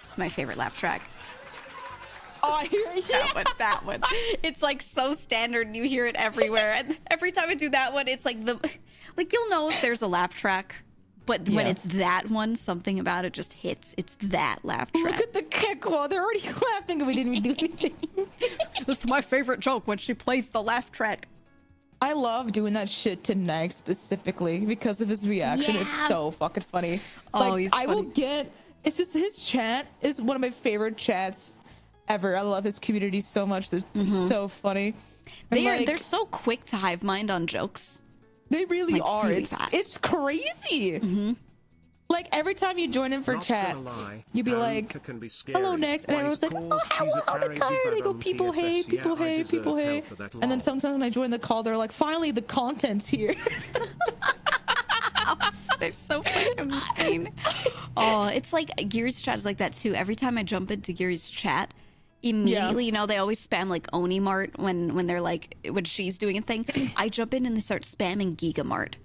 Speaker 1: It's my favorite laugh track.
Speaker 3: Oh, I hear it.
Speaker 1: That one, that one. It's like so standard and you hear it everywhere. And every time I do that one, it's like you'll know if there's a laugh track, but when it's that one, something about it just hits. It's that laugh track.
Speaker 3: Look at the Keko. They're already laughing and we didn't even do anything.
Speaker 1: That's my favorite joke when she plays the laugh track.
Speaker 3: I love doing that shit to Nag specifically because of his reaction.
Speaker 1: Yeah.
Speaker 3: It's so fucking funny.
Speaker 1: Oh,
Speaker 3: Like,
Speaker 1: he's
Speaker 3: I will
Speaker 1: funny.
Speaker 3: get. It's just his chat is one of my favorite chats ever. I love his community so much. They're so funny. And,
Speaker 1: They're so quick to hive mind on jokes.
Speaker 3: They really
Speaker 1: like,
Speaker 3: are.
Speaker 1: really
Speaker 3: It's
Speaker 1: fast.
Speaker 3: crazy. Like every time you join in for
Speaker 2: Not
Speaker 3: chat,
Speaker 2: gonna lie,
Speaker 3: you'd be like,
Speaker 2: Anka can be scary.
Speaker 3: "Hello, next," and
Speaker 2: Wise
Speaker 3: everyone's like,
Speaker 2: calls,
Speaker 3: "Oh,
Speaker 2: she's
Speaker 3: hello,
Speaker 2: a
Speaker 3: Anka,"
Speaker 2: crazy,
Speaker 3: and they
Speaker 2: but
Speaker 3: go,
Speaker 2: on
Speaker 3: "People
Speaker 2: TSS,
Speaker 3: hate, people
Speaker 2: yeah, I
Speaker 3: hate, people
Speaker 2: deserve hell
Speaker 3: hate,"
Speaker 2: for that
Speaker 3: and then
Speaker 2: lol.
Speaker 3: sometimes when I join the call, they're like, "Finally, the content's here."
Speaker 1: They're so fucking mean. Oh, it's like Geary's chat is like that too. Every time I jump into Geary's chat, immediately, you know, they always spam like Oni Mart when they're like when she's doing a thing. I jump in and they start spamming Giga Mart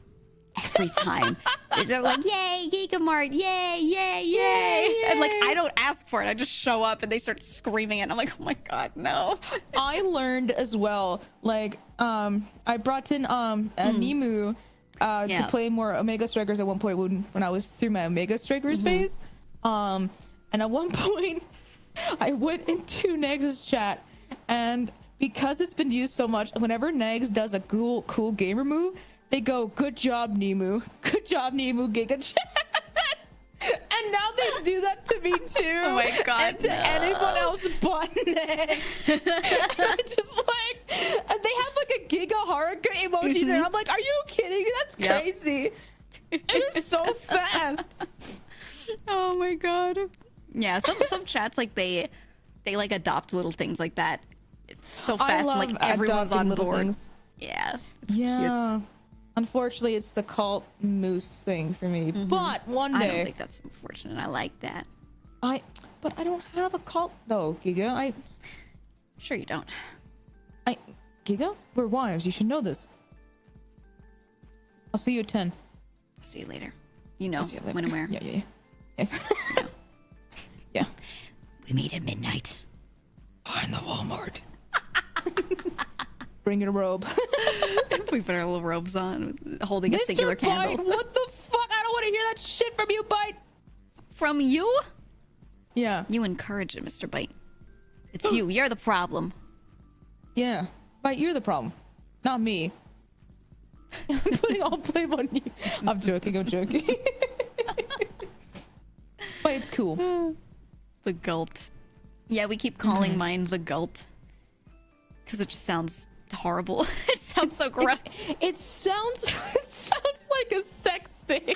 Speaker 1: every time. They're like, "Yay, Giga Mart! Yay, yay, yay!" And like I don't ask for it. I just show up and they start screaming it. And I'm like, "Oh my god, no!"
Speaker 3: I learned as well, like, I brought in Nemu to play more Omega Strikers at one point when I was through my Omega Strikers phase. And at one point, I went into Nags' chat, and because it's been used so much, whenever Nags does a cool gamer move, they go, "Good job, Nemu. Good job, Nemu, Giga Chat." And now they do that to me too.
Speaker 1: Oh my god,
Speaker 3: and to anyone else but Neg. It's just like, and they have like a Giga Haruka emoji there. I'm like, are you kidding? That's
Speaker 1: Yep.
Speaker 3: crazy. They're so fast.
Speaker 1: Oh my god. Yeah, some chats like they like adopt little things like that so
Speaker 3: I
Speaker 1: fast and
Speaker 3: love
Speaker 1: like everyone's
Speaker 3: adopting
Speaker 1: on
Speaker 3: little
Speaker 1: board.
Speaker 3: things.
Speaker 1: Yeah.
Speaker 3: Yeah. Unfortunately, it's the cult moose thing for me. But one
Speaker 1: I
Speaker 3: day,
Speaker 1: don't think that's unfortunate. I like that.
Speaker 3: but I don't have a cult though, Giga.
Speaker 1: Sure you don't.
Speaker 3: Giga, we're wives. You should know this. I'll see you at 10.
Speaker 1: See you later. You know
Speaker 3: I'll see you later.
Speaker 1: when and where.
Speaker 3: Yeah. Yeah.
Speaker 1: We meet at midnight.
Speaker 3: Behind the Walmart. Bring your robe.
Speaker 1: We put our little robes on, holding a
Speaker 3: Mr.
Speaker 1: singular candle.
Speaker 3: Bite, what the fuck? I don't want to hear that shit from you, Bite.
Speaker 1: From you?
Speaker 3: Yeah.
Speaker 1: You encourage it, Mr. Bite. It's you. You're the problem.
Speaker 3: Yeah. Bite, you're the problem. Not me. I'm putting all blame on you. I'm joking. But it's cool.
Speaker 1: The gult. Yeah, we keep calling mine the gult. Because it just sounds horrible. It sounds so gross.
Speaker 3: It sounds like a sex thing.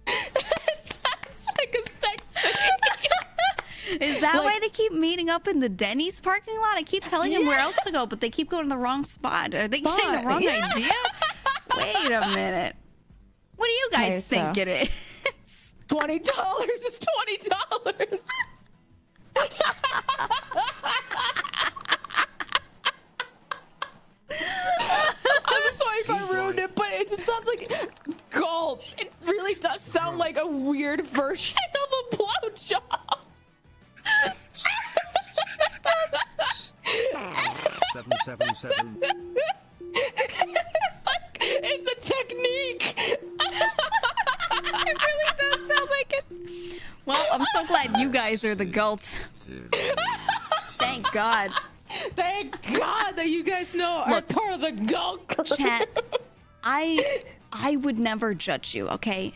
Speaker 3: It sounds like a sex thing.
Speaker 1: Is that
Speaker 3: Like-
Speaker 1: why they keep meeting up in the Denny's parking lot? I keep telling them where else to go, but they keep going to the wrong spot. Are they getting the wrong
Speaker 3: Yeah.
Speaker 1: idea? Wait a minute. What do you guys
Speaker 3: Okay, so-
Speaker 1: think it is?
Speaker 3: $20 is $20. I'm sorry if I ruined it, but it just sounds like gulp. It really does sound like a weird version of a blowjob.
Speaker 2: 777.
Speaker 3: It's a technique.
Speaker 1: It really does sound like it. Well, I'm so glad you guys are the gult. Thank God.
Speaker 3: Thank God that you guys know are
Speaker 1: Look,
Speaker 3: part of the gulp crew.
Speaker 1: Chat, I would never judge you, okay?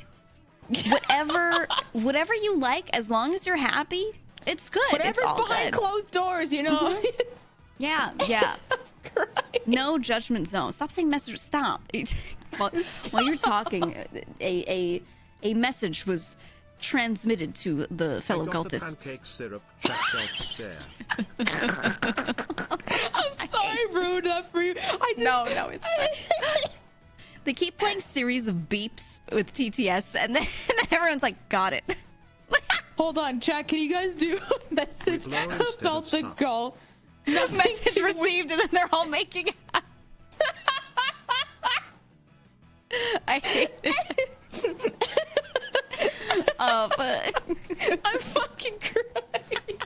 Speaker 1: Whatever you like, as long as you're happy, it's good. It's
Speaker 3: Whatever's
Speaker 1: all
Speaker 3: behind
Speaker 1: good.
Speaker 3: closed doors, you know.
Speaker 1: Yeah. No judgment zone. Stop saying messages. Stop. While you're talking, a message was transmitted to the fellow
Speaker 2: I got the
Speaker 1: cultists.
Speaker 2: pancake syrup, chat dog stare.
Speaker 3: I'm sorry I ruined that for you.
Speaker 1: No, it's fine. They keep playing series of beeps with TTS, and then everyone's like, "Got it."
Speaker 3: Hold on, chat. Can you guys do a message
Speaker 2: blow instead
Speaker 3: about
Speaker 2: of
Speaker 3: the
Speaker 2: suck.
Speaker 3: gull?
Speaker 1: Message received, and then they're all making out. I hate it. But
Speaker 3: I'm fucking crying.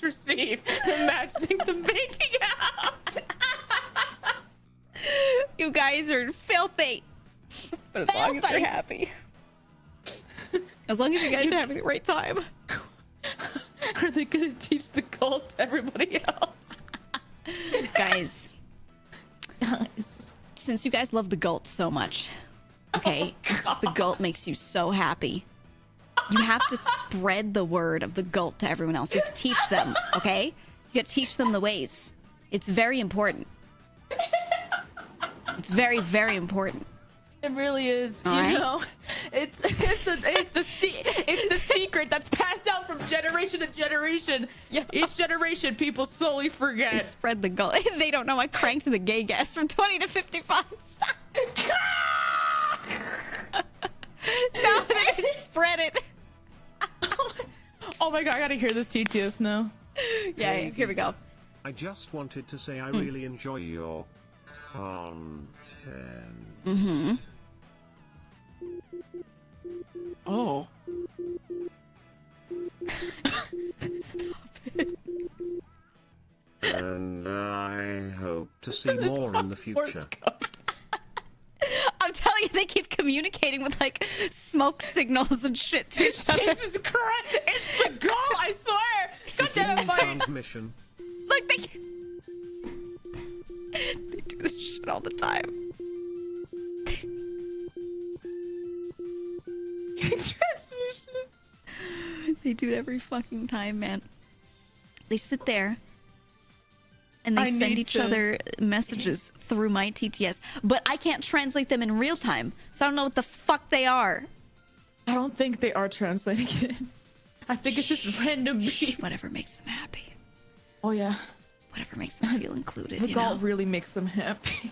Speaker 3: receive. Imagining them making out.
Speaker 1: You guys are filthy. But as long as you're happy. As long as you guys are having the right time.
Speaker 3: Are they gonna teach the cult to everybody else?
Speaker 1: Guys,
Speaker 3: Guys.
Speaker 1: since you guys love the Gult so much, okay, the Gult makes you so happy. You have to spread the word of the Gult to everyone else. You have to teach them, okay? You have to teach them the ways. It's very important. It's very, very important.
Speaker 3: It really is.
Speaker 1: All
Speaker 3: you
Speaker 1: right.
Speaker 3: know, it's the secret that's passed down from generation to generation.
Speaker 1: Yeah.
Speaker 3: Each generation, people slowly
Speaker 1: They
Speaker 3: forget.
Speaker 1: spread the Gult. They don't know I cranked the gay guest from 20 to 55. Now they spread it.
Speaker 3: Oh my god, I gotta hear this TTS now.
Speaker 1: Yeah, here we go.
Speaker 2: I just wanted to say I really enjoy your content.
Speaker 3: Oh.
Speaker 2: And I hope to see more in the future.
Speaker 3: Morse code.
Speaker 1: I'm telling you, they keep communicating with like smoke signals and shit to each other.
Speaker 3: Jesus Christ! It's the goal, I swear! God damn it, buddy!
Speaker 2: Transmission.
Speaker 1: Look, they do this shit all the time.
Speaker 3: Transmission.
Speaker 1: They do it every fucking time, man. They sit there and they
Speaker 3: I
Speaker 1: send
Speaker 3: need
Speaker 1: each
Speaker 3: to-
Speaker 1: other messages through my TTS, but I can't translate them in real time, so I don't know what the fuck they are.
Speaker 3: I don't think they are translating it. I think it's just random beats.
Speaker 1: Whatever makes them happy.
Speaker 3: Oh yeah.
Speaker 1: Whatever makes them feel included,
Speaker 3: The
Speaker 1: you
Speaker 3: goal
Speaker 1: know?
Speaker 3: really makes them happy.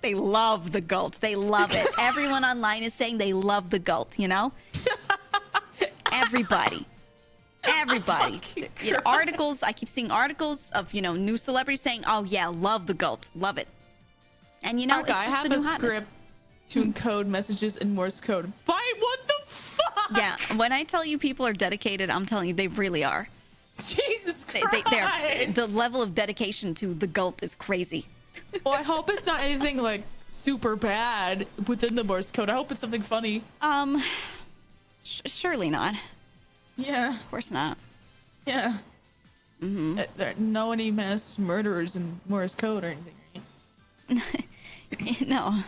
Speaker 1: They love the Gult. They love it. Everyone online is saying they love the Gult, you know? Everybody. Everybody. You know, articles, I keep seeing articles of, you know, new celebrities saying, oh yeah, love the Gult. Love it. And you know,
Speaker 3: Okay,
Speaker 1: it's
Speaker 3: I
Speaker 1: just
Speaker 3: have
Speaker 1: the
Speaker 3: a
Speaker 1: new hotness.
Speaker 3: script to encode messages in Morse code. Why? What the fuck?
Speaker 1: Yeah, when I tell you people are dedicated, I'm telling you, they really are.
Speaker 3: Jesus
Speaker 1: They,
Speaker 3: Christ.
Speaker 1: they're, the level of dedication to the Gult is crazy.
Speaker 3: Well, I hope it's not anything like super bad within the Morse code. I hope it's something funny.
Speaker 1: Surely not.
Speaker 3: Yeah,
Speaker 1: Of course not.
Speaker 3: yeah.
Speaker 1: Mm-hmm.
Speaker 3: There are no any mass murderers in Morse code or anything, right?
Speaker 1: No.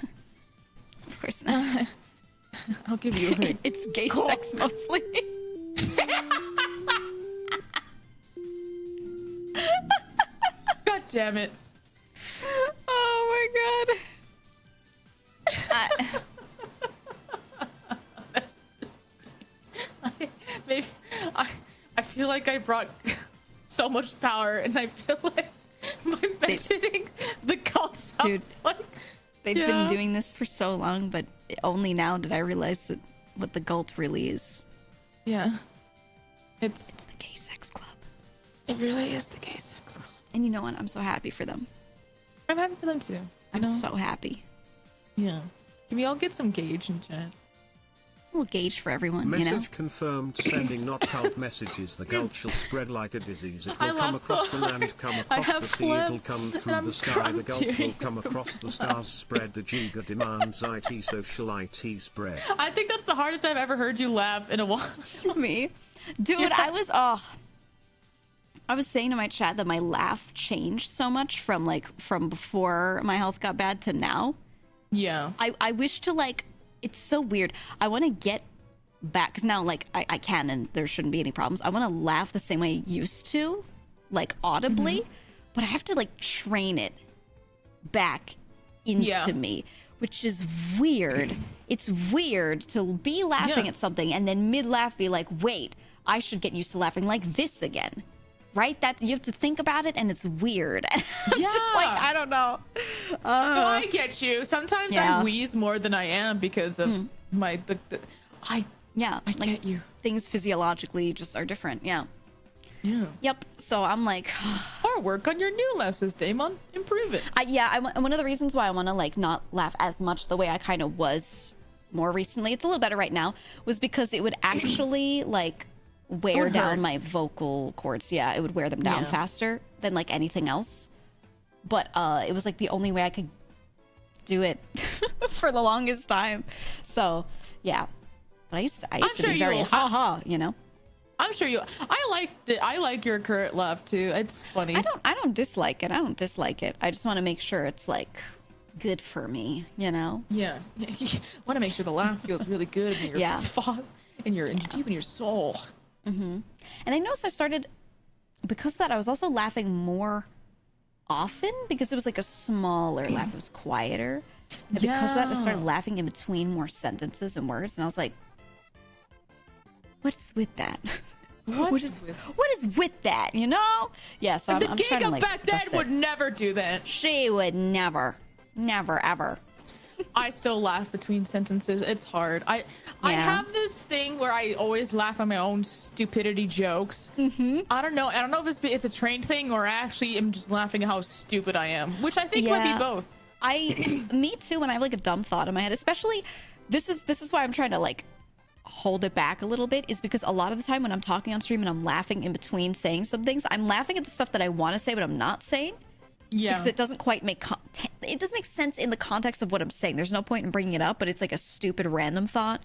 Speaker 1: Of course not.
Speaker 3: I'll give you a hint.
Speaker 1: It's gay sex mostly.
Speaker 3: God damn it.
Speaker 1: Oh my god.
Speaker 3: Maybe I feel like I brought so much power, and I feel like my mentioning the cult sounds
Speaker 1: Dude.
Speaker 3: like
Speaker 1: They've
Speaker 3: Yeah.
Speaker 1: been doing this for so long, but only now did I realize that what the Gult really is.
Speaker 3: yeah. It's
Speaker 1: It's the gay sex club.
Speaker 3: it really is the gay sex club.
Speaker 1: And you know what? I'm so happy for them.
Speaker 3: I'm happy for them too.
Speaker 1: I'm
Speaker 3: You know?
Speaker 1: so happy.
Speaker 3: Yeah. Can we all get some gauge in chat?
Speaker 1: A little gauge for everyone,
Speaker 2: Message
Speaker 1: you know?
Speaker 2: confirmed. Sending not cult messages. The Gult shall spread like a disease. It
Speaker 3: I
Speaker 2: will come
Speaker 3: laugh so
Speaker 2: across the land,
Speaker 3: hard.
Speaker 2: come
Speaker 3: I
Speaker 2: across
Speaker 3: have
Speaker 2: the sea.
Speaker 3: phlegm,
Speaker 2: It'll come
Speaker 3: and
Speaker 2: through
Speaker 3: I'm
Speaker 2: the sky. The Gult will
Speaker 3: tearing
Speaker 2: come across the stars. Spread the GEEGA demands. IT social IT spread.
Speaker 3: I think that's the hardest I've ever heard you laugh in a while.
Speaker 1: Me? Dude,
Speaker 3: Yeah.
Speaker 1: I was saying to my chat that my laugh changed so much from before my health got bad to now.
Speaker 3: Yeah.
Speaker 1: I wish to it's so weird. I want to get back because now I can and there shouldn't be any problems. I want to laugh the same way I used to, audibly, but I have to train it back into
Speaker 3: Yeah.
Speaker 1: me, which is weird. It's weird to be laughing
Speaker 3: Yeah.
Speaker 1: at something and then mid laugh be like, wait, I should get used to laughing like this again. Right? You have to think about it and it's weird. I'm just
Speaker 3: Yeah.
Speaker 1: I don't know.
Speaker 3: No, I get you. Sometimes
Speaker 1: Yeah.
Speaker 3: I wheeze more than I am because of my I
Speaker 1: Yeah.
Speaker 3: get you.
Speaker 1: Things physiologically just are different. Yeah.
Speaker 3: Yeah.
Speaker 1: Yep. So I'm like,
Speaker 3: Or work on your new laugh, says Damon. Improve it.
Speaker 1: one of the reasons why I want to not laugh as much the way I kind of was more recently, it's a little better right now, was because it would actually wear
Speaker 3: would
Speaker 1: down
Speaker 3: hurt.
Speaker 1: my vocal cords. Yeah, it would wear them down
Speaker 3: Yeah.
Speaker 1: faster than like anything else. But it was like the only way I could do it for the longest time. So yeah, but I used to
Speaker 3: sure
Speaker 1: be very
Speaker 3: you'll-
Speaker 1: ha, you know.
Speaker 3: I'm sure you. I like your current laugh too. It's funny.
Speaker 1: I don't dislike it. I don't dislike it. I just want to make sure it's like good for me, you know.
Speaker 3: Yeah. Want to make sure the laugh feels really good in your
Speaker 1: Yeah.
Speaker 3: deep in your soul.
Speaker 1: And I noticed I started, because of that, I was also laughing more often because it was like a smaller laugh. It was quieter. And because of that, I started laughing in between more sentences and words. And I was like, what's with that? What is with that, you know? Yeah, so
Speaker 3: The
Speaker 1: I'm trying to
Speaker 3: GEEGA
Speaker 1: like
Speaker 3: back then
Speaker 1: bust it.
Speaker 3: would never do that.
Speaker 1: She would never, ever.
Speaker 3: I still laugh between sentences. It's hard. I
Speaker 1: Yeah.
Speaker 3: have this thing where I always laugh at my own stupidity jokes. I don't know if it's a trained thing or I actually am just laughing at how stupid I am, which I think might be
Speaker 1: Yeah.
Speaker 3: both.
Speaker 1: Me too, when I have like a dumb thought in my head, especially this is why I'm trying to like hold it back a little bit, is because a lot of the time when I'm talking on stream and I'm laughing in between saying some things, I'm laughing at the stuff that I want to say but I'm not saying.
Speaker 3: Yeah.
Speaker 1: Because it doesn't quite make it doesn't make sense in the context of what I'm saying. There's no point in bringing it up, but it's like a stupid random thought,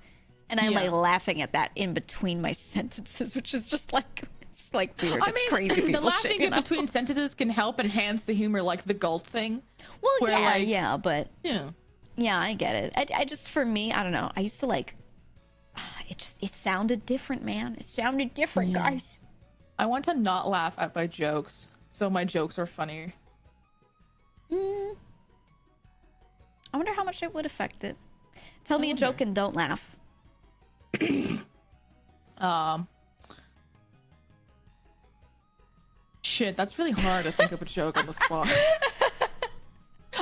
Speaker 1: and I'm like laughing at that in between my sentences, which is just like it's like weird.
Speaker 3: I
Speaker 1: It's
Speaker 3: mean,
Speaker 1: crazy.
Speaker 3: the
Speaker 1: People
Speaker 3: laughing
Speaker 1: shit, you
Speaker 3: in
Speaker 1: know?
Speaker 3: between sentences can help enhance the humor, like the gulp thing.
Speaker 1: Well,
Speaker 3: where,
Speaker 1: yeah,
Speaker 3: like-
Speaker 1: yeah, but
Speaker 3: Yeah.
Speaker 1: yeah, I get it. I just, for me, I don't know. I used to like it sounded different, man. It sounded different, guys.
Speaker 3: I want to not laugh at my jokes, so my jokes are funnier.
Speaker 1: I wonder how much it would affect it. Tell me a joke and don't laugh.
Speaker 3: Shit, that's really hard to think of a joke on the spot.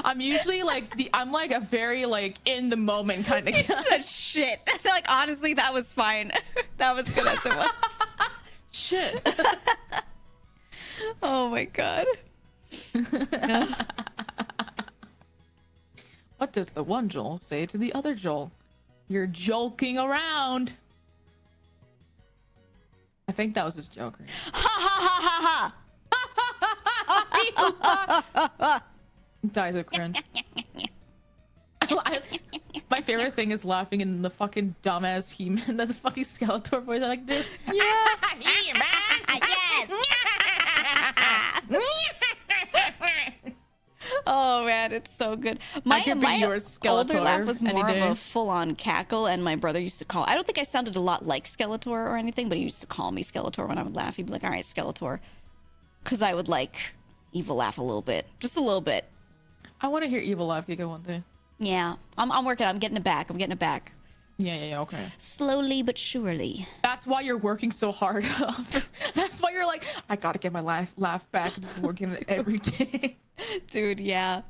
Speaker 3: I'm usually like I'm like a very like in the moment kind of guy.
Speaker 1: Shit. Like, honestly, that was fine. That was good as it was.
Speaker 3: Shit.
Speaker 1: Oh my god.
Speaker 3: What does the one Joel say to the other Joel? You're joking around. I think that was his joke. Right?
Speaker 1: Ha ha ha ha ha.
Speaker 3: Dies of cringe. My favorite thing is laughing in the fucking dumbass He-Man, the fucking Skeletor voice. I like this.
Speaker 1: Yeah.
Speaker 3: He-Man.
Speaker 1: Oh man, it's so good. My
Speaker 3: could be your
Speaker 1: older
Speaker 3: Skeletor
Speaker 1: laugh was
Speaker 3: any
Speaker 1: more
Speaker 3: day.
Speaker 1: of a full-on cackle, and my brother used to call. I don't think I sounded a lot like Skeletor or anything, but he used to call me Skeletor when I would laugh. He'd be like, "All right, Skeletor," because I would like evil laugh a little bit, just a little bit.
Speaker 3: I want to hear Evil Laugh Giga one day.
Speaker 1: Yeah, I'm working. I'm getting it back. I'm getting it back.
Speaker 3: Yeah, okay.
Speaker 1: Slowly but surely.
Speaker 3: That's why you're working so hard. That's why you're like, I gotta get my laugh back and working on it every day.
Speaker 1: Dude, yeah.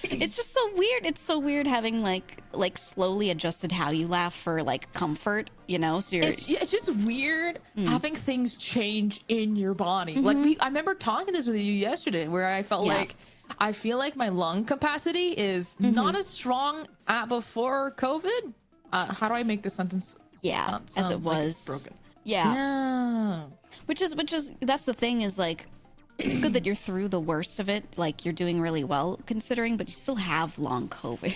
Speaker 1: It's just so weird. It's so weird having like slowly adjusted how you laugh for like comfort, you know? So you're
Speaker 3: It's just weird having things change in your body. Like I remember talking this with you yesterday, where I felt
Speaker 1: Yeah.
Speaker 3: like I feel like my lung capacity is not as strong before COVID. How do I make this sentence?
Speaker 1: yeah,
Speaker 3: not
Speaker 1: as
Speaker 3: sound
Speaker 1: it
Speaker 3: like
Speaker 1: was.
Speaker 3: it's broken?
Speaker 1: Yeah.
Speaker 3: Yeah.
Speaker 1: Which is that's the thing, is like it's good that you're through the worst of it. Like you're doing really well considering, but you still have long COVID,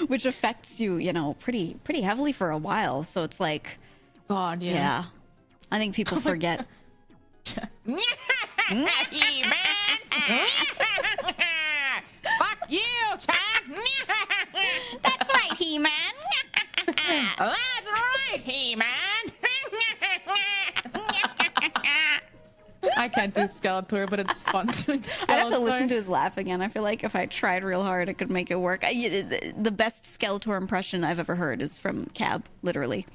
Speaker 1: which affects you, you know, pretty heavily for a while. So it's like,
Speaker 3: God, yeah.
Speaker 1: yeah. I think people forget.
Speaker 3: Fuck you, Chad.
Speaker 1: That's right, He-Man.
Speaker 3: That's right, He-Man. I can't do Skeletor, but it's fun doing Skeletor.
Speaker 1: I'd have to listen to his laugh again. I feel like if I tried real hard, I could make it work. The best Skeletor impression I've ever heard is from Cab, literally.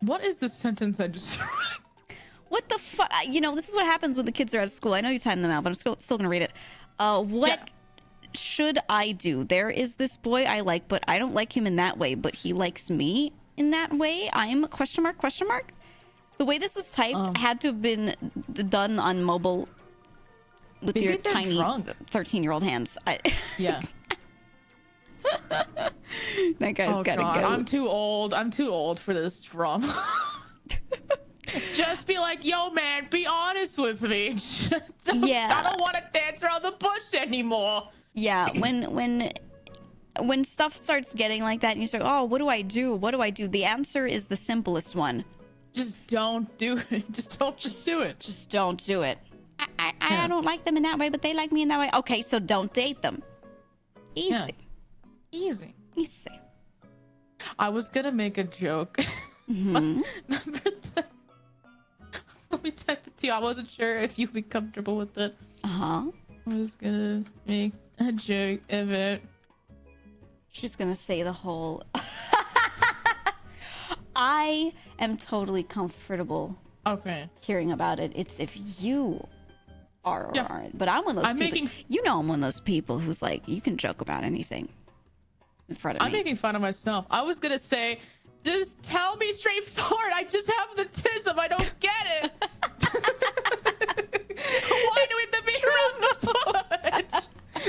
Speaker 3: What is the sentence I just read?
Speaker 1: What the fuck? You know, this is what happens when the kids are out of school. I know you timed them out, but I'm still going to read it. What should I do? There is this boy I like, but I don't like him in that way, but he likes me in that way. I'm question mark, question mark. The way this was typed had to have been done on mobile with
Speaker 3: Maybe
Speaker 1: your
Speaker 3: they're
Speaker 1: tiny
Speaker 3: drunk.
Speaker 1: 13-year-old hands.
Speaker 3: Yeah.
Speaker 1: That guy's
Speaker 3: Oh
Speaker 1: gotta
Speaker 3: God,
Speaker 1: go.
Speaker 3: I'm too old. I'm too old for this drama. Just be like, yo, man, be honest with me.
Speaker 1: Yeah.
Speaker 3: I don't want to dance around the bush anymore.
Speaker 1: Yeah, when stuff starts getting like that and you say, oh, what do I do? What do I do? The answer is the simplest one.
Speaker 3: Just don't do it. Just don't do it.
Speaker 1: Just don't do it. I don't like them in that way, but they like me in that way. Okay, so don't date them. Easy.
Speaker 3: Yeah. Easy.
Speaker 1: Easy.
Speaker 3: I was gonna make a joke.
Speaker 1: Mm-hmm.
Speaker 3: Remember that? Let me type it to you. I wasn't sure if you'd be comfortable with it.
Speaker 1: Uh-huh.
Speaker 3: I was gonna make a joke of it.
Speaker 1: She's gonna say the whole... I am totally comfortable hearing about it. It's if you are or aren't. But I'm one of those people... You know I'm one of those people who's like, you can joke about anything in front of me.
Speaker 3: I'm making fun of myself. I was gonna say, just tell me straightforward. I just have the tism. I don't get it. Why do we have to be around the bush?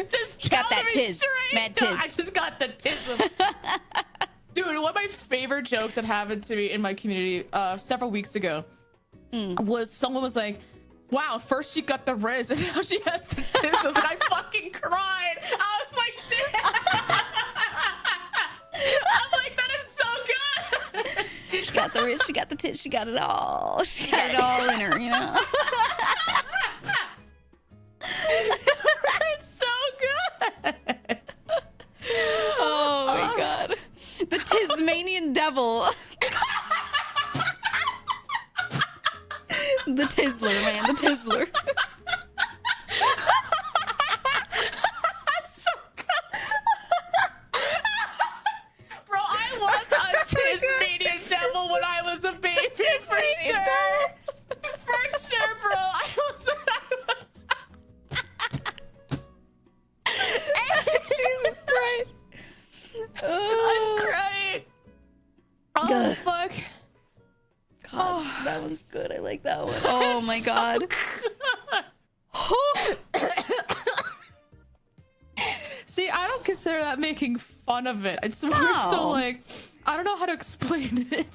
Speaker 3: Just tell
Speaker 1: that
Speaker 3: me
Speaker 1: tiz.
Speaker 3: straight.
Speaker 1: Mad
Speaker 3: No,
Speaker 1: tiz.
Speaker 3: I just got the tism. Dude, one of my favorite jokes that happened to me in my community several weeks ago was someone was like, wow, first she got the riz and now she has the tism, and I fucking cried. I was like, damn. I'm like, that is so good.
Speaker 1: She got the wrist, she got the tits, she got it all. She got it all in her, you know?
Speaker 3: It's so good.
Speaker 1: Oh my god. The Tasmanian devil. The Tizzler, man, the Tizzler.
Speaker 3: That's so good. Bro, I was a Tasmanian devil when I was a baby, for sure. For sure, bro. I was
Speaker 1: Jesus Christ.
Speaker 3: I'm crying. Oh,
Speaker 1: God.
Speaker 3: fuck.
Speaker 1: God, that one's good. I like that one. Oh my god.
Speaker 3: See, I don't consider that making fun of it. It's more so like, I don't know how to explain it.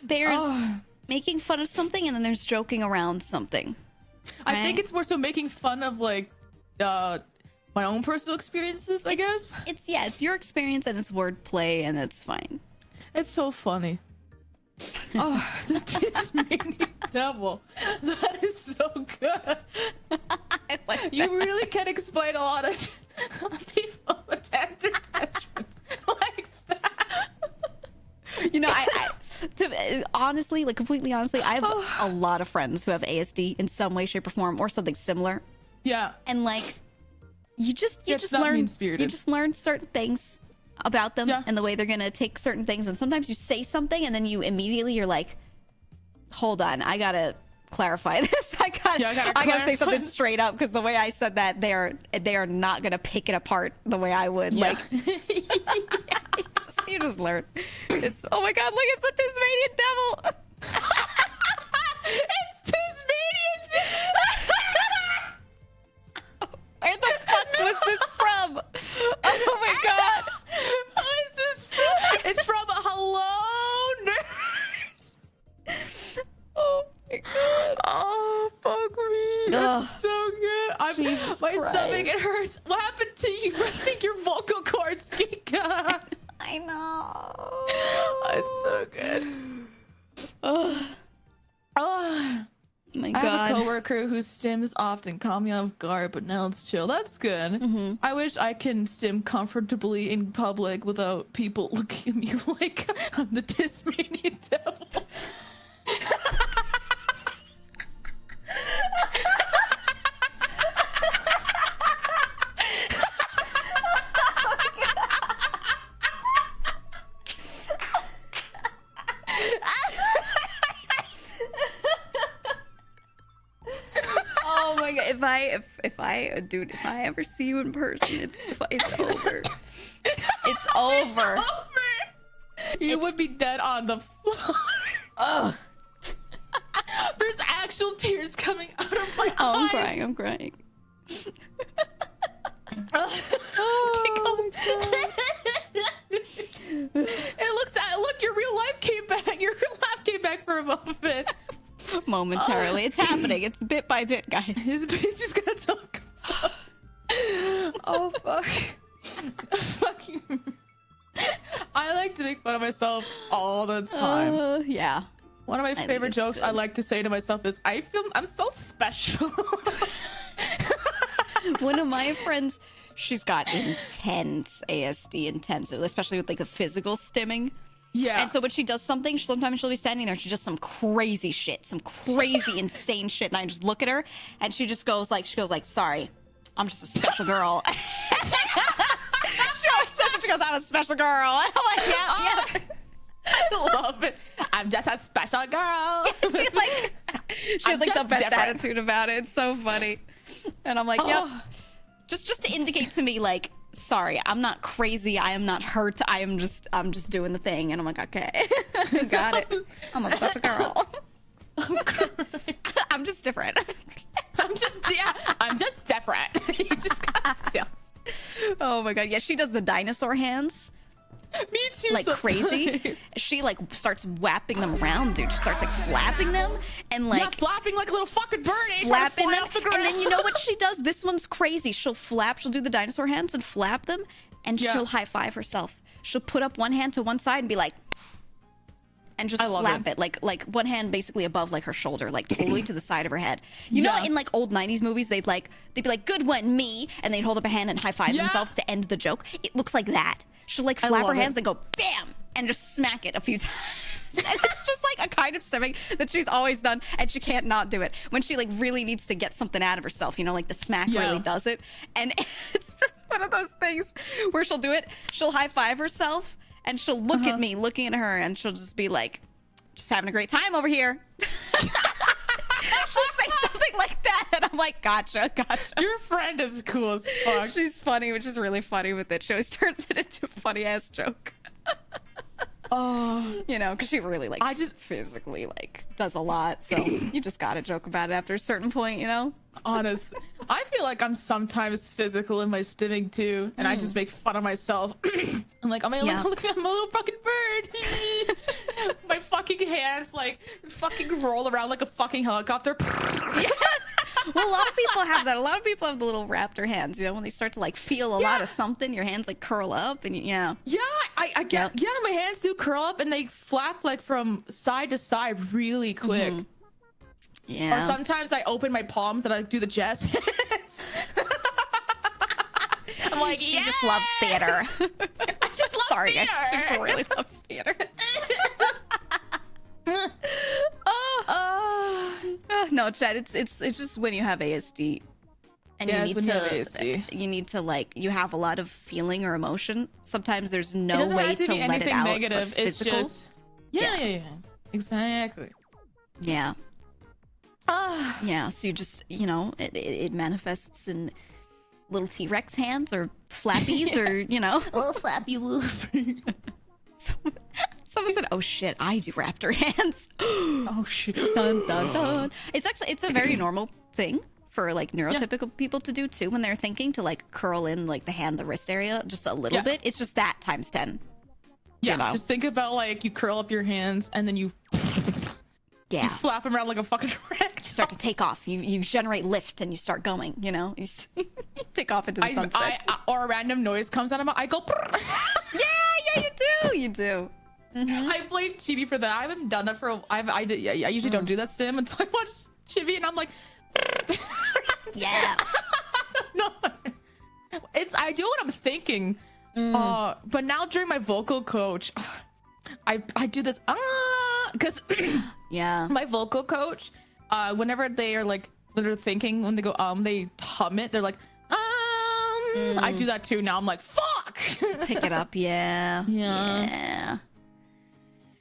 Speaker 1: There's making fun of something and then there's joking around something.
Speaker 3: I think it's more so making fun of like my own personal experiences, I guess.
Speaker 1: It's your experience and it's wordplay and it's fine.
Speaker 3: It's so funny. Oh, the Tasmanian devil. That is so good.
Speaker 1: I like
Speaker 3: You really can explain a lot of people with tender attachments like that.
Speaker 1: You know, honestly, like completely honestly, I have a lot of friends who have ASD in some way, shape, or form, or something similar.
Speaker 3: Yeah.
Speaker 1: And like, you just
Speaker 3: not
Speaker 1: learn,
Speaker 3: mean-spirited.
Speaker 1: you just learn certain things about them and the way they're gonna take certain things. And sometimes you say something and then you're like, hold on, I gotta clarify this. I gotta say something straight up because the way I said that, they are not gonna pick it apart the way I would.
Speaker 3: Yeah.
Speaker 1: Like, you just learn. It's, oh my god, look, it's the Tasmanian devil.
Speaker 3: It's Tasmanian devil.
Speaker 1: Where the fuck was this from? Oh my god.
Speaker 3: What is this from? It's from Hello Nurse.
Speaker 1: Oh my god.
Speaker 3: Oh, fuck me. That's so good.
Speaker 1: Jesus
Speaker 3: My
Speaker 1: Christ.
Speaker 3: stomach, it hurts. What happened to you resting your vocal cords, GEEGA?
Speaker 1: I know.
Speaker 3: It's so good.
Speaker 1: Oh my
Speaker 3: I have
Speaker 1: god.
Speaker 3: a coworker whose stims often caught me off guard, but now it's chill. That's good. I wish I can stim comfortably in public without people looking at me like I'm the Tasmanian devil.
Speaker 1: Oh my god. If I ever see you in person, it's over. It's over.
Speaker 3: You would be dead on the floor.
Speaker 1: Ugh.
Speaker 3: There's actual tears coming out of my eyes.
Speaker 1: Oh, I'm crying.
Speaker 3: Oh, it looks look, your real life came back. Your real life came back for a moment.
Speaker 1: momentarily. It's happening. It's bit by bit, guys.
Speaker 3: His bitch is gonna talk. Oh fuck. Fuck you. I like to make fun of myself all the time.
Speaker 1: Yeah.
Speaker 3: One of my
Speaker 1: think
Speaker 3: favorite
Speaker 1: it's
Speaker 3: jokes I
Speaker 1: good.
Speaker 3: like to say to myself is, I'm so special.
Speaker 1: One of my friends, she's got intense ASD, intensive, especially with like the physical stimming.
Speaker 3: Yeah.
Speaker 1: And so when she does something, sometimes she'll be standing there, she does some crazy shit, some crazy insane shit, and I just look at her, and she goes like, sorry, I'm just a special girl. She always says it. She goes, I'm a special girl. And I'm like, yeah.
Speaker 3: I love it. I'm just a special girl.
Speaker 1: She has like the
Speaker 3: just
Speaker 1: best
Speaker 3: different.
Speaker 1: attitude about it. It's so funny. And I'm like, yep. Just to indicate to me, like, sorry, I'm not crazy. I am not hurt. I'm just doing the thing. And I'm like, okay, got it. I'm a special girl. I'm just different.
Speaker 3: I'm just different. You just got to.
Speaker 1: Oh my god, yeah, she does the dinosaur hands.
Speaker 3: Me too.
Speaker 1: Like
Speaker 3: sometimes.
Speaker 1: crazy. She like starts whapping them around, dude. She starts like flapping them and like
Speaker 3: Yeah, flapping like a little fucking bird.
Speaker 1: flapping them.
Speaker 3: Off the ground.
Speaker 1: And then you know what she does? This one's crazy. She'll do the dinosaur hands and flap them, and
Speaker 3: Yeah.
Speaker 1: she'll high five herself. She'll put up one hand to one side and be like, and just
Speaker 3: I love
Speaker 1: slap
Speaker 3: it.
Speaker 1: it like one hand basically above like her shoulder, like totally to the side of her head. You know,
Speaker 3: Yeah.
Speaker 1: in like old 90s movies, they'd be like, good one, me, and they'd hold up a hand and high five
Speaker 3: Yeah.
Speaker 1: themselves to end the joke. It looks like that. She'll like
Speaker 3: I
Speaker 1: flap her
Speaker 3: love
Speaker 1: hands,
Speaker 3: it.
Speaker 1: then go bam, and just smack it a few times. And it's just like a kind of stimming that she's always done, and she can't not do it when she like really needs to get something out of herself. You know, like the smack
Speaker 3: Yeah.
Speaker 1: really does it, and it's just one of those things where she'll do it. She'll high five herself, and she'll look at me, looking at her, and she'll just be like, just having a great time over here. She'll say something like that, and I'm like, gotcha.
Speaker 3: Your friend is cool as fuck.
Speaker 1: She's funny, which is really funny with it. She always turns it into a funny ass joke.
Speaker 3: Oh,
Speaker 1: You know, because she really like
Speaker 3: I just-
Speaker 1: physically like does a lot. So you just gotta joke about it after a certain point, you know?
Speaker 3: honest. I feel like I'm sometimes physical in my stimming too, and I just make fun of myself. I'm like,
Speaker 1: Yeah.
Speaker 3: look, I'm a little fucking bird. My fucking hands like fucking roll around like a fucking helicopter.
Speaker 1: Well, a lot of people have that. A lot of people have the little raptor hands, you know, when they start to like feel a lot of something, your hands like curl up and yeah.
Speaker 3: Yeah, I get
Speaker 1: Yep.
Speaker 3: my hands do curl up and they flap like from side to side really quick.
Speaker 1: Yeah.
Speaker 3: Or sometimes I open my palms and I do the jazz hands. I'm like,
Speaker 1: She
Speaker 3: yeah,
Speaker 1: just loves theater.
Speaker 3: I just love
Speaker 1: Sorry,
Speaker 3: theater.
Speaker 1: guys. She really loves theater. No, Chad, it's just when you have ASD. And
Speaker 3: Yeah,
Speaker 1: you
Speaker 3: it's
Speaker 1: need
Speaker 3: when
Speaker 1: to
Speaker 3: you have ASD.
Speaker 1: you need to like you have a lot of feeling or emotion. Sometimes there's
Speaker 3: It
Speaker 1: no
Speaker 3: doesn't
Speaker 1: way
Speaker 3: have to
Speaker 1: to
Speaker 3: be
Speaker 1: let it
Speaker 3: anything
Speaker 1: out.
Speaker 3: negative.
Speaker 1: But
Speaker 3: It's
Speaker 1: physical,
Speaker 3: just yeah. Exactly.
Speaker 1: yeah.
Speaker 3: Ah,
Speaker 1: Yeah, so you just, you know, it manifests in little T-Rex hands or flappies or, you know.
Speaker 3: little flappy loop.
Speaker 1: Someone said, oh shit, I do raptor hands.
Speaker 3: Oh shit.
Speaker 1: Dun, dun, dun. It's a very normal thing for like neurotypical people to do too when they're thinking, to like curl in like the hand, the wrist area just a little
Speaker 3: Yeah.
Speaker 1: bit. It's just that times 10.
Speaker 3: Yeah,
Speaker 1: You know.
Speaker 3: just think about like you curl up your hands and then you
Speaker 1: Yeah.
Speaker 3: flap them around like a fucking wreck.
Speaker 1: Start to take off. You generate lift and you start going, you know? You take off into the sunset.
Speaker 3: Or a random noise comes out of my. I go.
Speaker 1: Yeah, you do.
Speaker 3: I blame Chibi for that. I haven't done that for. I usually don't do that sim until I watch Chibi, and I'm like,
Speaker 1: Yeah.
Speaker 3: no. I do what I'm thinking. But now during my vocal coach, I do this because
Speaker 1: Yeah.
Speaker 3: my vocal coach, whenever they are like when they're thinking, when they go they hum it. They're like I do that too. Now I'm like, fuck.
Speaker 1: Pick it up. Yeah.
Speaker 3: Yeah.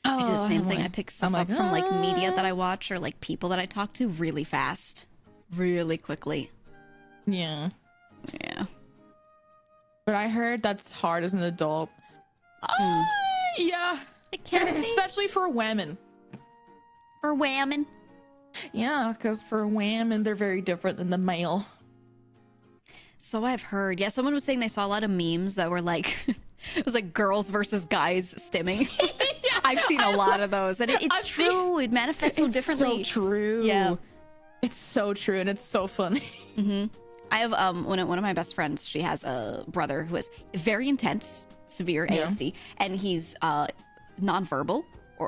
Speaker 1: I do the
Speaker 3: Oh,
Speaker 1: same
Speaker 3: I'm
Speaker 1: thing.
Speaker 3: like-
Speaker 1: I pick stuff
Speaker 3: I'm
Speaker 1: up
Speaker 3: like,
Speaker 1: from like media that I watch or like people that I talk to really fast, really quickly.
Speaker 3: Yeah.
Speaker 1: Yeah.
Speaker 3: But I heard that's hard as an adult. Yeah.
Speaker 1: It can be
Speaker 3: Especially for women.
Speaker 1: for whamming.
Speaker 3: Yeah, because for women, they're very different than the male.
Speaker 1: So I've heard. Yeah, someone was saying they saw a lot of memes that were like, it was like girls versus guys stimming.
Speaker 3: Yeah.
Speaker 1: I've seen a lot of those, and it's true. It manifests so differently.
Speaker 3: It's so true.
Speaker 1: Yeah.
Speaker 3: It's so true, and it's so funny.
Speaker 1: I have one of my best friends. She has a brother who is very intense, severe ASD, and he's nonverbal.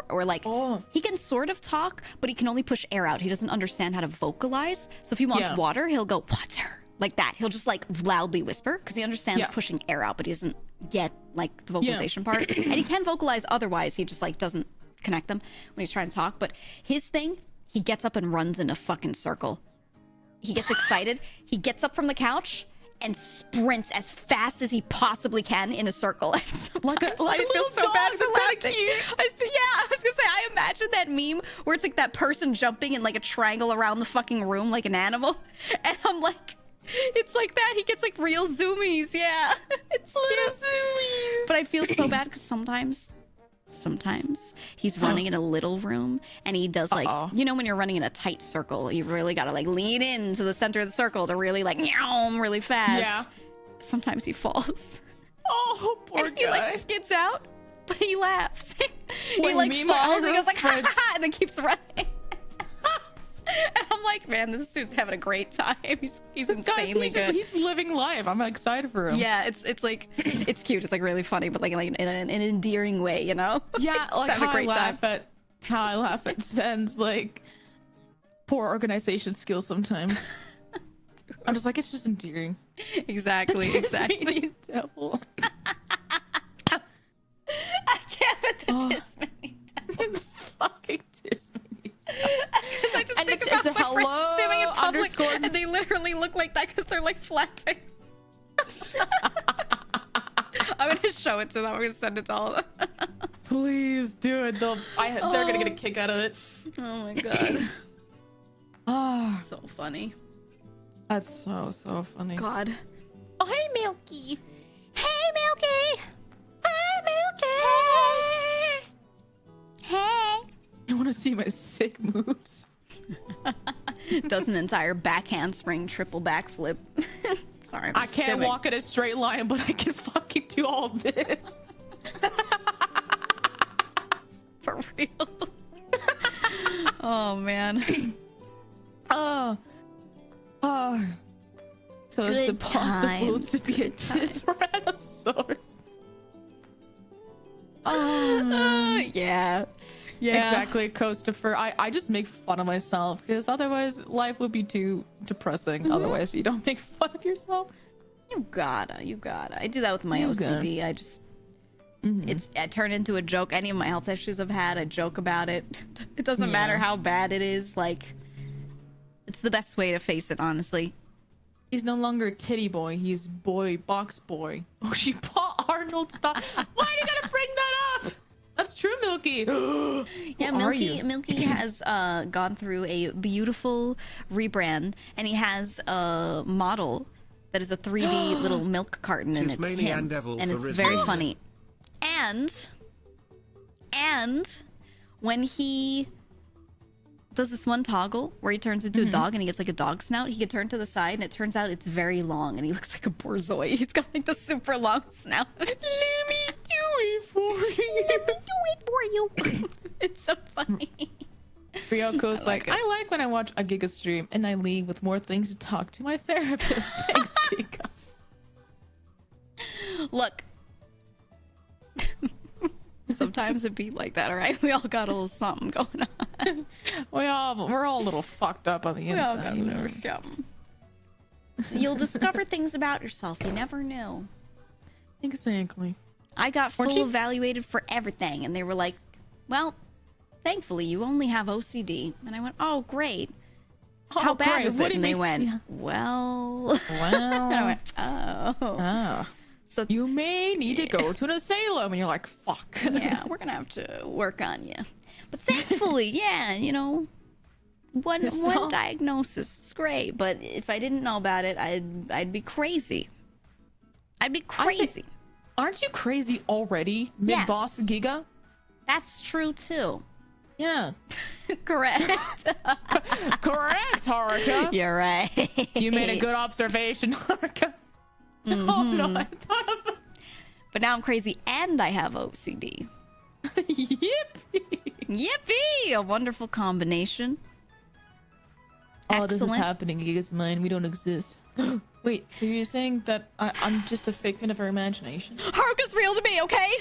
Speaker 1: Or like he can sort of talk, but he can only push air out. He doesn't understand how to vocalize. So if he wants water, he'll go water like that. He'll just like loudly whisper because he understands pushing air out, but he doesn't get like the vocalization part. And he can vocalize otherwise. He just like doesn't connect them when he's trying to talk. But his thing, he gets up and runs in a fucking circle. He gets excited. He gets up from the couch and sprints as fast as he possibly can in a circle.
Speaker 3: Like a
Speaker 1: I feel
Speaker 3: little
Speaker 1: so
Speaker 3: dog.
Speaker 1: bad for
Speaker 3: That's kinda
Speaker 1: laughing.
Speaker 3: cute.
Speaker 1: I was gonna say, I imagine that meme where it's like that person jumping in like a triangle around the fucking room like an animal, and I'm like, it's like that. He gets like real zoomies. Yeah, it's cute.
Speaker 3: Zoomies.
Speaker 1: But I feel so bad because sometimes he's running in a little room and he does like, you know, when you're running in a tight circle, you really gotta like lean into the center of the circle to really like meow really fast.
Speaker 3: Yeah.
Speaker 1: Sometimes he falls.
Speaker 3: Oh, poor
Speaker 1: And he like
Speaker 3: guy.
Speaker 1: skids out, but he laughs. He
Speaker 3: Wait,
Speaker 1: like
Speaker 3: me and my
Speaker 1: falls and he
Speaker 3: other
Speaker 1: goes like ha
Speaker 3: friends-
Speaker 1: ha ha, and then keeps running. And I'm like, man, this dude's having a great time. He's
Speaker 3: This guy's
Speaker 1: insanely good.
Speaker 3: he's living life. I'm excited for him.
Speaker 1: Yeah, it's like it's cute. It's like really funny, but like in an endearing way, you know?
Speaker 3: Yeah,
Speaker 1: Just
Speaker 3: like
Speaker 1: having
Speaker 3: how I laugh at Sen's like poor organization skills sometimes. I'm just like, it's just endearing.
Speaker 1: Exactly.
Speaker 3: Tasmanian devil.
Speaker 1: I can't with the Disney devil.
Speaker 3: Fucking Tasmanian.
Speaker 1: I just
Speaker 3: And
Speaker 1: think
Speaker 3: it's
Speaker 1: about
Speaker 3: a
Speaker 1: my friends
Speaker 3: hello
Speaker 1: standing in public,
Speaker 3: underscore-
Speaker 1: and they literally look like that because they're like flapping. I'm gonna show it to them. I'm gonna send it to all of them.
Speaker 3: Please do it. They're gonna get a kick out of it.
Speaker 1: Oh my god.
Speaker 3: Oh,
Speaker 1: So funny.
Speaker 3: that's so funny.
Speaker 1: God.
Speaker 3: Oh, hey, Milky.
Speaker 1: Hey, Milky. Hey, Milky. Hey.
Speaker 3: You want to see my sick moves?
Speaker 1: Does an entire back handspring, triple backflip. Sorry, I'm
Speaker 3: I
Speaker 1: just
Speaker 3: can't
Speaker 1: stimming.
Speaker 3: walk in a straight line, but I can fucking do all this.
Speaker 1: For real. Oh man.
Speaker 3: Oh. So it's
Speaker 1: Good
Speaker 3: impossible
Speaker 1: times,
Speaker 3: to be a
Speaker 1: times.
Speaker 3: Tyrannosaurus.
Speaker 1: Yeah.
Speaker 3: Exactly, Christopher. I just make fun of myself because otherwise life would be too depressing. Otherwise, if you don't make fun of yourself.
Speaker 1: You gotta. I do that with my
Speaker 3: You
Speaker 1: OCD. I just, I turn into a joke. Any of my health issues I've had, I joke about it. It doesn't matter how bad it is. Like, it's the best way to face it, honestly.
Speaker 3: He's no longer titty boy. He's box boy. Oh, she bought Arnold stuff. Why are you gonna bring that up? That's true, Milky.
Speaker 1: Yeah,
Speaker 3: Who are you?
Speaker 1: Milky has gone through a beautiful rebrand, and he has a model that is a 3D little milk carton, and it's
Speaker 2: Tasmanian
Speaker 1: him,
Speaker 2: devil
Speaker 1: and
Speaker 2: for
Speaker 1: it's
Speaker 2: Rizzo.
Speaker 1: very funny. And when he does this one toggle where he turns into a dog and he gets like a dog snout, he can turn to the side, and it turns out it's very long, and he looks like a borzoi. He's got like the super long snout.
Speaker 3: Let me do it for you.
Speaker 1: It's so funny.
Speaker 3: Ryoko's like, I like when I watch a Giga stream and I leave with more things to talk to my therapist. Thanks, Giga.
Speaker 1: Look. Sometimes it be like that, all right? We all got a little something going on.
Speaker 3: We're all a little fucked up on the
Speaker 1: We all
Speaker 3: inside.
Speaker 1: got a
Speaker 3: You know?
Speaker 1: little something. You'll discover things about yourself you never knew.
Speaker 3: Exactly.
Speaker 1: I got
Speaker 3: Weren't
Speaker 1: full
Speaker 3: you-
Speaker 1: evaluated for everything, and they were like, well, thankfully you only have OCD. And I went, oh, great. How bad
Speaker 3: great.
Speaker 1: was
Speaker 3: What
Speaker 1: it?
Speaker 3: do you
Speaker 1: And they
Speaker 3: make-
Speaker 1: went,
Speaker 3: yeah.
Speaker 1: well.
Speaker 3: Well,
Speaker 1: And I went, oh.
Speaker 3: ah.
Speaker 1: So
Speaker 3: You may need to go to an asylum. And you're like, fuck.
Speaker 1: yeah, we're gonna have to work on you. But thankfully, yeah, you know, one
Speaker 3: So-
Speaker 1: diagnosis. It's great. But if I didn't know about it, I'd be crazy. I'd be crazy.
Speaker 3: Aren't you crazy already? Mid-boss
Speaker 1: Yes.
Speaker 3: Giga?
Speaker 1: That's true too.
Speaker 3: Yeah.
Speaker 1: Correct.
Speaker 3: Correct, Haruka.
Speaker 1: You're right.
Speaker 3: You made a good observation, Haruka. Oh no, I thought of
Speaker 1: But now I'm crazy and I have OCD.
Speaker 3: Yep.
Speaker 1: Yippee! A wonderful combination.
Speaker 3: Oh, this is
Speaker 1: Excellent.
Speaker 3: happening. Giga's mind. We don't exist. Wait, so you're saying that I'm just a figment of her imagination?
Speaker 1: Haruka's real to me, okay?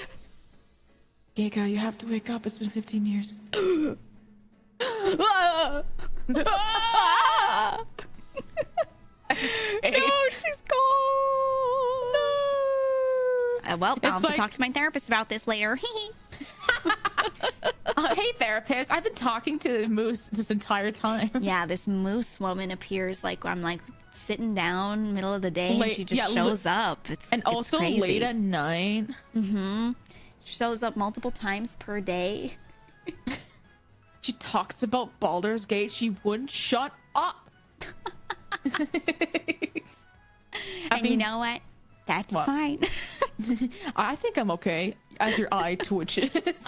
Speaker 3: Giga, you have to wake up. It's been 15 years.
Speaker 1: Ah! Ah! No, she's gone. Well, I'll have to
Speaker 3: like-
Speaker 1: talk to my therapist about this later.
Speaker 3: Hey, therapist. I've been talking to Moose this entire time.
Speaker 1: Yeah, this moose woman appears like I'm like sitting down middle of the day and
Speaker 3: Late-
Speaker 1: she just
Speaker 3: yeah,
Speaker 1: shows up. It's
Speaker 3: Also
Speaker 1: crazy.
Speaker 3: late at night.
Speaker 1: She shows up multiple times per day.
Speaker 3: She talks about Baldur's Gate. She wouldn't shut up.
Speaker 1: And you know what? That's
Speaker 3: What?
Speaker 1: fine.
Speaker 3: I think I'm okay as your eye twitches.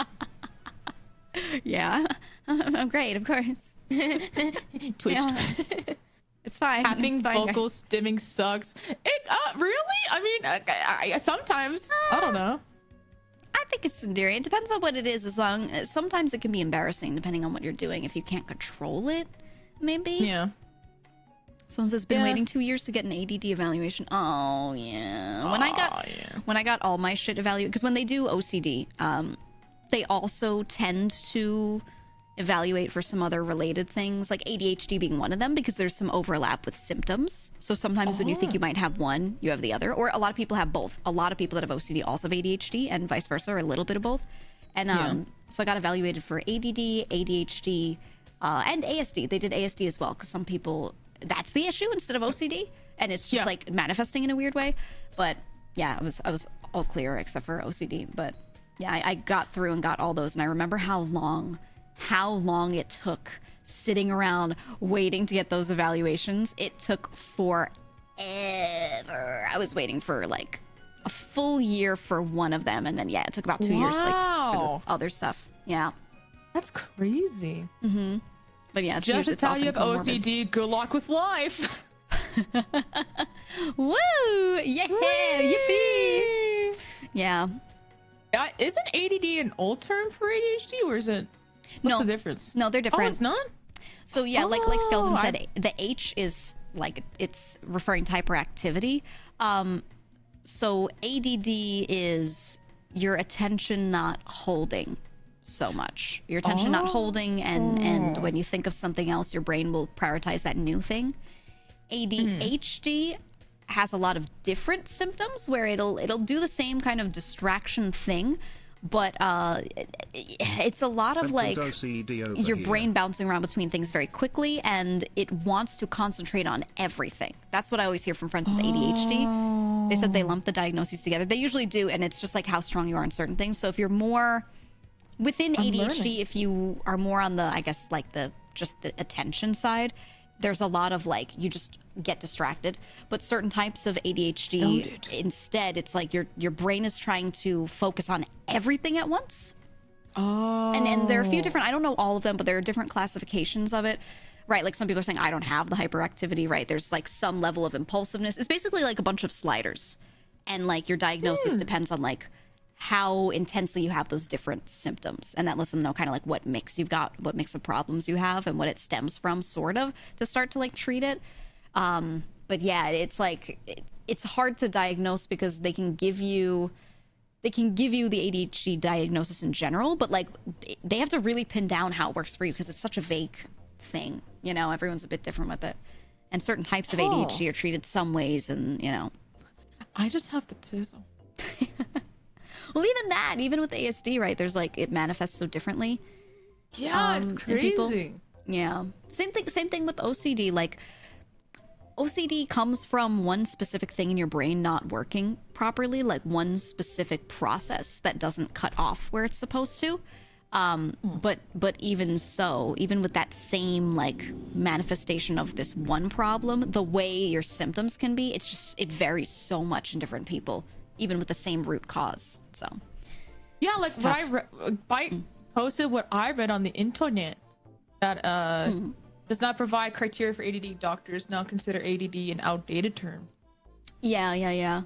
Speaker 1: Yeah. I'm great, of course.
Speaker 3: Twitch.
Speaker 1: Yeah. It's fine.
Speaker 3: Having
Speaker 1: It's fine, guys.
Speaker 3: vocal stimming sucks. It really? I mean, I sometimes I don't know.
Speaker 1: I think it's endearing. It depends on what it is. Sometimes it can be embarrassing depending on what you're doing. If you can't control it, maybe.
Speaker 3: Yeah.
Speaker 1: Someone says been
Speaker 3: Yeah.
Speaker 1: waiting 2 years to get an ADD evaluation. Oh yeah. When I got all my shit evaluated, because when they do OCD, they also tend to evaluate for some other related things, like ADHD being one of them, because there's some overlap with symptoms. So sometimes when you think you might have one, you have the other. Or a lot of people have both. A lot of people that have OCD also have ADHD, and vice versa, or a little bit of both. And so I got evaluated for ADD, ADHD, and ASD. They did ASD as well, because some people, that's the issue instead of OCD, and it's just like manifesting in a weird way. But yeah, I was all clear except for OCD. But yeah, I got through and got all those, and I remember how long it took sitting around waiting to get those evaluations. It took forever. I was waiting for like a full year for one of them, and then it took about 2 years like for the other stuff. Yeah,
Speaker 3: That's crazy.
Speaker 1: but yeah, it's
Speaker 3: Just
Speaker 1: usually
Speaker 3: to tell you,
Speaker 1: often comorbid.
Speaker 3: OCD. Good luck with life.
Speaker 1: Woo! Yeah, yippee! Yeah.
Speaker 3: Isn't ADD an old term for ADHD, or is it? What's
Speaker 1: No.
Speaker 3: the difference?
Speaker 1: No, they're
Speaker 3: Oh,
Speaker 1: different.
Speaker 3: it's not.
Speaker 1: So yeah, like Skeleton
Speaker 3: Oh,
Speaker 1: said, the H is like it's referring to hyperactivity. So ADD is your attention not holding so much. Your attention not holding, and when you think of something else, your brain will prioritize that new thing. ADHD has a lot of different symptoms where it'll do the same kind of distraction thing, but it's a lot of like
Speaker 2: OCD over
Speaker 1: your
Speaker 2: here.
Speaker 1: brain bouncing around between things very quickly, and it wants to concentrate on everything. That's what I always hear from friends with ADHD. They said they lump the diagnoses together. They usually do, and it's just like how strong you are on certain things. So if you're more within ADHD,
Speaker 3: learning.
Speaker 1: if you are more on the, I guess, like the attention side, there's a lot of like you just get distracted. But certain types of ADHD,
Speaker 3: Noted.
Speaker 1: instead, it's like your brain is trying to focus on everything at once.
Speaker 3: Oh.
Speaker 1: And there are a few different, I don't know all of them, but there are different classifications of it, right? Like some people are saying, I don't have the hyperactivity, right? There's like some level of impulsiveness. It's basically like a bunch of sliders. And like your diagnosis depends on like how intensely you have those different symptoms. And that lets them know kind of like what mix you've got, what mix of problems you have, and what it stems from, sort of, to start to like treat it. But yeah, it's like, it's hard to diagnose because they can give you the ADHD diagnosis in general, but like they have to really pin down how it works for you because it's such a vague thing. You know, everyone's a bit different with it. And certain types of ADHD are treated some ways, and you know.
Speaker 3: I just have the tizzle.
Speaker 1: Well, even with ASD, right? There's like, it manifests so differently.
Speaker 3: Yeah, it's
Speaker 1: in people.
Speaker 3: crazy.
Speaker 1: Yeah. Same thing with OCD. Like OCD comes from one specific thing in your brain not working properly, like one specific process that doesn't cut off where it's supposed to. But even so, even with that same like manifestation of this one problem, the way your symptoms can be, it varies so much in different people, even with the same root cause. So
Speaker 3: Yeah, like what I posted what I read on the internet that does not provide criteria for ADD. Doctors now consider ADD an outdated term.
Speaker 1: yeah.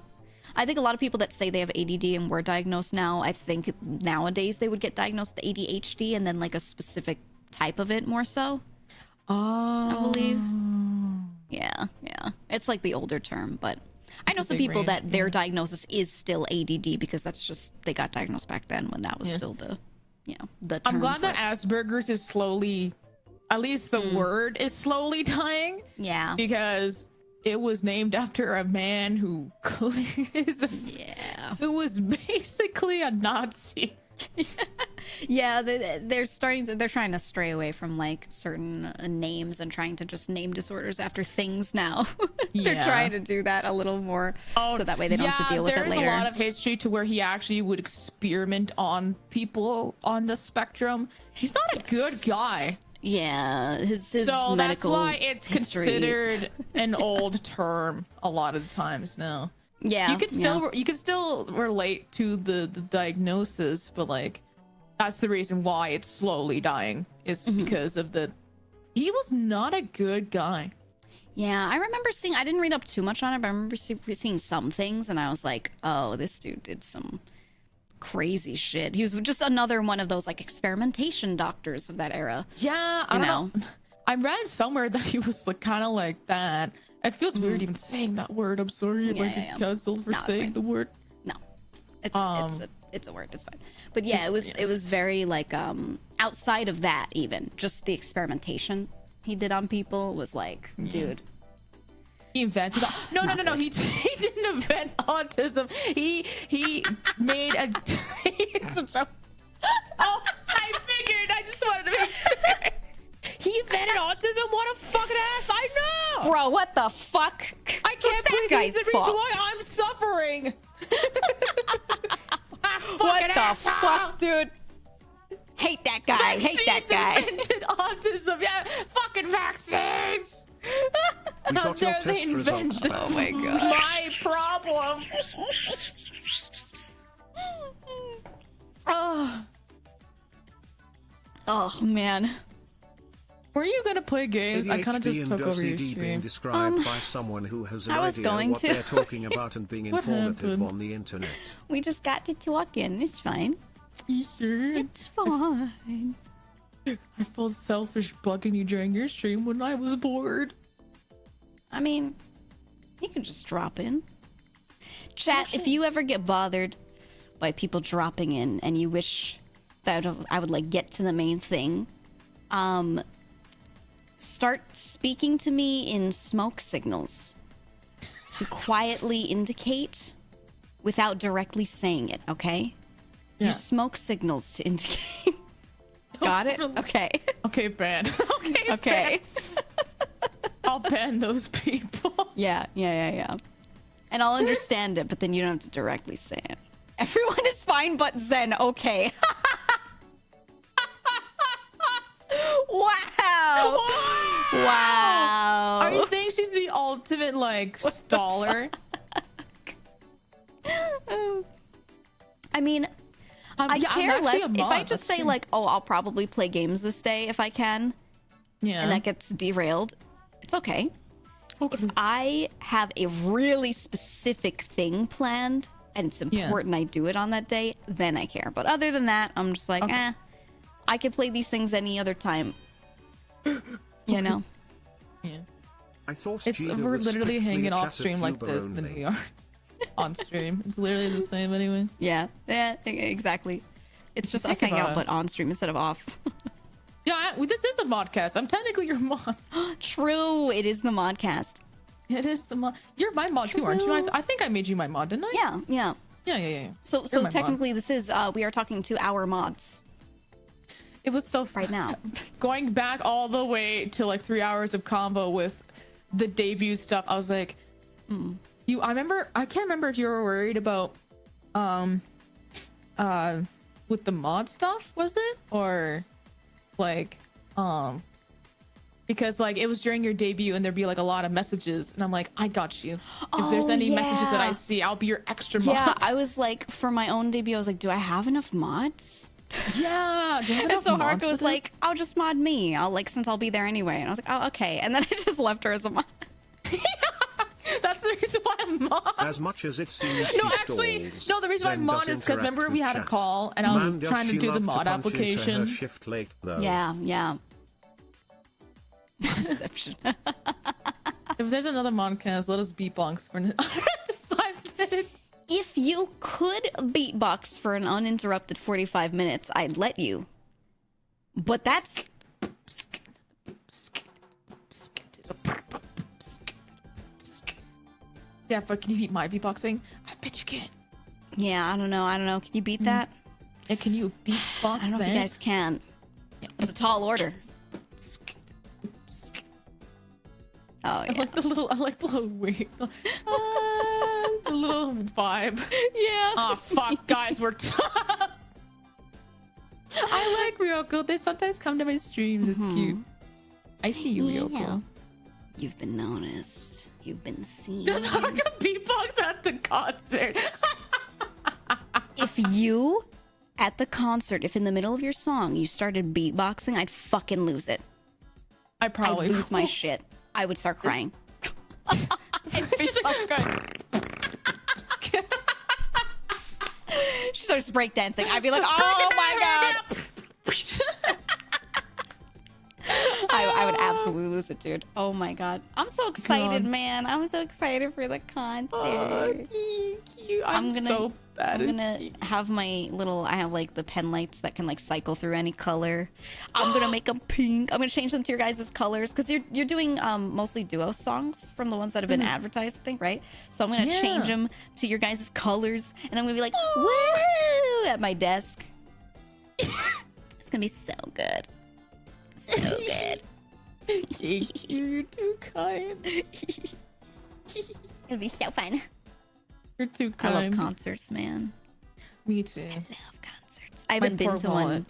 Speaker 1: I think a lot of people that say they have ADD and were diagnosed now, I think nowadays they would get diagnosed with ADHD and then like a specific type of it more so. I believe. Yeah. It's like the older term, but I know some people that their diagnosis is still ADD because that's just they got diagnosed back then when that was still the, the term.
Speaker 3: I'm glad that Asperger's is slowly, at least the word is slowly dying.
Speaker 1: Yeah.
Speaker 3: Because it was named after a man who who was basically a Nazi.
Speaker 1: Yeah, they're trying to stray away from like certain names and trying to just name disorders after things now. They're trying to do that a little more so that way they don't have to deal with it later.
Speaker 3: There's a lot of history to where he actually would experiment on people on the spectrum. He's not a good guy.
Speaker 1: Yeah, his
Speaker 3: so that's
Speaker 1: medical
Speaker 3: why it's
Speaker 1: history.
Speaker 3: considered an old term a lot of the times now.
Speaker 1: Yeah,
Speaker 3: you could still relate to the diagnosis, but like that's the reason why it's slowly dying is because of he was not a good guy.
Speaker 1: Yeah, I remember I didn't read up too much on it, but I remember seeing some things and I was like, oh, this dude did some crazy shit. He was just another one of those like experimentation doctors of that era.
Speaker 3: Yeah, I don't know. I read somewhere that he was like kind of like that. It feels weird even saying that word. I'm sorry, get canceled for saying the word. No,
Speaker 1: it's a word. It's fine. But yeah, it was very like outside of that, even just the experimentation he did on people was like, dude.
Speaker 3: He invented. No. He didn't invent autism. He made a. It's a joke. Oh, I figured. I just wanted to make sure. He invented autism. What a fucking ass! I know.
Speaker 1: Bro, what the fuck?
Speaker 3: I can't believe he's the reason why I'm suffering.
Speaker 1: What the fuck, dude? Hate that guy. Hate that guy.
Speaker 3: Invented autism. Yeah, fucking vaccines.
Speaker 2: We got your test results back.
Speaker 1: Oh my god.
Speaker 3: My problem.
Speaker 1: Oh man.
Speaker 3: Were you gonna play games? I kind of just took over your
Speaker 2: OCD
Speaker 3: stream.
Speaker 2: being described by someone who has an
Speaker 1: I was
Speaker 2: idea
Speaker 1: going
Speaker 2: what
Speaker 1: to.
Speaker 2: they're talking about and being informative
Speaker 3: happened?
Speaker 2: on the internet.
Speaker 1: We just got to talking. It's fine.
Speaker 3: You sure?
Speaker 1: It's fine.
Speaker 3: I felt selfish bugging you during your stream when I was bored.
Speaker 1: I mean, you could just drop in. Chat, if you ever get bothered by people dropping in and you wish that I would like get to the main thing, start speaking to me in smoke signals to quietly indicate without directly saying it, okay?
Speaker 3: Yeah.
Speaker 1: Use smoke signals to indicate. Got it? Okay.
Speaker 3: Okay, ban. Okay. I'll ban those people.
Speaker 1: Yeah. And I'll understand it, but then you don't have to directly say it. Everyone is fine but Zen, okay. Wow.
Speaker 3: Are you saying she's the ultimate, like, staller?
Speaker 1: I mean, I
Speaker 3: yeah,
Speaker 1: care
Speaker 3: I'm
Speaker 1: less
Speaker 3: actually a
Speaker 1: if
Speaker 3: mod,
Speaker 1: I just
Speaker 3: that's
Speaker 1: say,
Speaker 3: true.
Speaker 1: like, oh, I'll probably play games this day if I can.
Speaker 3: Yeah.
Speaker 1: And that gets derailed. It's okay. If I have a really specific thing planned and it's important I do it on that day, then I care. But other than that, I'm just like, I can play these things any other time. You know?
Speaker 2: I thought
Speaker 3: we're literally hanging off stream like this than we are on stream. It's literally the same anyway.
Speaker 1: Yeah, exactly. It's just us hanging out, but on stream instead of off.
Speaker 3: Yeah, this is a modcast. I'm technically your mod.
Speaker 1: True, it is the modcast.
Speaker 3: It is the mod. You're my mod too, aren't you? I think I made you my mod, didn't I?
Speaker 1: Yeah.
Speaker 3: Yeah.
Speaker 1: So technically, this is we are talking to our mods.
Speaker 3: It was so
Speaker 1: right now.
Speaker 3: Going back all the way to like 3 hours of combo with the debut stuff. I was like, I can't remember if you were worried about with the mod stuff, was it? Or like because like it was during your debut and there'd be like a lot of messages and I'm like, I got you. If there's any messages that I see, I'll be your extra mod.
Speaker 1: Yeah, I was like, for my own debut, I was like, do I have enough mods?
Speaker 3: Yeah.
Speaker 1: And so Haruka was like, I'll just mod me. Since I'll be there anyway. And I was like, oh, okay. And then I just left her as a mod.
Speaker 3: That's the reason why I'm Mon.
Speaker 2: As much as it seems
Speaker 3: No, actually, no. The reason why Mon is because remember we had a call and I was trying to do the mod application.
Speaker 2: Shift late, though.
Speaker 1: Yeah, yeah. Inception.
Speaker 3: If there's another Moncast, let us beatbox for 5 minutes.
Speaker 1: If you could beatbox for an uninterrupted 45 minutes, I'd let you. But that's...
Speaker 3: Yeah, but can you beat my beatboxing? I bet you can.
Speaker 1: Yeah, I don't know. Can you beat that?
Speaker 3: Yeah, can you beatbox
Speaker 1: I don't know if you guys can.
Speaker 3: Yeah.
Speaker 1: It's a tall order. Oh,
Speaker 3: I
Speaker 1: yeah.
Speaker 3: like the little wait. The little vibe.
Speaker 1: Yeah.
Speaker 3: Oh fuck, guys, we're tough. I like Ryoko. They sometimes come to my streams. It's cute. I see you, Ryoko.
Speaker 1: You've been noticed. You've been seen.
Speaker 3: Does Haruka beatbox at the concert?
Speaker 1: If you, at the concert, if in the middle of your song you started beatboxing, I'd fucking lose it.
Speaker 3: I'd probably
Speaker 1: I'd lose my shit. I would start crying. It'd be so good. She starts breakdancing. I'd be like, oh my god. I would absolutely lose it, dude. Oh my god. I'm so excited, man. I'm so excited for the concert.
Speaker 3: Oh, thank you. I'm so bad
Speaker 1: I'm gonna have my little, I have like the pen lights that can like cycle through any color. I'm gonna make them pink. I'm gonna change them to your guys' colors because you're doing mostly duo songs from the ones that have been advertised, I think, right? So I'm gonna change them to your guys' colors and I'm gonna be like, woo, at my desk. It's gonna be so good. So good.
Speaker 3: Thank you. You're too kind.
Speaker 1: It'll be so fun.
Speaker 3: You're too
Speaker 1: I
Speaker 3: kind.
Speaker 1: love concerts, man.
Speaker 3: Me too.
Speaker 1: I love concerts. I haven't been to one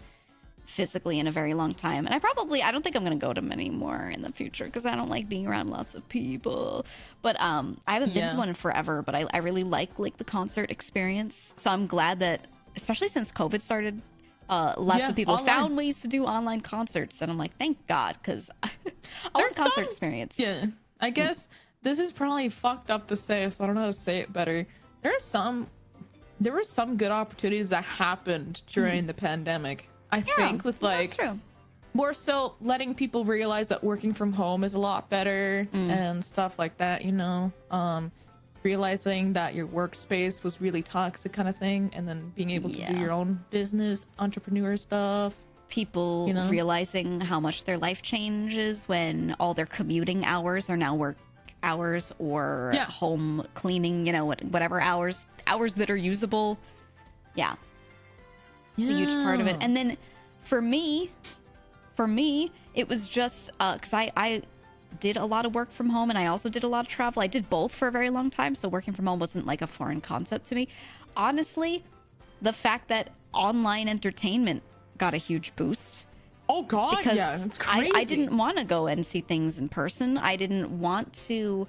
Speaker 1: physically in a very long time. And I don't think I'm going to go to many more in the future because I don't like being around lots of people. But I haven't been to one in forever, but I really like the concert experience. So I'm glad that, especially since COVID started, lots of people found ways to do online concerts. And I'm like, thank God, because I want concert experience.
Speaker 3: Yeah, I guess this is probably fucked up to say, so I don't know how to say it better. There were some good opportunities that happened during the pandemic. I think with
Speaker 1: that's true.
Speaker 3: more so letting people realize that working from home is a lot better and stuff like that, you know. Realizing that your workspace was really toxic kind of thing, and then being able to do your own business, entrepreneur stuff.
Speaker 1: People realizing how much their life changes when all their commuting hours are now work hours or home cleaning, whatever hours that are usable. Yeah. It's a huge part of it. And then for me, it was just because I did a lot of work from home and I also did a lot of travel. I did both for a very long time, so working from home wasn't like a foreign concept to me. Honestly, the fact that online entertainment got a huge boost.
Speaker 3: Oh god,
Speaker 1: because
Speaker 3: it's crazy.
Speaker 1: I didn't want to go and see things in person. I didn't want to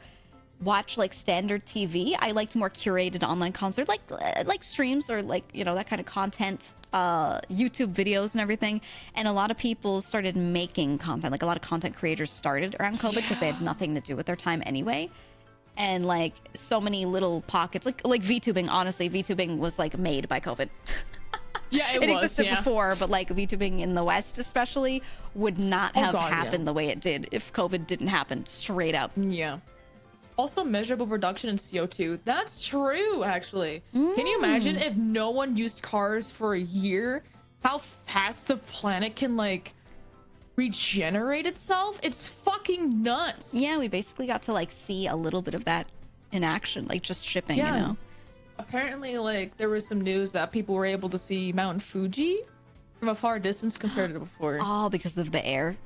Speaker 1: watch like standard TV. I liked more curated online concert, like streams or that kind of content, YouTube videos and everything. And a lot of people started making content. Like a lot of content creators started around COVID because they had nothing to do with their time anyway. And like so many little pockets, like VTubing. Honestly, VTubing was like made by COVID.
Speaker 3: Yeah, it was,
Speaker 1: existed before, but like VTubing in the West especially would not have happened the way it did if COVID didn't happen, straight up.
Speaker 3: Yeah. Also, measurable reduction in CO2. That's true, actually. Can you imagine if no one used cars for a year? How fast the planet can like regenerate itself? It's fucking nuts.
Speaker 1: Yeah, we basically got to like see a little bit of that in action, like just shipping, you know?
Speaker 3: Apparently, like, there was some news that people were able to see Mount Fuji from a far distance compared to before.
Speaker 1: Oh, because of the air?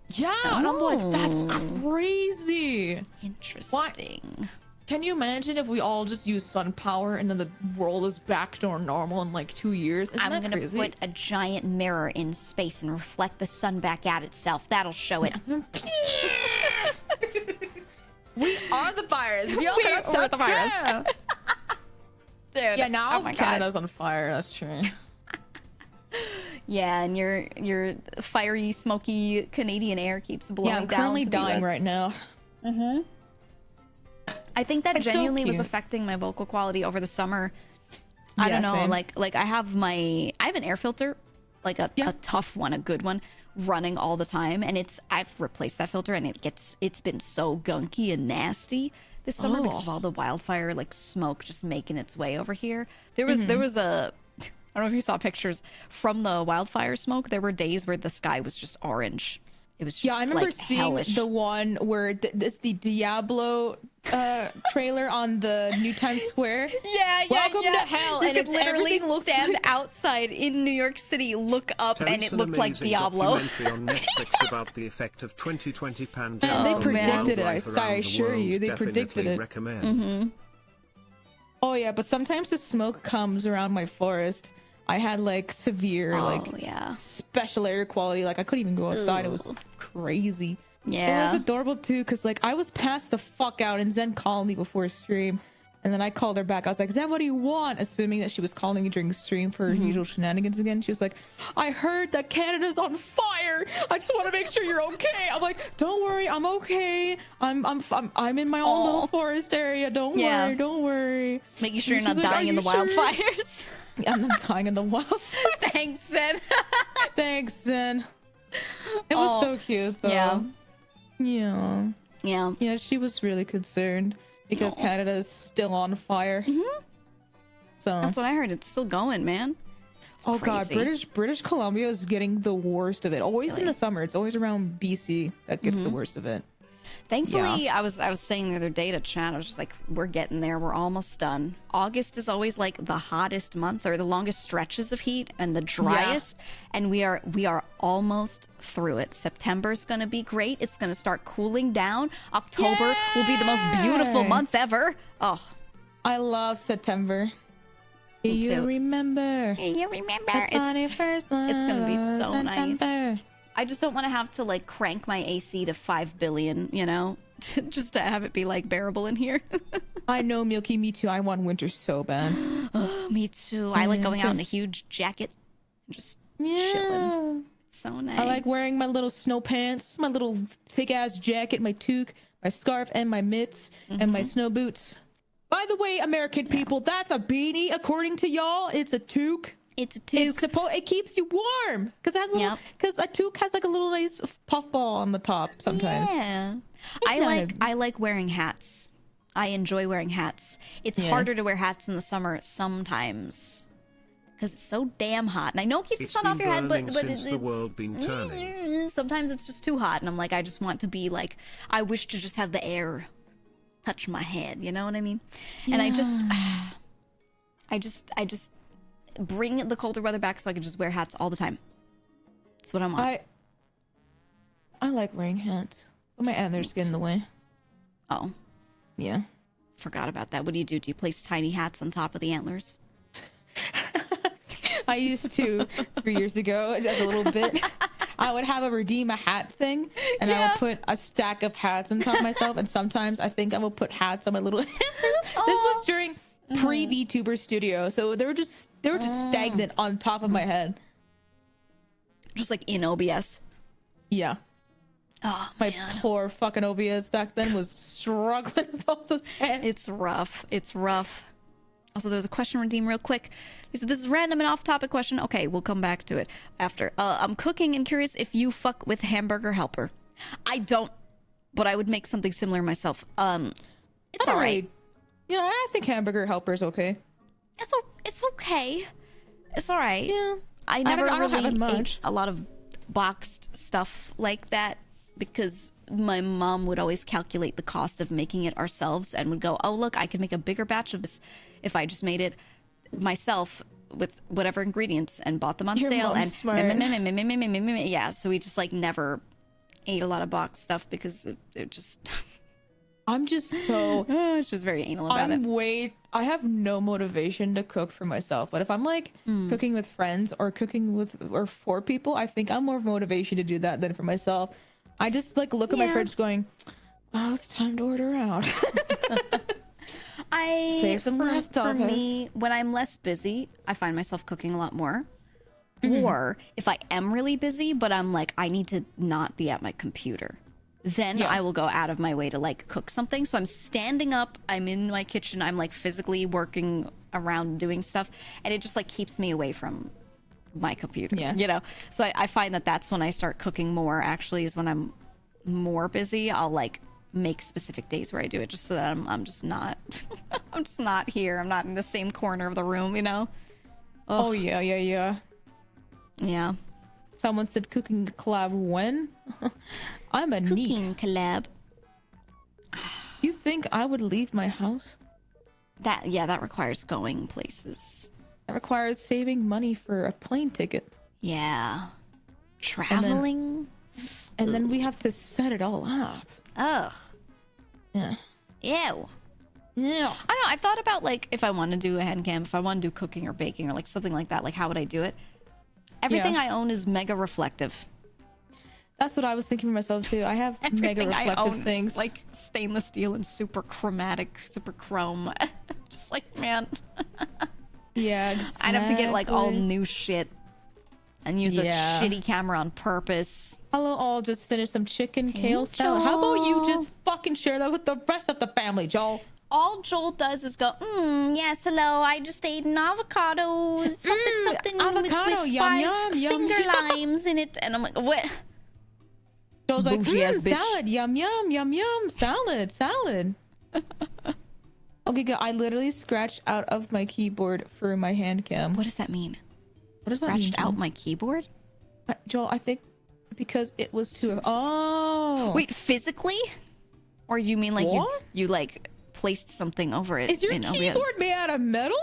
Speaker 3: Yeah, and I'm like, that's crazy.
Speaker 1: Interesting.
Speaker 3: Can you imagine if we all just use sun power and then the world is back to normal in like 2 years? Isn't
Speaker 1: I'm
Speaker 3: that
Speaker 1: gonna
Speaker 3: crazy?
Speaker 1: put a giant mirror in space and reflect the sun back at itself. That'll show it.
Speaker 3: We are the virus. We are
Speaker 1: the virus. Dude,
Speaker 3: Yeah, now
Speaker 1: oh my
Speaker 3: Canada's on fire. That's true.
Speaker 1: Yeah, and your fiery, smoky Canadian air keeps blowing down.
Speaker 3: Yeah, I'm currently
Speaker 1: to the
Speaker 3: dying
Speaker 1: US.
Speaker 3: right now.
Speaker 1: I think that
Speaker 3: It's so
Speaker 1: genuinely was
Speaker 3: cute.
Speaker 1: affecting my vocal quality over the summer. I
Speaker 3: Yeah,
Speaker 1: don't know,
Speaker 3: same.
Speaker 1: like I have an air filter, like a tough one, a good one, running all the time, and I've replaced that filter, and it's been so gunky and nasty this summer because of all the wildfire like smoke just making its way over here. There was a I don't know if you saw pictures from the wildfire smoke. There were days where the sky was just orange. It was just
Speaker 3: Yeah, I remember
Speaker 1: like,
Speaker 3: seeing
Speaker 1: hellish.
Speaker 3: the one where it's the Diablo trailer on the New Times Square.
Speaker 1: Yeah,
Speaker 3: Welcome to hell,
Speaker 1: You
Speaker 3: and
Speaker 1: could
Speaker 3: it's
Speaker 1: literally
Speaker 3: everything looks
Speaker 1: stand
Speaker 3: like-
Speaker 1: outside in New York City, look up,
Speaker 2: Tell
Speaker 1: and
Speaker 2: us
Speaker 1: it
Speaker 2: an
Speaker 1: looked like
Speaker 2: amazing
Speaker 1: Diablo.
Speaker 2: documentary on Netflix about the effect of 2020 pandemic.
Speaker 3: And they
Speaker 2: on
Speaker 3: predicted it,
Speaker 2: wildlife
Speaker 3: I
Speaker 2: around the
Speaker 3: assure you,
Speaker 2: world.
Speaker 3: they predicted
Speaker 2: Definitely
Speaker 3: it.
Speaker 2: recommend.
Speaker 3: Oh yeah, but sometimes the smoke comes around my forest. I had like severe,
Speaker 1: Yeah.
Speaker 3: special air quality. Like I couldn't even go outside. It was crazy. It
Speaker 1: Yeah.
Speaker 3: was adorable too, because like I was passed the fuck out, and Zen called me before stream, and then I called her back. I was like, Zen, what do you want? Assuming that she was calling me during stream for her usual shenanigans again. She was like, I heard that Canada's on fire. I just want to make sure you're okay. I'm like, don't worry, I'm okay. I'm in my own little forest area. Don't
Speaker 1: Yeah.
Speaker 3: worry, don't worry.
Speaker 1: Making sure you're
Speaker 3: She's
Speaker 1: not
Speaker 3: like,
Speaker 1: dying
Speaker 3: "Are
Speaker 1: in the
Speaker 3: you sure?"
Speaker 1: wildfires.
Speaker 3: I'm not dying in the wildfire.
Speaker 1: Thanks, Sid.
Speaker 3: Thanks, Zen. It was so cute though.
Speaker 1: Yeah.
Speaker 3: Yeah.
Speaker 1: Yeah.
Speaker 3: Yeah, she was really concerned because Canada is still on fire. So,
Speaker 1: That's what I heard. It's still going, man. It's
Speaker 3: oh god,
Speaker 1: crazy.
Speaker 3: British Columbia is getting the worst of it. Always in the summer. It's always around BC that gets the worst of it.
Speaker 1: Thankfully, I was saying the other day to chat, I was just like, we're getting there. We're almost done. August is always like the hottest month or the longest stretches of heat and the driest. And we are almost through it. September's going to be great. It's going to start cooling down. October will be the most beautiful
Speaker 3: Yay!
Speaker 1: month ever. Oh,
Speaker 3: I love September. Do
Speaker 1: Me
Speaker 3: you
Speaker 1: too.
Speaker 3: remember?
Speaker 1: you remember?
Speaker 3: The 21st
Speaker 1: it's gonna be so nice.
Speaker 3: September.
Speaker 1: I just don't want to have to like crank my AC to 5 billion, you know, just to have it be like bearable in here.
Speaker 3: I know, Milky, me too. I want winter so bad.
Speaker 1: Me too. I like going out in a huge jacket and just
Speaker 3: Yeah.
Speaker 1: chilling. It's so nice.
Speaker 3: I like wearing my little snow pants, my little thick ass jacket, my toque, my scarf, and my mitts, and my snow boots. By the way, American people, that's a beanie. According to y'all, it's a toque.
Speaker 1: It's a toque.
Speaker 3: It keeps you warm because a toque has like a little nice puffball on the top sometimes.
Speaker 1: Yeah.
Speaker 3: Isn't that
Speaker 1: I like wearing hats. I enjoy wearing hats. It's harder to wear hats in the summer sometimes because it's so damn hot. And I know it keeps the
Speaker 2: It's
Speaker 1: sun
Speaker 2: been
Speaker 1: off your head,
Speaker 2: burning
Speaker 1: but
Speaker 2: since the world been turning.
Speaker 1: sometimes it's just too hot, and I'm like, I just want to be like, I wish to just have the air touch my head. You know what I mean? And I just bring the colder weather back so I can just wear hats all the time. That's what I want.
Speaker 3: I like wearing hats, but my antlers get in the way.
Speaker 1: Oh,
Speaker 3: Yeah.
Speaker 1: forgot about that. What do? Do you place tiny hats on top of the antlers?
Speaker 3: I used to 3 years ago, just a little bit. I would have a redeem a hat thing, and I would put a stack of hats on top of myself. And sometimes I think I will put hats on my little. This was during pre-VTuber Studio, so they were just stagnant on top of my head.
Speaker 1: Just like in OBS.
Speaker 3: Yeah,
Speaker 1: Oh,
Speaker 3: my
Speaker 1: man.
Speaker 3: poor fucking OBS back then was struggling with all those hats.
Speaker 1: It's rough. It's rough. Also, there's a question redeem real quick. They said, this is random and off-topic question. Okay, we'll come back to it after. I'm cooking and curious if you fuck with hamburger helper. I don't, but I would make something similar myself. It's
Speaker 3: I don't
Speaker 1: all right.
Speaker 3: really- Yeah, I think hamburger helper's okay.
Speaker 1: It's okay. It's all right.
Speaker 3: Yeah.
Speaker 1: I never
Speaker 3: don't have
Speaker 1: really
Speaker 3: it much.
Speaker 1: ate a lot of boxed stuff like that because my mom would always calculate the cost of making it ourselves and would go, oh, look, I can make a bigger batch of this if I just made it myself with whatever ingredients and bought them on
Speaker 3: Your
Speaker 1: sale.
Speaker 3: mom's
Speaker 1: And
Speaker 3: smart.
Speaker 1: yeah, so we just like never ate a lot of boxed stuff because it just
Speaker 3: I'm just so
Speaker 1: it's just very anal about it.
Speaker 3: I have no motivation to cook for myself, but if I'm like cooking with friends or cooking with or for people, I think I'm more motivation to do that than for myself. I just like look at my
Speaker 1: Yeah.
Speaker 3: fridge going, oh, it's time to order out. Save some
Speaker 1: For
Speaker 3: leftovers.
Speaker 1: me, when I'm less busy, I find myself cooking a lot more. Or if I am really busy, but I'm like, I need to not be at my computer, then
Speaker 3: Yeah.
Speaker 1: I will go out of my way to like cook something. So I'm standing up, I'm in my kitchen, I'm like physically working around doing stuff, and it just like keeps me away from my computer.
Speaker 3: Yeah.
Speaker 1: You know? So I find that that's when I start cooking more, actually, is when I'm more busy. I'll like make specific days where I do it just so that I'm just not I'm just not here. I'm not in the same corner of the room, you know?
Speaker 3: Oh yeah, yeah, yeah.
Speaker 1: Yeah.
Speaker 3: Someone said cooking collab when? I'm a neat.
Speaker 1: Cooking collab.
Speaker 3: You think I would leave my house?
Speaker 1: That requires going places.
Speaker 3: That requires saving money for a plane ticket.
Speaker 1: Yeah. Traveling.
Speaker 3: And then we have to set it all up.
Speaker 1: Ugh.
Speaker 3: Yeah.
Speaker 1: Ew.
Speaker 3: Yeah.
Speaker 1: I don't know. I thought about like if I want to do a hand cam, if I want to do cooking or baking or like something like that, like how would I do it? Everything
Speaker 3: Yeah.
Speaker 1: I own is mega reflective.
Speaker 3: That's what I was thinking for myself too. I have mega
Speaker 1: Everything I
Speaker 3: reflective
Speaker 1: own is,
Speaker 3: things.
Speaker 1: like stainless steel and super chromatic, super chrome. Just like, man,
Speaker 3: yeah, exactly.
Speaker 1: I'd have to get like all new shit and use
Speaker 3: Yeah.
Speaker 1: a shitty camera on purpose.
Speaker 3: Hello, all. Just finished some chicken kale salad. How about you just fucking share that with the rest of the family, Joel?
Speaker 1: All Joel does is go, yes, hello, I just ate an avocado, something
Speaker 3: avocado,
Speaker 1: with
Speaker 3: yum,
Speaker 1: 5
Speaker 3: yum, yum,
Speaker 1: finger
Speaker 3: yum.
Speaker 1: limes in it. And I'm like, what?
Speaker 3: Joel's like,
Speaker 1: Bougie ass bitch.
Speaker 3: salad, yum, yum, yum, yum, salad, salad. Okay, good. I literally scratched out of my keyboard for my hand cam.
Speaker 1: What does that mean?
Speaker 3: What does that mean,
Speaker 1: Scratched out
Speaker 3: Joel?
Speaker 1: my keyboard?
Speaker 3: Joel, I think because it was too. Oh.
Speaker 1: Wait, physically? Or you mean like
Speaker 3: What?
Speaker 1: you like placed something over it?
Speaker 3: Is your
Speaker 1: in OBS?
Speaker 3: keyboard made out of metal?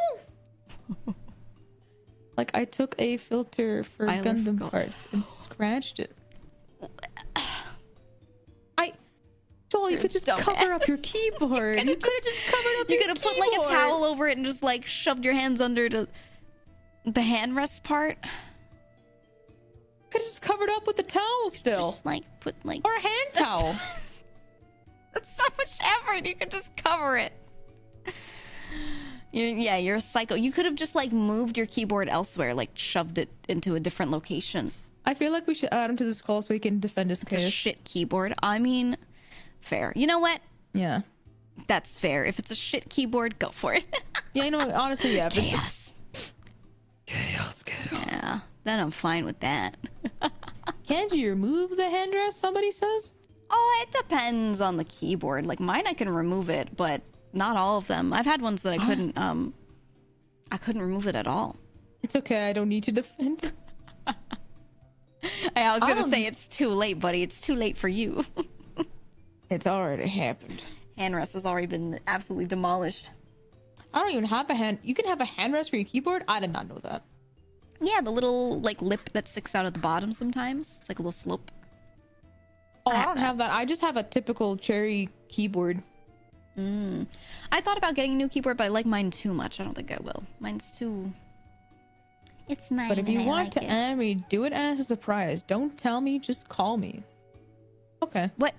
Speaker 3: Like I took a filter for
Speaker 1: I
Speaker 3: Gundam
Speaker 1: forgot.
Speaker 3: parts and scratched it. Joel, you
Speaker 1: You're
Speaker 3: could just
Speaker 1: dumbass.
Speaker 3: cover up your keyboard. You could have just covered up
Speaker 1: You
Speaker 3: your
Speaker 1: could have put like a
Speaker 3: keyboard.
Speaker 1: towel over it and just like shoved your hands under the hand rest part.
Speaker 3: Could have just covered up with the towel still,
Speaker 1: Just like put like
Speaker 3: or a hand towel.
Speaker 1: That's so much effort. You could just cover it. You're a psycho. You could have just like moved your keyboard elsewhere, like shoved it into a different location.
Speaker 3: I feel like we should add him to this call so he can defend his
Speaker 1: It's a
Speaker 3: case.
Speaker 1: shit keyboard. I mean, fair. You know what?
Speaker 3: Yeah.
Speaker 1: That's fair. If it's a shit keyboard, go for it.
Speaker 3: Yeah, you know what? Honestly, yeah. If it's
Speaker 1: Chaos.
Speaker 3: chaos.
Speaker 1: Yeah. Then I'm fine with that.
Speaker 3: Can't you remove the handrest? Somebody says.
Speaker 1: Oh, it depends on the keyboard. Like mine, I can remove it, but not all of them. I've had ones that I couldn't remove it at all.
Speaker 3: It's okay. I don't need to defend.
Speaker 1: I was gonna
Speaker 3: Um,
Speaker 1: say it's too late, buddy. It's too late for you.
Speaker 3: It's already happened.
Speaker 1: Handrest has already been absolutely demolished.
Speaker 3: I don't even have a hand. You can have a handrest for your keyboard. I did not know that.
Speaker 1: Yeah, the little like lip that sticks out at the bottom sometimes. It's like a little slope.
Speaker 3: Oh, I don't have that. I just have a typical cherry keyboard.
Speaker 1: I thought about getting a new keyboard, but I like mine too much. I don't think I will. Mine's too. It's mine.
Speaker 3: But if you
Speaker 1: and I
Speaker 3: want
Speaker 1: like
Speaker 3: to
Speaker 1: it.
Speaker 3: add me, do it as a surprise. Don't tell me. Just call me. Okay.
Speaker 1: What?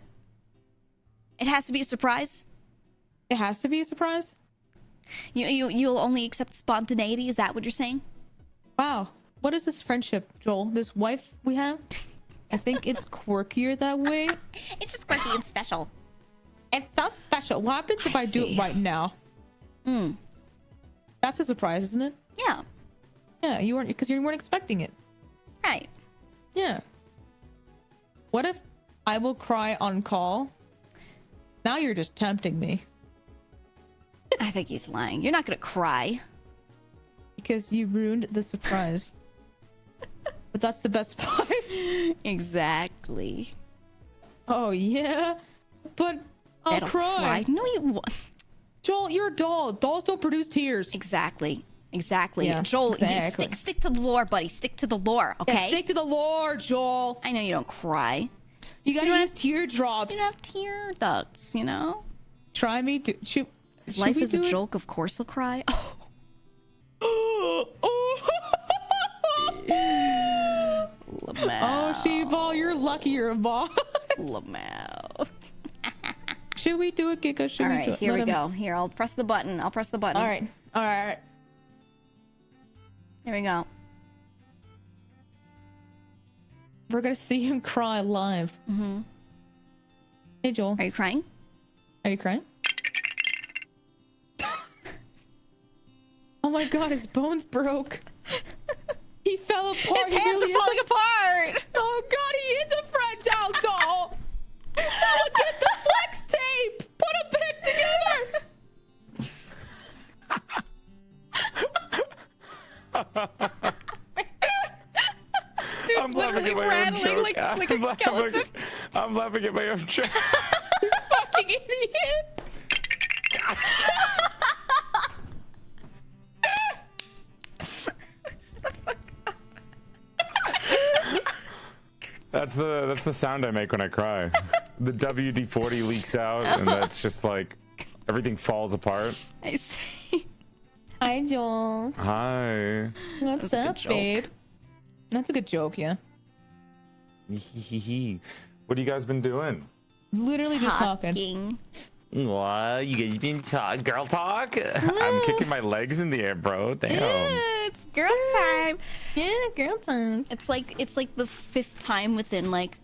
Speaker 1: It has to be a surprise.
Speaker 3: It has to be a surprise.
Speaker 1: You'll only accept spontaneity. Is that what you're saying?
Speaker 3: Wow. What is this friendship, Joel? This wife we have? I think it's quirkier that way.
Speaker 1: It's just quirky and special.
Speaker 3: It's so special. What happens if I do
Speaker 1: see.
Speaker 3: it right now? That's a surprise, isn't it?
Speaker 1: Yeah.
Speaker 3: Yeah, you weren't, because you weren't expecting it.
Speaker 1: Right.
Speaker 3: Yeah. What if I will cry on call? Now you're just tempting me
Speaker 1: I think he's lying. You're not gonna cry.
Speaker 3: because you ruined the surprise. But that's the best part.
Speaker 1: Exactly.
Speaker 3: Oh yeah, but I'll
Speaker 1: That'll
Speaker 3: cry.
Speaker 1: No, you won't.
Speaker 3: Joel, you're a doll. Dolls don't produce tears.
Speaker 1: Exactly.
Speaker 3: Yeah,
Speaker 1: Joel,
Speaker 3: exactly.
Speaker 1: stick to the lore, buddy. Stick to the lore, okay?
Speaker 3: Yeah, stick to the lore, Joel.
Speaker 1: I know you don't cry.
Speaker 3: You gotta
Speaker 1: you
Speaker 3: use teardrops.
Speaker 1: You don't have tear ducts, you know?
Speaker 3: Try me. Should
Speaker 1: Life
Speaker 3: we
Speaker 1: is a
Speaker 3: do it?
Speaker 1: joke, of course he'll cry.
Speaker 3: Oh, She-Ball, you're lucky you're a ball.
Speaker 1: Lamau.
Speaker 3: Should we do it, Giga? Should
Speaker 1: All
Speaker 3: we
Speaker 1: right,
Speaker 3: do it?
Speaker 1: here
Speaker 3: Let
Speaker 1: we
Speaker 3: him-
Speaker 1: go. Here, I'll press the button. All right.
Speaker 3: All right.
Speaker 1: Here we go.
Speaker 3: We're gonna see him cry live. Hey, Joel.
Speaker 1: Are you crying?
Speaker 3: Are you crying? Oh my god, his bones broke. He fell apart.
Speaker 1: His hands are falling apart.
Speaker 3: Oh god, he is a fragile doll. Someone get the flex tape. Put him back together.
Speaker 1: Dude's
Speaker 7: I'm laughing at my own
Speaker 1: rattling
Speaker 7: joke.
Speaker 1: like a skeleton.
Speaker 7: I'm laughing at my own joke.
Speaker 3: Fucking idiot.
Speaker 7: That's the sound I make when I cry. The WD-40 leaks out, and that's just like everything falls apart.
Speaker 1: I see.
Speaker 3: Hi, Joel.
Speaker 7: Hi.
Speaker 3: What's
Speaker 1: That's a good
Speaker 3: up,
Speaker 1: joke.
Speaker 3: babe? That's a good joke, yeah.
Speaker 7: What have you guys been doing?
Speaker 3: Literally just talking.
Speaker 7: What? You been girl talk? I'm kicking my legs in the air, bro. Damn.
Speaker 1: It's girl time.
Speaker 3: Yeah, girl time.
Speaker 1: It's like the 5th time within like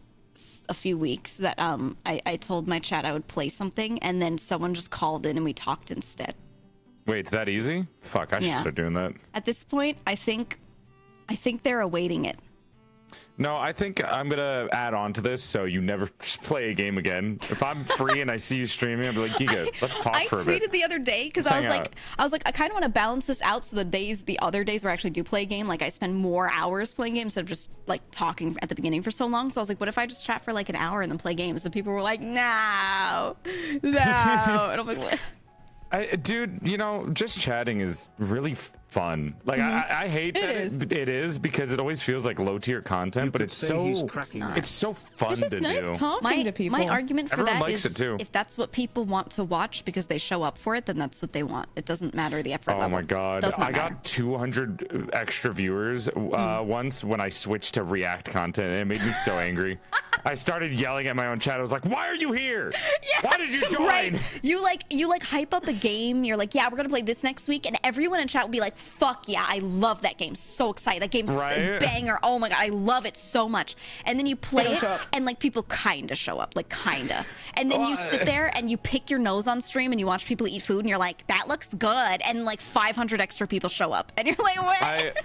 Speaker 1: a few weeks that I told my chat I would play something, and then someone just called in and we talked instead.
Speaker 7: Wait, it's that easy? Fuck, I should start doing that.
Speaker 1: At this point, I think they're awaiting it.
Speaker 7: No, I think I'm gonna add on to this so you never play a game again. If I'm free and I see you streaming, I'll be like, GEEGA, let's talk for a bit.
Speaker 1: I tweeted the other day because
Speaker 7: Let's
Speaker 1: I
Speaker 7: hang
Speaker 1: was like, I kind of want to balance this out so the other days where I actually do play a game, like I spend more hours playing games instead of just like talking at the beginning for so long. So I was like, what if I just chat for like an hour and then play games? And people were like, no. And I'm like, what?
Speaker 7: Dude, you know, just chatting is really fun. Like, I hate that it is because it always feels like low tier content, but it's so fun
Speaker 3: It's just
Speaker 7: to
Speaker 3: nice
Speaker 7: do.
Speaker 3: talking to people.
Speaker 1: My argument for
Speaker 7: Everyone
Speaker 1: that
Speaker 7: likes
Speaker 1: is
Speaker 7: it too.
Speaker 1: if that's what people want to watch because they show up for it, then that's what they want. It doesn't matter the effort
Speaker 7: Oh
Speaker 1: level.
Speaker 7: my god,
Speaker 1: Does not
Speaker 7: I
Speaker 1: matter.
Speaker 7: got 200 extra viewers once when I switched to React content, and it made me so angry. I started yelling at my own chat. I was like, "Why are you here?
Speaker 1: Yeah.
Speaker 7: Why did you join?"
Speaker 1: Right. You like hype up a game. You're like, yeah, we're gonna play this next week, and everyone in chat will be like, fuck yeah, I love that game. So excited. That game's a banger. Oh my god, I love it so much. And then you play it, and like people kinda show up, like kinda. And then you sit there and you pick your nose on stream and you watch people eat food, and you're like, that looks good. And like 500 extra people show up, and you're like, what?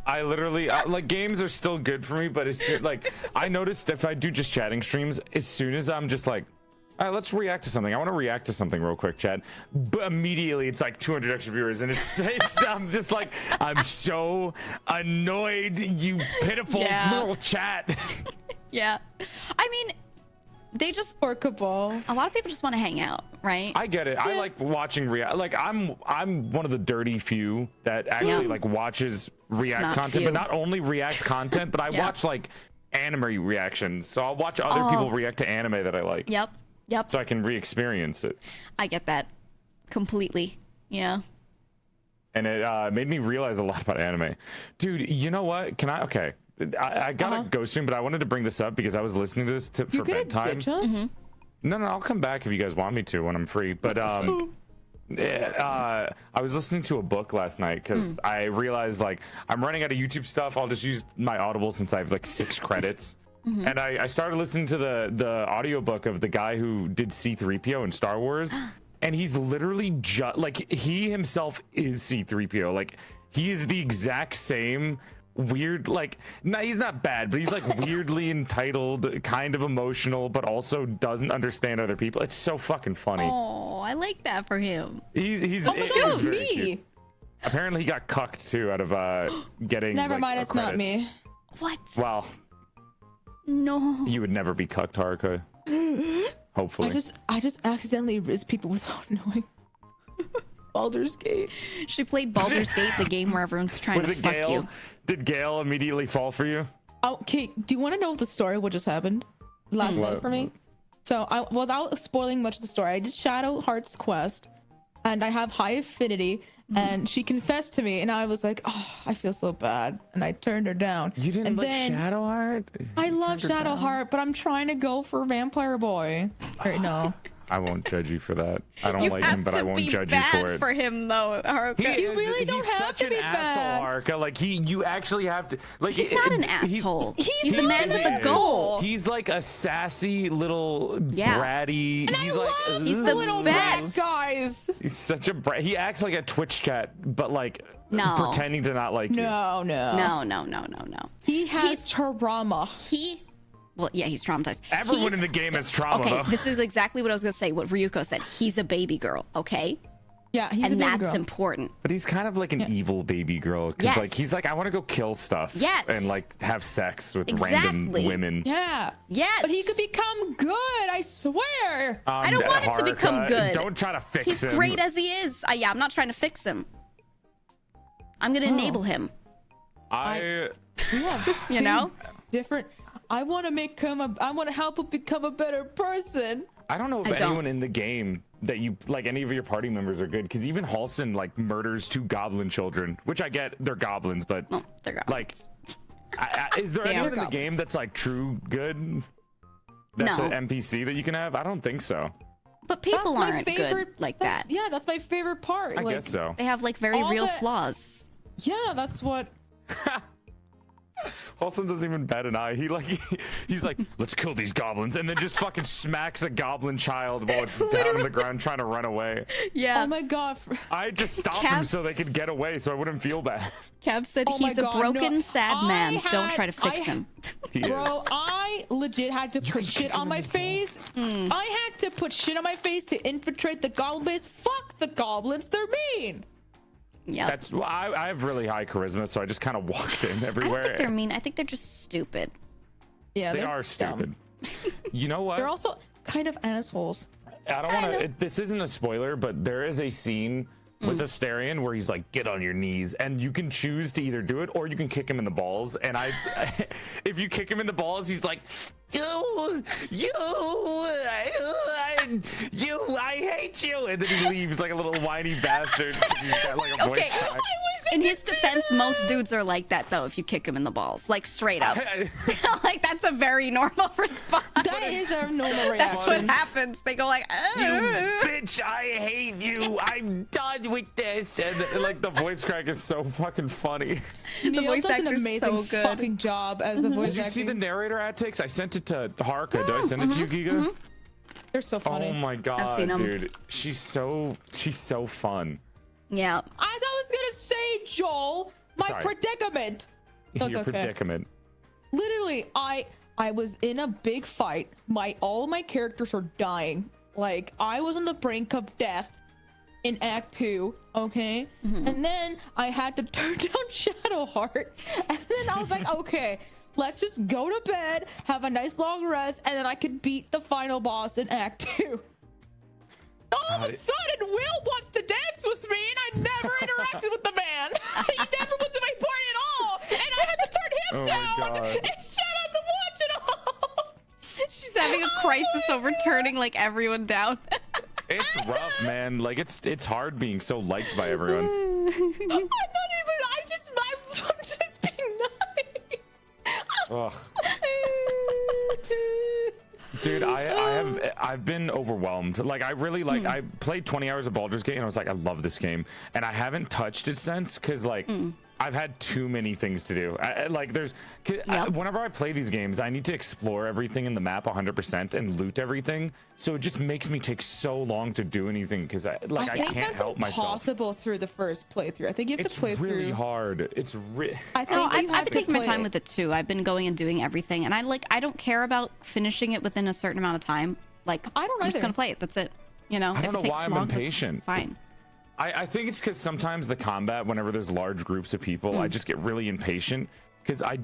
Speaker 7: I literally like games are still good for me, but it's like I noticed if I do just chatting streams, as soon as I'm just like, all right, let's react to something. I want to react to something real quick, Chad. But immediately it's like 200 extra viewers, and it's I'm just like, I'm so annoyed, you pitiful little chat.
Speaker 1: Yeah, I mean, they just
Speaker 3: or Cabal.
Speaker 1: A lot of people just want to hang out, right?
Speaker 7: I get it. I like watching react. Like I'm one of the dirty few that actually like watches react content, but not only react content, but I watch like anime reactions. So I'll watch other people react to anime that I like.
Speaker 1: Yep.
Speaker 7: So I can re-experience it.
Speaker 1: I get that completely. Yeah.
Speaker 7: And it made me realize a lot about anime. Dude, you know what? Can I? Okay. I gotta go soon, but I wanted to bring this up because I was listening to this for bedtime. No, I'll come back if you guys want me to when I'm free. But I was listening to a book last night because I realized like I'm running out of YouTube stuff. I'll just use my Audible since I have like 6 credits. And I started listening to the audiobook of the guy who did C-3PO in Star Wars. And he's literally just like he himself is C-3PO. Like he is the exact same weird, like, no, he's not bad, but he's like weirdly entitled, kind of emotional, but also doesn't understand other people. It's so fucking funny.
Speaker 1: Oh, I like that for him.
Speaker 7: He's
Speaker 3: oh my god, it was me.
Speaker 7: Cute. Apparently he got cucked too out of getting
Speaker 3: never mind, it's
Speaker 7: credits.
Speaker 3: not me.
Speaker 1: What?
Speaker 7: Well,
Speaker 1: no,
Speaker 7: you would never be cucked, Haruka. Hopefully.
Speaker 3: I just accidentally riz people without knowing. Baldur's Gate.
Speaker 1: She played Baldur's Gate, the game where everyone's trying to fuck
Speaker 7: Gale?
Speaker 1: you.
Speaker 7: Did Gale immediately fall for you?
Speaker 3: Okay, do you want to know the story what just happened last night for me? So without spoiling much of the story, I did Shadow Heart's quest, and I have high affinity, and she confessed to me, and I was like, oh, I feel so bad, and I turned her down.
Speaker 7: You didn't
Speaker 3: and
Speaker 7: like
Speaker 3: then,
Speaker 7: Shadowheart?
Speaker 3: I love Shadowheart, but I'm trying to go for Vampire Boy right now.
Speaker 7: I won't judge you for that. I don't
Speaker 1: You
Speaker 7: like
Speaker 1: have
Speaker 7: him, but
Speaker 1: to
Speaker 7: I won't
Speaker 1: be
Speaker 7: judge you
Speaker 1: bad
Speaker 7: for it.
Speaker 1: for him though, Haruka.
Speaker 3: You really don't
Speaker 7: he's
Speaker 3: have
Speaker 7: such
Speaker 3: to be
Speaker 7: an asshole,
Speaker 3: bad.
Speaker 7: Haruka. Like you actually have to. Like
Speaker 1: He's not an asshole. He's a
Speaker 3: not
Speaker 1: man
Speaker 3: an
Speaker 1: with a
Speaker 3: asshole.
Speaker 1: goal.
Speaker 7: He's like a sassy little
Speaker 1: Yeah.
Speaker 7: bratty.
Speaker 3: And
Speaker 7: he's
Speaker 3: I
Speaker 7: like
Speaker 3: love
Speaker 1: He's the
Speaker 3: little
Speaker 1: best.
Speaker 3: bad guys.
Speaker 7: he's such a brat. He acts like a Twitch chat, but like
Speaker 1: No.
Speaker 7: pretending to not like you.
Speaker 3: No.
Speaker 1: No.
Speaker 3: He has trauma.
Speaker 1: Well, yeah, he's traumatized.
Speaker 7: Everyone in the game has trauma.
Speaker 1: Okay,
Speaker 7: though.
Speaker 1: this is exactly what I was gonna say. What Ryuko said. He's a baby girl. Okay,
Speaker 3: Yeah, he's a
Speaker 1: and
Speaker 3: baby
Speaker 1: that's
Speaker 3: girl.
Speaker 1: important.
Speaker 7: But he's kind of like an evil baby girl. Cause
Speaker 1: Yes.
Speaker 7: like he's like, I want to go kill stuff.
Speaker 1: Yes.
Speaker 7: And like have sex with random
Speaker 1: Exactly.
Speaker 7: women.
Speaker 3: Yeah.
Speaker 1: Yes.
Speaker 3: But he could become good, I swear.
Speaker 1: I don't want him to become
Speaker 7: Haruka,
Speaker 1: good.
Speaker 7: Don't try to fix
Speaker 1: He's
Speaker 7: him.
Speaker 1: great as he is. Yeah, I'm not trying to fix him. I'm gonna enable him.
Speaker 7: I
Speaker 3: Yeah,
Speaker 1: You know?
Speaker 3: different. I want to help him become a better person.
Speaker 7: I don't know if
Speaker 1: I don't.
Speaker 7: anyone in the game that you like any of your party members are good, because even Halson like murders 2 goblin children, which I get they're goblins, but
Speaker 1: Well, they're goblins.
Speaker 7: like is there
Speaker 1: Damn.
Speaker 7: anyone in the
Speaker 3: Goblins.
Speaker 7: game that's like true good? That's
Speaker 1: No.
Speaker 7: an NPC that you can have? I don't think so.
Speaker 1: But people
Speaker 3: That's my
Speaker 1: aren't
Speaker 3: favorite.
Speaker 1: good like
Speaker 3: that's-
Speaker 1: that.
Speaker 3: Yeah, that's my favorite part.
Speaker 7: I
Speaker 3: like,
Speaker 7: guess so.
Speaker 1: They have like very
Speaker 3: All
Speaker 1: real
Speaker 3: the-
Speaker 1: flaws.
Speaker 3: Yeah, that's what.
Speaker 7: Halson doesn't even bat an eye. He's like, let's kill these goblins, and then just fucking smacks a goblin child while it's down on the ground trying to run away.
Speaker 1: Yeah.
Speaker 3: Oh my god.
Speaker 7: I just stopped
Speaker 1: Cab-
Speaker 7: him so they could get away, so I wouldn't feel bad.
Speaker 1: Cab said
Speaker 3: Oh my
Speaker 1: he's a
Speaker 3: God,
Speaker 1: broken,
Speaker 3: no.
Speaker 1: sad
Speaker 3: I
Speaker 1: man. Don't
Speaker 3: had-
Speaker 1: try to fix
Speaker 3: I-
Speaker 1: him.
Speaker 7: He
Speaker 3: Bro,
Speaker 7: is.
Speaker 3: I legit had to put shit on my face. I had to put shit on my face to infiltrate the goblin base. Fuck the goblins, they're mean.
Speaker 1: Yeah.
Speaker 7: That's well, I have really high charisma, so I just kind of walked in
Speaker 1: I don't
Speaker 7: everywhere.
Speaker 1: think they're mean. I think they're just stupid.
Speaker 3: Yeah,
Speaker 7: They
Speaker 3: they're
Speaker 7: are
Speaker 3: dumb.
Speaker 7: stupid. You know what?
Speaker 3: They're also kind of assholes.
Speaker 7: I don't want to. This isn't a spoiler, but there is a scene with Asterion where he's like, "Get on your knees," and you can choose to either do it or you can kick him in the balls. And if you kick him in the balls, he's like, "I hate you," and then he leaves like a little whiny bastard. 'Cause he's got like a voice
Speaker 1: Okay.
Speaker 7: crack.
Speaker 1: In his defense, most dudes are like that though. If you kick him in the balls, like straight up, like that's a very normal response.
Speaker 3: That is a normal
Speaker 1: That's what
Speaker 3: reaction.
Speaker 1: happens. They go like,
Speaker 7: You bitch, I hate you. I'm done with this. And like the voice crack is so fucking funny.
Speaker 3: Neil
Speaker 1: voice
Speaker 3: does an
Speaker 1: actor's
Speaker 3: amazing
Speaker 1: so good.
Speaker 3: fucking job as the voice
Speaker 7: Did you see the
Speaker 3: acting.
Speaker 7: narrator outtakes? I sent it to Haruka. Did I send it to you, Giga?
Speaker 3: They're so funny.
Speaker 7: Oh my god,
Speaker 1: seen 'em.
Speaker 7: dude. She's so fun.
Speaker 1: yeah.
Speaker 3: As I was gonna say, Joel, my
Speaker 7: Sorry.
Speaker 3: predicament. That's
Speaker 7: Your
Speaker 3: okay.
Speaker 7: predicament.
Speaker 3: Literally, I was in a big fight. All my characters are dying. Like I was on the brink of death in Act 2, okay? And then I had to turn down Shadowheart. And then I was like, okay, let's just go to bed, have a nice long rest, and then I could beat the final boss in Act 2. All of a sudden, Will wants to dance with me, and I never interacted with the man. He never was in my party at all, and I had to turn him
Speaker 7: Oh my
Speaker 3: down.
Speaker 7: God.
Speaker 3: And shout out to watch it all.
Speaker 1: She's having a crisis over turning like everyone down.
Speaker 7: It's rough, man. Like it's hard being so liked by everyone.
Speaker 3: I'm just being nice.
Speaker 7: Ugh. Dude, I've been overwhelmed. Like I really like I played 20 hours of Baldur's Gate and I was like, I love this game, and I haven't touched it since because like I've had too many things to do. Whenever I play these games, I need to explore everything in the map 100% and loot everything. So it just makes me take so long to do anything because I
Speaker 3: think
Speaker 7: can't
Speaker 3: that's
Speaker 7: help myself.
Speaker 3: impossible through the first playthrough. I think you have
Speaker 7: It's
Speaker 3: to play
Speaker 7: really
Speaker 3: through.
Speaker 7: hard. It's
Speaker 3: I think
Speaker 1: Oh,
Speaker 3: you
Speaker 1: I've
Speaker 3: have
Speaker 1: been
Speaker 3: to
Speaker 1: taking my
Speaker 3: play
Speaker 1: time
Speaker 3: it.
Speaker 1: with it too. I've been going and doing everything, and I don't care about finishing it within a certain amount of time. Like
Speaker 3: I don't
Speaker 1: I'm just
Speaker 3: either.
Speaker 1: gonna play it. That's it. You know,
Speaker 7: I don't
Speaker 1: if
Speaker 7: know
Speaker 1: it takes
Speaker 7: why I'm
Speaker 1: long, that's
Speaker 7: impatient.
Speaker 1: Fine.
Speaker 7: I think it's because sometimes the combat, whenever there's large groups of people, I just get really impatient because I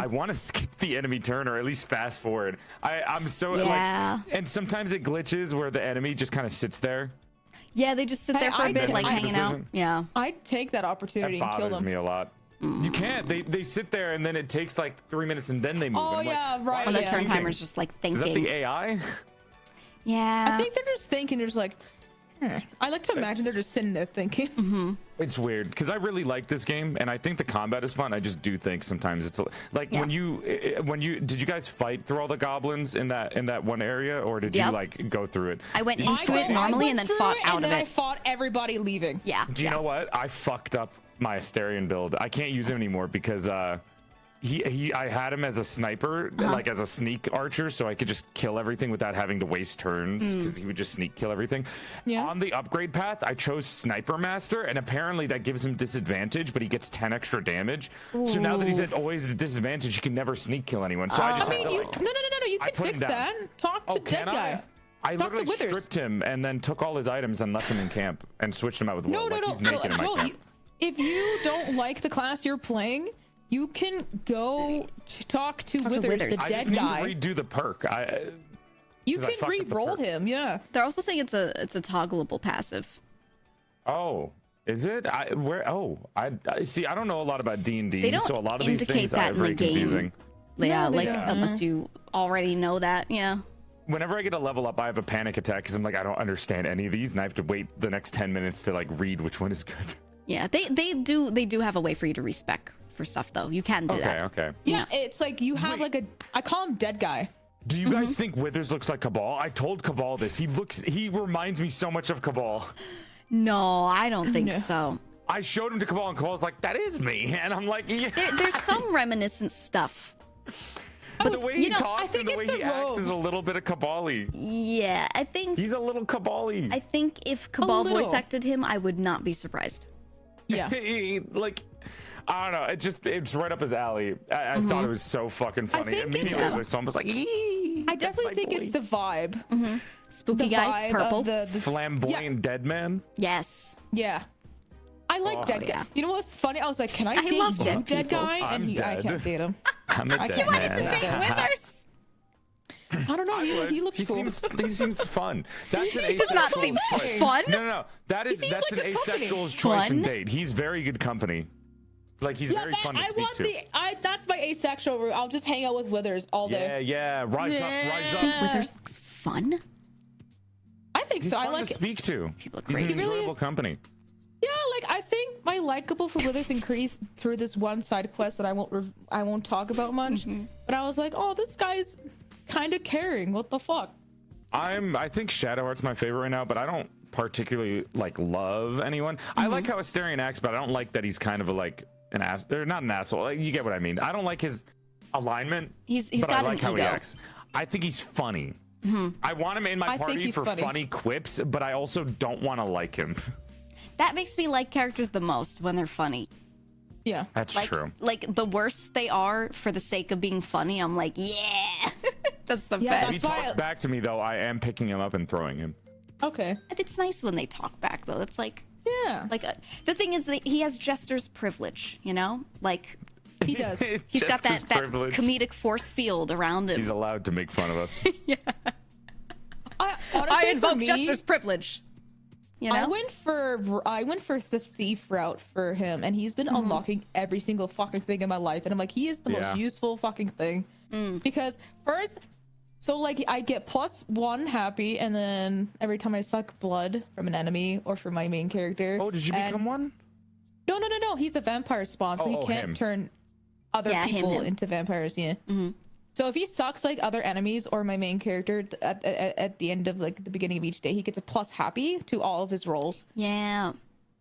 Speaker 7: want to skip the enemy turn or at least fast forward. I'm so
Speaker 1: Yeah.
Speaker 7: like, and sometimes it glitches where the enemy just kind of sits there.
Speaker 1: Yeah, they just sit there for
Speaker 3: I
Speaker 1: a bit,
Speaker 3: did-
Speaker 1: like
Speaker 3: I-
Speaker 1: hanging out.
Speaker 7: decision.
Speaker 1: Yeah.
Speaker 3: I'd take that
Speaker 7: That
Speaker 3: opportunity and kill
Speaker 7: bothers
Speaker 3: them.
Speaker 7: me a lot. You can't. They sit there and then it takes like 3 minutes and then they move.
Speaker 3: Oh
Speaker 7: I'm like,
Speaker 3: yeah,
Speaker 7: why
Speaker 3: right.
Speaker 7: are
Speaker 1: When the
Speaker 7: you
Speaker 3: yeah.
Speaker 1: turn
Speaker 7: thinking?
Speaker 1: timer's just like
Speaker 7: Is that
Speaker 1: thinking.
Speaker 7: the AI?
Speaker 1: Yeah.
Speaker 3: I think they're just thinking. They're just like, I like to imagine they're just sitting there thinking.
Speaker 7: It's weird because I really like this game and I think the combat is fun. I just do think sometimes it's like when you did you guys fight through all the goblins in that one area, or did you like go through it?
Speaker 1: I went into it normally and then fought out of it.
Speaker 3: I fought everybody leaving.
Speaker 1: Yeah.
Speaker 7: Do you know what? I fucked up my Asterion build. I can't use him anymore because I had him as a sniper, like as a sneak archer, so I could just kill everything without having to waste turns because he would just sneak kill everything. Yeah. On the upgrade path, I chose Sniper Master, and apparently that gives him disadvantage, but he gets 10 extra damage. Ooh. So now that he's at always a disadvantage, he can never sneak kill anyone. So I just
Speaker 3: no, you can fix that. Talk to dead guy.
Speaker 7: I literally stripped him and then took all his items and left him in camp and switched him out with Will. He's naked in my camp.
Speaker 3: If you don't like the class you're playing, you can go to talk to Withers, the dead guy.
Speaker 7: I just need to redo the perk.
Speaker 3: You can re-roll him, yeah.
Speaker 1: They're also saying it's a toggleable passive.
Speaker 7: Oh, is it? I see. I don't know a lot about D&D, so a lot of these things are very confusing.
Speaker 1: Yeah, unless you already know that, yeah.
Speaker 7: Whenever I get a level up, I have a panic attack because I'm like, I don't understand any of these, and I have to wait the next 10 minutes to like read which one is good.
Speaker 1: Yeah, they do have a way for you to respec for stuff though. You can do that.
Speaker 7: Okay.
Speaker 3: Yeah, it's like you have I call him dead guy.
Speaker 7: Do you guys think Withers looks like Cabal? I told Cabal this. He reminds me so much of Cabal.
Speaker 1: No, I don't think so.
Speaker 7: I showed him to Cabal and Cabal's like, that is me. And I'm like, yeah.
Speaker 1: There's some reminiscent stuff.
Speaker 7: But the way he talks and the way he acts is a little bit of Cabal-y.
Speaker 1: Yeah, I think
Speaker 7: he's a little Cabal-y.
Speaker 1: I think if Cabal voice acted him, I would not be surprised.
Speaker 3: Yeah.
Speaker 7: I don't know. It's right up his alley. I thought it was so fucking funny. Immediately as I saw him, I was like,
Speaker 3: I definitely think it's the vibe.
Speaker 1: Spooky guy, purple,
Speaker 3: the
Speaker 7: flamboyant dead man.
Speaker 1: Yes.
Speaker 3: Yeah. I like dead guy. You know what's funny? I was like, can I date dead guy? And I can't date him.
Speaker 7: I'm a dead man.
Speaker 1: You wanted to date Withers?
Speaker 3: I don't know. He looks cool.
Speaker 7: He seems fun. That's an
Speaker 1: he does not seem fun.
Speaker 7: No. That's an asexual's choice and date. He's very good company. Like he's very fun to speak to.
Speaker 3: That's my asexual route. I'll just hang out with Withers all day.
Speaker 7: Yeah. Rise up.
Speaker 1: Withers looks fun.
Speaker 3: I think so. I like
Speaker 7: to speak to.
Speaker 1: He's
Speaker 7: an enjoyable company.
Speaker 3: Yeah, like I think my likable for Withers increased through this one side quest that I won't talk about much. But I was like, oh, this guy's kind of caring. What the fuck?
Speaker 7: I think Shadowheart's my favorite right now, but I don't particularly like love anyone. I like how Asterion acts, but I don't like that he's kind of an ass, or not an asshole. Like, you get what I mean. I don't like his alignment.
Speaker 1: He's
Speaker 7: but
Speaker 1: got
Speaker 7: I like
Speaker 1: an
Speaker 7: how
Speaker 1: ego.
Speaker 7: he acts. I think he's funny. I want him in my party for funny quips, but I also don't want to like him.
Speaker 1: That makes me like characters the most when they're funny.
Speaker 3: Yeah,
Speaker 7: that's true.
Speaker 1: Like the worse they are for the sake of being funny, I'm like, yeah, that's the best.
Speaker 7: If he talks back to me though, I am picking him up and throwing him.
Speaker 3: Okay.
Speaker 1: It's nice when they talk back though. It's like,
Speaker 3: yeah.
Speaker 1: Like the thing is that he has jester's privilege, you know? Like
Speaker 3: he does.
Speaker 1: He's got that comedic force field around him.
Speaker 7: He's allowed to make fun of us.
Speaker 1: Yeah. I invoke jester's privilege. You know?
Speaker 3: I went for the thief route for him, and he's been unlocking every single fucking thing in my life, and I'm like, he is the most useful fucking thing. Because first, so like I get +1 happy, and then every time I suck blood from an enemy or from my main character.
Speaker 7: Oh, did you become one?
Speaker 3: No. He's a vampire spawn, so he can't turn other people into vampires. Yeah. So if he sucks like other enemies or my main character at the end of like the beginning of each day, he gets a + happy to all of his rolls.
Speaker 1: Yeah.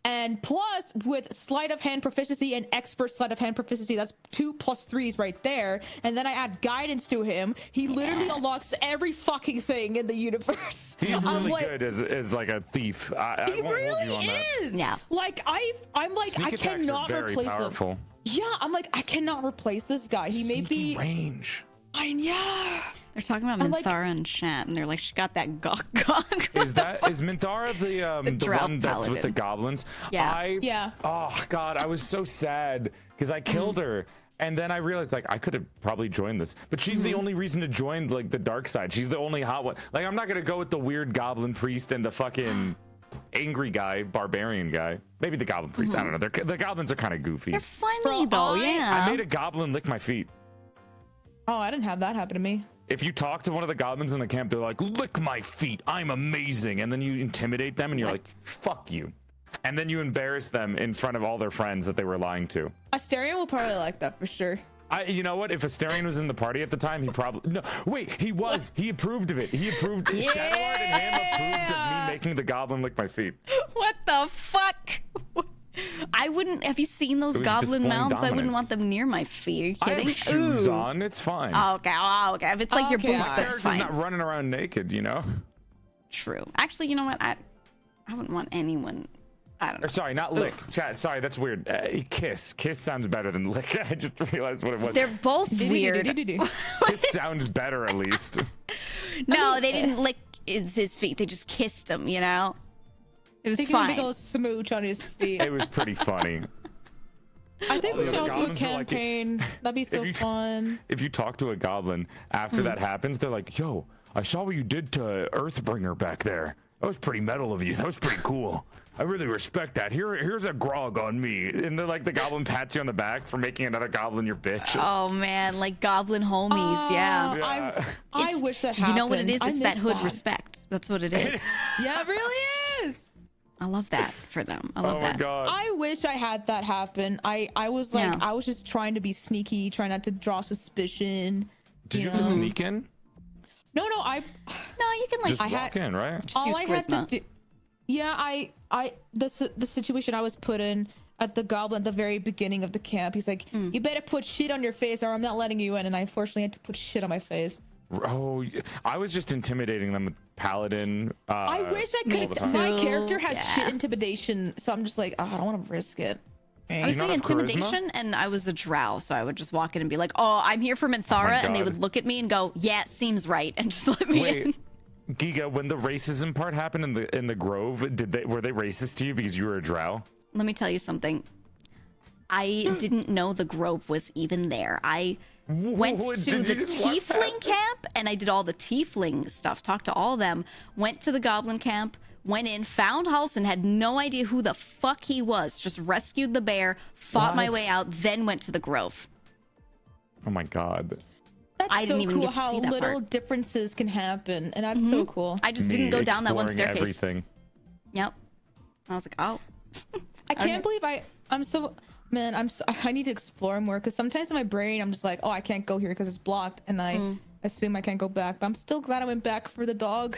Speaker 3: And plus with sleight of hand proficiency and expert sleight of hand proficiency, that's 2 +3s right there. And then I add guidance to him. He literally unlocks every fucking thing in the universe.
Speaker 7: He's really good as like a thief.
Speaker 3: He really is.
Speaker 1: Yeah.
Speaker 3: Like I'm like
Speaker 7: Sneak
Speaker 3: I cannot replace
Speaker 7: powerful.
Speaker 3: him. Yeah, I'm like I cannot replace this guy. He may be
Speaker 7: range.
Speaker 3: Yeah.
Speaker 1: They're talking about Minthara and chat, and they're like, she got that gawk.
Speaker 7: Is Minthara the one that's with the goblins?
Speaker 3: Yeah.
Speaker 7: Oh God, I was so sad because I killed her, and then I realized like I could have probably joined this, but she's the only reason to join like the dark side. She's the only hot one. Like I'm not gonna go with the weird goblin priest and the fucking angry guy, barbarian guy. Maybe the goblin priest. I don't know. The goblins are kind of goofy.
Speaker 1: They're funny though. Yeah.
Speaker 7: I made a goblin lick my feet.
Speaker 3: Oh, I didn't have that happen to me.
Speaker 7: If you talk to one of the goblins in the camp, they're like, lick my feet, I'm amazing. And then you intimidate them and you're like, fuck you. And then you embarrass them in front of all their friends that they were lying to.
Speaker 3: Asterion will probably like that for sure.
Speaker 7: You know what? If Asterion was in the party at the time, he probably... No, wait, he was. He approved of it. He approved...
Speaker 3: Yeah!
Speaker 7: Shadowheart and him approved of me making the goblin lick my feet.
Speaker 1: What the fuck? I wouldn't. Have you seen those goblin mounts? I wouldn't want them near my feet. Are you
Speaker 7: I
Speaker 1: kidding?
Speaker 7: have shoes on. It's fine.
Speaker 1: Oh, okay. Oh, okay. If it's like your boots, that's
Speaker 7: Character's
Speaker 1: fine.
Speaker 7: not running around naked, you know?
Speaker 1: True. Actually, you know what? I wouldn't want anyone. I don't know.
Speaker 7: Or, sorry, not lick. Chat. Sorry, that's weird. Kiss. Kiss sounds better than lick. I just realized what it was.
Speaker 1: They're both weird.
Speaker 7: Kiss sounds better, at least.
Speaker 1: No, they didn't lick his feet. They just kissed him. You know. It was fine.
Speaker 3: Big old smooch on his feet.
Speaker 7: It was pretty funny.
Speaker 3: I think we should all do a
Speaker 7: goblins are like-
Speaker 3: campaign. That'd be so fun.
Speaker 7: If you talk to a goblin after that happens, they're like, yo, I saw what you did to Earthbringer back there. That was pretty metal of you. That was pretty cool. I really respect that. Here's a grog on me. And they're like, the goblin pats you on the back for making another goblin your bitch.
Speaker 1: Oh man, like goblin homies, yeah.
Speaker 3: I wish that happened.
Speaker 1: You know what it is?
Speaker 3: I
Speaker 1: It's that
Speaker 3: miss
Speaker 1: hood
Speaker 3: that.
Speaker 1: respect. That's what it is.
Speaker 3: Yeah, it really is.
Speaker 1: I love that for them. I love that.
Speaker 7: Oh my god.
Speaker 3: I wish I had that happen. I was like,
Speaker 1: Yeah.
Speaker 3: I was just trying to be sneaky, trying not to draw suspicion.
Speaker 7: Did you have to sneak in?
Speaker 3: No,
Speaker 1: No, you can like
Speaker 7: Just walk in, right?
Speaker 1: just
Speaker 3: all
Speaker 1: use
Speaker 3: I
Speaker 1: charisma.
Speaker 3: had to do. Yeah, the situation I was put in at the goblin at the very beginning of the camp. He's like, you better put shit on your face or I'm not letting you in. And I unfortunately had to put shit on my face.
Speaker 7: Oh, I was just intimidating them with paladin.
Speaker 3: I wish I
Speaker 1: Me
Speaker 3: could.
Speaker 1: too.
Speaker 3: My character has
Speaker 1: Yeah.
Speaker 3: shit intimidation, so I'm just like, oh, I don't want to risk it.
Speaker 1: I was
Speaker 7: You not
Speaker 1: doing
Speaker 7: have charisma?
Speaker 1: intimidation and I was a drow, so I would just walk in and be like, "Oh, I'm here for Minthara," and they
Speaker 7: God.
Speaker 1: would look at me and go, "Yeah, it seems right," and just let me in.
Speaker 7: Wait, Giga, when the racism part happened in the Grove, were they racist to you because you were a drow?
Speaker 1: Let me tell you something. I didn't know the Grove was even there. I went
Speaker 7: What,
Speaker 1: to
Speaker 7: did
Speaker 1: the
Speaker 7: you just walk past
Speaker 1: tiefling
Speaker 7: it?
Speaker 1: camp and I did all the tiefling stuff, talked to all of them, went to the goblin camp, went in, found Halson, had no idea who the fuck he was, just rescued the bear, fought my
Speaker 7: What?
Speaker 1: way out, then went to the Grove.
Speaker 7: Oh my god.
Speaker 3: That's
Speaker 1: I
Speaker 3: so
Speaker 1: didn't even
Speaker 3: cool
Speaker 1: get to
Speaker 3: how
Speaker 1: see that
Speaker 3: little
Speaker 1: part.
Speaker 3: differences can happen, and that's so cool.
Speaker 1: I just
Speaker 7: Me
Speaker 1: didn't go down that one
Speaker 7: exploring
Speaker 1: staircase.
Speaker 7: Everything.
Speaker 1: Yep. I was like, oh.
Speaker 3: I can't believe I'm so man. I need to explore more because sometimes in my brain I'm just like, oh, I can't go here because it's blocked, and I assume I can't go back. But I'm still glad I went back for the dog.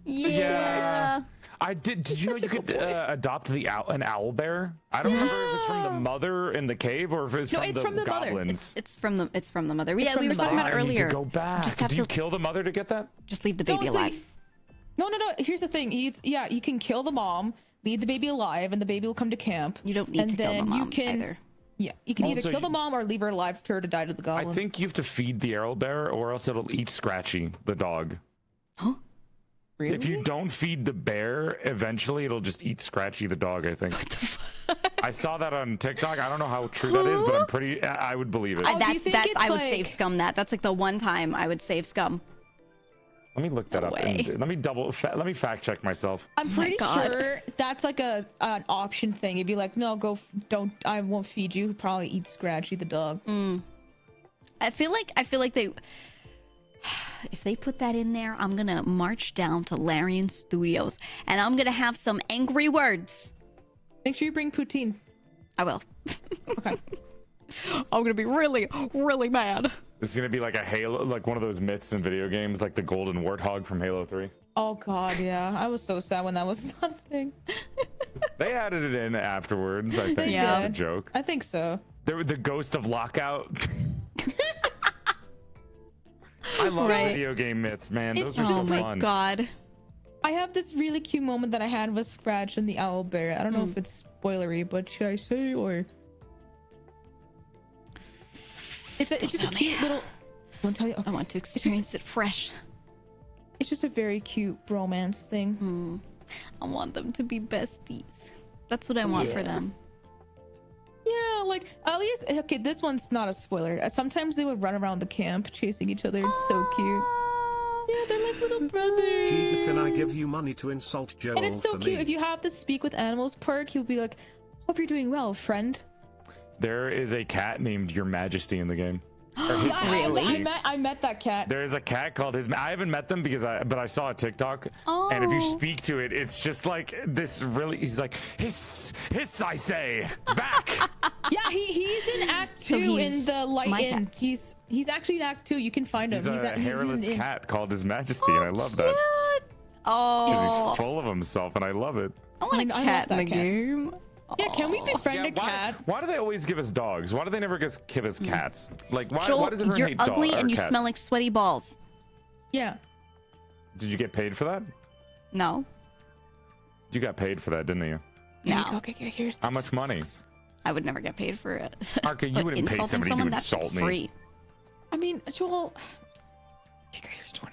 Speaker 1: Yeah.
Speaker 7: I did. Did you know you could adopt an owl bear? I don't remember if it's from the mother in the cave or if it's
Speaker 3: No,
Speaker 7: from
Speaker 3: it's
Speaker 7: the
Speaker 3: from the mother.
Speaker 7: goblins.
Speaker 1: It's from the mother. Yeah,
Speaker 3: from
Speaker 1: we were
Speaker 3: the
Speaker 1: talking
Speaker 3: mother.
Speaker 1: about
Speaker 7: I need
Speaker 1: earlier.
Speaker 7: to go back.
Speaker 1: Just have
Speaker 7: Did you
Speaker 1: to
Speaker 7: kill the mother to get that?
Speaker 1: just leave the
Speaker 3: So
Speaker 1: baby
Speaker 3: it's
Speaker 1: alive.
Speaker 3: like- No. Here's the thing. You can kill the mom, leave the baby alive, and the baby will come to camp.
Speaker 1: You don't need
Speaker 3: and
Speaker 1: to kill the
Speaker 3: then
Speaker 1: mom
Speaker 3: you can,
Speaker 1: either.
Speaker 3: Yeah, you can either
Speaker 7: Also,
Speaker 3: kill the mom or leave her alive for her to die to the
Speaker 7: I
Speaker 3: goblins.
Speaker 7: think you have to feed the arrow bear or else it'll eat Scratchy, the dog.
Speaker 3: Really?
Speaker 7: If you don't feed the bear, eventually it'll just eat Scratchy, the dog, I think. I saw that on TikTok. I don't know how true that is, but I would believe it.
Speaker 3: Oh, do you think it's
Speaker 1: I would
Speaker 3: like-
Speaker 1: save scum that. That's like the one time I would save scum.
Speaker 7: Let me look that
Speaker 1: No
Speaker 7: up.
Speaker 1: way.
Speaker 7: And let me fact check myself.
Speaker 3: I'm pretty
Speaker 1: God.
Speaker 3: sure that's like an option thing. You'd be like, no, don't. I won't feed you. Probably eat Scratchy the dog.
Speaker 1: I feel like they if they put that in there, I'm gonna march down to Larian Studios and I'm gonna have some angry words.
Speaker 3: Make sure you bring poutine.
Speaker 1: I will.
Speaker 3: Okay.
Speaker 1: I'm gonna be really, really mad.
Speaker 7: It's gonna be like a Halo, like one of those myths in video games, like the golden warthog from Halo 3.
Speaker 3: Oh God, yeah. I was so sad when that was not a thing.
Speaker 7: They added it in afterwards, I think.
Speaker 3: They
Speaker 7: As a
Speaker 3: did.
Speaker 7: joke.
Speaker 3: I think so.
Speaker 7: There was the ghost of Lockout. I love
Speaker 1: Right.
Speaker 7: video game myths, man. Those
Speaker 3: It's
Speaker 7: are
Speaker 1: Oh
Speaker 7: so
Speaker 1: my
Speaker 7: fun.
Speaker 1: god.
Speaker 3: I have this really cute moment that I had with Scratch and the owl bear. I don't know if it's spoilery, but should I say or? It's just a
Speaker 1: tell me.
Speaker 3: cute little. Don't tell you.
Speaker 1: I
Speaker 3: Okay.
Speaker 1: want to experience it fresh.
Speaker 3: It's just a very cute bromance thing.
Speaker 1: I want them to be besties. That's what I want for them.
Speaker 3: Yeah, like at least okay. This one's not a spoiler. Sometimes they would run around the camp chasing each other. It's so cute. Yeah, they're like little brothers.
Speaker 2: GEEGA, can I give you money to insult Joel
Speaker 3: And it's so
Speaker 2: for
Speaker 3: cute.
Speaker 2: me?
Speaker 3: If you have the speak with animals perk, he'll be like, "Hope you're doing well, friend."
Speaker 7: There is a cat named Your Majesty in the game.
Speaker 1: Really?
Speaker 3: I met that cat.
Speaker 7: There is a cat called his. I haven't met them but I saw a TikTok, and if you speak to it, it's just like this. Really, he's like hiss, I say, back.
Speaker 3: Yeah, he's in Act 2 in the light end. He's actually in Act 2. You can find him.
Speaker 7: He's a hairless
Speaker 3: in
Speaker 7: cat called His Majesty, and I love that.
Speaker 1: Oh,
Speaker 7: Because he's full of himself, and I love it.
Speaker 1: I want a cat in the game.
Speaker 3: Yeah, can we befriend a cat?
Speaker 7: Why do they always give us dogs? Why do they never just give us cats? Like, why
Speaker 1: Joel,
Speaker 7: does everyone
Speaker 1: you're
Speaker 7: hate
Speaker 1: ugly and you
Speaker 7: cats?
Speaker 1: smell like sweaty balls.
Speaker 3: Yeah.
Speaker 7: Did you get paid for that?
Speaker 1: No.
Speaker 7: You got paid for that, didn't you?
Speaker 1: No.
Speaker 3: Okay, here's
Speaker 7: How much money?
Speaker 1: I would never get paid for it.
Speaker 7: Arca, you
Speaker 1: But
Speaker 7: wouldn't pay
Speaker 1: insulting
Speaker 7: somebody
Speaker 1: someone,
Speaker 7: to
Speaker 1: that's
Speaker 7: insult
Speaker 1: just
Speaker 7: me.
Speaker 1: free.
Speaker 3: I mean, Joel. Here's $20.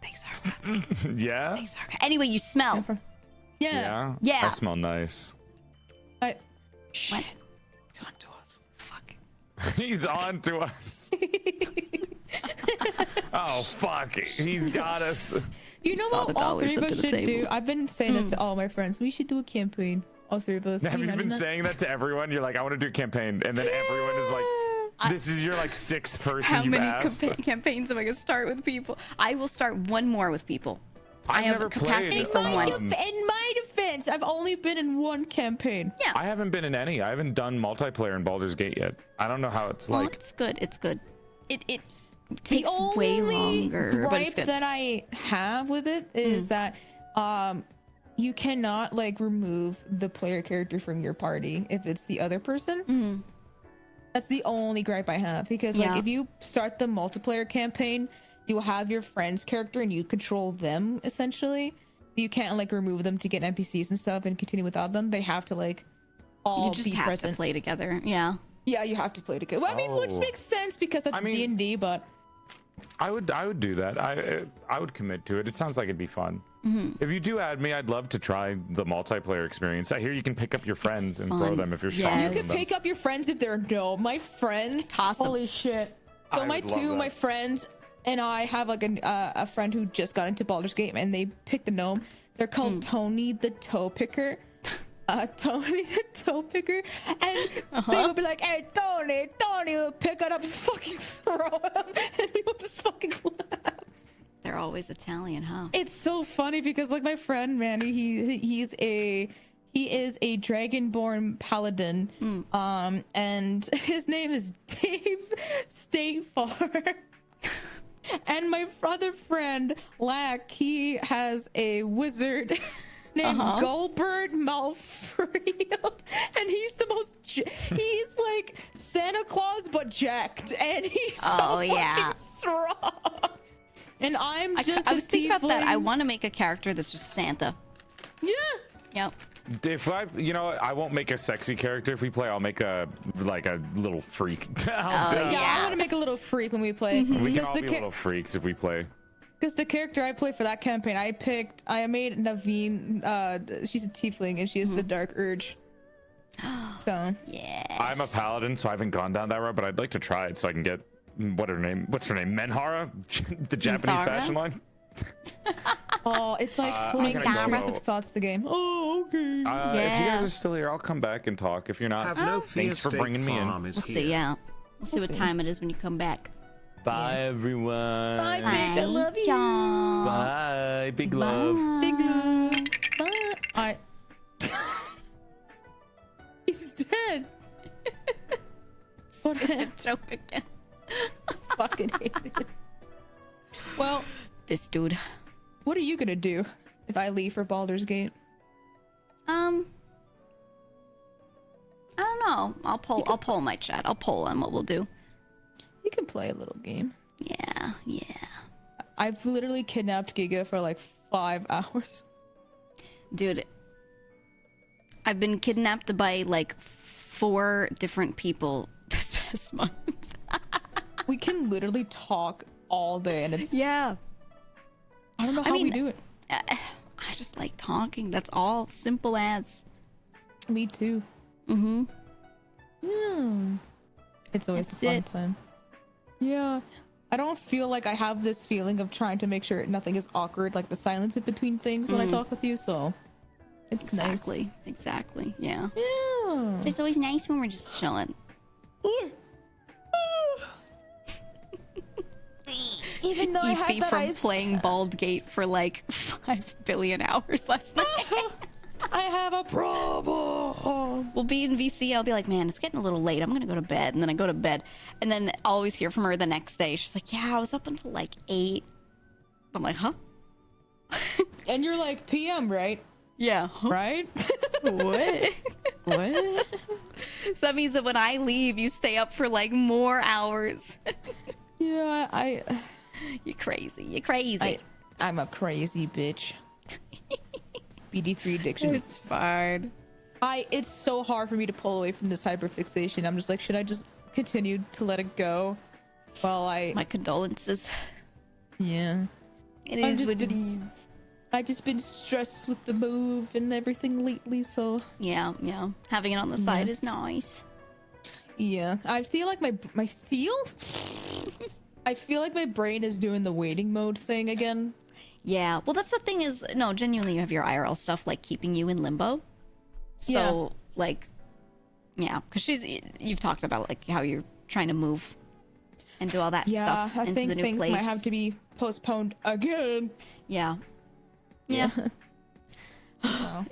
Speaker 1: Thanks, Arca.
Speaker 7: Yeah?
Speaker 1: Thanks, Arca. Anyway, you smell.
Speaker 3: Yeah.
Speaker 1: Yeah.
Speaker 7: I smell nice.
Speaker 3: Shit. It's on to us.
Speaker 1: Fuck.
Speaker 7: He's on to us. Oh, fuck. He's got us.
Speaker 3: You know
Speaker 1: Saw the
Speaker 3: what all
Speaker 1: dollars
Speaker 3: three of
Speaker 1: under
Speaker 3: us
Speaker 1: the
Speaker 3: should do?
Speaker 1: table.
Speaker 3: I've been saying this to all my friends. We should do a campaign. All three of us.
Speaker 7: Have
Speaker 3: Can
Speaker 7: you
Speaker 3: imagine
Speaker 7: been
Speaker 3: that?
Speaker 7: saying that to everyone? You're like, I want to do a campaign. And then everyone is like, this is your like sixth person
Speaker 1: How
Speaker 7: you've
Speaker 1: many
Speaker 7: asked.
Speaker 1: campaigns am I going to start with people? I will start one more with people. I
Speaker 7: I've
Speaker 1: have
Speaker 7: never
Speaker 1: a capacity
Speaker 7: played,
Speaker 1: for
Speaker 3: In
Speaker 1: one.
Speaker 3: my defense, I've only been in one campaign.
Speaker 1: Yeah.
Speaker 7: I haven't been in any. I haven't done multiplayer in Baldur's Gate yet. I don't know how it's
Speaker 1: Well,
Speaker 7: like.
Speaker 1: it's good. It's good. It
Speaker 3: The
Speaker 1: takes way
Speaker 3: only
Speaker 1: longer, but it's
Speaker 3: gripe
Speaker 1: good.
Speaker 3: that I have with it is that you cannot like remove the player character from your party if it's the other person. That's the only gripe I have, because like
Speaker 1: Yeah.
Speaker 3: if you start the multiplayer campaign, you'll have your friend's character and you control them essentially. You can't like remove them to get NPCs and stuff and continue without them. They have to like all
Speaker 1: You just
Speaker 3: be
Speaker 1: have
Speaker 3: present.
Speaker 1: to play together. Yeah.
Speaker 3: Yeah, you have to play together. Well, I mean, which
Speaker 7: Oh.
Speaker 3: makes sense because that's
Speaker 7: I mean-
Speaker 3: D&D, but
Speaker 7: I would do that. I would commit to it. It sounds like it'd be fun. If you do add me, I'd love to try the multiplayer experience. I hear you can pick up your friends and throw
Speaker 1: fun.
Speaker 7: them if you're
Speaker 1: Yes.
Speaker 7: stronger
Speaker 3: you
Speaker 7: than
Speaker 3: can
Speaker 7: them.
Speaker 3: pick up your friends if they're my friends.
Speaker 1: Toss 'em.
Speaker 3: Holy shit! So
Speaker 7: I
Speaker 3: my
Speaker 7: would love
Speaker 3: my
Speaker 7: that.
Speaker 3: friends and I have like a friend who just got into Baldur's Gate, and they picked a gnome. They're called Tony the Toe Picker. Tony the Toe Picker, and they would be like, "Hey, Tony will pick it up and fucking throw him," and we would just fucking laugh.
Speaker 1: They're always Italian, huh?
Speaker 3: It's so funny because like my friend Manny, he is a dragonborn paladin, and his name is Dave Statefar. And my other friend Lack, he has a wizard named Gullbird Malfrield, and he's the most he's like Santa Claus but jacked, and he's so fucking strong. And I'm just
Speaker 1: I was thinking about that. I
Speaker 3: tiefling.
Speaker 1: want to make a character that's just Santa.
Speaker 3: Yeah.
Speaker 1: Yep.
Speaker 7: If you know what, I won't make a sexy character if we play. I'll make a little freak. I'll do-
Speaker 3: Yeah, I want to make a little freak when we play.
Speaker 7: We can all
Speaker 3: the
Speaker 7: be little freaks if we play.
Speaker 3: Because the character I play for that campaign, I made Naveen. She's a tiefling and she has the dark urge. So
Speaker 1: Yeah.
Speaker 7: I'm a paladin, so I haven't gone down that route, but I'd like to try it so I can get what's her name? Menhara? The Japanese
Speaker 1: Minthara?
Speaker 7: fashion line?
Speaker 3: it's like
Speaker 7: I'm
Speaker 3: playing
Speaker 7: gonna go-
Speaker 3: intrusive thoughts. The game. Oh, okay.
Speaker 7: If you
Speaker 1: Yeah.
Speaker 7: guys are still here, I'll come back and talk. If you're not,
Speaker 2: Have no fear,
Speaker 7: thanks for
Speaker 2: State
Speaker 7: bringing me in.
Speaker 2: Farm is
Speaker 1: We'll
Speaker 2: here.
Speaker 1: see. Yeah. We'll see
Speaker 3: We'll
Speaker 1: what
Speaker 3: see.
Speaker 1: time it is when you come back.
Speaker 7: Bye, everyone.
Speaker 3: Bye, bitch. I love you.
Speaker 1: John.
Speaker 7: Bye. Big love.
Speaker 3: Big love. Bye. He's dead. What a
Speaker 1: Joke again.
Speaker 3: fucking hate it. Well,
Speaker 1: This dude.
Speaker 3: what are you gonna do if I leave for Baldur's Gate?
Speaker 1: I don't know. I'll poll my chat. I'll poll on what we'll do.
Speaker 3: You can play a little game.
Speaker 1: Yeah. Yeah.
Speaker 3: I've literally kidnapped GEEGA for like 5 hours.
Speaker 1: Dude, I've been kidnapped by like 4 different people this past month.
Speaker 3: We can literally talk all day, and it's
Speaker 1: Yeah.
Speaker 3: I don't know how we
Speaker 1: mean,
Speaker 3: do it.
Speaker 1: I just like talking. That's all. Simple as.
Speaker 3: Me too.
Speaker 1: Mm-hmm.
Speaker 3: Yeah. It's always
Speaker 1: That's
Speaker 3: a fun
Speaker 1: it.
Speaker 3: time. Yeah. I don't feel like I have this feeling of trying to make sure nothing is awkward, like the silence in between things when I talk with you, so it's
Speaker 1: Exactly. Exactly. Yeah.
Speaker 3: nice. Yeah.
Speaker 1: It's always nice when we're just chilling.
Speaker 3: Even though I had
Speaker 1: EP
Speaker 3: that
Speaker 1: from
Speaker 3: iced
Speaker 1: playing Bald Gate for like 5 billion hours last night.
Speaker 3: I have a problem.
Speaker 1: We'll be in VC. I'll be like, man, it's getting a little late. I'm gonna go to bed, and then I go to bed, and then I'll always hear from her the next day. She's like, yeah, I was up until like 8. I'm like, huh?
Speaker 3: And you're like, PM, right?
Speaker 1: Yeah.
Speaker 3: Right?
Speaker 1: What?
Speaker 3: What?
Speaker 1: So that means that when I leave, you stay up for like more hours.
Speaker 3: Yeah,
Speaker 1: You're crazy. You're crazy.
Speaker 3: I'm a crazy bitch. BD3 addiction.
Speaker 1: It's fine.
Speaker 3: It's so hard for me to pull away from this hyperfixation. I'm just like, should I just continue to let it go while
Speaker 1: My condolences.
Speaker 3: Yeah.
Speaker 1: It is what it is.
Speaker 3: I've just been stressed with the move and everything lately, so
Speaker 1: Yeah. Having it on the side is nice.
Speaker 3: yeah. I feel like I feel like my brain is doing the waiting mode thing again.
Speaker 1: Yeah. Well, that's the thing is, no, genuinely, you have your IRL stuff like keeping you in limbo. So, like, yeah, because you've talked about like how you're trying to move and do all that stuff
Speaker 3: I
Speaker 1: into
Speaker 3: think
Speaker 1: the new
Speaker 3: things
Speaker 1: place.
Speaker 3: might have to be postponed again.
Speaker 1: Yeah.
Speaker 3: So.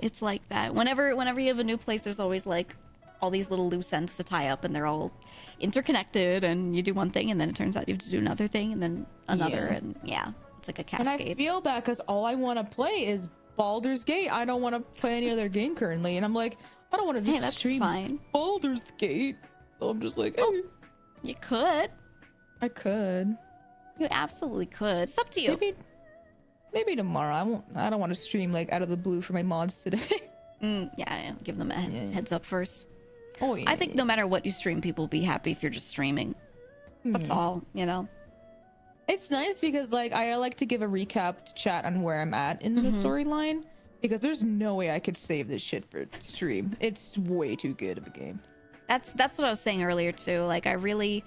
Speaker 1: It's like that. Whenever you have a new place, there's always like all these little loose ends to tie up, and they're all interconnected. And you do one thing, and then it turns out you have to do another thing, and then another, and it's like a cascade.
Speaker 3: And I feel bad because all I want to play is Baldur's Gate. I don't want to play any other game currently, and I'm like, I don't want to just
Speaker 1: that's
Speaker 3: stream
Speaker 1: fine.
Speaker 3: Baldur's Gate. So I'm just like,
Speaker 1: Oh, you could.
Speaker 3: I could.
Speaker 1: You absolutely could. It's up to you.
Speaker 3: Maybe tomorrow. I don't want to stream like out of the blue for my mods today.
Speaker 1: Yeah, give them a heads up first.
Speaker 3: Oh yeah.
Speaker 1: I think no matter what you stream, people will be happy if you're just streaming. That's all, you know.
Speaker 3: It's nice because like I like to give a recap to chat on where I'm at in the storyline, because there's no way I could save this shit for stream. It's way too good of a game.
Speaker 1: That's what I was saying earlier too. Like I really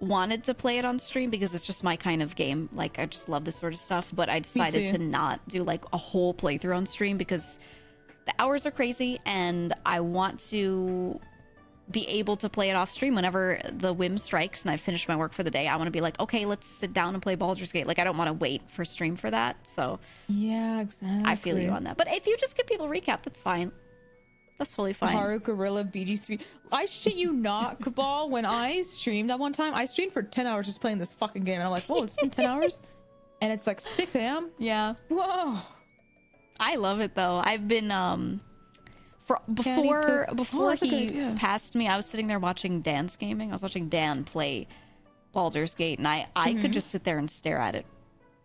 Speaker 1: wanted to play it on stream because it's just my kind of game. Like I just love this sort of stuff, but I decided to not do like a whole playthrough on stream because the hours are crazy and I want to be able to play it off stream whenever the whim strikes and I finish my work for the day. I want to be like, okay, let's sit down and play Baldur's Gate. Like I don't want to wait for stream for that. So
Speaker 3: yeah, exactly.
Speaker 1: I feel you on that. But if you just give people a recap, that's fine. That's totally fine.
Speaker 3: Haru Gorilla BG3. I shit you not, Cabal. When I streamed that one time, I streamed for 10 hours just playing this fucking game, and I'm like, whoa, it's been 10 hours, and it's like 6 a.m.
Speaker 1: Yeah.
Speaker 3: Whoa.
Speaker 1: I love it though. I've been before he passed me, I was sitting there watching Dan's gaming. I was watching Dan play Baldur's Gate, and I could just sit there and stare at it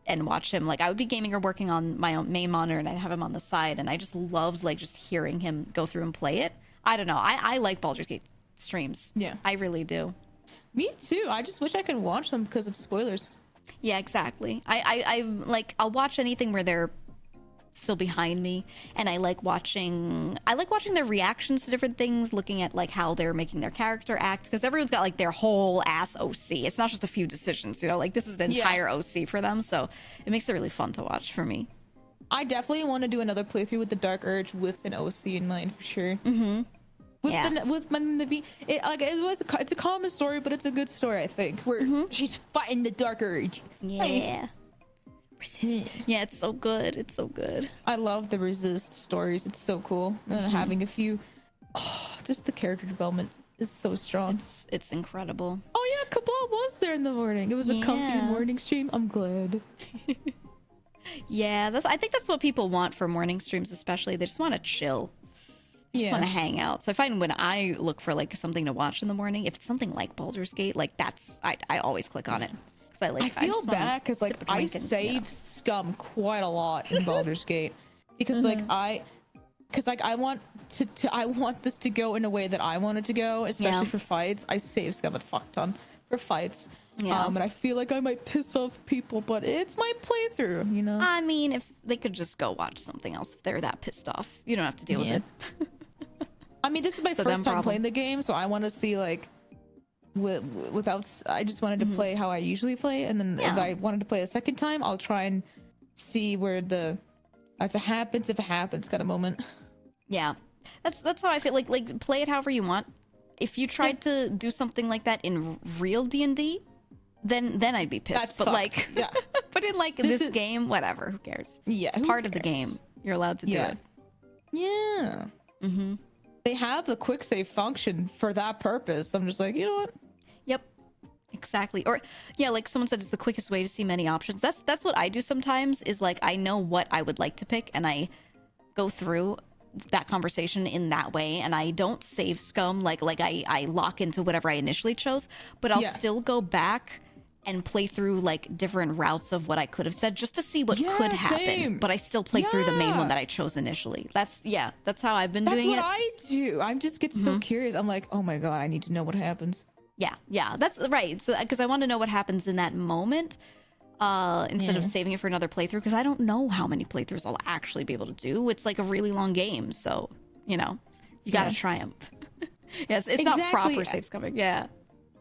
Speaker 1: and watch him. Like I would be gaming or working on my own main monitor, and I'd have him on the side, and I just loved like just hearing him go through and play it. I don't know. I like Baldur's Gate streams. Yeah, I really do.
Speaker 3: Me too. I just wish I could watch them because of spoilers.
Speaker 1: Yeah, exactly. I like I'll watch anything where they're still behind me, and I like watching their reactions to different things, looking at like how they're making their character act, because everyone's got like their whole ass OC. It's not just a few decisions, you know, like this is an entire OC for them, so it makes it really fun to watch for me.
Speaker 3: I definitely want to do another playthrough with the Dark Urge with an OC in mind for sure. It's a common story, but it's a good story, I think, where she's fighting the Dark Urge.
Speaker 1: Yeah. Resist. Yeah, it's so good. It's so good.
Speaker 3: I love the Resist stories. It's so cool. And having a few, just the character development is so strong.
Speaker 1: It's incredible.
Speaker 3: Oh yeah, Cabal was there in the morning. It was a comfy morning stream. I'm glad.
Speaker 1: Yeah, I think that's what people want for morning streams, especially. They just want to chill. They just want to hang out. So I find when I look for like something to watch in the morning, if it's something like Baldur's Gate, like I always click on it. I
Speaker 3: feel bad because like I save scum quite a lot in Baldur's Gate because I want I want this to go in a way that I want it to go, especially for fights. I save scum a fuck ton for fights. And I feel like I might piss off people, but it's my playthrough, you know.
Speaker 1: I mean, if they could just go watch something else if they're that pissed off, you don't have to deal with it.
Speaker 3: I mean, this is my first time playing the game, so I want to see like without I just wanted to play how I usually play, and then if I wanted to play a second time, I'll try and see where if it happens kind of moment.
Speaker 1: Yeah, that's how I feel. Like play it however you want. If you tried to do something like that in real D&D, then I'd be pissed.
Speaker 3: That's
Speaker 1: but
Speaker 3: fucked.
Speaker 1: like,
Speaker 3: Yeah.
Speaker 1: but in like this game, whatever, who cares?
Speaker 3: Yeah,
Speaker 1: It's
Speaker 3: who
Speaker 1: part of the
Speaker 3: cares?
Speaker 1: game. You're allowed to do it.
Speaker 3: Yeah.
Speaker 1: Mm-hmm.
Speaker 3: They have the quick save function for that purpose. I'm just like, you know what?
Speaker 1: Yep. Exactly. Or yeah, like someone said, it's the quickest way to see many options. That's what I do sometimes, is like I know what I would like to pick and I go through that conversation in that way, and I don't save scum like I lock into whatever I initially chose, but I'll still go back and play through like different routes of what I could have said just to see what could happen.
Speaker 3: same.
Speaker 1: But I still play through the main one
Speaker 3: Yeah.
Speaker 1: that I chose initially. That's how I've been
Speaker 3: That's
Speaker 1: doing
Speaker 3: what
Speaker 1: it.
Speaker 3: I do. I just get so curious. I'm like, oh my god, I need to know what happens.
Speaker 1: Yeah, that's right. So because I want to know what happens in that moment, instead of saving it for another playthrough, because I don't know how many playthroughs I'll actually be able to do. It's like a really long game, so you gotta try 'em. Yes, it's not
Speaker 3: Exactly.
Speaker 1: proper save scumming. Yeah.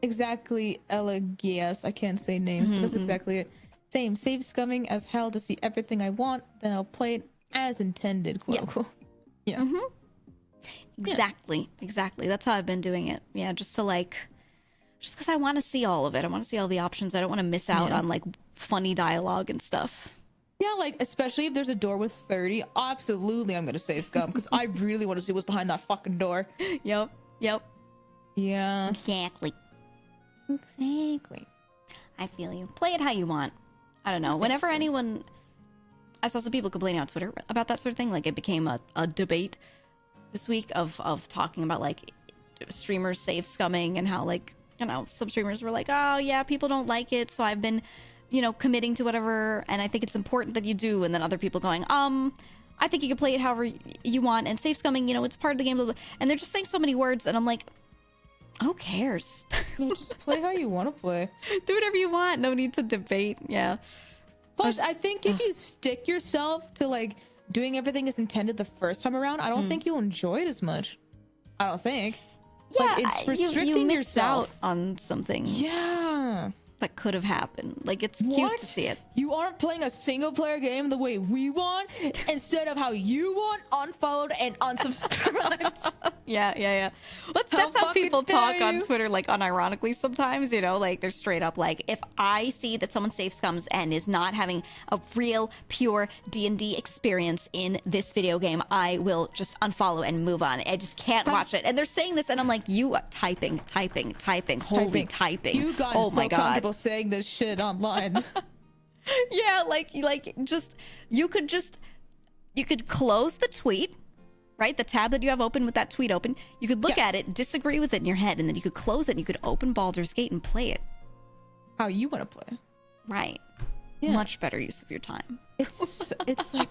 Speaker 3: Exactly, Elegias. I can't say names, but that's exactly it. Same, save scumming as hell to see everything I want, then I'll play it as intended, quote unquote. Yeah.
Speaker 1: Exactly. That's how I've been doing it. Yeah, just because I want to see all of it. I want to see all the options. I don't want to miss out on like funny dialogue and stuff.
Speaker 3: Yeah, like especially if there's a door with 30, absolutely I'm gonna save scum because I really want to see what's behind that fucking door.
Speaker 1: Yep.
Speaker 3: Yeah.
Speaker 1: Exactly. I feel you. Play it how you want. I don't know. Whenever anyone, I saw some people complaining on Twitter about that sort of thing. Like it became a debate this week of talking about like streamers save scumming and how like, some streamers were like, oh yeah, people don't like it. So I've been, committing to whatever. And I think it's important that you do. And then other people going, I think you can play it however you want. And save scumming, it's part of the game. Blah, blah. And they're just saying so many words. And I'm like, who cares?
Speaker 3: Yeah, just play how you want to play.
Speaker 1: Do whatever you want. No need to debate. Yeah.
Speaker 3: Plus, I think if you stick yourself to like doing everything as intended the first time around, I don't think you'll enjoy it as much. I don't think.
Speaker 1: Yeah,
Speaker 3: Like it's restricting
Speaker 1: you miss
Speaker 3: yourself
Speaker 1: out on some things
Speaker 3: Yeah.
Speaker 1: that could have happened. Like it's cute
Speaker 3: What?
Speaker 1: to see it.
Speaker 3: You aren't playing a single player game the way we want, instead of how you want, unfollowed and unsubscribed.
Speaker 1: Yeah. That's how
Speaker 3: fucking
Speaker 1: people talk
Speaker 3: dare
Speaker 1: on
Speaker 3: you.
Speaker 1: Twitter, like unironically sometimes, like they're straight up like, if I see that someone safe scums and is not having a real pure D&D experience in this video game, I will just unfollow and move on. I just can't watch it. And they're saying this and I'm like, you are typing, holy typing.
Speaker 3: You got
Speaker 1: oh
Speaker 3: so
Speaker 1: my God.
Speaker 3: comfortable saying this shit online.
Speaker 1: Yeah, like just you could close the tweet, right? The tab that you have open with that tweet open. You could look at it, disagree with it in your head, and then you could close it and you could open Baldur's Gate and play it.
Speaker 3: How you want to play.
Speaker 1: Right.
Speaker 3: Yeah.
Speaker 1: Much better use of your time.
Speaker 3: It's like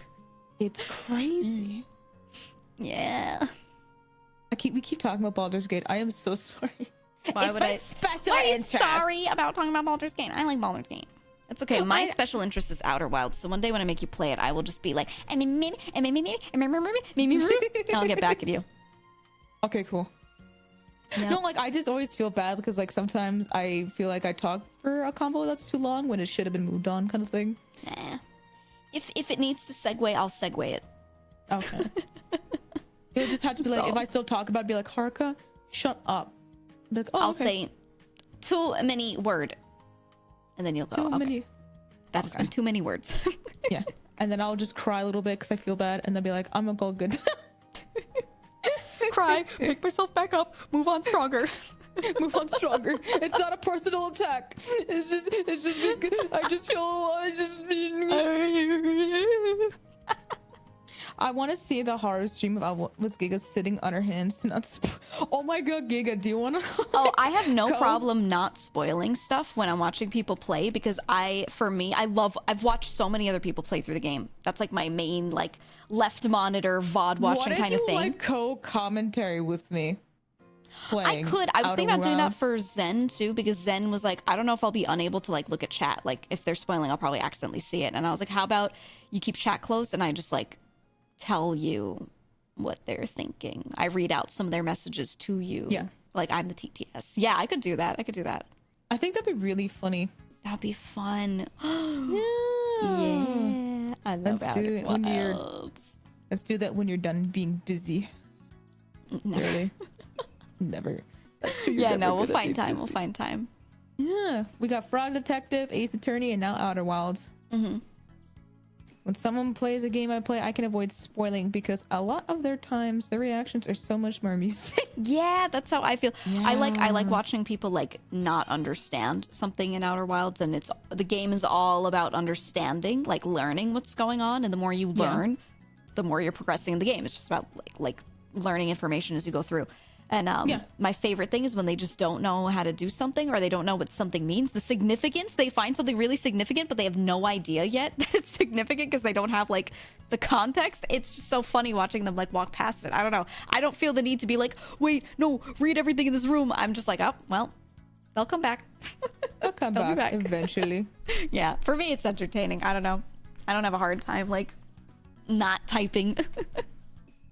Speaker 3: it's crazy.
Speaker 1: Yeah.
Speaker 3: We keep talking about Baldur's Gate. I am so sorry.
Speaker 1: Why
Speaker 3: It's
Speaker 1: would
Speaker 3: my
Speaker 1: I?
Speaker 3: special
Speaker 1: Why are you
Speaker 3: interest.
Speaker 1: sorry about talking about Baldur's Gate? I like Baldur's Gate. It's okay. My special interest is Outer Wilds. So one day when I make you play it, I will just be like, and I'll get back at you.
Speaker 3: Okay, cool.
Speaker 1: Yep.
Speaker 3: No, like I just always feel bad because like sometimes I feel like I talk for a combo that's too long when it should have been moved on, kind of thing.
Speaker 1: Nah. If it needs to segue, I'll segue it.
Speaker 3: Okay. You'll just have to be like,
Speaker 1: So-
Speaker 3: if I still talk about it, be like, Haruka, shut up. Be like, oh,
Speaker 1: I'll
Speaker 3: okay.
Speaker 1: say too many word, and then you'll go.
Speaker 3: Too
Speaker 1: okay,
Speaker 3: many.
Speaker 1: that has been too many words.
Speaker 3: Yeah. And then I'll just cry a little bit because I feel bad, and then be like, I'm gonna go good.
Speaker 1: Cry, pick myself back up, move on stronger.
Speaker 3: Move on stronger. It's not a personal attack. It's just I want to see the horror stream with Giga sitting on her hands to not oh my god, Giga, do you want to
Speaker 1: Oh, I have no
Speaker 3: Go.
Speaker 1: problem not spoiling stuff when I'm watching people play because I've watched so many other people play through the game. That's like my main like left monitor VOD watching kind of thing.
Speaker 3: Like co-commentary with me?
Speaker 1: I could. I was
Speaker 3: Outer
Speaker 1: thinking about doing that
Speaker 3: Wilds?
Speaker 1: for Zen too, because Zen was like, I don't know if I'll be unable to like look at chat. Like if they're spoiling, I'll probably accidentally see it. And I was like, how about you keep chat closed and I just like tell you what they're thinking. I read out some of their messages to you.
Speaker 3: Yeah.
Speaker 1: Like I'm the TTS. Yeah, I could do that.
Speaker 3: I think that'd be really funny.
Speaker 1: That'd be fun.
Speaker 3: Yeah.
Speaker 1: Yeah. I love
Speaker 3: Let's do it when you're-
Speaker 1: Wilds.
Speaker 3: Let's do that when you're done being busy.
Speaker 1: Never.
Speaker 3: Really? Never. That's true.
Speaker 1: Yeah, no, we'll find time. We'll find time.
Speaker 3: Yeah, we got Frog Detective, Ace Attorney, and now Outer Wilds. When someone plays a game I play, I can avoid spoiling because a lot of their times, their reactions are so much more amusing.
Speaker 1: Yeah, that's how I feel.
Speaker 3: Yeah.
Speaker 1: I like watching people like not understand something in Outer Wilds, and the game is all about understanding, like learning what's going on, and the more you learn, the more you're progressing in the game. It's just about like learning information as you go through. And my favorite thing is when they just don't know how to do something, or they don't know what something means. The significance, they find something really significant, but they have no idea yet that it's significant because they don't have like the context. It's just so funny watching them like walk past it. I don't know. I don't feel the need to be like, wait, no, read everything in this room. I'm just like, oh, well, they'll come back.
Speaker 3: They'll come back eventually.
Speaker 1: Yeah, for me, it's entertaining. I don't know. I don't have a hard time like not typing.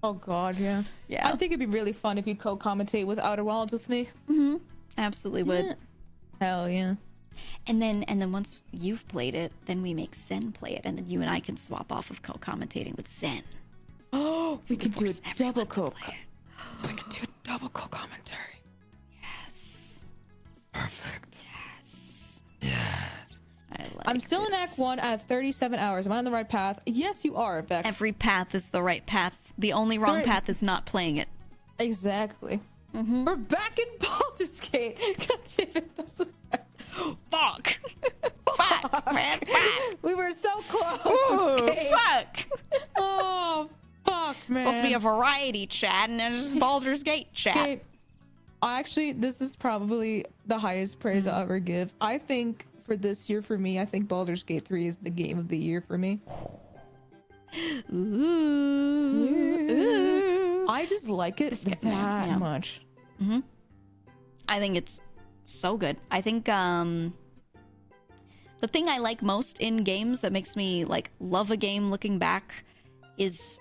Speaker 3: Oh god, yeah.
Speaker 1: Yeah.
Speaker 3: I think it'd be really fun if you co-commentate with Outer Wilds with me.
Speaker 1: Absolutely would.
Speaker 3: Yeah. Hell yeah.
Speaker 1: And then once you've played it, then we make Zen play it, and then you and I can swap off of co-commentating with Zen.
Speaker 3: Oh, we can do a
Speaker 1: force
Speaker 3: double
Speaker 1: everyone
Speaker 3: co.
Speaker 1: to play it.
Speaker 3: We can do a double co-commentary.
Speaker 1: Yes.
Speaker 3: Perfect.
Speaker 1: Yes.
Speaker 3: Yes.
Speaker 1: I like
Speaker 3: I'm still in
Speaker 1: this.
Speaker 3: Act 1 at 37 hours. Am I on the right path? Yes, you are, Vex.
Speaker 1: Every path is the right path. The only wrong
Speaker 3: Right.
Speaker 1: path is not playing it.
Speaker 3: Exactly. We're back in Baldur's Gate. God damn it. I'm so sorry.
Speaker 1: Fuck. Fuck, man. Fuck.
Speaker 3: We were so close to
Speaker 1: Ooh,
Speaker 3: escape.
Speaker 1: fuck.
Speaker 3: Oh, fuck, man.
Speaker 1: It's supposed to be a variety chat, and it's just Baldur's Gate chat.
Speaker 3: Okay. Actually, this is probably the highest praise I'll ever give. I think for this year, for me, I think Baldur's Gate 3 is the game of the year for me.
Speaker 1: Ooh.
Speaker 3: I just like it that much.
Speaker 1: I think it's so good. I think the thing I like most in games that makes me like love a game looking back is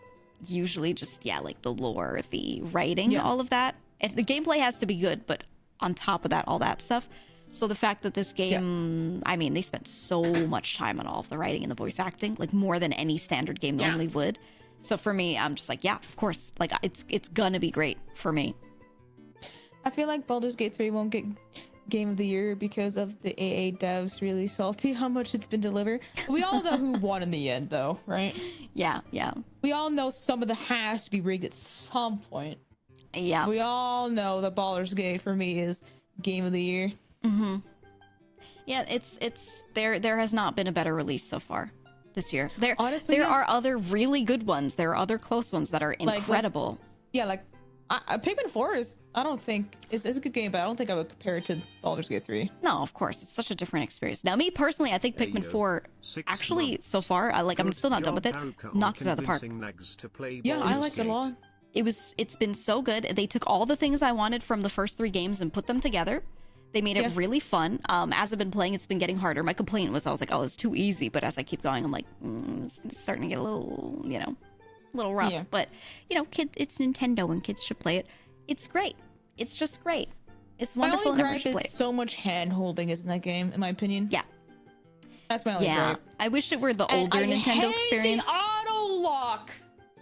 Speaker 1: usually just like the lore, the writing, all of that. The gameplay has to be good, but on top of that, all that stuff. So the fact that this game, I mean, they spent so much time on all of the writing and the voice acting, like more than any standard game normally would. So for me, I'm just like, yeah, of course. Like it's gonna be great for me.
Speaker 3: I feel like Baldur's Gate 3 won't get Game of the Year because of the AA devs really salty how much it's been delivered. We all know who won in the end, though, right?
Speaker 1: Yeah.
Speaker 3: We all know some of the has to be rigged at some point.
Speaker 1: Yeah.
Speaker 3: We all know that Baldur's Gate for me is Game of the Year.
Speaker 1: Yeah, it's there has not been a better release so far this year.
Speaker 3: Honestly,
Speaker 1: there are other really good ones. There are other close ones that are incredible.
Speaker 3: Pikmin 4 is, I don't think, is a good game, but I don't think I would compare it to Baldur's Gate 3.
Speaker 1: No, of course, it's such a different experience. Now, me personally, I think Pikmin 4 actually so far, I'm still not done with it. Knocked it out of the park.
Speaker 3: Yeah, I like it a lot.
Speaker 1: It's been so good. They took all the things I wanted from the first 3 games and put them together. They made it really fun. As I've been playing, it's been getting harder. My complaint was I was like, oh, it's too easy. But as I keep going, I'm like, it's starting to get a little, a little rough.
Speaker 3: Yeah.
Speaker 1: But, kids, it's Nintendo and kids should play it. It's great. It's just great. It's wonderful and everyone should play it.
Speaker 3: So much hand holding is in that game, in my opinion.
Speaker 1: Yeah.
Speaker 3: That's my only gripe.
Speaker 1: I wish it were the older Nintendo experience.
Speaker 3: The auto lock.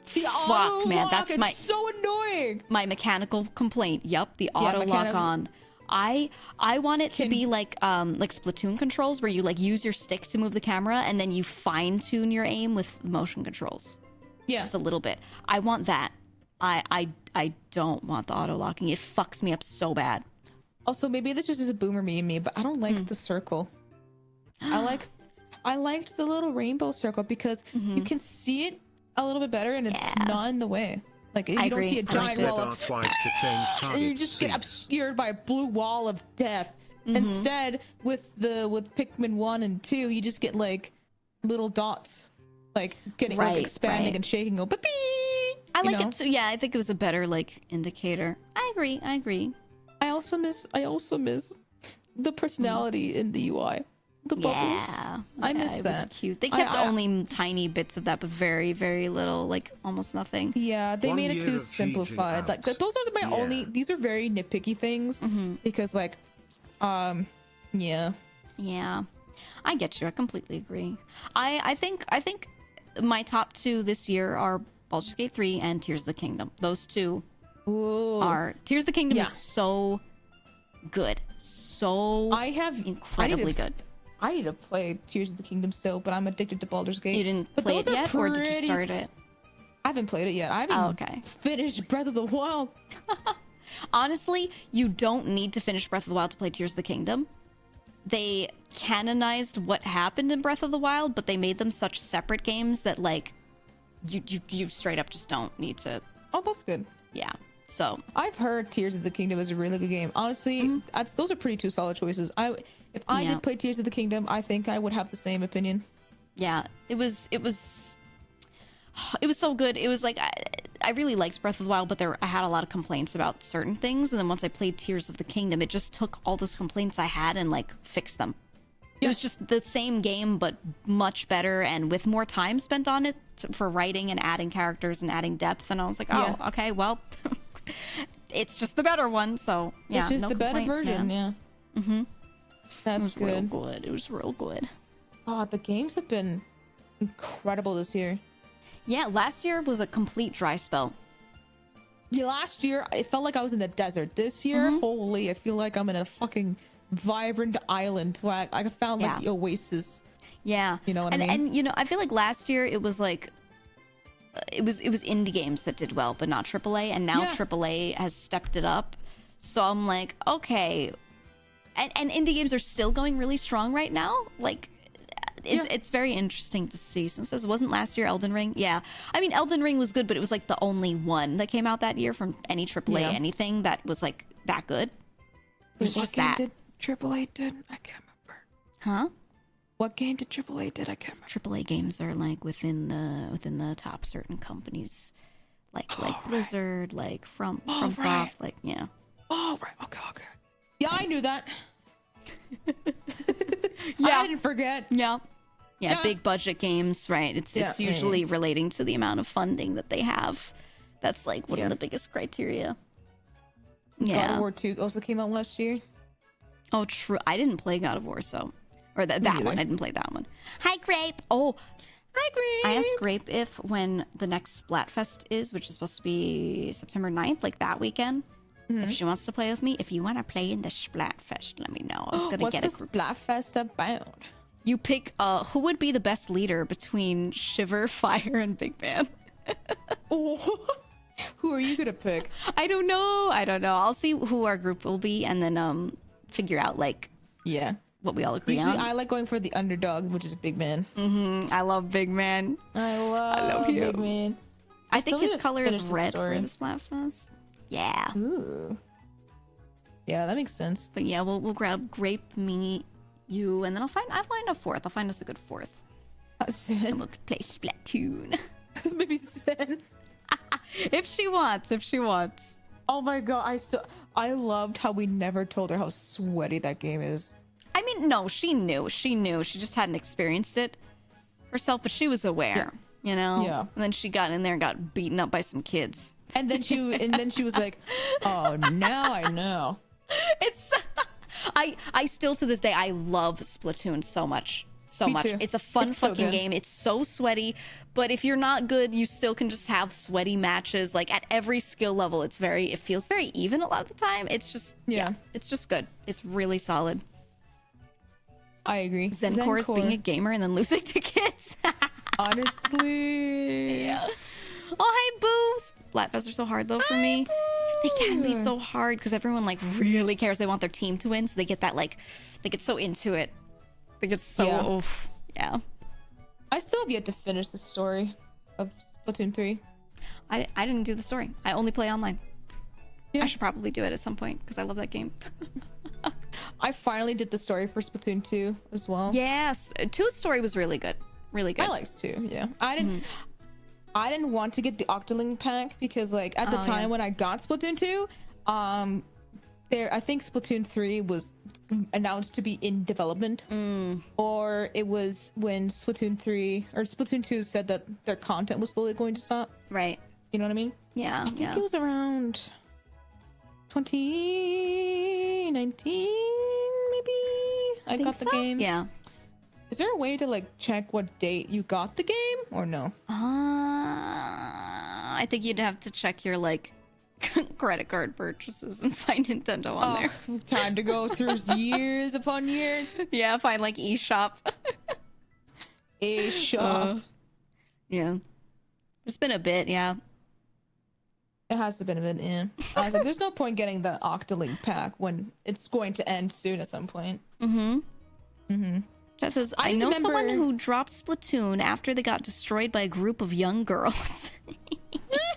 Speaker 1: Fuck, man, that's
Speaker 3: so annoying.
Speaker 1: My mechanical complaint. Yup, the auto lock on. I want it to be like Splatoon controls, where you like use your stick to move the camera and then you fine tune your aim with motion controls. Yeah, just a little bit. I want that. I don't want the auto locking. It fucks me up so bad.
Speaker 3: Also, maybe this is just a boomer me and me, but I don't like the circle. I liked the little rainbow circle because you can see it a little bit better and it's not in the way. Like you don't see a giant wall of and you just get obscured by a blue wall of death. Instead, with Pikmin 1 and 2, you just get like little dots, like getting like expanding and shaking. Go beep.
Speaker 1: I like it too. Yeah, I think it was a better like indicator. I agree.
Speaker 3: I also miss the personality in the UI. The bubbles.
Speaker 1: Yeah,
Speaker 3: I miss that.
Speaker 1: It was cute. They kept only tiny bits of that, but very, very little, like almost nothing.
Speaker 3: Yeah, they made it too simplified. Like those are my only. These are very nitpicky things because, like, yeah. I get you. I completely agree. I think my top 2 this year are Baldur's Gate 3 and Tears of the Kingdom. Those two are Tears of the Kingdom is so
Speaker 1: good. So incredibly good.
Speaker 3: I need to play Tears of the Kingdom still, but I'm addicted to Baldur's Gate.
Speaker 1: You didn't
Speaker 3: but
Speaker 1: play it yet, or did you start it?
Speaker 3: I haven't played it yet. I haven't finished Breath of the Wild.
Speaker 1: Honestly, you don't need to finish Breath of the Wild to play Tears of the Kingdom. They canonized what happened in Breath of the Wild, but they made them such separate games that like you straight up just don't need to.
Speaker 3: Oh, that's good.
Speaker 1: Yeah. So
Speaker 3: I've heard Tears of the Kingdom is a really good game. Honestly, those are pretty two solid choices. If I did play Tears of the Kingdom, I think I would have the same opinion.
Speaker 1: Yeah, it was so good. It was like I really liked Breath of the Wild, but I had a lot of complaints about certain things, and then once I played Tears of the Kingdom, it just took all those complaints I had and like fixed them. It was just the same game, but much better and with more time spent on it for writing and adding characters and adding depth. And I was like, okay, well, it's just the better one. So yeah,
Speaker 3: it's just
Speaker 1: no
Speaker 3: the better version.
Speaker 1: Man.
Speaker 3: Yeah. Mm-hmm. That's
Speaker 1: good. Real good. It was real good.
Speaker 3: God, the games have been incredible this year.
Speaker 1: Yeah, last year was a complete dry spell.
Speaker 3: Yeah, last year it felt like I was in the desert. This year, holy, I feel like I'm in a fucking vibrant island where I found like the oasis.
Speaker 1: Yeah,
Speaker 3: you know what I mean.
Speaker 1: And you know, I feel like last year it was like it was indie games that did well, but not AAA. And now AAA has stepped it up. So I'm like, okay, and indie games are still going really strong right now. Like. It's very interesting to see. So it says, wasn't last year Elden Ring? Yeah. I mean, Elden Ring was good, but it was like the only one that came out that year from any AAA anything that was like that good. It was just that.
Speaker 3: Did AAA did? I can't remember.
Speaker 1: Huh?
Speaker 3: What game did AAA did? I can't remember.
Speaker 1: AAA games are like within the top certain companies, like Blizzard, like FromSoft, like yeah.
Speaker 3: Oh right. Okay. Yeah, I knew that. I didn't forget.
Speaker 1: Yeah, big budget games, right? It's usually relating to the amount of funding that they have. That's like one of the biggest criteria. Yeah.
Speaker 3: God of War 2 also came out last year.
Speaker 1: Oh, true. I didn't play God of War, or that one. I didn't play that one. Hi, Grape. Oh,
Speaker 3: hi, Grape.
Speaker 1: I asked Grape if when the next Splatfest is, which is supposed to be September 9th, like that weekend. If she wants to play with me, if you want to play in the Splatfest, let me know. I was gonna get a group.
Speaker 3: What's the Splatfest about?
Speaker 1: You pick who would be the best leader between Shiver, Fire, and Big Man.
Speaker 3: Who are you gonna pick?
Speaker 1: I don't know. I'll see who our group will be, and then figure out like what we all agree on.
Speaker 3: I like going for the underdog, which is Big Man.
Speaker 1: I love Big Man.
Speaker 3: I love Big Man.
Speaker 1: I think his color is red for the Splatfest. Yeah.
Speaker 3: Ooh. Yeah, that makes sense.
Speaker 1: But yeah, we'll grab Grape, me, you, and then I'll find a fourth. I'll find us a good fourth.
Speaker 3: Sin.
Speaker 1: And we'll play Splatoon.
Speaker 3: Maybe Sin.
Speaker 1: If she wants.
Speaker 3: Oh my god, I loved how we never told her how sweaty that game is.
Speaker 1: I mean, no, she knew. She just hadn't experienced it herself, but she was aware. You know?
Speaker 3: Yeah.
Speaker 1: And then she got in there and got beaten up by some kids.
Speaker 3: And then she was like, "Oh, now I know."
Speaker 1: It's I still to this day I love Splatoon so much. Me too. It's a fun fucking game. It's so sweaty, but if you're not good, you still can just have sweaty matches like at every skill level. It feels very even a lot of the time. It's just it's just good. It's really solid.
Speaker 3: I agree.
Speaker 1: Zencore is being a gamer and then losing to kids.
Speaker 3: Honestly.
Speaker 1: Yeah. Oh, hi, Boo. Splatfests are so hard, though, for me.
Speaker 3: Boo.
Speaker 1: They can be so hard because everyone, like, really cares. They want their team to win, so they get that, like, they get so into it. They get so, yeah.
Speaker 3: I still have yet to finish the story of Splatoon 3.
Speaker 1: I didn't do the story. I only play online. Yeah. I should probably do it at some point because I love that game.
Speaker 3: I finally did the story for Splatoon 2 as well.
Speaker 1: Yes. 2's story was really good. Really good.
Speaker 3: I liked 2, yeah. I didn't want to get the Octoling pack because like at the time when I got Splatoon 2, I think Splatoon 3 was announced to be in development. Or it was when Splatoon 2 said that their content was slowly going to stop.
Speaker 1: Right.
Speaker 3: You know what I mean?
Speaker 1: Yeah.
Speaker 3: I think it was around 2019 maybe I got the game.
Speaker 1: Yeah.
Speaker 3: Is there a way to like check what date you got the game or no?
Speaker 1: I think you'd have to check your like credit card purchases and find Nintendo on there.
Speaker 3: Time to go through years upon years.
Speaker 1: Yeah, find like eShop.
Speaker 3: eShop.
Speaker 1: Yeah. It's been a bit, yeah.
Speaker 3: It has been a bit, yeah. I was like, there's no point getting the Octolink pack when it's going to end soon at some point.
Speaker 1: Jess says,
Speaker 3: I
Speaker 1: I
Speaker 3: just
Speaker 1: know
Speaker 3: remember-
Speaker 1: someone who dropped Splatoon after they got destroyed by a group of young girls.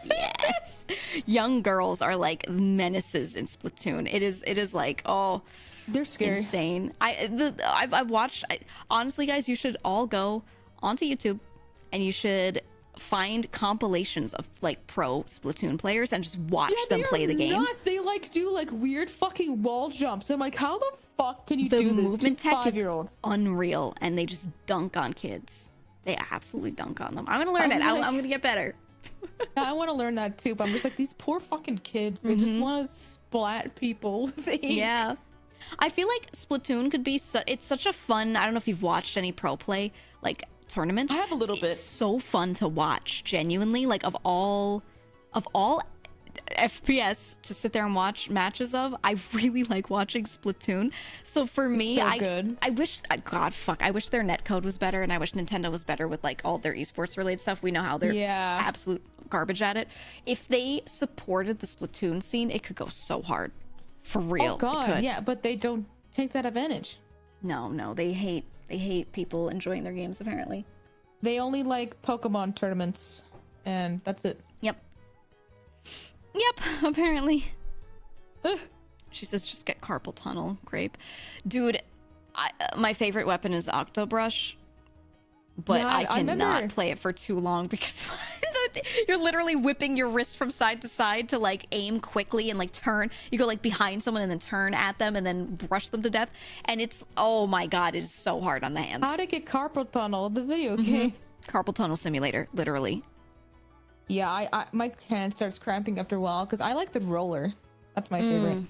Speaker 1: Yes. Young girls are like menaces in Splatoon. It is like, oh,
Speaker 3: They're scary.
Speaker 1: insane. I've watched, honestly, guys, you should all go onto YouTube and you should find compilations of like pro Splatoon players and just watch them play the game.
Speaker 3: Nuts. They like do like weird fucking wall jumps. I'm like, how the fuck can you
Speaker 1: The
Speaker 3: do this
Speaker 1: movement
Speaker 3: to
Speaker 1: tech is
Speaker 3: 5-year-olds?
Speaker 1: unreal, and they just dunk on kids. They absolutely dunk on them. I'm gonna learn
Speaker 3: I'm
Speaker 1: it.
Speaker 3: like-
Speaker 1: I'm gonna get better.
Speaker 3: I want to learn that too, but I'm just like, these poor fucking kids. They just want to splat people with ink.
Speaker 1: Yeah. I feel like Splatoon could be it's such a fun, I don't know if you've watched any pro play like tournaments.
Speaker 3: I have a little bit.
Speaker 1: It's so fun to watch, genuinely. Like of all FPS to sit there and watch matches of, I really like watching Splatoon. So for me,
Speaker 3: so good.
Speaker 1: I wish I wish their netcode was better, and I wish Nintendo was better with like all their esports related stuff. We know how they're absolute garbage at it. If they supported the Splatoon scene, it could go so hard. For real.
Speaker 3: Oh god, yeah, but they don't take that advantage.
Speaker 1: No, they hate people enjoying their games apparently.
Speaker 3: They only like Pokemon tournaments, and that's it.
Speaker 1: Yep, apparently. She says just get carpal tunnel. Grape. Dude, my favorite weapon is Octobrush, but
Speaker 3: Yeah,
Speaker 1: I
Speaker 3: I
Speaker 1: cannot
Speaker 3: remember.
Speaker 1: play it for too long because you're literally whipping your wrist from side to side to like aim quickly and like turn. You go like behind someone and then turn at them and then brush them to death. And it's, oh my god, it is so hard on the hands.
Speaker 3: How to get carpal tunnel, the video game.
Speaker 1: Carpal tunnel simulator, literally.
Speaker 3: Yeah, I my hand starts cramping after a while because I like the roller. That's my favorite.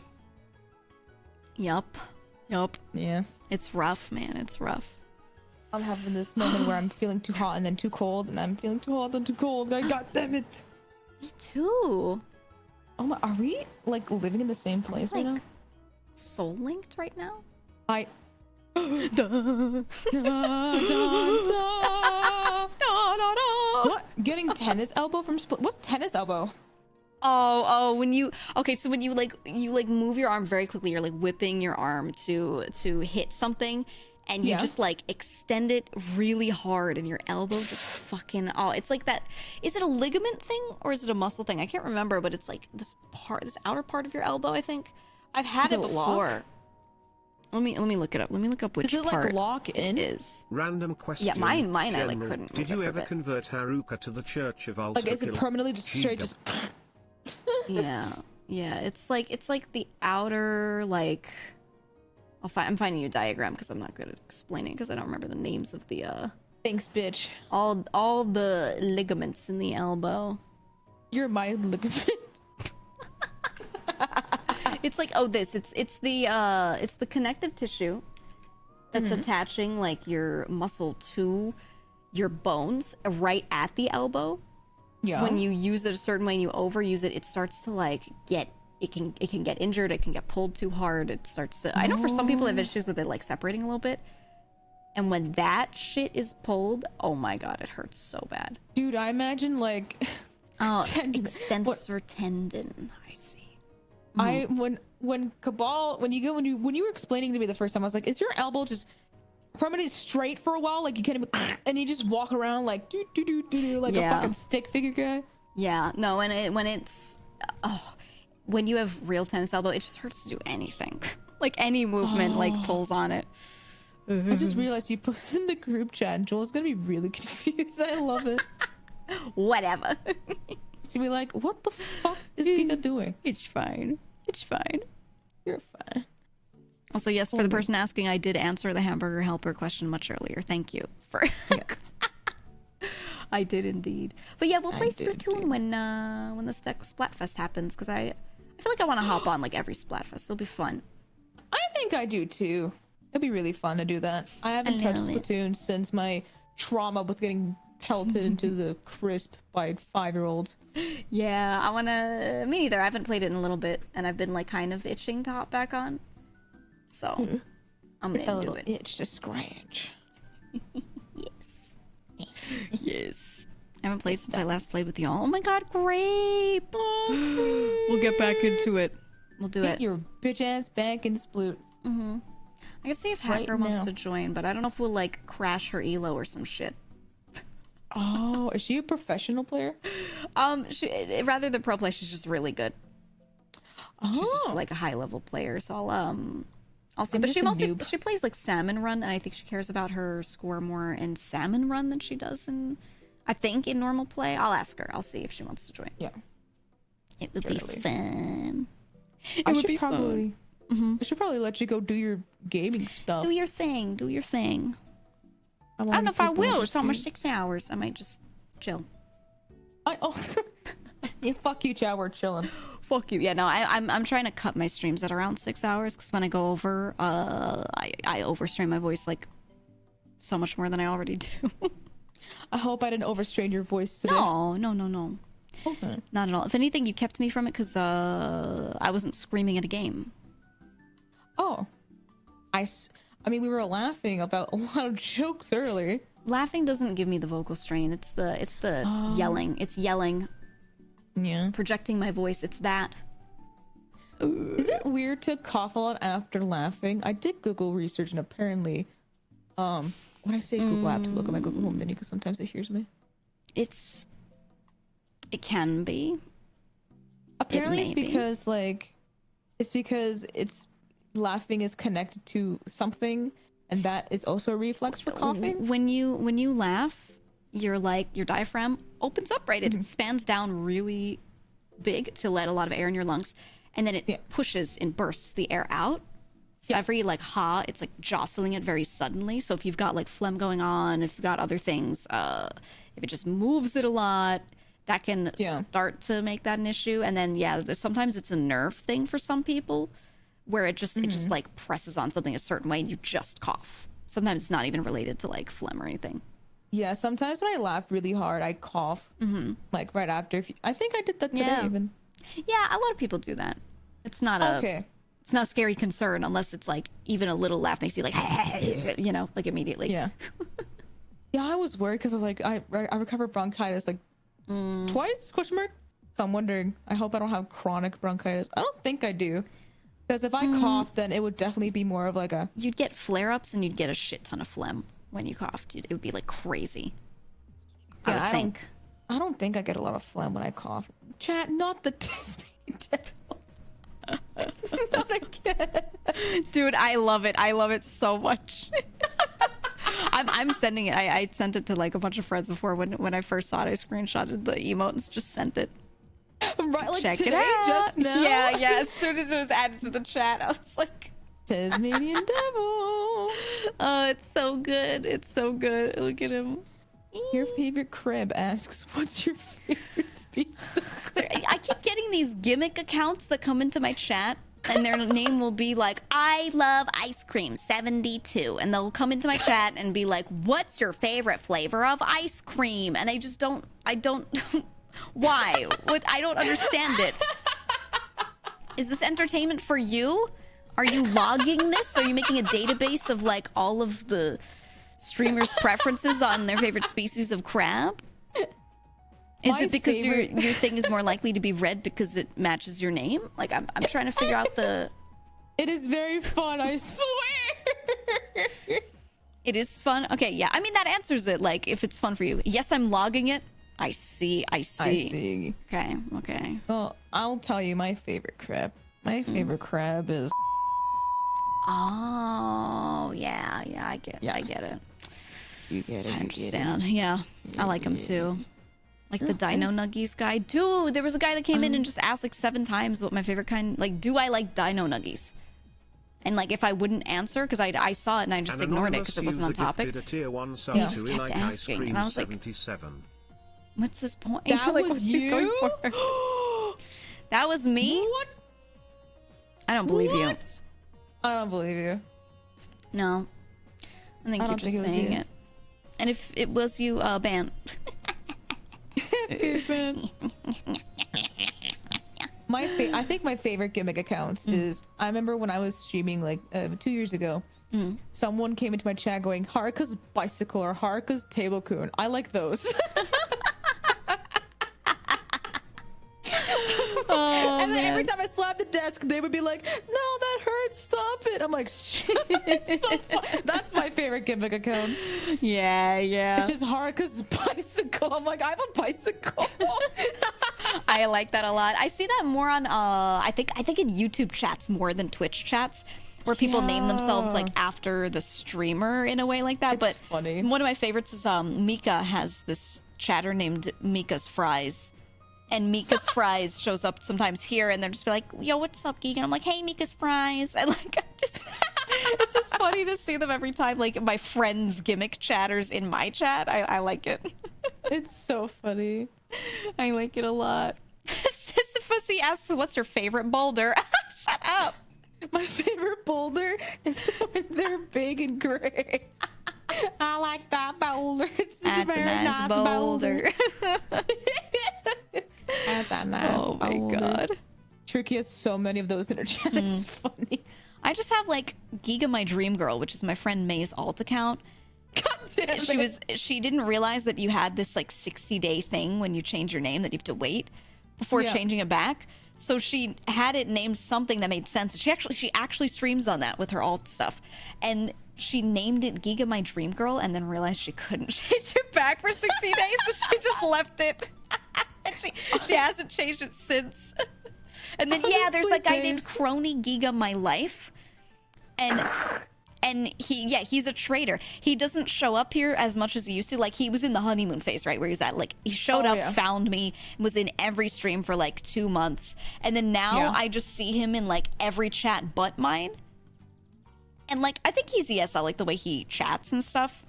Speaker 1: Yup.
Speaker 3: Yeah.
Speaker 1: It's rough, man. It's rough.
Speaker 3: I'm having this moment where I'm feeling too hot and then too cold, and I'm feeling too hot and too cold. God damn it.
Speaker 1: Me too.
Speaker 3: Oh my, are we like living in the same place right now?
Speaker 1: Soul linked right now?
Speaker 3: I. What? Getting tennis elbow from Split? What's tennis elbow?
Speaker 1: Oh, when you like move your arm very quickly, you're like whipping your arm to hit something, and you just like extend it really hard, and your elbow just fucking, oh, it's like that. Is it a ligament thing or is it a muscle thing? I can't remember, but it's like this outer part of your elbow, I think. I've had
Speaker 3: Is
Speaker 1: it
Speaker 3: it
Speaker 1: before.
Speaker 3: lock?
Speaker 1: Let me look it up. Let me look up which
Speaker 3: Is it
Speaker 1: part
Speaker 3: like lock in?
Speaker 1: it is.
Speaker 2: Random question.
Speaker 1: Yeah, mine I like
Speaker 2: General,
Speaker 1: couldn't.
Speaker 2: Did
Speaker 1: move
Speaker 2: you
Speaker 1: it for a
Speaker 2: ever
Speaker 1: bit.
Speaker 2: convert Haruka to the Church of Ultra?
Speaker 3: Like, is it permanently just straight? Just.
Speaker 1: Yeah. It's like the outer, like, I'm finding you a diagram because I'm not good at explaining because I don't remember the names of the
Speaker 3: Thanks, bitch.
Speaker 1: all the ligaments in the elbow.
Speaker 3: You're my ligament.
Speaker 1: It's like, it's the connective tissue that's attaching like your muscle to your bones right at the elbow.
Speaker 3: Yeah.
Speaker 1: When you use it a certain way and you overuse it, it starts to like it can get injured, it can get pulled too hard, it starts to, I know for some people they have issues with it like separating a little bit. And when that shit is pulled, oh my god, it hurts so bad.
Speaker 3: Dude, I imagine like tendon.
Speaker 1: Extensor tendon. I see.
Speaker 3: I when Cabal when you were explaining to me the first time, I was like, is your elbow just permanently straight for a while, like you can't even, and you just walk around like do like a fucking stick figure guy?
Speaker 1: Yeah, no, and when you have real tennis elbow, it just hurts to do anything. Like any movement like pulls on it.
Speaker 3: I just realized you posted in the group chat and Joel's gonna be really confused. I love it.
Speaker 1: Whatever.
Speaker 3: He's gonna be like, what the fuck is GEEGA doing?
Speaker 1: It's fine.
Speaker 3: You're fine.
Speaker 1: Also, yes, for the person asking, I did answer the hamburger helper question much earlier. Thank you for. I did indeed. But yeah, we'll play Splatoon when the Splatfest happens, because I feel like I want to hop on like every Splatfest. It'll be fun.
Speaker 3: I think I do too. It'd be really fun to do that. I haven't touched Splatoon since my trauma with getting pelted into the crisp by 5-year-olds.
Speaker 1: Yeah, I wanna. Me neither. I haven't played it in a little bit, and I've been like kind of itching to hop back on. So I'm
Speaker 3: Get that
Speaker 1: gonna do
Speaker 3: little
Speaker 1: it.
Speaker 3: itch to scratch.
Speaker 1: Yes. Yes. I haven't played since I last played with y'all. Oh my god, Grape! We'll get back into it. We'll do
Speaker 3: Get
Speaker 1: it.
Speaker 3: your bitch ass back in Sploot.
Speaker 1: I can see if
Speaker 3: right
Speaker 1: Hacker wants
Speaker 3: now.
Speaker 1: to join, but I don't know if we'll like crash her elo or some shit.
Speaker 3: Oh, is she a professional player?
Speaker 1: Rather than pro play, she's just really good. She's just
Speaker 3: Oh,
Speaker 1: like a high level player, so I'll see.
Speaker 3: I'm
Speaker 1: But
Speaker 3: just
Speaker 1: she
Speaker 3: a
Speaker 1: mostly
Speaker 3: noob.
Speaker 1: she plays like Salmon Run, and I think she cares about her score more in Salmon Run than she does in, I think, in normal play. I'll ask her. I'll see if she wants to join.
Speaker 3: yeah.
Speaker 1: It would
Speaker 3: Totally.
Speaker 1: be fun. It
Speaker 3: I
Speaker 1: would
Speaker 3: should
Speaker 1: be
Speaker 3: probably. I should probably let you go do your gaming stuff.
Speaker 1: Do your thing. Do your thing. I
Speaker 3: wanna
Speaker 1: don't know if I
Speaker 3: keep on
Speaker 1: will.
Speaker 3: just
Speaker 1: It's almost
Speaker 3: doing-
Speaker 1: 6 hours. I might just chill.
Speaker 3: Yeah, fuck you, Chow. We're chilling.
Speaker 1: Fuck you. Yeah, no, I'm trying to cut my streams at around 6 hours because when I go over, I overstrain my voice like so much more than I already do.
Speaker 3: I hope I didn't overstrain your voice today.
Speaker 1: No.
Speaker 3: Okay.
Speaker 1: Not at all. If anything, you kept me from it because I wasn't screaming at a game.
Speaker 3: Oh. I mean, we were laughing about a lot of jokes earlier.
Speaker 1: Laughing doesn't give me the vocal strain. It's the yelling. It's yelling,
Speaker 3: Yeah.
Speaker 1: projecting my voice. It's that.
Speaker 3: Is it weird to cough a lot after laughing? I did Google research, and apparently, when I say Google, I have to look at my Google Home menu because sometimes it hears me.
Speaker 1: It can be.
Speaker 3: Apparently, it's
Speaker 1: may be.
Speaker 3: because it's laughing is connected to something, and that is also a reflex for coughing.
Speaker 1: When you laugh, your diaphragm opens up, right? It expands down really big to let a lot of air in your lungs, and then it pushes and bursts the air out. So every like ha, it's like jostling it very suddenly. So if you've got like phlegm going on, if you've got other things, if it just moves it a lot, that can start to make that an issue. And then sometimes it's a nerve thing for some people, where it just like presses on something a certain way and you just cough. Sometimes it's not even related to like phlegm or anything.
Speaker 3: Yeah, sometimes when I laugh really hard, I cough. Like right after. I think I did that today even.
Speaker 1: Yeah, a lot of people do that. It's not it's not a scary concern unless it's like even a little laugh makes you like, you know, like immediately.
Speaker 3: Yeah. Yeah, I was worried because I was like, I recovered bronchitis like twice? Question mark. So I'm wondering. I hope I don't have chronic bronchitis. I don't think I do, because if I cough, then it would definitely be more of like a.
Speaker 1: You'd get flare-ups and you'd get a shit ton of phlegm when you coughed. It would be like crazy.
Speaker 3: Yeah,
Speaker 1: I think.
Speaker 3: I don't think I get a lot of phlegm when I cough. Chat, not the Tasmanian devil. Not again.
Speaker 1: Dude, I love it. I love it so much. I'm sending it. I sent it to like a bunch of friends before when I first saw it. I screenshotted the emote and just sent it.
Speaker 3: Right, like
Speaker 1: Check
Speaker 3: today,
Speaker 1: it out.
Speaker 3: just now.
Speaker 1: Yeah. As soon as it was added to the chat, I was like,
Speaker 3: Tasmanian devil.
Speaker 1: oh, it's so good. It's so good. Look at him.
Speaker 3: Your favorite crib asks, "What's your favorite species?"
Speaker 1: I keep getting these gimmick accounts that come into my chat, and their name will be like, I love ice cream 72. And they'll come into my chat and be like, what's your favorite flavor of ice cream? And I don't, why? I don't understand it. Is this entertainment for you? Are you logging this? Are you making a database of like all of the streamers' preferences on their favorite species of crab? Is it because your thing is more likely to be read because it matches your name? Like I'm trying to figure out the.
Speaker 3: It is very fun, I swear.
Speaker 1: It is fun. Okay, yeah. I mean that answers it. Like if it's fun for you. Yes, I'm logging it. I see.
Speaker 3: I see.
Speaker 1: Okay.
Speaker 3: Well, I'll tell you my favorite crab. My favorite crab is.
Speaker 1: Oh yeah. I get it.
Speaker 3: You get it.
Speaker 1: I understand. Yeah, I like him too. Like the Dino Nuggies guy. Dude, there was a guy that came in and just asked like 7 times what my favorite kind. Like, do I like Dino Nuggies? And like, if I wouldn't answer, because I saw it and I just ignored it because it wasn't on topic.
Speaker 2: A tier 1 sub
Speaker 1: He
Speaker 2: to
Speaker 1: just
Speaker 2: like
Speaker 1: kept
Speaker 2: ice
Speaker 1: asking,
Speaker 2: cream
Speaker 1: and I was like,
Speaker 2: 77.
Speaker 1: what's his point?
Speaker 3: That
Speaker 1: Like,
Speaker 3: was
Speaker 1: what's he going
Speaker 3: you?
Speaker 1: for? That was me?
Speaker 3: What?
Speaker 1: I don't believe you.
Speaker 3: What? I don't believe you.
Speaker 1: No. I think
Speaker 3: I
Speaker 1: you're
Speaker 3: don't think
Speaker 1: just
Speaker 3: it was
Speaker 1: saying
Speaker 3: you.
Speaker 1: it. And if it was you, ban.
Speaker 3: I think my favorite gimmick accounts is, I remember when I was streaming like 2 years ago, someone came into my chat going, Haruka's bicycle or Haruka's table coon. I like those. And then every time I slapped the desk, they would be like, no, that hurts, stop it. I'm like, shit. So that's my favorite gimmick account.
Speaker 1: Yeah.
Speaker 3: It's just Haruka's bicycle. I'm like, I have a bicycle.
Speaker 1: I like that a lot. I see that more on I think in YouTube chats more than Twitch chats, where people name themselves like after the streamer in a way like that. But
Speaker 3: funny.
Speaker 1: One of my favorites is Mika has this chatter named Mika's Fries. And Mika's Fries shows up sometimes here, and they're just be like, yo, what's up, Geek? And I'm like, hey, Mika's Fries. And like, it's just funny to see them every time. Like, my friends' gimmick chatters in my chat. I like it.
Speaker 3: It's so funny.
Speaker 1: I like it a lot. Sisyphus asks, what's your favorite boulder? Shut up.
Speaker 3: My favorite boulder is when they're big and gray. I like that boulder. It's a very nice boulder. That's a nice
Speaker 1: Oh my god.
Speaker 3: Tricky has so many of those in her chat. It's funny.
Speaker 1: I just have like GEEGA My Dream Girl, which is my friend May's alt account.
Speaker 3: God damn it.
Speaker 1: She didn't realize that you had this like 60-day thing when you change your name that you have to wait before changing it back. So she had it named something that made sense. She actually streams on that with her alt stuff. And she named it GEEGA My Dream Girl and then realized she couldn't change it back for 60 days, so she just left it. And she hasn't changed it since. And then there's that guy named Crony GEEGA My Life. And he's a trader. He doesn't show up here as much as he used to. Like, he was in the honeymoon phase, right, where he's at. Like, he showed up, found me, was in every stream for like 2 months. And then now I just see him in like every chat but mine. And like, I think he's ESL, like the way he chats and stuff.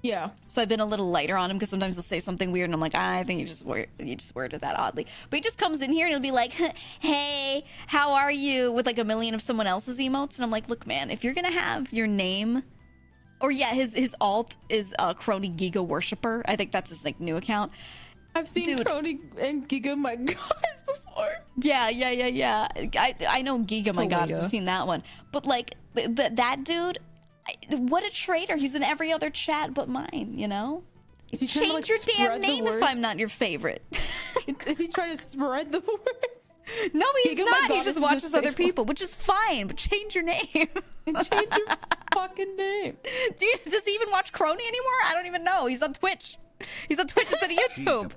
Speaker 3: Yeah.
Speaker 1: So I've been a little lighter on him because sometimes he'll say something weird and I'm like, I think you just worded that oddly. But he just comes in here and he'll be like, hey, how are you? With like a million of someone else's emotes. And I'm like, look, man, if you're going to have your name, or his alt is Crony GEEGA Worshipper. I think that's his like new account.
Speaker 3: I've seen Crony and GEEGA My Goddess before.
Speaker 1: Yeah. I know GEEGA My Goddess. I've seen that one. But like that dude, what a traitor. He's in every other chat but mine, you know? Change your damn name if I'm not your favorite.
Speaker 3: Is he trying to spread the word?
Speaker 1: No, he's not. He just watches other people, which is fine, but change your name.
Speaker 3: Change your fucking name.
Speaker 1: Does he even watch Crony anymore? I don't even know. He's on Twitch. He's on Twitch instead of YouTube.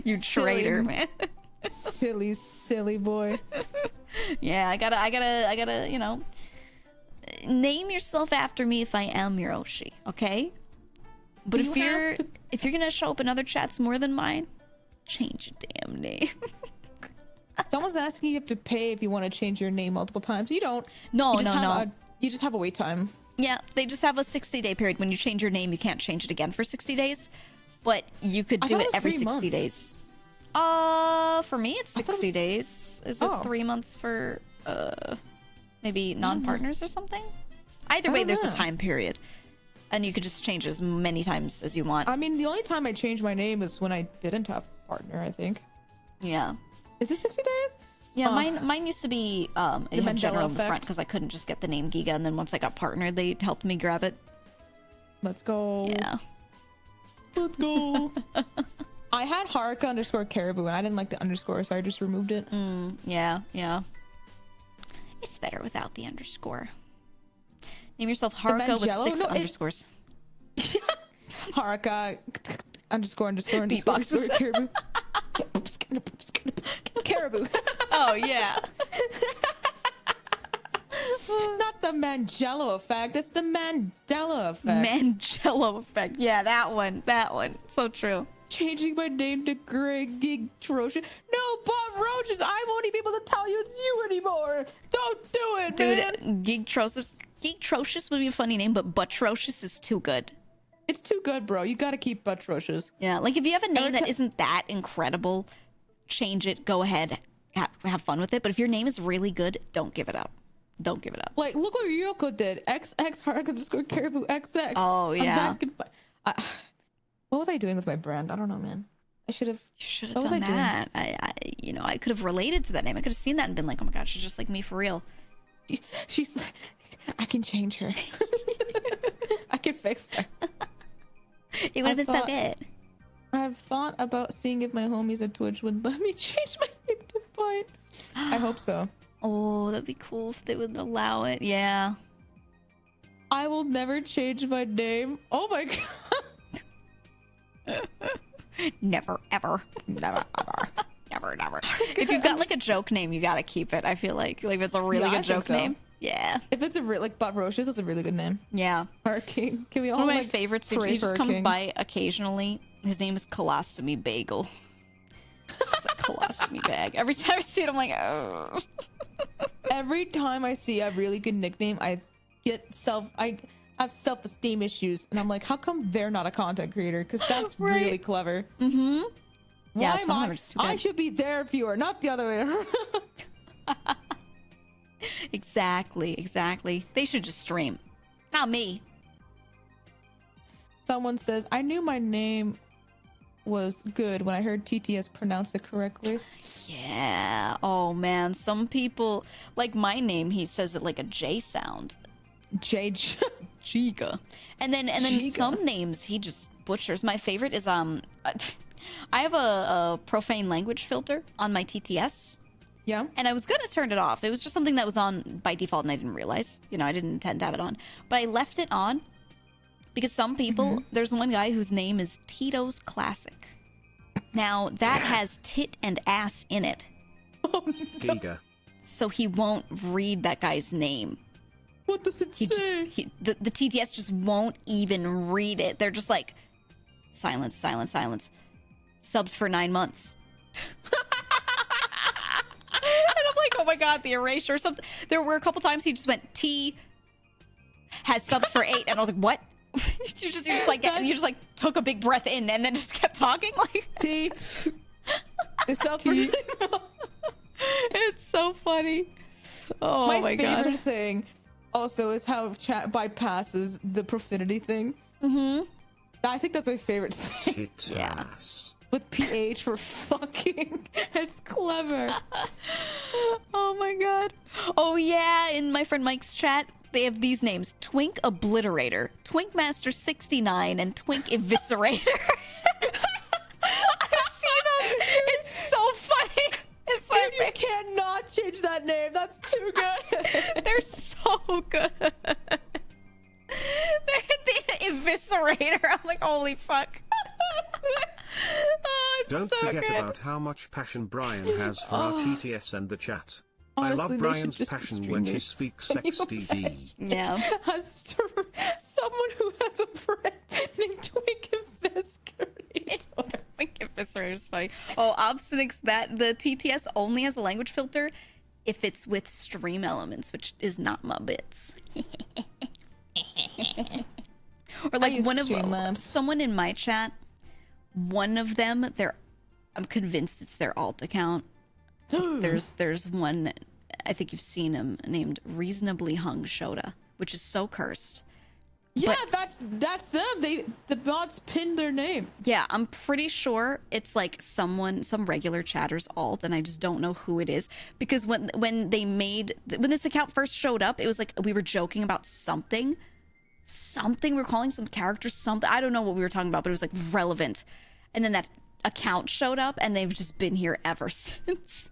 Speaker 1: You traitor, man.
Speaker 3: Silly boy.
Speaker 1: Yeah, I gotta, you know, name yourself after me if I am your Oshi, okay? But if you're gonna show up in other chats more than mine, change your damn name.
Speaker 3: Someone's asking you have to pay if you want to change your name multiple times. You don't.
Speaker 1: No.
Speaker 3: You just have a wait time.
Speaker 1: Yeah, they just have a 60-day period. When you change your name, you can't change it again for 60 days. But you could do it every 60 days. For me, it's 60 days. Is it 3 months for maybe non-partners or something? Either way, there's a time period. And you could just change as many times as you want.
Speaker 3: I mean, the only time I changed my name was when I didn't have a partner, I think.
Speaker 1: Yeah.
Speaker 3: Is it 60 days?
Speaker 1: Yeah, mine used to be it had general in the front because I couldn't just get the name GEEGA, and then once I got partnered, they helped me grab it.
Speaker 3: Let's go.
Speaker 1: Yeah.
Speaker 3: Let's go. I had Haruka _ Caribou, and I didn't like the underscore, so I just removed it.
Speaker 1: Yeah. It's better without the underscore. Name yourself Haruka with 6 underscores.
Speaker 3: Haruka __ Caribou. Caribou.
Speaker 1: Oh yeah.
Speaker 3: Not the Mangello effect. It's the Mandela effect.
Speaker 1: Mangello effect. Yeah, that one. So true.
Speaker 3: Changing my name to Greg Geek Trocious. No, Bob Roaches. I won't even be able to tell you it's you anymore. Don't do it, man.
Speaker 1: Geek Trocious would be a funny name, but Buttrocious is too good.
Speaker 3: It's too good, bro. You gotta keep Buttrocious.
Speaker 1: Yeah, like if you have a name that isn't that incredible, change it. Go ahead, have fun with it. But if your name is really good, don't give it up. Don't give it up.
Speaker 3: Like, look what Ryoko did. XX Haruka _ Caribou XX.
Speaker 1: Oh yeah.
Speaker 3: What was I doing with my brand? I don't know, man. I should have.
Speaker 1: You should have
Speaker 3: What was
Speaker 1: done
Speaker 3: I doing?
Speaker 1: that. I could have related to that name. I could have seen that and been like, oh my god, she's just like me for real.
Speaker 3: She's. I can change her. I can fix her.
Speaker 1: It would have been so good.
Speaker 3: I've thought about seeing if my homies at Twitch would let me change my name to Bite. I hope so.
Speaker 1: Oh, that'd be cool if they would allow it. Yeah.
Speaker 3: I will never change my name. Oh my god.
Speaker 1: Never, ever.
Speaker 3: Never, ever.
Speaker 1: Never. If you've got like a joke name, you gotta keep it. I feel like if it's a really good joke name. Yeah.
Speaker 3: If it's a like Butrocious, that's a really good name.
Speaker 1: Yeah.
Speaker 3: Our king. Can we all
Speaker 1: One of my
Speaker 3: like,
Speaker 1: favorites,
Speaker 3: pray
Speaker 1: he
Speaker 3: for
Speaker 1: just
Speaker 3: our
Speaker 1: comes
Speaker 3: king?
Speaker 1: by occasionally. His name is Colostomy Bagel. It's just a colostomy bag. Every time I see it, I'm like, oh.
Speaker 3: Every time I see a really good nickname, I have self-esteem issues, and I'm like, how come they're not a content creator? Because that's
Speaker 1: Right.
Speaker 3: really clever.
Speaker 1: Mm-hmm. Yeah,
Speaker 3: Why
Speaker 1: some of
Speaker 3: am
Speaker 1: them are just too good.
Speaker 3: I should be their viewer, not the other way around.
Speaker 1: Exactly. They should just stream. Not me.
Speaker 3: Someone says, I knew my name was good when I heard TTS pronounce it correctly.
Speaker 1: Yeah. Oh man, some people like my name. He says it like a J sound. GEEGA. And then
Speaker 3: GEEGA.
Speaker 1: some names he just butchers. My favorite is I have a profane language filter on my TTS.
Speaker 3: Yeah.
Speaker 1: And I was gonna turn it off. It was just something that was on by default and I didn't realize. I didn't intend to have it on. But I left it on because some people, there's one guy whose name is Tito's Classic. Now, that has tit and ass in it.
Speaker 2: GEEGA.
Speaker 1: So he won't read that guy's name.
Speaker 3: What does it say?
Speaker 1: The TTS just won't even read it. They're just like, silence. Subbed for 9 months. And I'm like, oh my god, the erasure. There were a couple times he just went, T has subbed for 8. And I was like, what? you just took a big breath in and then just kept talking like
Speaker 3: T. It's up for
Speaker 1: It's so funny. Oh my god.
Speaker 3: My favorite thing also is how chat bypasses the profanity thing. I think that's my favorite thing.
Speaker 1: Yeah.
Speaker 3: With PH for fucking. It's clever.
Speaker 1: Oh my god. Oh yeah, in my friend Mike's chat, they have these names: Twink Obliterator, Twink Master 69, and Twink Eviscerator. I see those. It's so funny. It's my
Speaker 3: Dude, you cannot change that name. That's too good.
Speaker 1: They're so good. The Eviscerator. I'm like, holy fuck. Oh, it's
Speaker 2: Don't
Speaker 1: so
Speaker 2: forget
Speaker 1: good.
Speaker 2: about how much passion Brian has for our TTS and the chat.
Speaker 3: Honestly,
Speaker 2: I love
Speaker 3: they
Speaker 2: Brian's
Speaker 3: should just be
Speaker 2: passion when she
Speaker 3: streamers.
Speaker 2: speaks
Speaker 3: Can you
Speaker 2: SexDD.
Speaker 1: Yeah.
Speaker 3: Someone who has a friend named Twink Eviscerator.
Speaker 1: Twink Eviscerator is funny. Oh, Obstinix, that the TTS only has a language filter if it's with stream elements, which is not my bits. Or like
Speaker 3: use
Speaker 1: one of
Speaker 3: Streamlabs.
Speaker 1: someone in my chat, one of them, I'm convinced it's their alt account. There's one, I think you've seen him, named Reasonably Hung Shota, which is so cursed.
Speaker 3: Yeah, that's them. The bots pinned their name.
Speaker 1: Yeah, I'm pretty sure it's like some regular chatter's alt, and I just don't know who it is. Because when this account first showed up, it was like we were joking about something we're calling some character something. I don't know what we were talking about, but it was like relevant. And then that account showed up, and they've just been here ever since.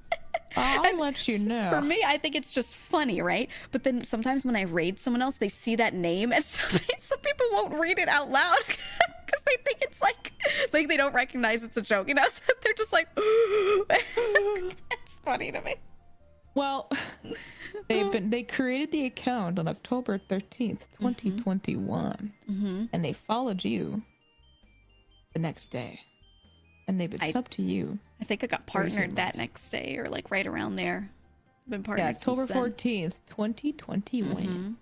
Speaker 3: I'll let you know.
Speaker 1: For me, I think it's just funny, right? But then sometimes when I raid someone else, they see that name, and some people won't read it out loud because they think it's like they don't recognize it's a joke. So they're just like, it's funny to me.
Speaker 3: Well, they created the account on October 13th, 2021, and they followed you the next day, and they've been subbed to you.
Speaker 1: I think I got partnered that next day, or like right around there. I've been partnered
Speaker 3: October
Speaker 1: since then.
Speaker 3: 14th, 2021.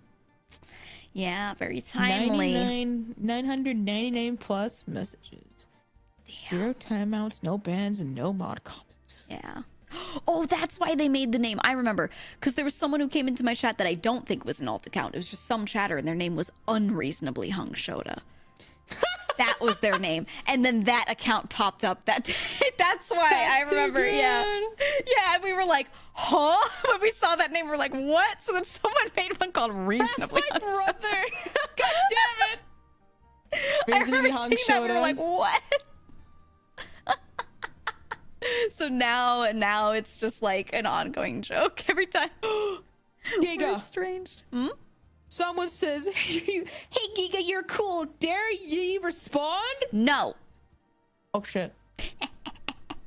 Speaker 1: Yeah, very timely.
Speaker 3: 999 plus messages.
Speaker 1: Damn.
Speaker 3: 0 timeouts, no bans, and no mod comments.
Speaker 1: Yeah. Oh, that's why they made the name. I remember. Because there was someone who came into my chat that I don't think was an alt account. It was just some chatter, and their name was Unreasonably Hung Shota. that was their name. And then that account popped up that day. That's why I remember. Yeah. Yeah. And we were like, huh? When we saw that name, we were like, what? So then someone made one called Reasonably
Speaker 3: That's my
Speaker 1: Hung
Speaker 3: brother. God damn it.
Speaker 1: I remember
Speaker 3: Reasonably Hung
Speaker 1: seeing that. We were
Speaker 3: Showdown.
Speaker 1: like, what? So now it's just like an ongoing joke every time. We're
Speaker 3: GEEGA.
Speaker 1: estranged. Hmm?
Speaker 3: Someone says, hey GEEGA, you're cool. Dare ye respond?
Speaker 1: No.
Speaker 3: Oh shit.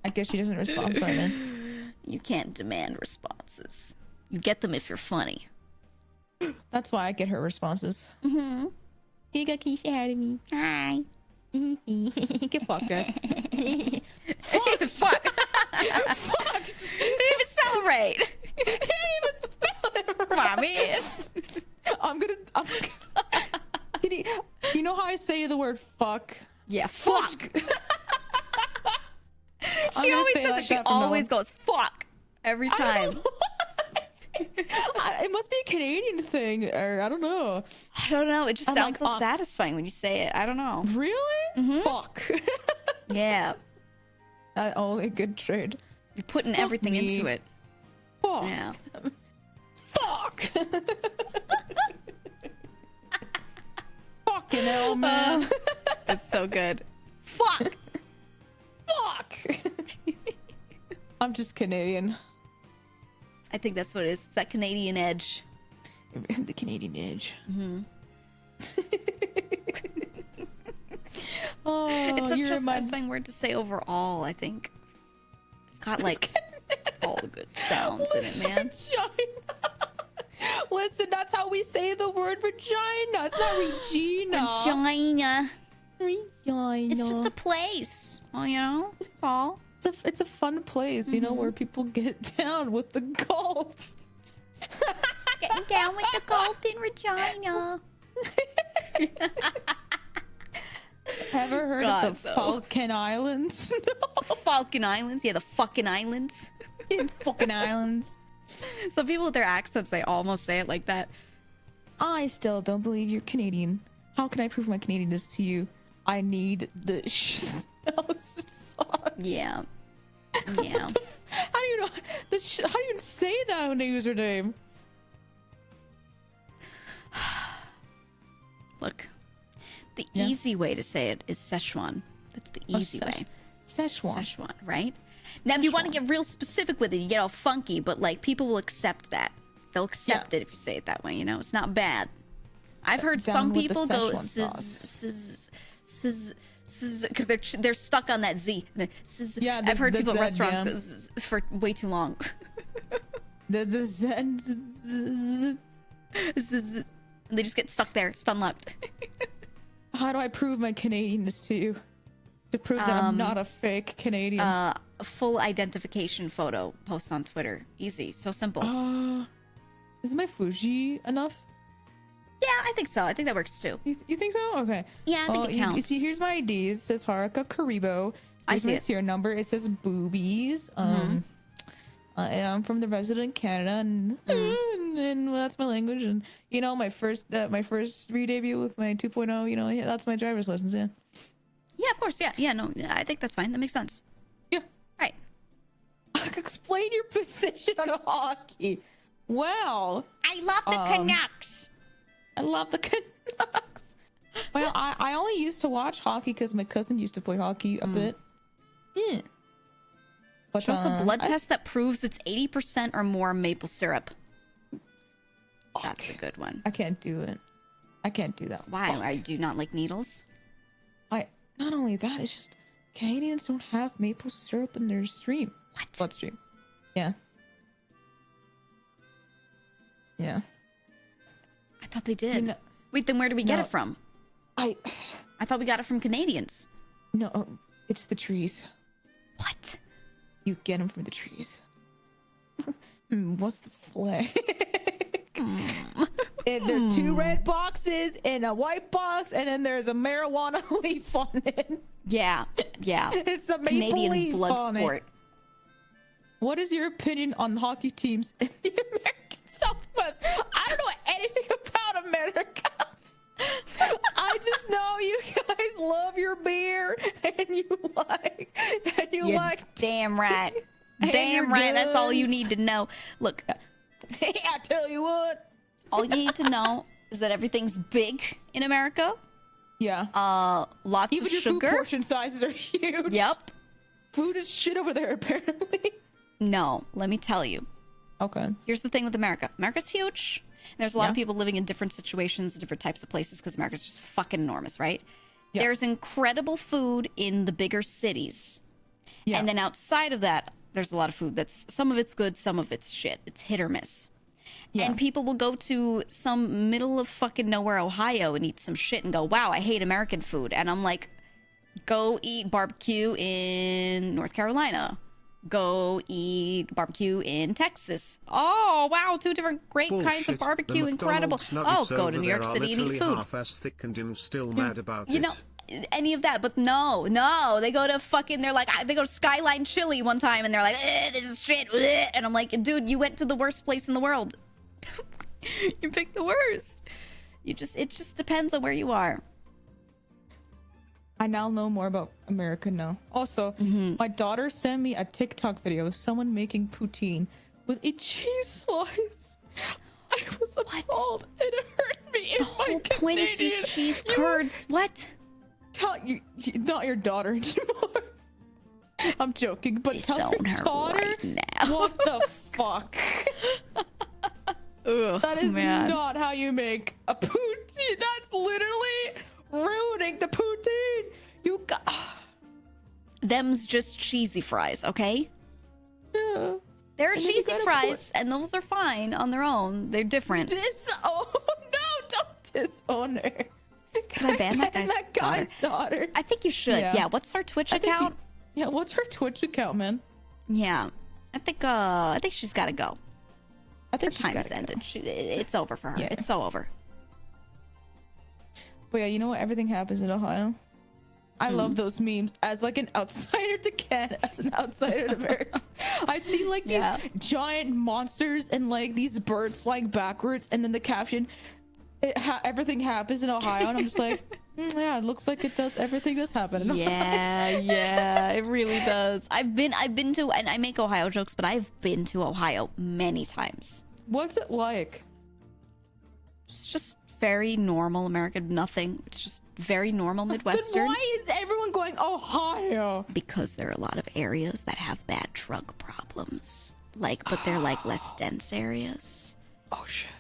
Speaker 3: I guess she doesn't respond. I'm sorry, man.
Speaker 1: You can't demand responses. You get them if you're funny.
Speaker 3: That's why I get her responses. Mm-hmm. GEEGA, can you say hi to me?
Speaker 1: Hi.
Speaker 3: Get fucked, guys.
Speaker 1: Fuck. Fuck.
Speaker 3: Fucked.
Speaker 1: You didn't even spell it right.
Speaker 3: I didn't even spell it right.
Speaker 1: Come on, man.
Speaker 3: I'm gonna you know how I say the word fuck?
Speaker 1: Yeah, fuck.
Speaker 3: I'm
Speaker 1: She
Speaker 3: gonna
Speaker 1: always
Speaker 3: say
Speaker 1: says
Speaker 3: like
Speaker 1: it. She
Speaker 3: that from now
Speaker 1: always
Speaker 3: on.
Speaker 1: goes fuck every
Speaker 3: I
Speaker 1: time.
Speaker 3: don't know why. It must be a Canadian thing, or I don't know.
Speaker 1: I don't know. It just
Speaker 3: I'm
Speaker 1: sounds
Speaker 3: like,
Speaker 1: so satisfying when you say it. I don't know.
Speaker 3: Really? Fuck.
Speaker 1: Yeah.
Speaker 3: Only a good trade.
Speaker 1: You're putting
Speaker 3: Fuck
Speaker 1: everything
Speaker 3: me.
Speaker 1: into it.
Speaker 3: Fuck.
Speaker 1: Yeah.
Speaker 3: Fuck. Fucking hell, man.
Speaker 1: It's so good. Fuck.
Speaker 3: Fuck. I'm just Canadian.
Speaker 1: I think that's what it is. It's that Canadian edge.
Speaker 3: The Canadian edge. Oh,
Speaker 1: It's such
Speaker 3: you
Speaker 1: a
Speaker 3: remind-
Speaker 1: satisfying word to say overall, I think. It's got like all the good sounds in it, man.
Speaker 3: Vagina. Listen, that's how we say the word vagina. It's not Regina.
Speaker 1: Vagina.
Speaker 3: Regina.
Speaker 1: It's just a place. Well, you know, that's all.
Speaker 3: It's a fun place, you know, where people get down with the gulls.
Speaker 1: Getting down with the golden Regina.
Speaker 3: Ever heard
Speaker 1: God,
Speaker 3: of the
Speaker 1: though.
Speaker 3: Falkland Islands? No.
Speaker 1: Falcon Islands. Yeah, the fucking islands.
Speaker 3: Fucking islands.
Speaker 1: Some people with their accents, they almost say it like that.
Speaker 3: I still don't believe you're Canadian. How can I prove my Canadianness to you? I need the sauce.
Speaker 1: Yeah. Yeah.
Speaker 3: How do you know how do you say that on the username?
Speaker 1: Look, the
Speaker 3: Yeah.
Speaker 1: easy way to say it is Szechuan. That's the easy way.
Speaker 3: Szechuan.
Speaker 1: Szechuan, right? Now, if you want to get real specific with it, you get all funky, but like people will accept that. They'll accept it if you say it that way. You know, it's not bad. I've heard
Speaker 3: Down
Speaker 1: some
Speaker 3: with the
Speaker 1: people go
Speaker 3: Szechuan sauce.
Speaker 1: because they're stuck on that Z.
Speaker 3: Yeah,
Speaker 1: I've heard
Speaker 3: the
Speaker 1: people in
Speaker 3: Z,
Speaker 1: restaurants
Speaker 3: yeah.
Speaker 1: go zzz for way too long.
Speaker 3: The Zen.
Speaker 1: Zzz, and they just get stuck there, stun locked.
Speaker 3: How do I prove my Canadianness to you? To prove that I'm not a fake Canadian.
Speaker 1: A full identification photo posts on Twitter. Easy, so simple.
Speaker 3: Is my Fuji enough?
Speaker 1: Yeah, I think so. I think that works too.
Speaker 3: You think so? Okay.
Speaker 1: Yeah, I think it
Speaker 3: You
Speaker 1: counts.
Speaker 3: see, here's my ID. It says Haruka Karibo.
Speaker 1: I
Speaker 3: Here's
Speaker 1: see
Speaker 3: my
Speaker 1: it.
Speaker 3: serial number. It says boobies. I'm from the resident Canada, and well, that's my language. And you know, my first re-debut with my 2.0. You know, that's my driver's license. Yeah.
Speaker 1: Yeah, of course. Yeah, no, I think that's fine. That makes sense.
Speaker 3: Yeah.
Speaker 1: Right.
Speaker 3: Explain your position on hockey. Wow.
Speaker 1: I love the Canucks.
Speaker 3: I love the Canucks. Well, I only used to watch hockey because my cousin used to play hockey a bit. Yeah. But
Speaker 1: Show us a blood test that proves it's 80% or more maple syrup. That's a good one.
Speaker 3: I can't do it. I can't do that.
Speaker 1: Why?
Speaker 3: Fuck.
Speaker 1: I do not like needles.
Speaker 3: Not only that, it's just Canadians don't have maple syrup in their stream.
Speaker 1: What?
Speaker 3: Bloodstream. Yeah. Yeah.
Speaker 1: I thought they did.
Speaker 3: You know-
Speaker 1: Wait, then where do we get
Speaker 3: No.
Speaker 1: it from?
Speaker 3: I
Speaker 1: thought we got it from Canadians.
Speaker 3: no, it's the trees.
Speaker 1: What?
Speaker 3: You get them from the trees. What's the flag? There's two red boxes and a white box, and then there's a marijuana leaf on it.
Speaker 1: Yeah, yeah.
Speaker 3: It's a maple
Speaker 1: Canadian
Speaker 3: leaf
Speaker 1: blood
Speaker 3: on
Speaker 1: sport.
Speaker 3: It. What is your opinion on hockey teams in the American Southwest? I don't know anything about America. I just know you guys love your
Speaker 1: Damn right.
Speaker 3: And
Speaker 1: Damn
Speaker 3: your
Speaker 1: right. That's all you
Speaker 3: guns.
Speaker 1: need to know. Look,
Speaker 3: I tell you what.
Speaker 1: all you need to know is that everything's big in America.
Speaker 3: Yeah.
Speaker 1: Lots
Speaker 3: Even
Speaker 1: of
Speaker 3: your
Speaker 1: sugar.
Speaker 3: food portion sizes are huge.
Speaker 1: Yep.
Speaker 3: Food is shit over there, apparently.
Speaker 1: No, let me tell you.
Speaker 3: Okay.
Speaker 1: Here's the thing with America. America's huge. And there's a lot of people living in different situations, different types of places, because America's just fucking enormous, right?
Speaker 3: Yeah.
Speaker 1: There's incredible food in the bigger cities.
Speaker 3: Yeah.
Speaker 1: And then outside of that, there's a lot of food that's, some of it's good, some of it's shit. It's hit or miss.
Speaker 3: Yeah.
Speaker 1: And people will go to some middle of fucking nowhere, Ohio, and eat some shit and go, wow, I hate American food. And I'm like, go eat barbecue in North Carolina. Go eat barbecue in Texas. Oh, wow, two different great kinds of
Speaker 2: Bullshit.
Speaker 1: barbecue.
Speaker 2: The
Speaker 1: Incredible.
Speaker 2: McDonald's
Speaker 1: Oh,
Speaker 2: nuggets
Speaker 1: go to
Speaker 2: over
Speaker 1: New
Speaker 2: there
Speaker 1: York
Speaker 2: are
Speaker 1: City and eat
Speaker 2: literally
Speaker 1: food.
Speaker 2: half as thick, and I'm still mad about
Speaker 1: You
Speaker 2: it.
Speaker 1: know, any of that, but no, they go to fucking, they're like, they go to Skyline Chili one time and they're like, this is shit. And I'm like, dude, you went to the worst place in the world. You picked the worst. It just depends on where you are.
Speaker 3: I now know more about America now. Also, my daughter sent me a TikTok video of someone making poutine with a cheese slice. I was appalled. It hurt me.
Speaker 1: The whole point is to use cheese curds. What?
Speaker 3: Tell you, not your daughter anymore. I'm joking, but tell
Speaker 1: Disown
Speaker 3: your
Speaker 1: her
Speaker 3: daughter.
Speaker 1: right now.
Speaker 3: What the fuck?
Speaker 1: Ugh,
Speaker 3: That is
Speaker 1: man.
Speaker 3: not how you make a poutine. That's literally ruining the poutine. You got.
Speaker 1: Them's just cheesy fries, okay?
Speaker 3: Yeah.
Speaker 1: There are
Speaker 3: And then you
Speaker 1: cheesy
Speaker 3: gotta
Speaker 1: fries, and those are fine on their own. They're different.
Speaker 3: Disown. No, don't disown her.
Speaker 1: Can I ban that guy's
Speaker 3: daughter?
Speaker 1: I think you should.
Speaker 3: Yeah.
Speaker 1: Yeah. What's her Twitch
Speaker 3: I think
Speaker 1: account?
Speaker 3: Yeah, what's her Twitch account, man?
Speaker 1: Yeah. I think she's got to go.
Speaker 3: I
Speaker 1: Her
Speaker 3: think she's
Speaker 1: time
Speaker 3: gotta
Speaker 1: has
Speaker 3: go.
Speaker 1: ended. It's over for her.
Speaker 3: Yeah.
Speaker 1: It's so over.
Speaker 3: But yeah, you know what? Everything happens in Ohio. I love those memes as like an outsider to Canada, as an outsider to America. I see like these giant monsters and like these birds flying backwards, and then the caption, everything happens in Ohio, and I'm just like, yeah, it looks like it does. Everything does happen in Ohio.
Speaker 1: Yeah, it really does. I've been to, and I make Ohio jokes, but I've been to Ohio many times.
Speaker 3: What's it like?
Speaker 1: It's just very normal American. Nothing. It's just very normal Midwestern.
Speaker 3: Then why is everyone going Ohio?
Speaker 1: Because there are a lot of areas that have bad drug problems. But they're like less dense areas.
Speaker 3: Oh shit.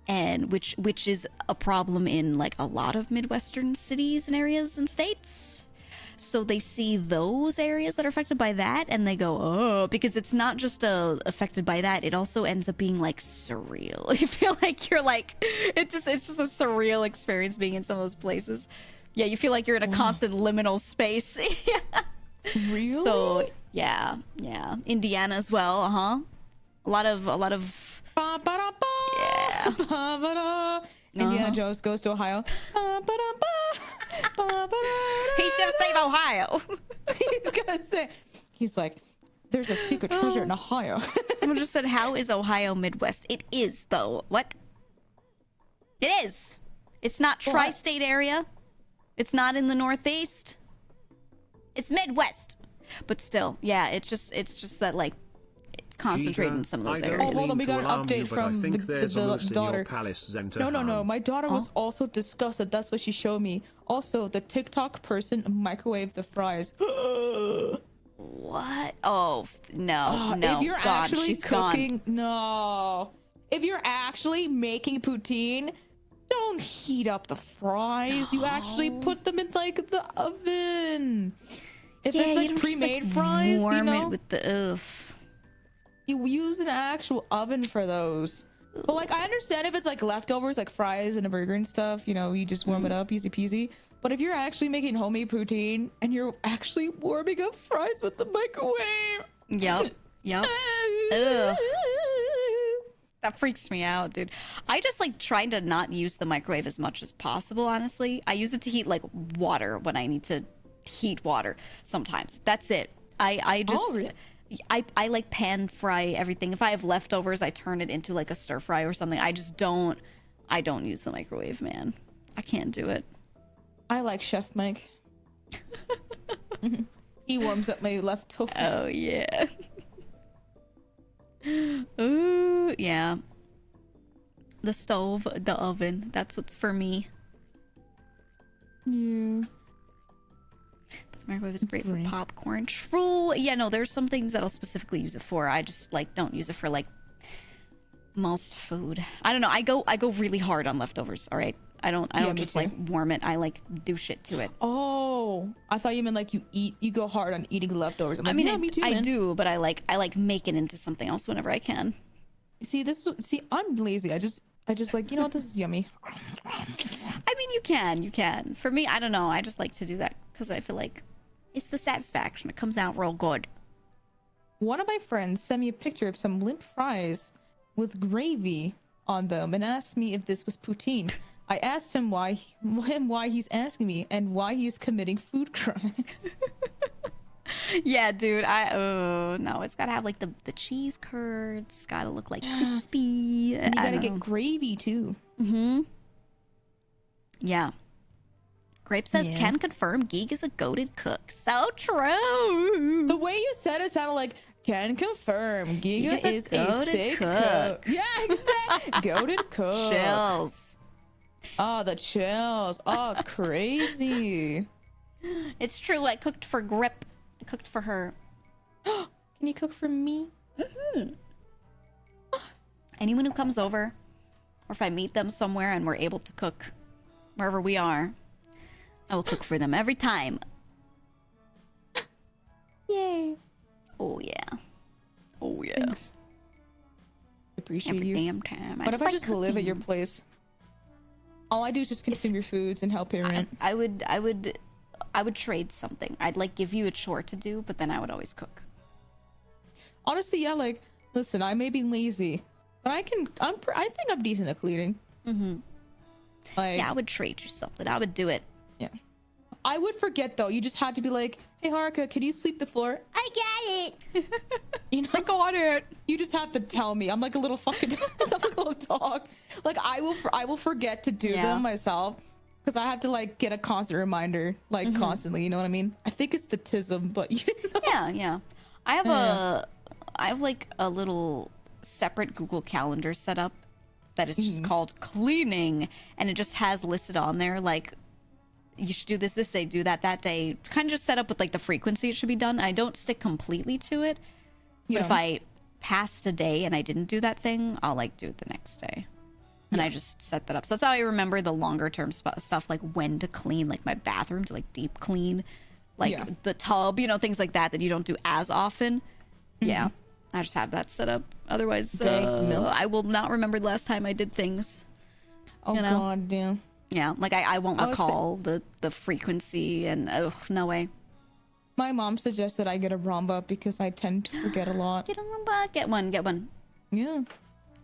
Speaker 1: And which is a problem in like a lot of Midwestern cities and areas and states. So they see those areas that are affected by that and they go, oh, because it's not just affected by that. It also ends up being like surreal. You feel like you're like, it's just a surreal experience being in some of those places. Yeah, you feel like you're in a constant liminal space.
Speaker 3: Really?
Speaker 1: So yeah. Indiana as well, A lot of
Speaker 3: Ba-ba-da-ba,
Speaker 1: Yeah.
Speaker 3: ba-ba-da. Indiana Jones goes to Ohio. Ba-ba-da-ba, ba-ba-da-da.
Speaker 1: He's gonna save Ohio.
Speaker 3: He's gonna say, he's like, there's a secret treasure in Ohio.
Speaker 1: Someone just said, how is Ohio Midwest? It is, though. What? It is. It's not tri-state area. It's not in the Northeast. It's Midwest. But still, yeah, it's just that, like, it's concentrated in some of those areas.
Speaker 3: Oh, hold on, we got an
Speaker 2: alarm you,
Speaker 3: update
Speaker 2: but I
Speaker 3: from
Speaker 2: think there's a
Speaker 3: the
Speaker 2: moose in your
Speaker 3: daughter.
Speaker 2: palace, Zenta
Speaker 3: No.
Speaker 2: Han.
Speaker 3: My daughter was also disgusted. That's what she showed me. Also, the TikTok person microwaved the fries.
Speaker 1: What? Oh, no.
Speaker 3: If you're
Speaker 1: gone.
Speaker 3: actually
Speaker 1: She's
Speaker 3: cooking, no. If you're actually making poutine, don't heat up the fries. You actually put them in like the oven. If it's like pre-made fries, you know,
Speaker 1: it with the
Speaker 3: you use an actual oven for those. But like, I understand if it's like leftovers, like fries and a burger and stuff, you know, you just warm it up, easy peasy. But if you're actually making homemade poutine and you're actually warming up fries with the microwave,
Speaker 1: Yep. Ugh. That freaks me out, dude. I just like trying to not use the microwave as much as possible, honestly. I use it to heat like water when I need to heat water sometimes. That's it. I just
Speaker 3: really?
Speaker 1: I like pan fry everything. If I have leftovers, I turn it into like a stir fry or something. I don't use the microwave, man. I can't do it.
Speaker 3: I like Chef Mike. He warms up my leftovers.
Speaker 1: Oh yeah. Ooh, yeah. The stove, the oven. That's what's for me.
Speaker 3: Yeah.
Speaker 1: The microwave is great for popcorn. True. Yeah, no, there's some things that I'll specifically use it for. I just like don't use it for like most food. I don't know. I go really hard on leftovers. All right. I don't just like warm it. I like do shit to it.
Speaker 3: Oh, I thought you meant like you go hard on eating leftovers. I'm like, yeah, me too, man.
Speaker 1: I do, but I like make it into something else whenever I can.
Speaker 3: See, I'm lazy. I just like, you know what, this is yummy.
Speaker 1: I mean, you can. For me, I don't know. I just like to do that because I feel like it's the satisfaction. It comes out real good.
Speaker 3: One of my friends sent me a picture of some limp fries with gravy on them and asked me if this was poutine. I asked him why he's asking me and why he's committing food crimes.
Speaker 1: Yeah, dude. No, it's gotta have like the cheese curds. It's gotta look like crispy.
Speaker 3: And you gotta get gravy too.
Speaker 1: Yeah. Grape says can confirm Geeg is a goated cook. So true.
Speaker 3: The way you said it sounded like can confirm GEEGA is a sick cook. Yeah, exactly. Goated cook.
Speaker 1: Chills.
Speaker 3: Oh, the chills. Oh, crazy.
Speaker 1: It's true. I cooked for Grip. I cooked for her.
Speaker 3: Can you cook for me?
Speaker 1: Anyone who comes over, or if I meet them somewhere and we're able to cook wherever we are, I will cook for them every time.
Speaker 3: Yay.
Speaker 1: Oh yeah. Oh yeah.
Speaker 3: Thanks. Appreciate
Speaker 1: Every
Speaker 3: you.
Speaker 1: damn time.
Speaker 3: What if I just live at your place? All I do is just consume your foods and help pay rent.
Speaker 1: I would trade something. I'd like give you a chore to do, but then I would always cook.
Speaker 3: Honestly, yeah, like, listen, I may be lazy, but I think I'm decent at cleaning. Like,
Speaker 1: Yeah, I would trade you something. I would do it.
Speaker 3: yeah. I would forget though. You just had to be like, hey Haruka, could you sweep the floor? I got it. You know, I got it. You just have to tell me. I'm like a little fucking I'm like a little dog. Like I will forget to do them myself because I have to like get a constant reminder, like constantly. You know what I mean? I think it's the tism, but you know.
Speaker 1: Yeah. I have like a little separate Google Calendar set up that is just called cleaning, and it just has listed on there like you should do this day, do that day, kind of just set up with like the frequency it should be done. And I don't stick completely to it, but if I passed a day and I didn't do that thing, I'll like do it the next day, and I just set that up. So that's how I remember the longer term stuff, like when to clean like my bathroom, to like deep clean like the tub, you know, things like that you don't do as often. I just have that set up. Otherwise I will not remember the last time I did things.
Speaker 3: Oh, you know? God damn.
Speaker 1: Yeah, like I won't recall the frequency, and no way.
Speaker 3: My mom suggested I get a Ramba because I tend to forget a lot.
Speaker 1: Get a Ramba. Get one.
Speaker 3: Yeah.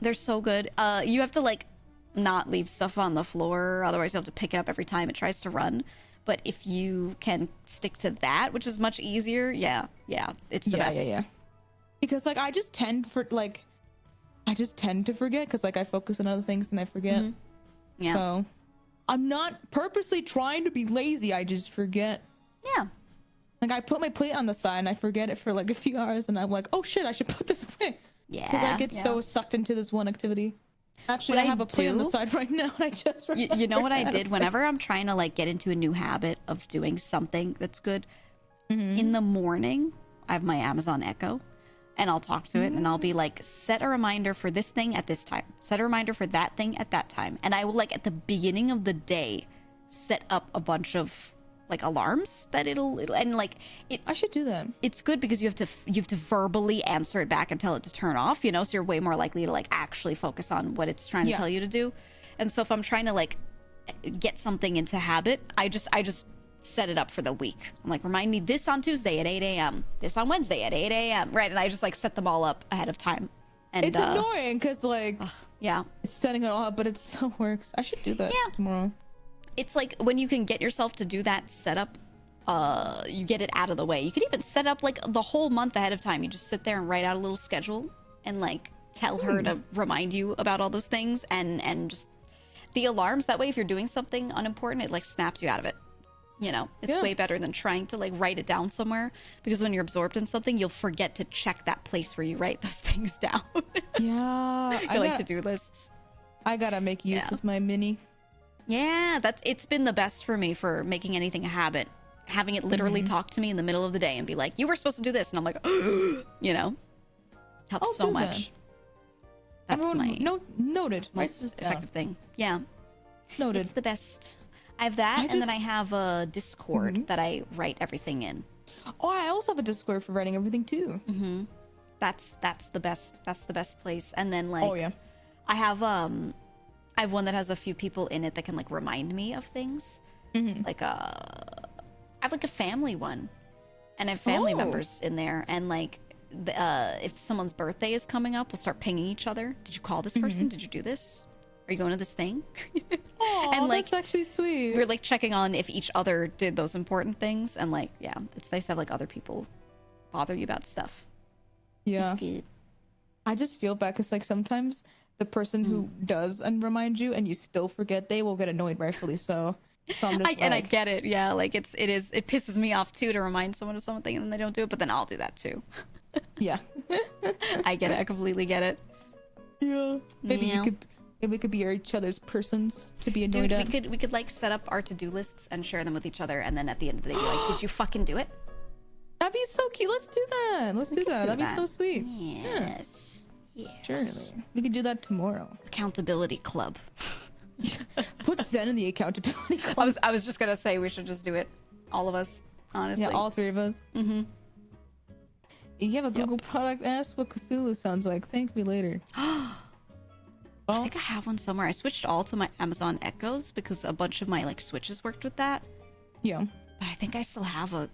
Speaker 1: They're so good. You have to like not leave stuff on the floor, otherwise you'll have to pick it up every time it tries to run. But if you can stick to that, which is much easier, it's the best.
Speaker 3: Yeah. Because like I just tend to forget because like I focus on other things and I forget.
Speaker 1: Yeah.
Speaker 3: So I'm not purposely trying to be lazy. I just forget.
Speaker 1: Yeah.
Speaker 3: Like I put my plate on the side and I forget it for like a few hours and I'm like, oh shit, I should put this away.
Speaker 1: Yeah.
Speaker 3: Because I get so sucked into this one activity. Actually, I have a plate on the side right now and I just
Speaker 1: you know what I did whenever I'm trying to like get into a new habit of doing something that's good. In the morning, I have my Amazon Echo. And I'll talk to it and I'll be like, set a reminder for this thing at this time. Set a reminder for that thing at that time. And I will like at the beginning of the day set up a bunch of like alarms that it'll and like it.
Speaker 3: I should do that.
Speaker 1: It's good because you have to verbally answer it back and tell it to turn off, you know, so you're way more likely to like actually focus on what it's trying to tell you to do. And so if I'm trying to like get something into habit, I just set it up for the week. I'm like, remind me this on Tuesday at 8 a.m. This on Wednesday at 8 a.m. Right, and I just like set them all up ahead of time. And
Speaker 3: it's annoying because like it's setting it all up, but it still works. I should do that tomorrow.
Speaker 1: It's like when you can get yourself to do that setup, you get it out of the way. You could even set up like the whole month ahead of time. You just sit there and write out a little schedule and like tell her to remind you about all those things and just the alarms. That way, if you're doing something unimportant, it like snaps you out of it. You know, it's way better than trying to like write it down somewhere, because when you're absorbed in something, you'll forget to check that place where you write those things down.
Speaker 3: Yeah.
Speaker 1: I like to-do lists.
Speaker 3: I gotta make use of my mini.
Speaker 1: Yeah, it's been the best for me for making anything a habit. Having it literally talk to me in the middle of the day and be like, you were supposed to do this. And I'm like, you know, helps so much. That's
Speaker 3: Everyone, noted.
Speaker 1: most effective thing. Yeah.
Speaker 3: Noted.
Speaker 1: It's the best. I have that, and then I have a Discord that I write everything in.
Speaker 3: Oh, I also have a Discord for writing everything too.
Speaker 1: That's the best. That's the best place. And then like,
Speaker 3: Oh yeah.
Speaker 1: I have one that has a few people in it that can like remind me of things. Like I have like a family one, and I have family members in there, and like if someone's birthday is coming up, we'll start pinging each other. Did you call this person? Did you do this? Are you going to this thing?
Speaker 3: Oh,
Speaker 1: and like
Speaker 3: that's actually sweet.
Speaker 1: we're like checking on if each other did those important things, and like it's nice to have like other people bother you about stuff.
Speaker 3: Yeah.
Speaker 1: It's good.
Speaker 3: I just feel bad because like sometimes the person who does and remind you and you still forget, they will get annoyed, rightfully so. So I'm just
Speaker 1: And I get it. Yeah, like it pisses me off too to remind someone of something and then they don't do it, but then I'll do that too.
Speaker 3: yeah.
Speaker 1: I get it. I completely get it.
Speaker 3: Yeah. Maybe we could be each other's persons to be annoyed at.
Speaker 1: We could like set up our to-do lists and share them with each other, and then at the end of the day be like, did you fucking do it?
Speaker 3: That'd be so cute. Let's do that. Let's do that. That'd be so sweet.
Speaker 1: Yes. Yes.
Speaker 3: Surely. We could do that tomorrow.
Speaker 1: Accountability club.
Speaker 3: Put Zen in the accountability club.
Speaker 1: I was just gonna say we should just do it, all of us, honestly.
Speaker 3: Yeah, all three of us. You have a Google product? Ask what Cthulhu sounds like. Thank me later.
Speaker 1: I think I have one somewhere. I switched all to my Amazon Echoes because a bunch of my like switches worked with that.
Speaker 3: Yeah.
Speaker 1: But I think I still have I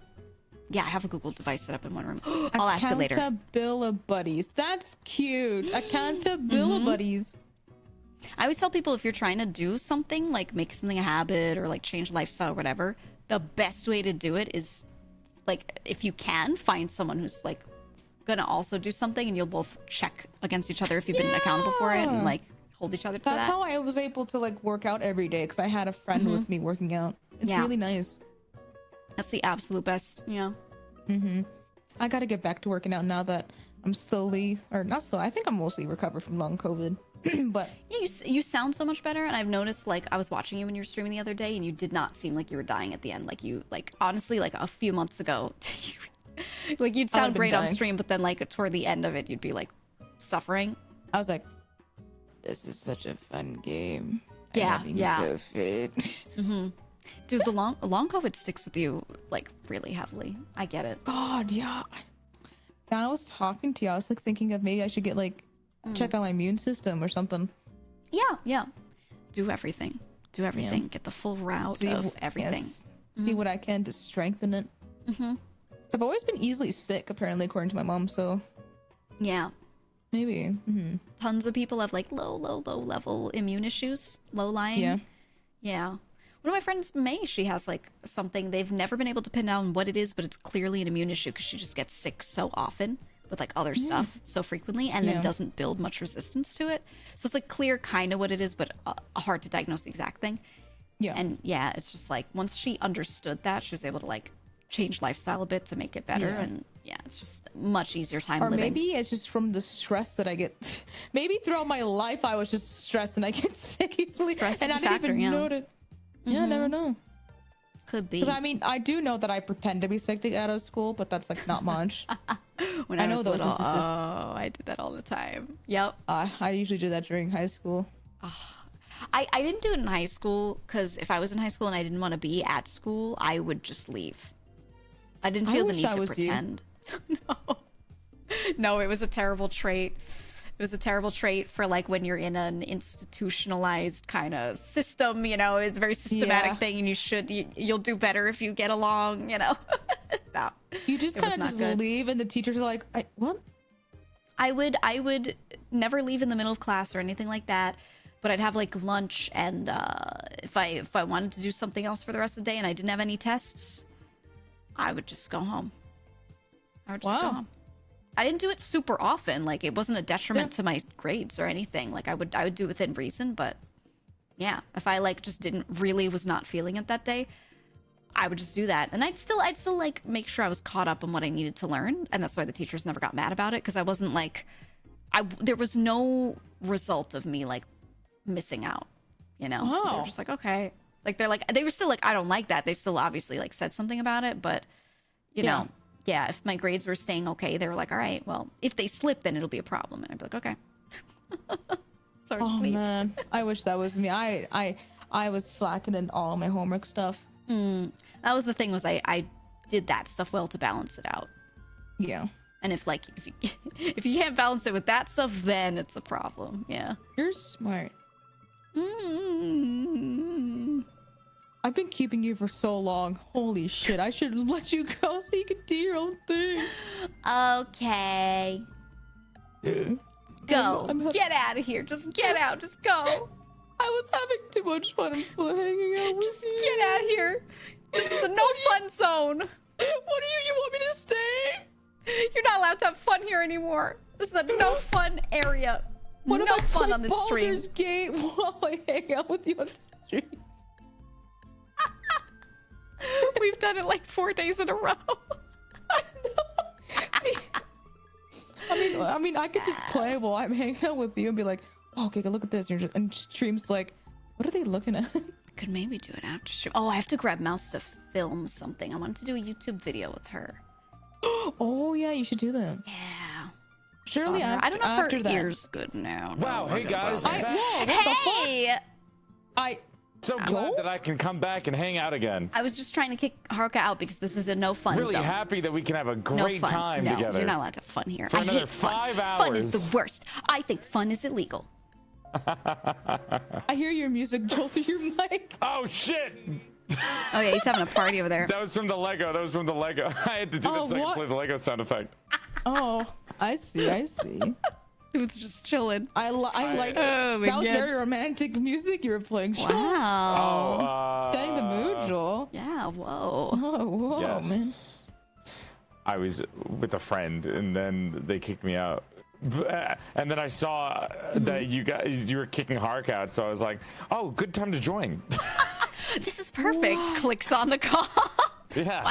Speaker 1: have a Google device set up in one room. I'll ask it later.
Speaker 3: Accountabilities. That's cute. Accountabilities.
Speaker 1: I always tell people if you're trying to do something, like make something a habit or like change lifestyle or whatever, the best way to do it is like, if you can, find someone who's like gonna also do something and you'll both check against each other if you've been accountable for it and like hold each other to that.
Speaker 3: That's how I was able to like work out every day, because I had a friend with me working out. It's really nice.
Speaker 1: That's the absolute best. Yeah.
Speaker 3: I gotta get back to working out now that I'm slowly, or not slow, I think I'm mostly recovered from long COVID. But
Speaker 1: yeah, you sound so much better, and I've noticed like I was watching you when you were streaming the other day, and you did not seem like you were dying at the end. Like you, like honestly, like a few months ago, like you'd sound great on stream, but then like toward the end of it, you'd be like suffering.
Speaker 3: I was like, this is such a fun game.
Speaker 1: Yeah,
Speaker 3: I'm so fit.
Speaker 1: Dude, the long COVID sticks with you like really heavily. I get it.
Speaker 3: God, yeah. Now I was talking to you, I was like thinking of maybe I should get like check out my immune system or something.
Speaker 1: Yeah. Do everything. Get the full route of everything.
Speaker 3: Yes. See what I can to strengthen it. So I've always been easily sick, apparently, according to my mom. So
Speaker 1: yeah,
Speaker 3: maybe.
Speaker 1: Tons of people have like low level immune issues, low lying. Yeah. One of my friends, May, she has like something, they've never been able to pin down what it is, but it's clearly an immune issue because she just gets sick so often with like other stuff so frequently, and then doesn't build much resistance to it. So it's like clear kind of what it is, but hard to diagnose the exact thing. And yeah, it's just like once she understood that, she was able to like change lifestyle a bit to make it better. And yeah, it's just much easier time living.
Speaker 3: Or maybe it's just from the stress that I get. Maybe throughout my life I was just stressed and I get sick easily.
Speaker 1: Stress
Speaker 3: and
Speaker 1: is
Speaker 3: I
Speaker 1: a
Speaker 3: didn't
Speaker 1: factor,
Speaker 3: even know it. Yeah, I never know.
Speaker 1: Could be.
Speaker 3: Because I mean, I do know that I pretend to be sick to get out of school, but that's like not much.
Speaker 1: When
Speaker 3: I know those
Speaker 1: little,
Speaker 3: instances.
Speaker 1: Oh, I did that all the time. Yep.
Speaker 3: I usually do that during high school.
Speaker 1: I didn't do it in high school because if I was in high school and I didn't want to be at school, I would just leave. I didn't feel the need to pretend. No, it was a terrible trait. It was a terrible trait for like when you're in an institutionalized kind of system, you know, it's a very systematic thing, and you'll do better if you get along, you know. No,
Speaker 3: you just kind of just leave and the teachers are like, what?
Speaker 1: I would never leave in the middle of class or anything like that, but I'd have like lunch, and if I wanted to do something else for the rest of the day and I didn't have any tests, I would just go home. I would just go home. I didn't do it super often. Like it wasn't a detriment to my grades or anything. Like I would do within reason, but yeah, if I like just was not feeling it that day, I would just do that, and I'd still like make sure I was caught up on what I needed to learn, and that's why the teachers never got mad about it, because I wasn't like, there was no result of me like missing out, you know. So they were just like, okay, like they were still like, I don't like that. They still obviously like said something about it, but you know, yeah, if my grades were staying okay, they were like, all right, well, if they slip, then it'll be a problem, and I'd be like, okay. So just leave.
Speaker 3: Man, I wish that was me. I was slacking in all my homework stuff.
Speaker 1: That was the thing, was I did that stuff well to balance it out.
Speaker 3: Yeah.
Speaker 1: And if you can't balance it with that stuff, then it's a problem. Yeah.
Speaker 3: You're smart.
Speaker 1: Mm-hmm.
Speaker 3: I've been keeping you for so long. Holy shit, I should have let you go so you could do your own thing.
Speaker 1: Okay. Go. Get out of here. Just get out. Just go.
Speaker 3: I was having too much fun and hanging out with
Speaker 1: Just
Speaker 3: you.
Speaker 1: get out of here. This is a no fun zone.
Speaker 3: What do you want me to stay?
Speaker 1: You're not allowed to have fun here anymore. This is a no fun area.
Speaker 3: What
Speaker 1: no
Speaker 3: if I
Speaker 1: fun
Speaker 3: play
Speaker 1: on this stream.
Speaker 3: Baldur's Gate while I hang out with you on the stream?
Speaker 1: We've done it like 4 days in a row.
Speaker 3: I know. I mean, I could just play while I'm hanging out with you and be like, oh, okay, look at this. And stream's like, what are they looking at?
Speaker 1: Could maybe do it after stream. Oh, I have to grab Mouse to film something. I wanted to do a YouTube video with her.
Speaker 3: Oh yeah, you should do that.
Speaker 1: Yeah.
Speaker 3: Surely
Speaker 1: I don't know if
Speaker 3: after
Speaker 1: her
Speaker 3: that.
Speaker 1: ear's good now.
Speaker 7: Wow, hey guys.
Speaker 1: Hey!
Speaker 7: So glad that I can come back and hang out again.
Speaker 1: I was just trying to kick Haruka out because this is a no fun
Speaker 7: Really
Speaker 1: zone.
Speaker 7: happy that we can have a
Speaker 1: No
Speaker 7: great
Speaker 1: fun.
Speaker 7: time
Speaker 1: No,
Speaker 7: together.
Speaker 1: You're not allowed to have fun here.
Speaker 7: For
Speaker 1: I
Speaker 7: another
Speaker 1: hate fun.
Speaker 7: 5
Speaker 1: Fun is
Speaker 7: hours.
Speaker 1: the worst. I think fun is illegal.
Speaker 3: I hear your music jolt through your mic.
Speaker 7: Oh shit!
Speaker 1: Oh yeah, he's having a party over there.
Speaker 7: That was from the Lego. I had to do that so I could play the Lego sound effect.
Speaker 3: Oh, I see.
Speaker 1: Dude's just chilling.
Speaker 3: I liked.
Speaker 1: Oh my
Speaker 3: that was
Speaker 1: God.
Speaker 3: very romantic music you were playing. Joel.
Speaker 1: Wow.
Speaker 3: Setting the mood, Joel.
Speaker 1: Yeah, whoa.
Speaker 3: Oh, whoa,
Speaker 7: Yes.
Speaker 3: man.
Speaker 7: I was with a friend, and then they kicked me out. And then I saw that you were kicking Hark out, so I was like, "Oh, good time to join."
Speaker 1: This is perfect. Clicks on the call.
Speaker 7: Yeah.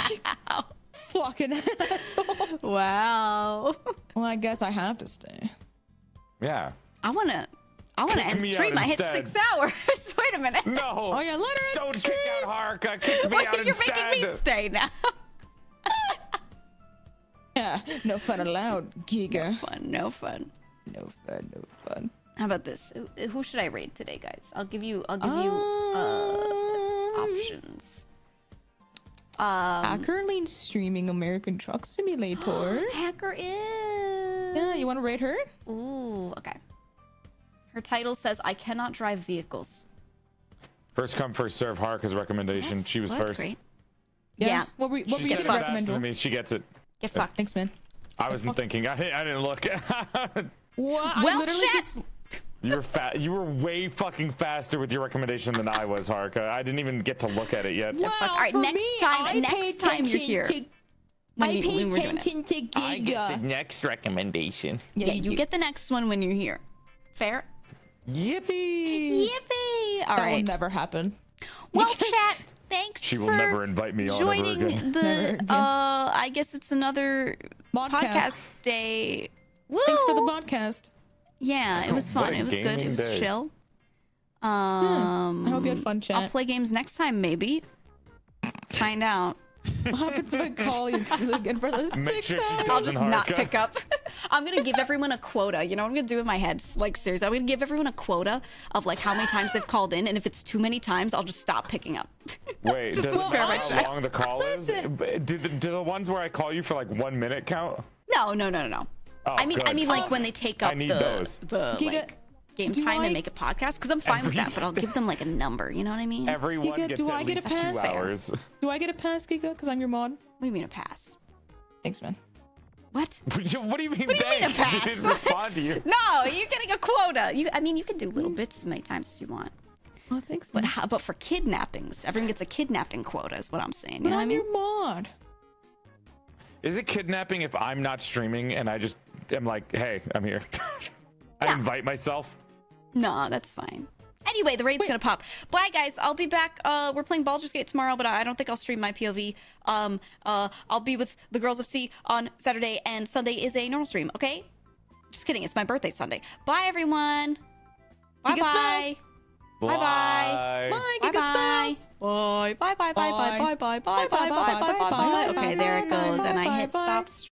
Speaker 1: Wow.
Speaker 3: Fucking asshole.
Speaker 1: Wow.
Speaker 3: Well, I guess I have to stay.
Speaker 7: Yeah.
Speaker 1: I wanna
Speaker 7: Kick
Speaker 1: end
Speaker 7: me
Speaker 1: stream.
Speaker 7: out
Speaker 1: I hit
Speaker 7: instead.
Speaker 1: 6 hours. Wait a minute.
Speaker 7: No.
Speaker 3: Oh yeah, let her in.
Speaker 7: Don't kick out Hark. Kick me
Speaker 1: Wait,
Speaker 7: out
Speaker 1: you're
Speaker 7: instead.
Speaker 1: making me stay now.
Speaker 3: Yeah, no fun allowed, Giga.
Speaker 1: No fun.
Speaker 3: No fun.
Speaker 1: How about this? Who should I raid today, guys? I'll give you options.
Speaker 3: Currently streaming American Truck Simulator.
Speaker 1: Hacker is.
Speaker 3: Yeah, you want to rate her?
Speaker 1: Ooh, okay. Her title says, "I cannot drive vehicles."
Speaker 7: First come, first serve. Hark's recommendation. She was
Speaker 1: That's
Speaker 7: first.
Speaker 1: great.
Speaker 3: Yeah.
Speaker 1: Yeah.
Speaker 3: What were
Speaker 7: She
Speaker 3: you
Speaker 7: said
Speaker 3: gonna
Speaker 7: it faster
Speaker 3: recommend?
Speaker 7: than
Speaker 3: Joel?
Speaker 7: me. She gets it.
Speaker 1: Get fucked.
Speaker 3: Thanks, man.
Speaker 7: I wasn't thinking. I didn't look.
Speaker 3: What? I
Speaker 1: Well,
Speaker 3: literally
Speaker 1: chat.
Speaker 3: just.
Speaker 7: You were fat. You were way fucking faster with your recommendation than I was, Hark. I didn't even get to look at it yet.
Speaker 3: Wow,
Speaker 1: All right,
Speaker 3: for
Speaker 1: next
Speaker 3: me,
Speaker 1: time-
Speaker 3: I
Speaker 1: next
Speaker 3: pay
Speaker 1: time you're
Speaker 3: attention
Speaker 1: here.
Speaker 3: to-
Speaker 1: When
Speaker 3: I
Speaker 1: you-
Speaker 3: pay
Speaker 1: when we're doing it.
Speaker 3: attention to Giga.
Speaker 7: next recommendation.
Speaker 1: Yeah, you get the next one when you're here. Fair?
Speaker 7: Yippee!
Speaker 1: Yippee! All
Speaker 3: That will
Speaker 1: right.
Speaker 3: never happen.
Speaker 1: Well, chat, thanhanks
Speaker 7: She will
Speaker 1: for
Speaker 7: never invite me on ever
Speaker 1: joining
Speaker 7: again.
Speaker 1: the.
Speaker 3: Never again.
Speaker 1: I guess it's another
Speaker 3: Podcast.
Speaker 1: podcast day. Woo!
Speaker 3: Thanks for the podcast.
Speaker 1: Yeah, it was
Speaker 7: What
Speaker 1: fun.
Speaker 7: a
Speaker 1: It was good.
Speaker 7: gaming
Speaker 1: It was
Speaker 7: day.
Speaker 1: chill.
Speaker 3: I hope you had fun,
Speaker 1: I'll
Speaker 3: chat.
Speaker 1: play games next time, maybe. Find out.
Speaker 3: What happens if I call you again for the
Speaker 7: Make
Speaker 3: 6
Speaker 7: sure she
Speaker 3: hours?
Speaker 1: I'll
Speaker 7: doesn't,
Speaker 1: just not
Speaker 7: Haruka.
Speaker 1: pick up. I'm gonna give everyone a quota. You know what I'm gonna do in my head? Like seriously, I'm gonna give everyone a quota of like how many times they've called in, and if it's too many times, I'll just stop picking up.
Speaker 7: Wait,
Speaker 1: Just
Speaker 7: does
Speaker 1: to spare my
Speaker 7: how
Speaker 1: chat.
Speaker 7: long the call is?
Speaker 3: Listen.
Speaker 7: Do the ones where I call you for like 1 minute count?
Speaker 1: No.
Speaker 7: Oh,
Speaker 1: I mean,
Speaker 7: good.
Speaker 1: like when they take up
Speaker 7: I need
Speaker 1: the
Speaker 7: those.
Speaker 1: like game
Speaker 3: do
Speaker 1: time
Speaker 3: I-
Speaker 1: and make a podcast, because I'm fine with
Speaker 7: Every
Speaker 1: that, but I'll give them like a number. You know what I mean?
Speaker 7: Everyone
Speaker 3: Giga,
Speaker 7: gets
Speaker 3: do
Speaker 7: at
Speaker 3: I get a
Speaker 7: least 2
Speaker 3: pass?
Speaker 7: hours.
Speaker 3: Do I get a pass, Giga? Because I'm your mod.
Speaker 1: What do you mean a pass?
Speaker 3: Thanks, man.
Speaker 1: What?
Speaker 7: What do you mean?
Speaker 1: What do you mean a
Speaker 7: thanks? She
Speaker 1: pass?
Speaker 7: didn't respond to you.
Speaker 1: No, you're getting a quota. I mean, you can do little bits as many times as you want.
Speaker 3: Oh, thanks,
Speaker 1: But
Speaker 3: man.
Speaker 1: how about for kidnappings? Everyone gets a kidnapping quota, is what I'm saying. You
Speaker 3: But
Speaker 1: know what I
Speaker 3: I'm
Speaker 1: mean?
Speaker 3: your mod.
Speaker 7: Is it kidnapping if I'm not streaming and I just am like, hey, I'm here? I
Speaker 1: Yeah.
Speaker 7: invite myself.
Speaker 1: No, that's fine. Anyway, the raid's gonna pop. Bye, guys. I'll be back. We're playing Baldur's Gate tomorrow, but I don't think I'll stream my POV. I'll be with the Girls of C on Saturday, and Sunday is a normal stream, okay? Just kidding. It's my birthday Sunday. Bye, everyone. Bye-bye.
Speaker 7: Bye.
Speaker 3: Bye.
Speaker 1: Bye-bye. Bye. Bye-bye. Bye-bye. Bye-bye. Bye-bye. Bye-bye. Bye-bye. Okay, there it goes. And I hit stop stream.